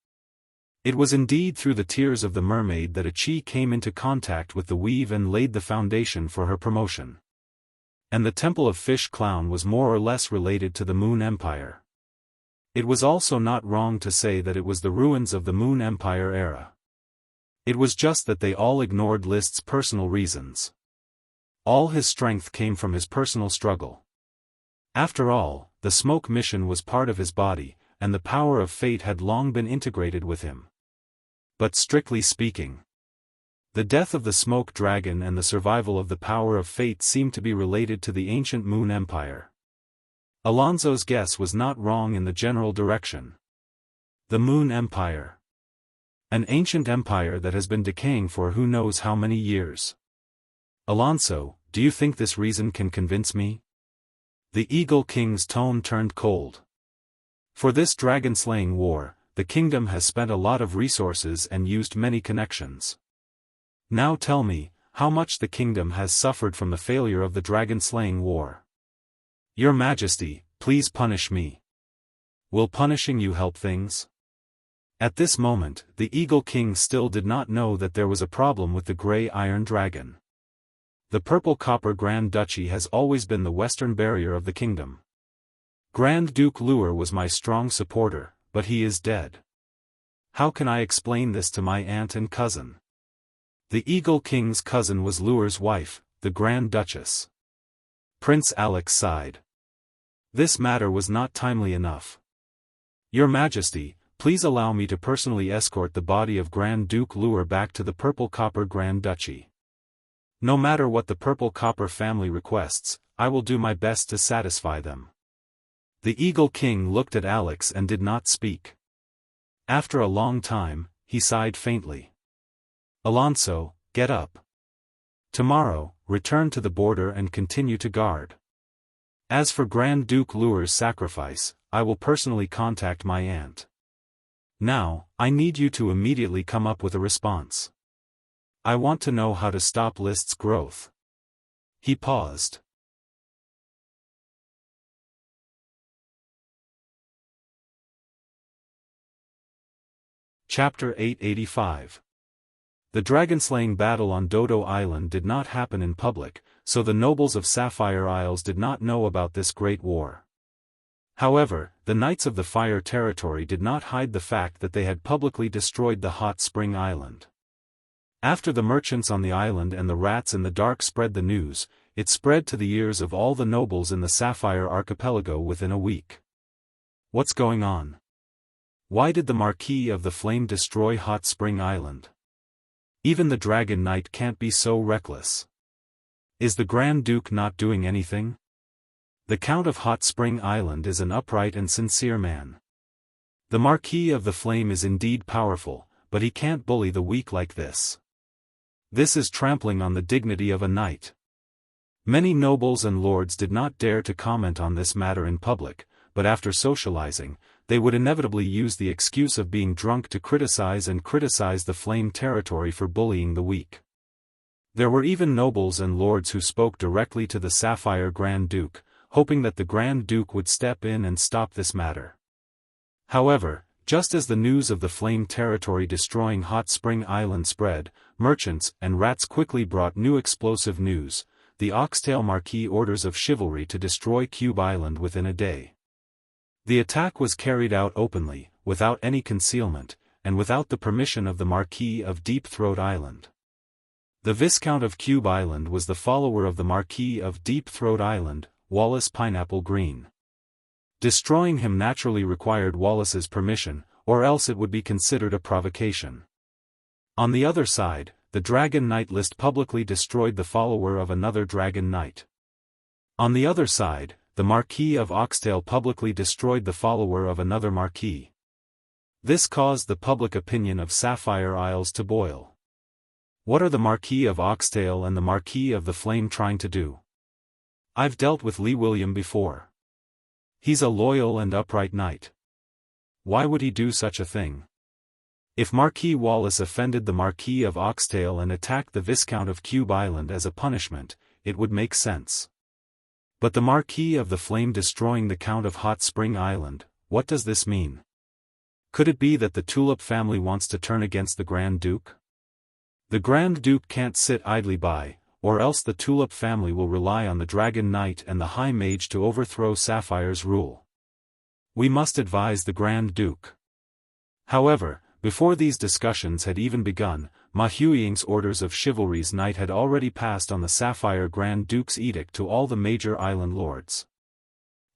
It was indeed through the tears of the mermaid that Ichi came into contact with the weave and laid the foundation for her promotion. And the Temple of Fish Clown was more or less related to the Moon Empire. It was also not wrong to say that it was the ruins of the Moon Empire era. It was just that they all ignored List's personal reasons. All his strength came from his personal struggle. After all, the smoke mission was part of his body, and the power of fate had long been integrated with him. But strictly speaking, the death of the smoke dragon and the survival of the power of fate seemed to be related to the ancient Moon Empire. Alonso's guess was not wrong in the general direction. The Moon Empire. An ancient empire that has been decaying for who knows how many years. Alonso, do you think this reason can convince me? The Eagle King's tone turned cold. For this dragon-slaying war, the kingdom has spent a lot of resources and used many connections. Now tell me, how much the kingdom has suffered from the failure of the dragon-slaying war. Your Majesty, please punish me. Will punishing you help things? At this moment, the Eagle King still did not know that there was a problem with the Grey Iron Dragon. The Purple Copper Grand Duchy has always been the western barrier of the kingdom. Grand Duke Luer was my strong supporter, but he is dead. How can I explain this to my aunt and cousin? The Eagle King's cousin was Luer's wife, the Grand Duchess. Prince Alex sighed. This matter was not timely enough. Your Majesty, please allow me to personally escort the body of Grand Duke Luer back to the Purple Copper Grand Duchy. No matter what the Purple Copper family requests, I will do my best to satisfy them. The Eagle King looked at Alex and did not speak. After a long time, he sighed faintly. Alonso, get up. Tomorrow, return to the border and continue to guard. As for Grand Duke Luer's sacrifice, I will personally contact my aunt. Now, I need you to immediately come up with a response. I want to know how to stop List's growth. He paused. Chapter 885. The dragon-slaying battle on Dodo Island did not happen in public, so the nobles of Sapphire Isles did not know about this great war. However, the Knights of the Fire Territory did not hide the fact that they had publicly destroyed the Hot Spring Island. After the merchants on the island and the rats in the dark spread the news, it spread to the ears of all the nobles in the Sapphire Archipelago within a week. What's going on? Why did the Marquis of the Flame destroy Hot Spring Island? Even the Dragon Knight can't be so reckless. Is the Grand Duke not doing anything? The Count of Hot Spring Island is an upright and sincere man. The Marquis of the Flame is indeed powerful, but he can't bully the weak like this. This is trampling on the dignity of a knight. Many nobles and lords did not dare to comment on this matter in public, but after socializing, they would inevitably use the excuse of being drunk to criticize the Flame territory for bullying the weak. There were even nobles and lords who spoke directly to the Sapphire Grand Duke, hoping that the Grand Duke would step in and stop this matter. However, just as the news of the Flame territory destroying Hot Spring Island spread, merchants and rats quickly brought new explosive news: the Oxtail Marquis orders of chivalry to destroy Cube Island within a day. The attack was carried out openly, without any concealment, and without the permission of the Marquis of Deep Throat Island. The Viscount of Cube Island was the follower of the Marquis of Deep Throat Island, Wallace Pineapple Green. Destroying him naturally required Wallace's permission, or else it would be considered a provocation. On the other side, the Dragon Knight list publicly destroyed the follower of another Dragon Knight. On the other side, the Marquis of Oxtail publicly destroyed the follower of another Marquis. This caused the public opinion of Sapphire Isles to boil. What are the Marquis of Oxtail and the Marquis of the Flame trying to do? I've dealt with Lee William before. He's a loyal and upright knight. Why would he do such a thing? If Marquis Wallace offended the Marquis of Oxtail and attacked the Viscount of Cube Island as a punishment, it would make sense. But the Marquis of the Flame destroying the Count of Hot Spring Island, what does this mean? Could it be that the Tulip family wants to turn against the Grand Duke? The Grand Duke can't sit idly by, or else the Tulip family will rely on the Dragon Knight and the High Mage to overthrow Sapphire's rule. We must advise the Grand Duke. However, before these discussions had even begun, Ma Huiying's orders of chivalry's knight had already passed on the Sapphire Grand Duke's edict to all the major island lords.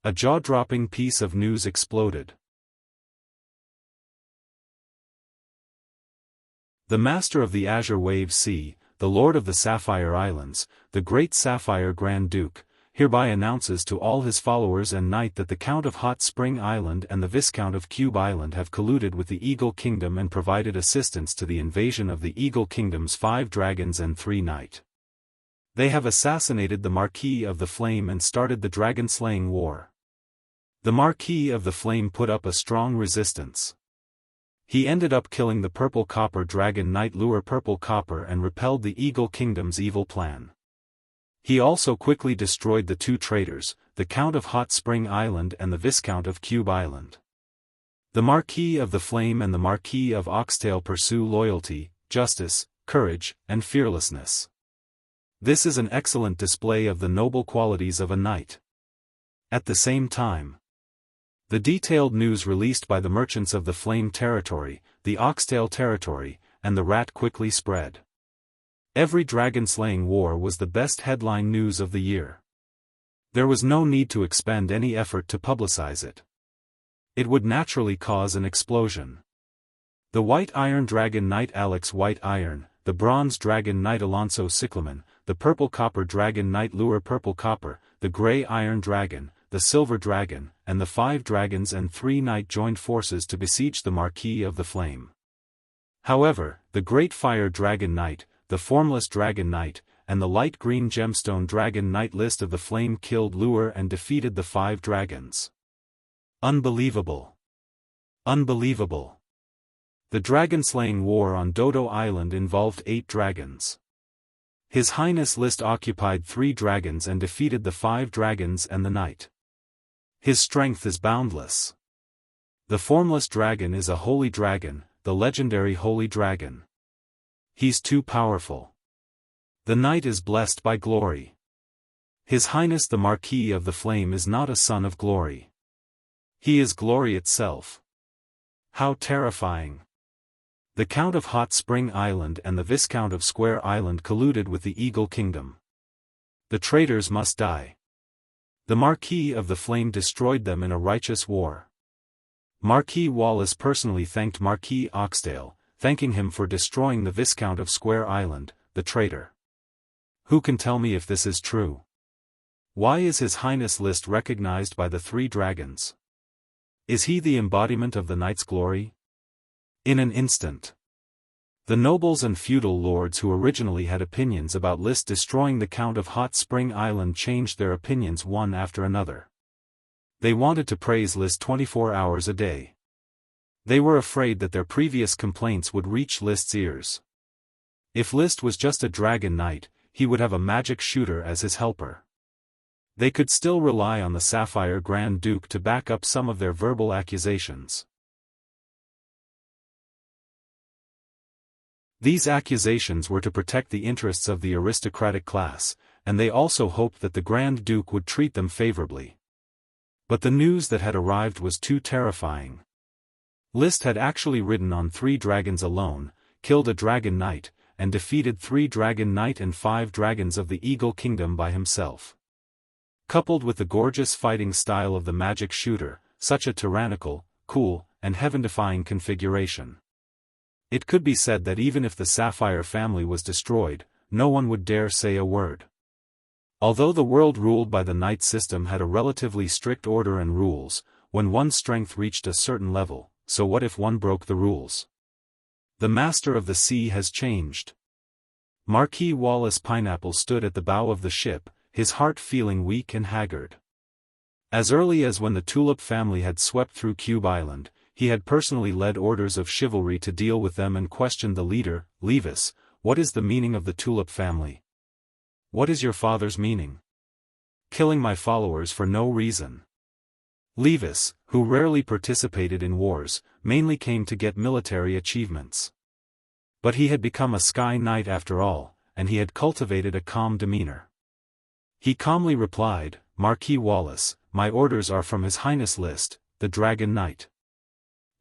A jaw-dropping piece of news exploded. The Master of the Azure Wave Sea, the Lord of the Sapphire Islands, the Great Sapphire Grand Duke, hereby announces to all his followers and knight that the Count of Hot Spring Island and the Viscount of Cube Island have colluded with the Eagle Kingdom and provided assistance to the invasion of the Eagle Kingdom's 5 dragons and 3 knight. They have assassinated the Marquis of the Flame and started the dragon-slaying war. The Marquis of the Flame put up a strong resistance. He ended up killing the Purple Copper Dragon Knight Lure Purple Copper and repelled the Eagle Kingdom's evil plan. He also quickly destroyed the 2 traitors, the Count of Hot Spring Island and the Viscount of Cube Island. The Marquis of the Flame and the Marquis of Oxtail pursue loyalty, justice, courage, and fearlessness. This is an excellent display of the noble qualities of a knight. At the same time, the detailed news released by the merchants of the Flame Territory, the Oxtail Territory, and the Rat quickly spread. Every dragon-slaying war was the best headline news of the year. There was no need to expend any effort to publicize it. It would naturally cause an explosion. The White Iron Dragon Knight Alex White Iron, the Bronze Dragon Knight Alonso Cyclamen, the Purple Copper Dragon Knight Lure Purple Copper, the Grey Iron Dragon, the Silver Dragon, and the 5 dragons and 3 knight joined forces to besiege the Marquis of the Flame. However, the Great Fire Dragon Knight, the Formless Dragon Knight, and the Light Green Gemstone Dragon Knight List of the Flame killed Lure and defeated the 5 dragons. Unbelievable! Unbelievable! The dragon-slaying war on Dodo Island involved 8 dragons. His Highness List occupied 3 dragons and defeated the 5 dragons and the knight. His strength is boundless. The Formless Dragon is a holy dragon, the legendary Holy Dragon. He's too powerful. The knight is blessed by glory. His Highness the Marquis of the Flame is not a son of glory. He is glory itself. How terrifying! The Count of Hot Spring Island and the Viscount of Square Island colluded with the Eagle Kingdom. The traitors must die. The Marquis of the Flame destroyed them in a righteous war. Marquis Wallace personally thanked Marquis Oxtail, thanking him for destroying the Viscount of Square Island, the traitor. Who can tell me if this is true? Why is His Highness List recognized by the 3 dragons? Is he the embodiment of the knight's glory? In an instant, the nobles and feudal lords who originally had opinions about List destroying the Count of Hot Spring Island changed their opinions one after another. They wanted to praise List 24 hours a day. They were afraid that their previous complaints would reach List's ears. If List was just a dragon knight, he would have a magic shooter as his helper. They could still rely on the Sapphire Grand Duke to back up some of their verbal accusations. These accusations were to protect the interests of the aristocratic class, and they also hoped that the Grand Duke would treat them favorably. But the news that had arrived was too terrifying. List had actually ridden on 3 dragons alone, killed a dragon knight, and defeated 3 dragon knight and 5 dragons of the Eagle Kingdom by himself. Coupled with the gorgeous fighting style of the magic shooter, such a tyrannical, cool, and heaven-defying configuration. It could be said that even if the Sapphire family was destroyed, no one would dare say a word. Although the world ruled by the knight system had a relatively strict order and rules, when one's strength reached a certain level, so what if one broke the rules? The Master of the Sea has changed. Marquis Wallace Pineapple stood at the bow of the ship, his heart feeling weak and haggard. As early as when the Tulip family had swept through Cube Island, he had personally led orders of chivalry to deal with them and questioned the leader, Levis. What is the meaning of the Tulip family? What is your father's meaning? Killing my followers for no reason. Levis, who rarely participated in wars, mainly came to get military achievements. But he had become a Sky Knight after all, and he had cultivated a calm demeanor. He calmly replied, Marquis Wallace, my orders are from His Highness List, the Dragon Knight.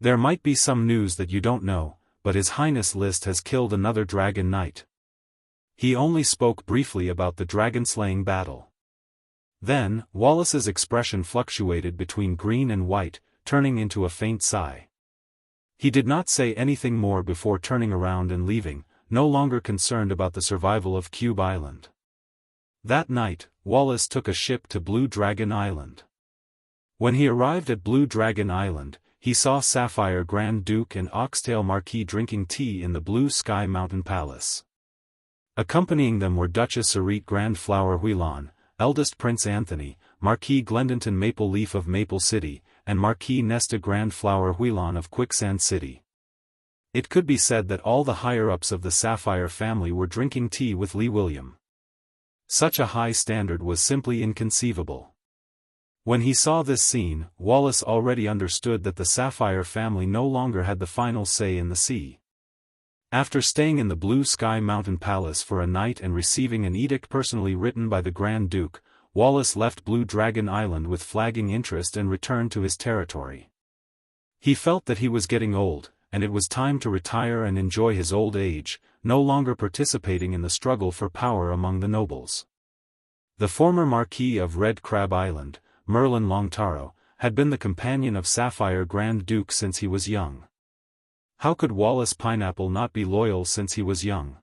There might be some news that you don't know, but His Highness List has killed another Dragon Knight. He only spoke briefly about the dragon-slaying battle. Then, Wallace's expression fluctuated between green and white, turning into a faint sigh. He did not say anything more before turning around and leaving, no longer concerned about the survival of Cube Island. That night, Wallace took a ship to Blue Dragon Island. When he arrived at Blue Dragon Island, he saw Sapphire Grand Duke and Oxtail Marquis drinking tea in the Blue Sky Mountain Palace. Accompanying them were Duchess Sarit Grand Flower Huilan, eldest Prince Anthony, Marquis Glendonton Maple Leaf of Maple City, and Marquis Nesta Grand Flower Huilan of Quicksand City. It could be said that all the higher-ups of the Sapphire family were drinking tea with Lee William. Such a high standard was simply inconceivable. When he saw this scene, Wallace already understood that the Sapphire family no longer had the final say in the sea. After staying in the Blue Sky Mountain Palace for a night and receiving an edict personally written by the Grand Duke, Wallace left Blue Dragon Island with flagging interest and returned to his territory. He felt that he was getting old, and it was time to retire and enjoy his old age, no longer participating in the struggle for power among the nobles. The former Marquis of Red Crab Island, Merlin Longtaro, had been the companion of Sapphire Grand Duke since he was young. How could Wallace Pineapple not be loyal since he was young?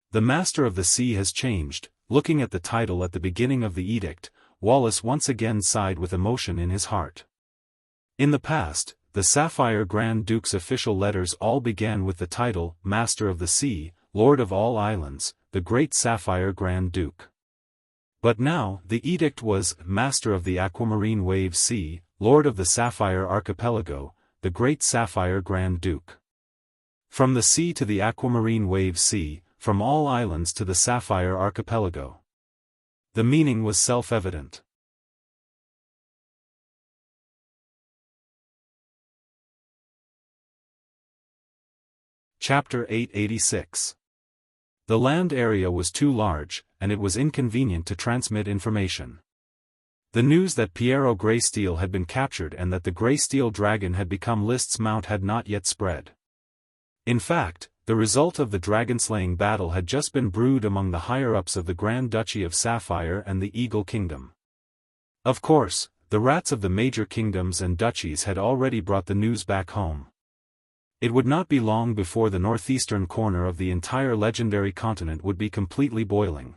The Master of the Sea has changed. Looking at the title at the beginning of the edict, Wallace once again sighed with emotion in his heart. In the past, the Sapphire Grand Duke's official letters all began with the title, Master of the Sea, Lord of all Islands, the Great Sapphire Grand Duke. But now, the edict was, Master of the Aquamarine Wave Sea, Lord of the Sapphire Archipelago, the Great Sapphire Grand Duke. From the sea to the Aquamarine Wave Sea, from all islands to the Sapphire Archipelago. The meaning was self-evident. Chapter 886. The land area was too large, and it was inconvenient to transmit information. The news that Piero Greysteel had been captured and that the Greysteel Dragon had become List's mount had not yet spread. In fact, the result of the dragon-slaying battle had just been brewed among the higher-ups of the Grand Duchy of Sapphire and the Eagle Kingdom. Of course, the rats of the major kingdoms and duchies had already brought the news back home. It would not be long before the northeastern corner of the entire legendary continent would be completely boiling.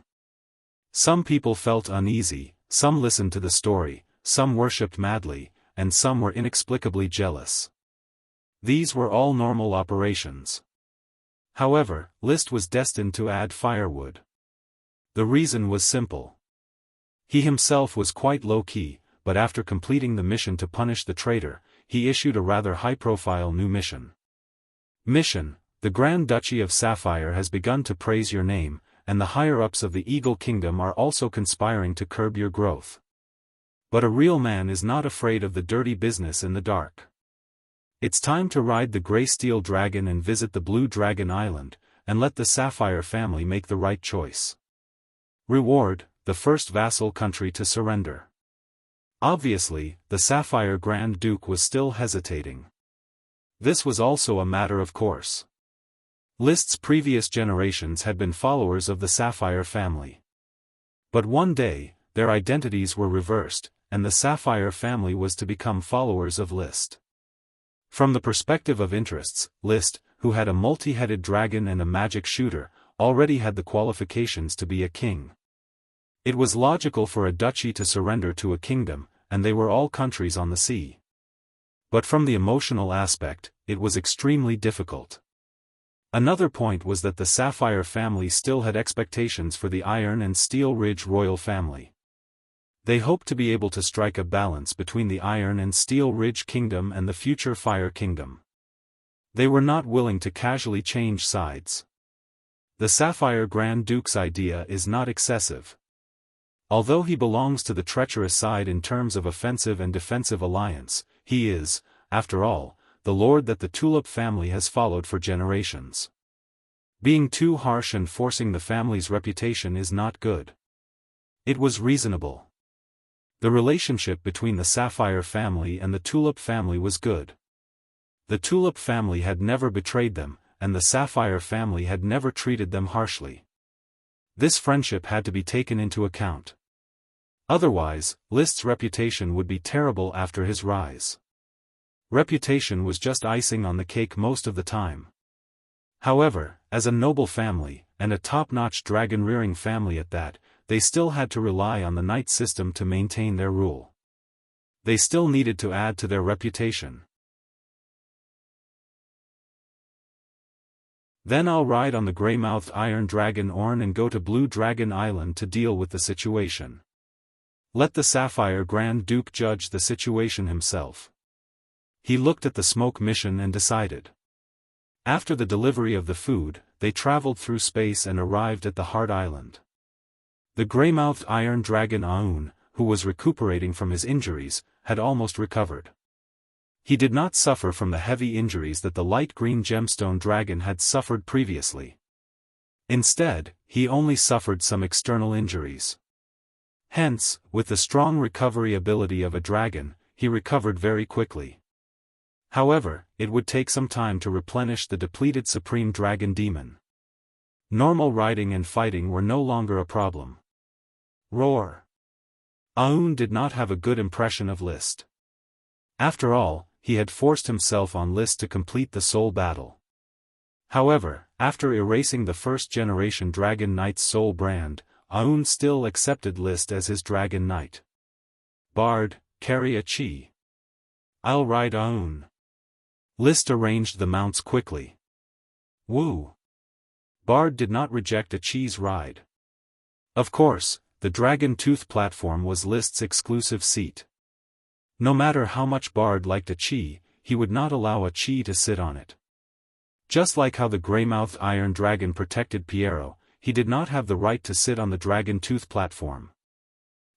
Some people felt uneasy, some listened to the story, some worshipped madly, and some were inexplicably jealous. These were all normal operations. However, List was destined to add firewood. The reason was simple. He himself was quite low-key, but after completing the mission to punish the traitor, he issued a rather high-profile new mission. Mission: the Grand Duchy of Sapphire has begun to praise your name, and the higher-ups of the Eagle Kingdom are also conspiring to curb your growth. But a real man is not afraid of the dirty business in the dark. It's time to ride the Greysteel Dragon and visit the Blue Dragon Island, and let the Sapphire family make the right choice. Reward: the first vassal country to surrender. Obviously, the Sapphire Grand Duke was still hesitating. This was also a matter of course. List's previous generations had been followers of the Sapphire family. But one day, their identities were reversed, and the Sapphire family was to become followers of List. From the perspective of interests, List, who had a multi-headed dragon and a magic shooter, already had the qualifications to be a king. It was logical for a duchy to surrender to a kingdom, and they were all countries on the sea. But from the emotional aspect, it was extremely difficult. Another point was that the Sapphire family still had expectations for the Iron and Steel Ridge royal family. They hoped to be able to strike a balance between the Iron and Steel Ridge Kingdom and the future Fire Kingdom. They were not willing to casually change sides. The Sapphire Grand Duke's idea is not excessive. Although he belongs to the treacherous side in terms of offensive and defensive alliance, he is, after all, the lord that the Tulip family has followed for generations. Being too harsh and forcing the family's reputation is not good. It was reasonable. The relationship between the Sapphire family and the Tulip family was good. The Tulip family had never betrayed them, and the Sapphire family had never treated them harshly. This friendship had to be taken into account. Otherwise, List's reputation would be terrible after his rise. Reputation was just icing on the cake most of the time. However, as a noble family, and a top-notch dragon-rearing family at that, they still had to rely on the knight system to maintain their rule. They still needed to add to their reputation. Then I'll ride on the grey-mouthed Iron Dragon Orn and go to Blue Dragon Island to deal with the situation. Let the Sapphire Grand Duke judge the situation himself. He looked at the smoke mission and decided. After the delivery of the food, they traveled through space and arrived at the Hard Island. The grey-mouthed Iron Dragon Aun, who was recuperating from his injuries, had almost recovered. He did not suffer from the heavy injuries that the light green gemstone dragon had suffered previously. Instead, he only suffered some external injuries. Hence, with the strong recovery ability of a dragon, he recovered very quickly. However, it would take some time to replenish the depleted Supreme Dragon Demon. Normal riding and fighting were no longer a problem. Roar! Aun did not have a good impression of List. After all, he had forced himself on List to complete the soul battle. However, after erasing the first-generation Dragon Knight's soul brand, Aun still accepted List as his Dragon Knight. Bard, carry a chi. I'll ride Aun. List arranged the mounts quickly. Woo! Bard did not reject a chi's ride. Of course, the Dragon Tooth platform was List's exclusive seat. No matter how much Bard liked a chi, he would not allow a chi to sit on it. Just like how the grey-mouthed Iron Dragon protected Piero, he did not have the right to sit on the Dragon Tooth platform.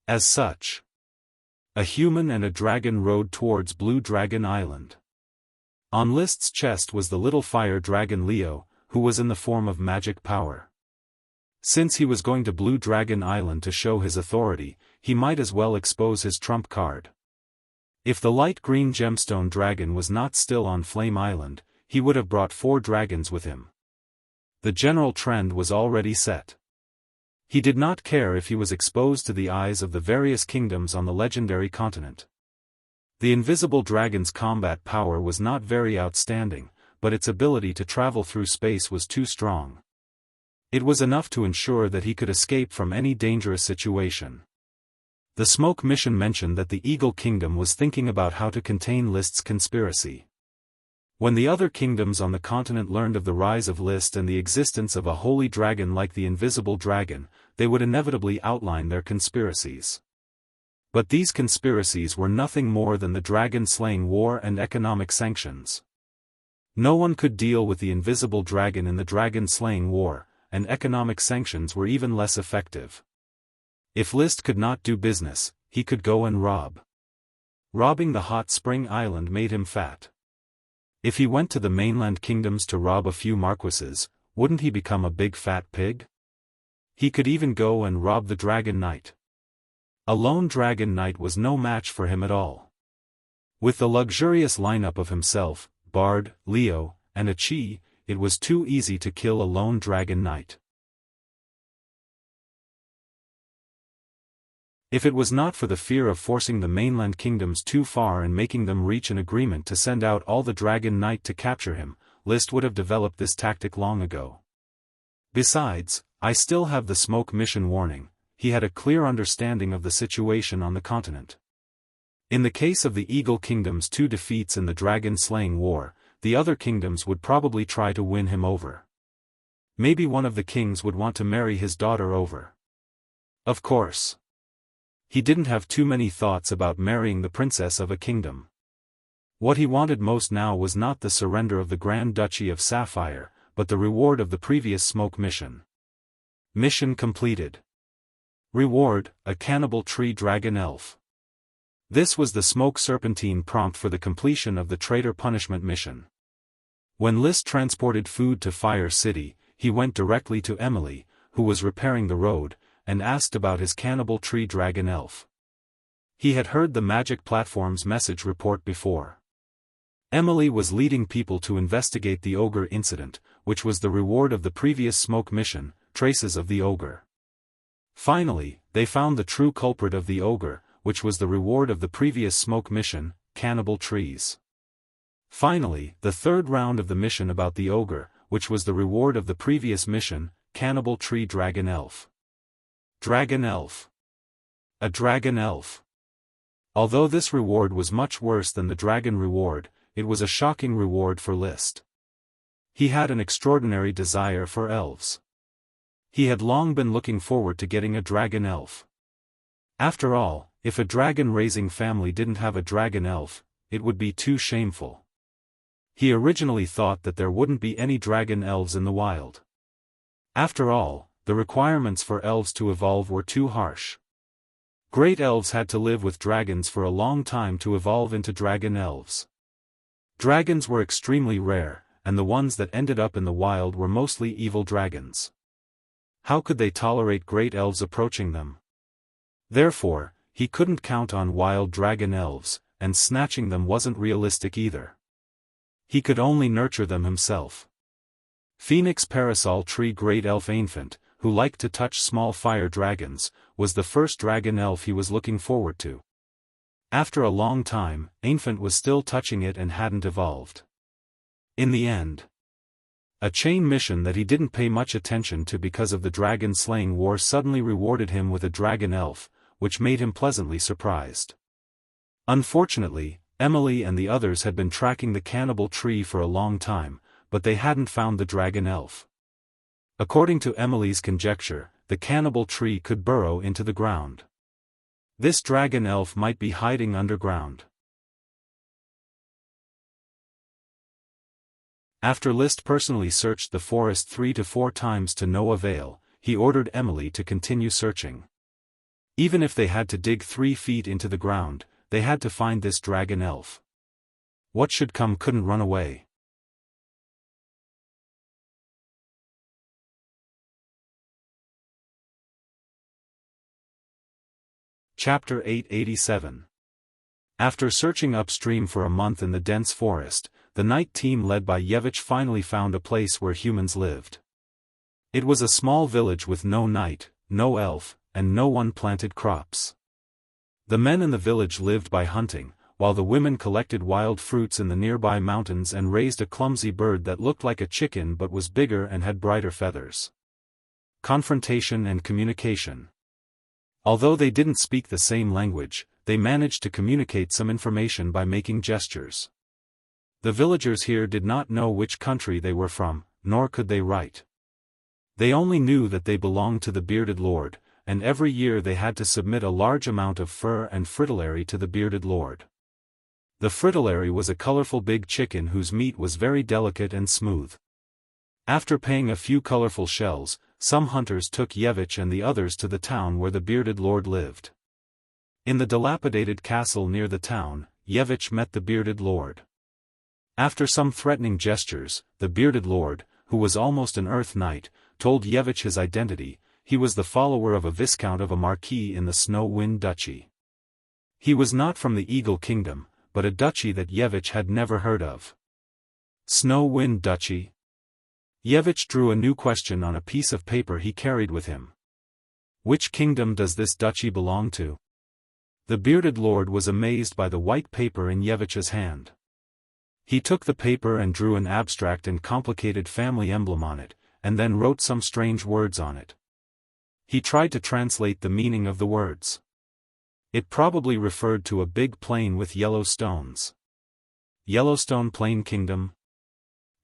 As such, a human and a dragon rode towards Blue Dragon Island. On List's chest was the little fire dragon Leo, who was in the form of magic power. Since he was going to Blue Dragon Island to show his authority, he might as well expose his trump card. If the light green gemstone dragon was not still on Flame Island, he would have brought 4 dragons with him. The general trend was already set. He did not care if he was exposed to the eyes of the various kingdoms on the legendary continent. The invisible dragon's combat power was not very outstanding, but its ability to travel through space was too strong. It was enough to ensure that he could escape from any dangerous situation. The smoke mission mentioned that the Eagle Kingdom was thinking about how to contain List's conspiracy. When the other kingdoms on the continent learned of the rise of List and the existence of a holy dragon like the Invisible Dragon, they would inevitably outline their conspiracies. But these conspiracies were nothing more than the dragon-slaying war and economic sanctions. No one could deal with the invisible dragon in the dragon-slaying war, and economic sanctions were even less effective. If List could not do business, he could go and rob. Robbing the hot spring island made him fat. If he went to the mainland kingdoms to rob a few marquises, wouldn't he become a big fat pig? He could even go and rob the Dragon Knight. A lone Dragon Knight was no match for him at all. With the luxurious lineup of himself, Bard, Leo, and a chi, it was too easy to kill a lone Dragon Knight. If it was not for the fear of forcing the mainland kingdoms too far and making them reach an agreement to send out all the Dragon Knight to capture him, List would have developed this tactic long ago. Besides, I still have the smoke mission warning. He had a clear understanding of the situation on the continent. In the case of the Eagle Kingdom's 2 defeats in the dragon-slaying war, the other kingdoms would probably try to win him over. Maybe one of the kings would want to marry his daughter over. Of course. He didn't have too many thoughts about marrying the princess of a kingdom. What he wanted most now was not the surrender of the Grand Duchy of Sapphire, but the reward of the previous smoke mission. Mission completed. Reward, a cannibal tree dragon elf. This was the smoke serpentine prompt for the completion of the traitor punishment mission. When List transported food to Fire City, he went directly to Emily, who was repairing the road, and asked about his cannibal tree dragon elf. He had heard the magic platform's message report before. Emily was leading people to investigate the ogre incident, which was the reward of the previous smoke mission, Traces of the Ogre. Finally, they found the true culprit of the ogre, which was the reward of the previous smoke mission, Cannibal Trees. Finally, the third round of the mission about the ogre, which was the reward of the previous mission, Cannibal Tree Dragon Elf. Dragon Elf. A dragon elf. Although this reward was much worse than the dragon reward, it was a shocking reward for List. He had an extraordinary desire for elves. He had long been looking forward to getting a dragon elf. After all, if a dragon-raising family didn't have a dragon elf, it would be too shameful. He originally thought that there wouldn't be any dragon elves in the wild. After all, the requirements for elves to evolve were too harsh. Great elves had to live with dragons for a long time to evolve into dragon elves. Dragons were extremely rare, and the ones that ended up in the wild were mostly evil dragons. How could they tolerate great elves approaching them? Therefore, he couldn't count on wild dragon elves, and snatching them wasn't realistic either. He could only nurture them himself. Phoenix Parasol Tree Great Elf Infant, who liked to touch small fire dragons, was the first dragon elf he was looking forward to. After a long time, Infant was still touching it and hadn't evolved. In the end, a chain mission that he didn't pay much attention to because of the dragon-slaying war suddenly rewarded him with a dragon elf, which made him pleasantly surprised. Unfortunately, Emily and the others had been tracking the cannibal tree for a long time, but they hadn't found the dragon elf. According to Emily's conjecture, the cannibal tree could burrow into the ground. This dragon elf might be hiding underground. After List personally searched the forest 3 to 4 times to no avail, he ordered Emily to continue searching. Even if they had to dig 3 feet into the ground, they had to find this dragon elf. What should come couldn't run away. Chapter 887. After searching upstream for a month in the dense forest, the night team led by Yevich finally found a place where humans lived. It was a small village with no knight, no elf, and no one planted crops. The men in the village lived by hunting, while the women collected wild fruits in the nearby mountains and raised a clumsy bird that looked like a chicken but was bigger and had brighter feathers. Confrontation and communication. Although they didn't speak the same language, they managed to communicate some information by making gestures. The villagers here did not know which country they were from, nor could they write. They only knew that they belonged to the bearded lord, and every year they had to submit a large amount of fur and fritillary to the bearded lord. The fritillary was a colorful big chicken whose meat was very delicate and smooth. After paying a few colorful shells, some hunters took Yevich and the others to the town where the bearded lord lived. In the dilapidated castle near the town, Yevich met the bearded lord. After some threatening gestures, the bearded lord, who was almost an earth knight, told Yevich his identity. He was the follower of a viscount of a marquis in the Snow Wind Duchy. He was not from the Eagle Kingdom, but a duchy that Yevich had never heard of. Snow Wind Duchy? Yevich drew a new question on a piece of paper he carried with him. Which kingdom does this duchy belong to? The bearded lord was amazed by the white paper in Yevich's hand. He took the paper and drew an abstract and complicated family emblem on it, and then wrote some strange words on it. He tried to translate the meaning of the words. It probably referred to a big plain with yellow stones. Yellowstone Plain Kingdom?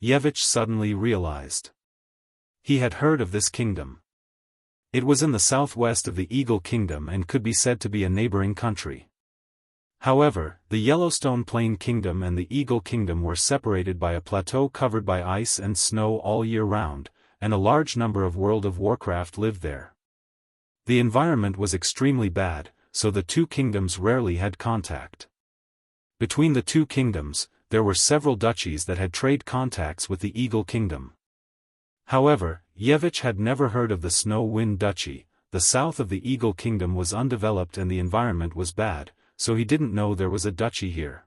Yevich suddenly realized. He had heard of this kingdom. It was in the southwest of the Eagle Kingdom and could be said to be a neighboring country. However, the Yellowstone Plain Kingdom and the Eagle Kingdom were separated by a plateau covered by ice and snow all year round, and a large number of World of Warcraft lived there. The environment was extremely bad, so the two kingdoms rarely had contact. Between the two kingdoms, there were several duchies that had trade contacts with the Eagle Kingdom. However, Yevich had never heard of the Snow Wind Duchy. The south of the Eagle Kingdom was undeveloped and the environment was bad, so he didn't know there was a duchy here.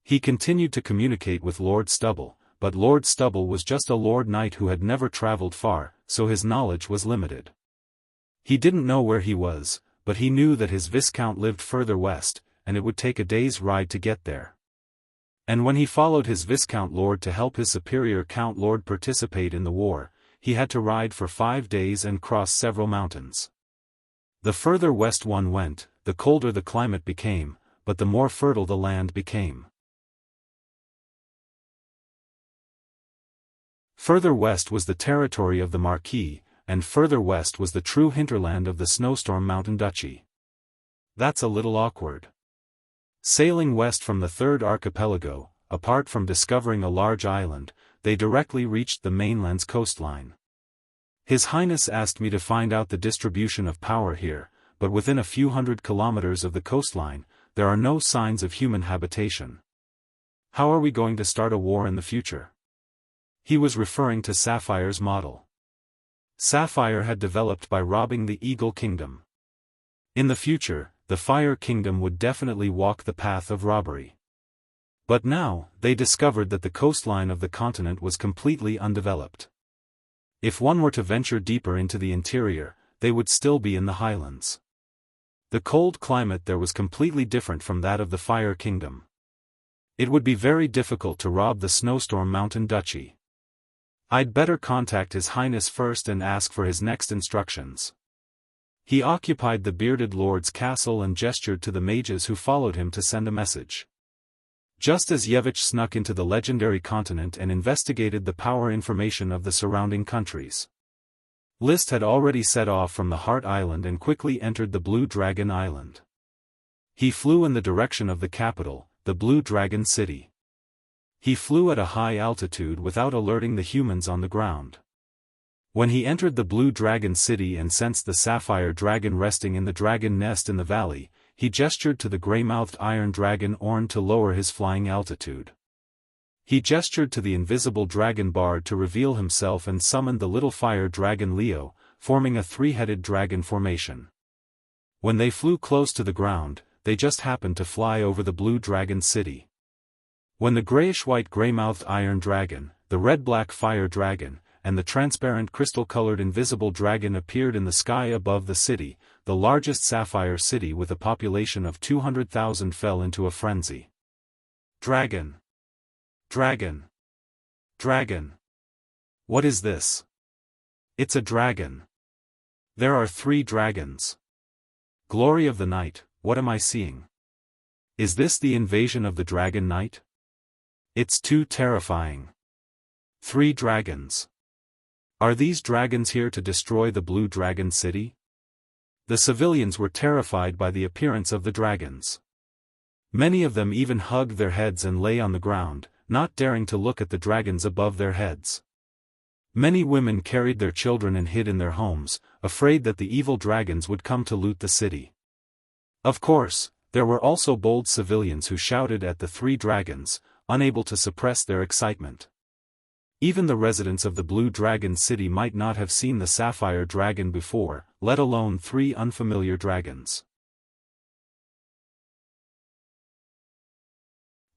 He continued to communicate with Lord Stubble, but Lord Stubble was just a lord knight who had never traveled far, so his knowledge was limited. He didn't know where he was, but he knew that his Viscount lived further west, and it would take a day's ride to get there. And when he followed his Viscount Lord to help his superior Count Lord participate in the war, he had to ride for 5 days and cross several mountains. The further west one went, the colder the climate became, but the more fertile the land became. Further west was the territory of the Marquis, and further west was the true hinterland of the Snowstorm Mountain Duchy. That's a little awkward. Sailing west from the third archipelago, apart from discovering a large island, they directly reached the mainland's coastline. His Highness asked me to find out the distribution of power here, but within a few hundred kilometers of the coastline, there are no signs of human habitation. How are we going to start a war in the future? He was referring to Sapphire's model. Sapphire had developed by robbing the Eagle Kingdom. In the future, the Fire Kingdom would definitely walk the path of robbery. But now, they discovered that the coastline of the continent was completely undeveloped. If one were to venture deeper into the interior, they would still be in the highlands. The cold climate there was completely different from that of the Fire Kingdom. It would be very difficult to rob the Snowstorm Mountain Duchy. I'd better contact His Highness first and ask for his next instructions. He occupied the bearded lord's castle and gestured to the mages who followed him to send a message. Just as Yevich snuck into the legendary continent and investigated the power information of the surrounding countries. List had already set off from the Heart Island and quickly entered the Blue Dragon Island. He flew in the direction of the capital, the Blue Dragon City. He flew at a high altitude without alerting the humans on the ground. When he entered the Blue Dragon City and sensed the Sapphire Dragon resting in the dragon nest in the valley, he gestured to the gray-mouthed Iron Dragon Orn to lower his flying altitude. He gestured to the invisible Dragon Bard to reveal himself and summoned the little fire dragon Leo, forming a three-headed dragon formation. When they flew close to the ground, they just happened to fly over the Blue Dragon City. When the grayish-white gray-mouthed Iron Dragon, the red-black Fire Dragon, and the transparent crystal-colored invisible dragon appeared in the sky above the city, the largest sapphire city with a population of 200,000 fell into a frenzy. Dragon! Dragon! Dragon! What is this? It's a dragon. There are 3 dragons. Glory of the night, what am I seeing? Is this the invasion of the Dragon Knight? It's too terrifying. 3 dragons. Are these dragons here to destroy the Blue Dragon City? The civilians were terrified by the appearance of the dragons. Many of them even hugged their heads and lay on the ground, not daring to look at the dragons above their heads. Many women carried their children and hid in their homes, afraid that the evil dragons would come to loot the city. Of course, there were also bold civilians who shouted at the 3 dragons, unable to suppress their excitement. Even the residents of the Blue Dragon City might not have seen the Sapphire Dragon before, let alone 3 unfamiliar dragons.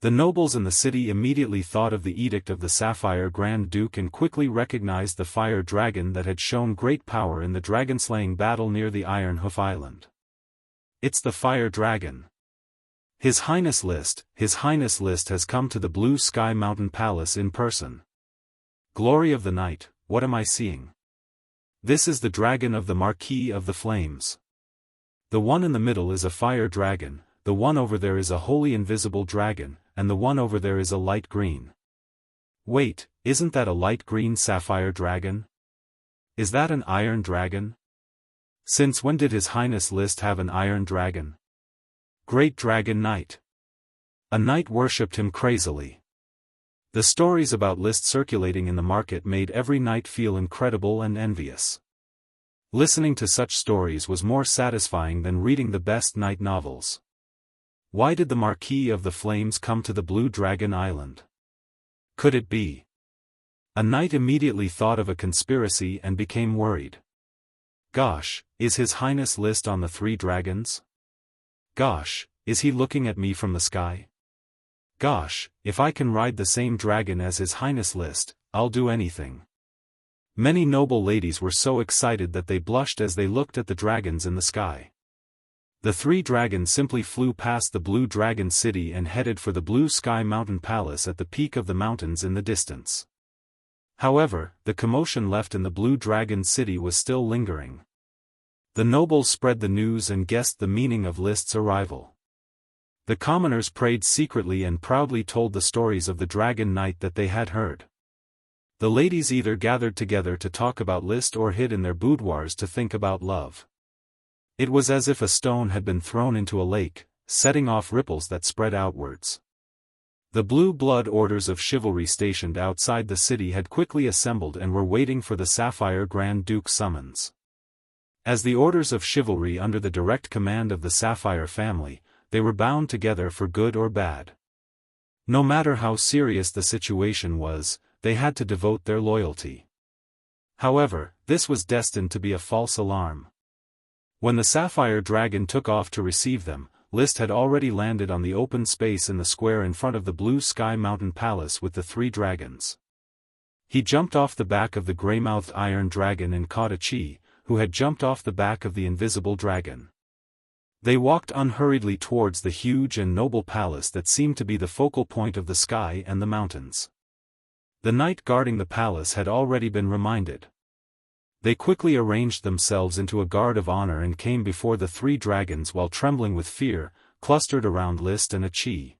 The nobles in the city immediately thought of the edict of the Sapphire Grand Duke and quickly recognized the fire dragon that had shown great power in the dragon-slaying battle near the Iron Hoof Island. It's the fire dragon. His Highness List has come to the Blue Sky Mountain Palace in person. Glory of the night, what am I seeing? This is the dragon of the Marquis of the Flames. The one in the middle is a fire dragon, the one over there is a wholly invisible dragon, and the one over there is a light green. Wait, isn't that a light green sapphire dragon? Is that an iron dragon? Since when did His Highness List have an iron dragon? Great Dragon Knight. A knight worshipped him crazily. The stories about List circulating in the market made every knight feel incredible and envious. Listening to such stories was more satisfying than reading the best knight novels. Why did the Marquis of the Flames come to the Blue Dragon Island? Could it be? A knight immediately thought of a conspiracy and became worried. Gosh, is His Highness List on the Three Dragons? Gosh, is he looking at me from the sky? Gosh, if I can ride the same dragon as His Highness List, I'll do anything. Many noble ladies were so excited that they blushed as they looked at the dragons in the sky. The three dragons simply flew past the Blue Dragon City and headed for the Blue Sky Mountain Palace at the peak of the mountains in the distance. However, the commotion left in the Blue Dragon City was still lingering. The nobles spread the news and guessed the meaning of List's arrival. The commoners prayed secretly and proudly told the stories of the Dragon Knight that they had heard. The ladies either gathered together to talk about List or hid in their boudoirs to think about love. It was as if a stone had been thrown into a lake, setting off ripples that spread outwards. The Blue Blood Orders of Chivalry stationed outside the city had quickly assembled and were waiting for the Sapphire Grand Duke's summons. As the Orders of Chivalry under the direct command of the Sapphire family, they were bound together for good or bad. No matter how serious the situation was, they had to devote their loyalty. However, this was destined to be a false alarm. When the Sapphire Dragon took off to receive them, List had already landed on the open space in the square in front of the Blue Sky Mountain Palace with the three dragons. He jumped off the back of the gray-mouthed iron dragon and caught a Chi, who had jumped off the back of the invisible dragon. They walked unhurriedly towards the huge and noble palace that seemed to be the focal point of the sky and the mountains. The knight guarding the palace had already been reminded. They quickly arranged themselves into a guard of honor and came before the three dragons while trembling with fear, clustered around List and a Chi.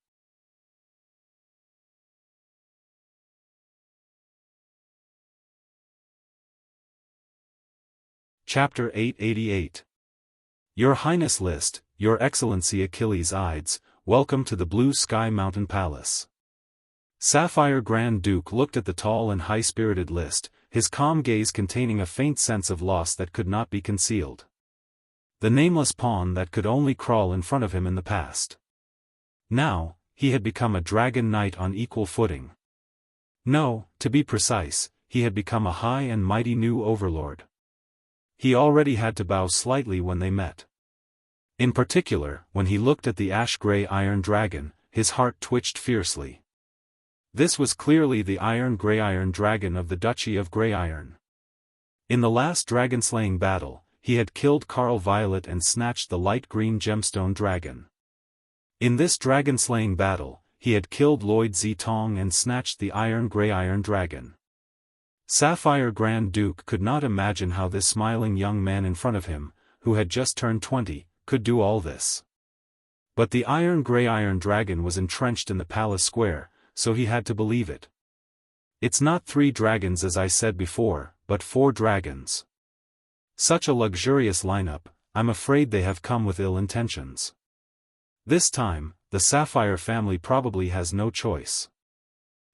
Chapter 888. Your Highness List, Your Excellency Achilles Ides, welcome to the Blue Sky Mountain Palace. Sapphire Grand Duke looked at the tall and high-spirited List, his calm gaze containing a faint sense of loss that could not be concealed. The nameless pawn that could only crawl in front of him in the past. Now, he had become a dragon knight on equal footing. No, to be precise, he had become a high and mighty new overlord. He already had to bow slightly when they met. In particular, when he looked at the ash-gray iron dragon, his heart twitched fiercely. This was clearly the iron-gray-iron dragon of the Duchy of Grey-Iron. In the last dragon-slaying battle, he had killed Carl Violet and snatched the light-green gemstone dragon. In this dragon-slaying battle, he had killed Lloyd Zitong and snatched the iron-gray-iron dragon. Sapphire Grand Duke could not imagine how this smiling young man in front of him, who had just turned 20, could do all this. But the iron-gray-iron dragon was entrenched in the palace square, so he had to believe it. It's not 3 dragons as I said before, but 4 dragons. Such a luxurious lineup, I'm afraid they have come with ill intentions. This time, the Sapphire family probably has no choice.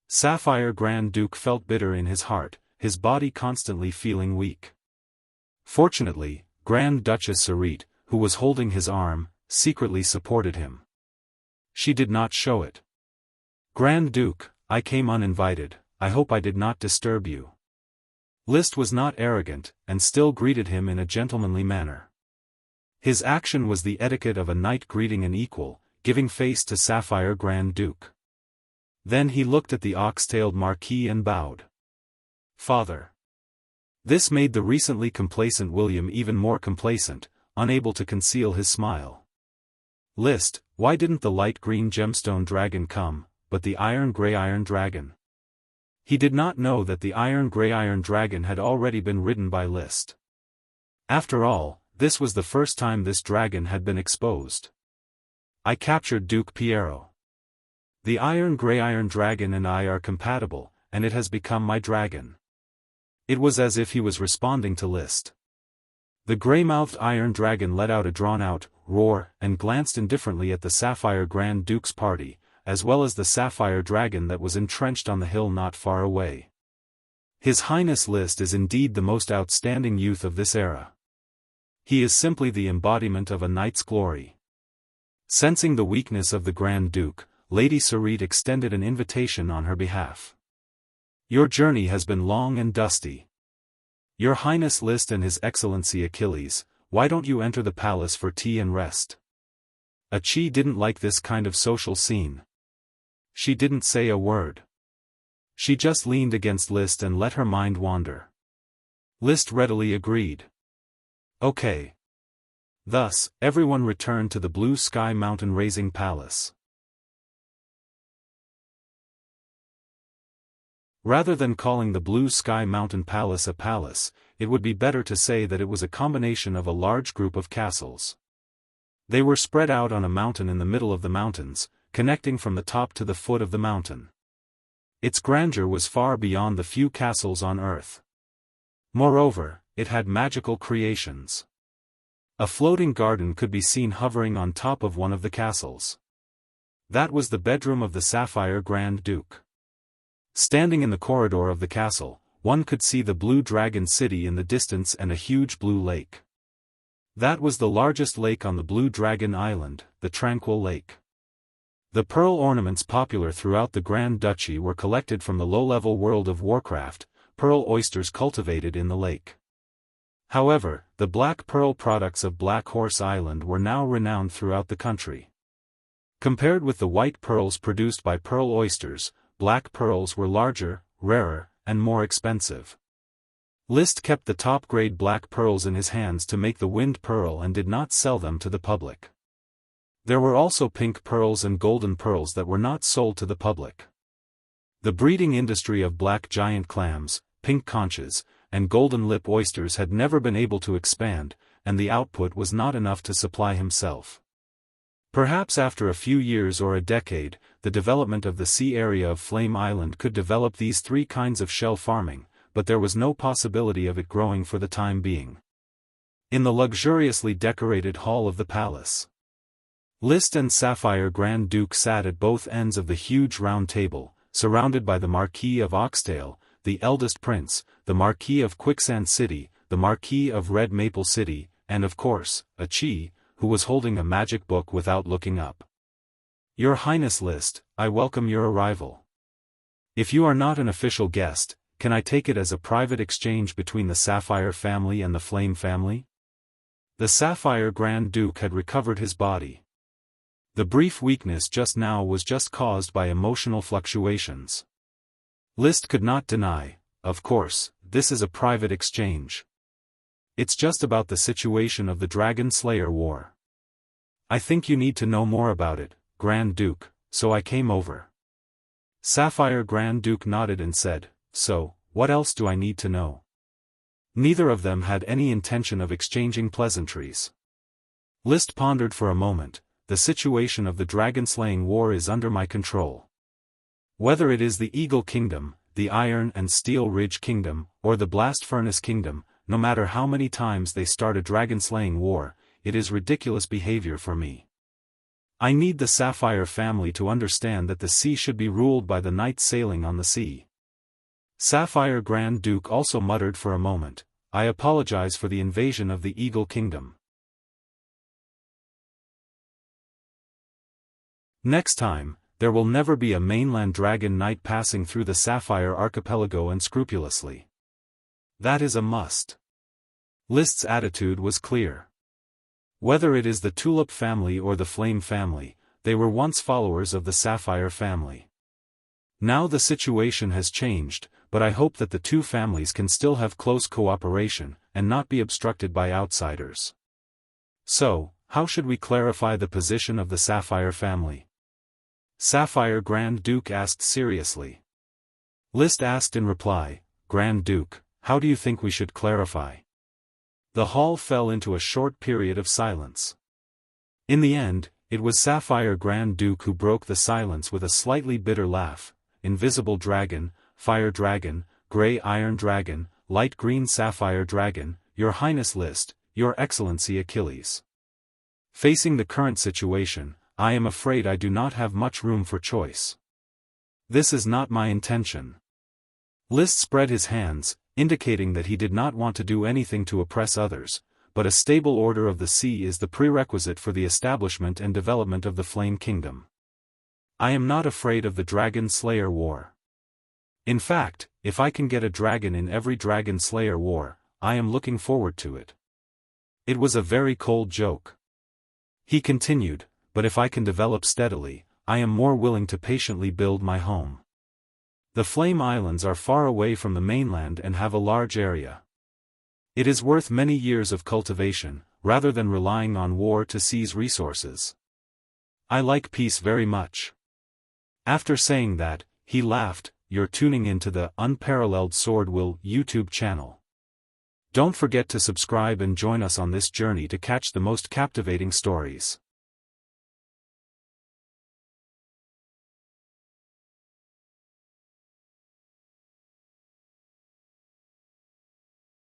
Sapphire Grand Duke felt bitter in his heart, his body constantly feeling weak. Fortunately, Grand Duchess Sarit, who was holding his arm, secretly supported him. She did not show it. Grand Duke, I came uninvited, I hope I did not disturb you. List was not arrogant, and still greeted him in a gentlemanly manner. His action was the etiquette of a knight greeting an equal, giving face to Sapphire Grand Duke. Then he looked at the ox-tailed Marquis and bowed. Father. This made the recently complacent William even more complacent, unable to conceal his smile. List, why didn't the light green gemstone dragon come, but the iron-gray-iron dragon? He did not know that the iron-gray-iron dragon had already been ridden by List. After all, this was the first time this dragon had been exposed. I captured Duke Piero. The iron-gray-iron dragon and I are compatible, and it has become my dragon. It was as if he was responding to List. The grey-mouthed Iron Dragon let out a drawn-out roar and glanced indifferently at the Sapphire Grand Duke's party, as well as the Sapphire Dragon that was entrenched on the hill not far away. His Highness List is indeed the most outstanding youth of this era. He is simply the embodiment of a knight's glory. Sensing the weakness of the Grand Duke, Lady Sarit extended an invitation on her behalf. Your journey has been long and dusty. Your Highness List and His Excellency Achilles, why don't you enter the palace for tea and rest? Achi didn't like this kind of social scene. She didn't say a word. She just leaned against List and let her mind wander. List readily agreed. Okay. Thus, everyone returned to the Blue Sky Mountain Raising Palace. Rather than calling the Blue Sky Mountain Palace a palace, it would be better to say that it was a combination of a large group of castles. They were spread out on a mountain in the middle of the mountains, connecting from the top to the foot of the mountain. Its grandeur was far beyond the few castles on Earth. Moreover, it had magical creations. A floating garden could be seen hovering on top of one of the castles. That was the bedroom of the Sapphire Grand Duke. Standing in the corridor of the castle, one could see the Blue Dragon City in the distance and a huge blue lake. That was the largest lake on the Blue Dragon Island, the Tranquil Lake. The pearl ornaments popular throughout the Grand Duchy were collected from the low-level world of Warcraft, pearl oysters cultivated in the lake. However, the black pearl products of Black Horse Island were now renowned throughout the country. Compared with the white pearls produced by pearl oysters, black pearls were larger, rarer, and more expensive. List kept the top-grade black pearls in his hands to make the wind pearl and did not sell them to the public. There were also pink pearls and golden pearls that were not sold to the public. The breeding industry of black giant clams, pink conches, and golden lip oysters had never been able to expand, and the output was not enough to supply himself. Perhaps after a few years or a decade, the development of the sea area of Flame Island could develop these three kinds of shell farming, but there was no possibility of it growing for the time being. In the luxuriously decorated hall of the palace, List and Sapphire Grand Duke sat at both ends of the huge round table, surrounded by the Marquis of Oxtail, the eldest prince, the Marquis of Quicksand City, the Marquis of Red Maple City, and of course, Achi, who was holding a magic book without looking up. Your Highness List, I welcome your arrival. If you are not an official guest, can I take it as a private exchange between the Sapphire family and the Flame family? The Sapphire Grand Duke had recovered his body. The brief weakness just now was just caused by emotional fluctuations. List could not deny, of course, this is a private exchange. It's just about the situation of the Dragon Slayer War. I think you need to know more about it, Grand Duke, so I came over. Sapphire Grand Duke nodded and said, so, what else do I need to know? Neither of them had any intention of exchanging pleasantries. List pondered for a moment. The situation of the dragon-slaying war is under my control. Whether it is the Eagle Kingdom, the Iron and Steel Ridge Kingdom, or the Blast Furnace Kingdom, no matter how many times they start a dragon-slaying war, it is ridiculous behavior for me. I need the Sapphire family to understand that the sea should be ruled by the knights sailing on the sea. Sapphire Grand Duke also muttered for a moment, I apologize for the invasion of the Eagle Kingdom. Next time, there will never be a mainland dragon knight passing through the Sapphire Archipelago unscrupulously. That is a must. List's attitude was clear. Whether it is the Tulip family or the Flame family, they were once followers of the Sapphire family. Now the situation has changed, but I hope that the two families can still have close cooperation, and not be obstructed by outsiders. So, how should we clarify the position of the Sapphire family? Sapphire Grand Duke asked seriously. List asked in reply, Grand Duke, how do you think we should clarify? The hall fell into a short period of silence. In the end, it was Sapphire Grand Duke who broke the silence with a slightly bitter laugh. Invisible Dragon, Fire Dragon, Grey Iron Dragon, light green sapphire dragon, your highness list, your excellency Achilles. Facing the current situation, I am afraid I do not have much room for choice. This is not my intention. List spread his hands, indicating that he did not want to do anything to oppress others, but a stable order of the sea is the prerequisite for the establishment and development of the Flame Kingdom. I am not afraid of the Dragon Slayer War. In fact, if I can get a dragon in every Dragon Slayer War, I am looking forward to it. It was a very cold joke. He continued, but if I can develop steadily, I am more willing to patiently build my home. The Flame Islands are far away from the mainland and have a large area. It is worth many years of cultivation, rather than relying on war to seize resources. I like peace very much. After saying that, he laughed. You're tuning into the Unparalleled SwordWill YouTube channel. Don't forget to subscribe and join us on this journey to catch the most captivating stories.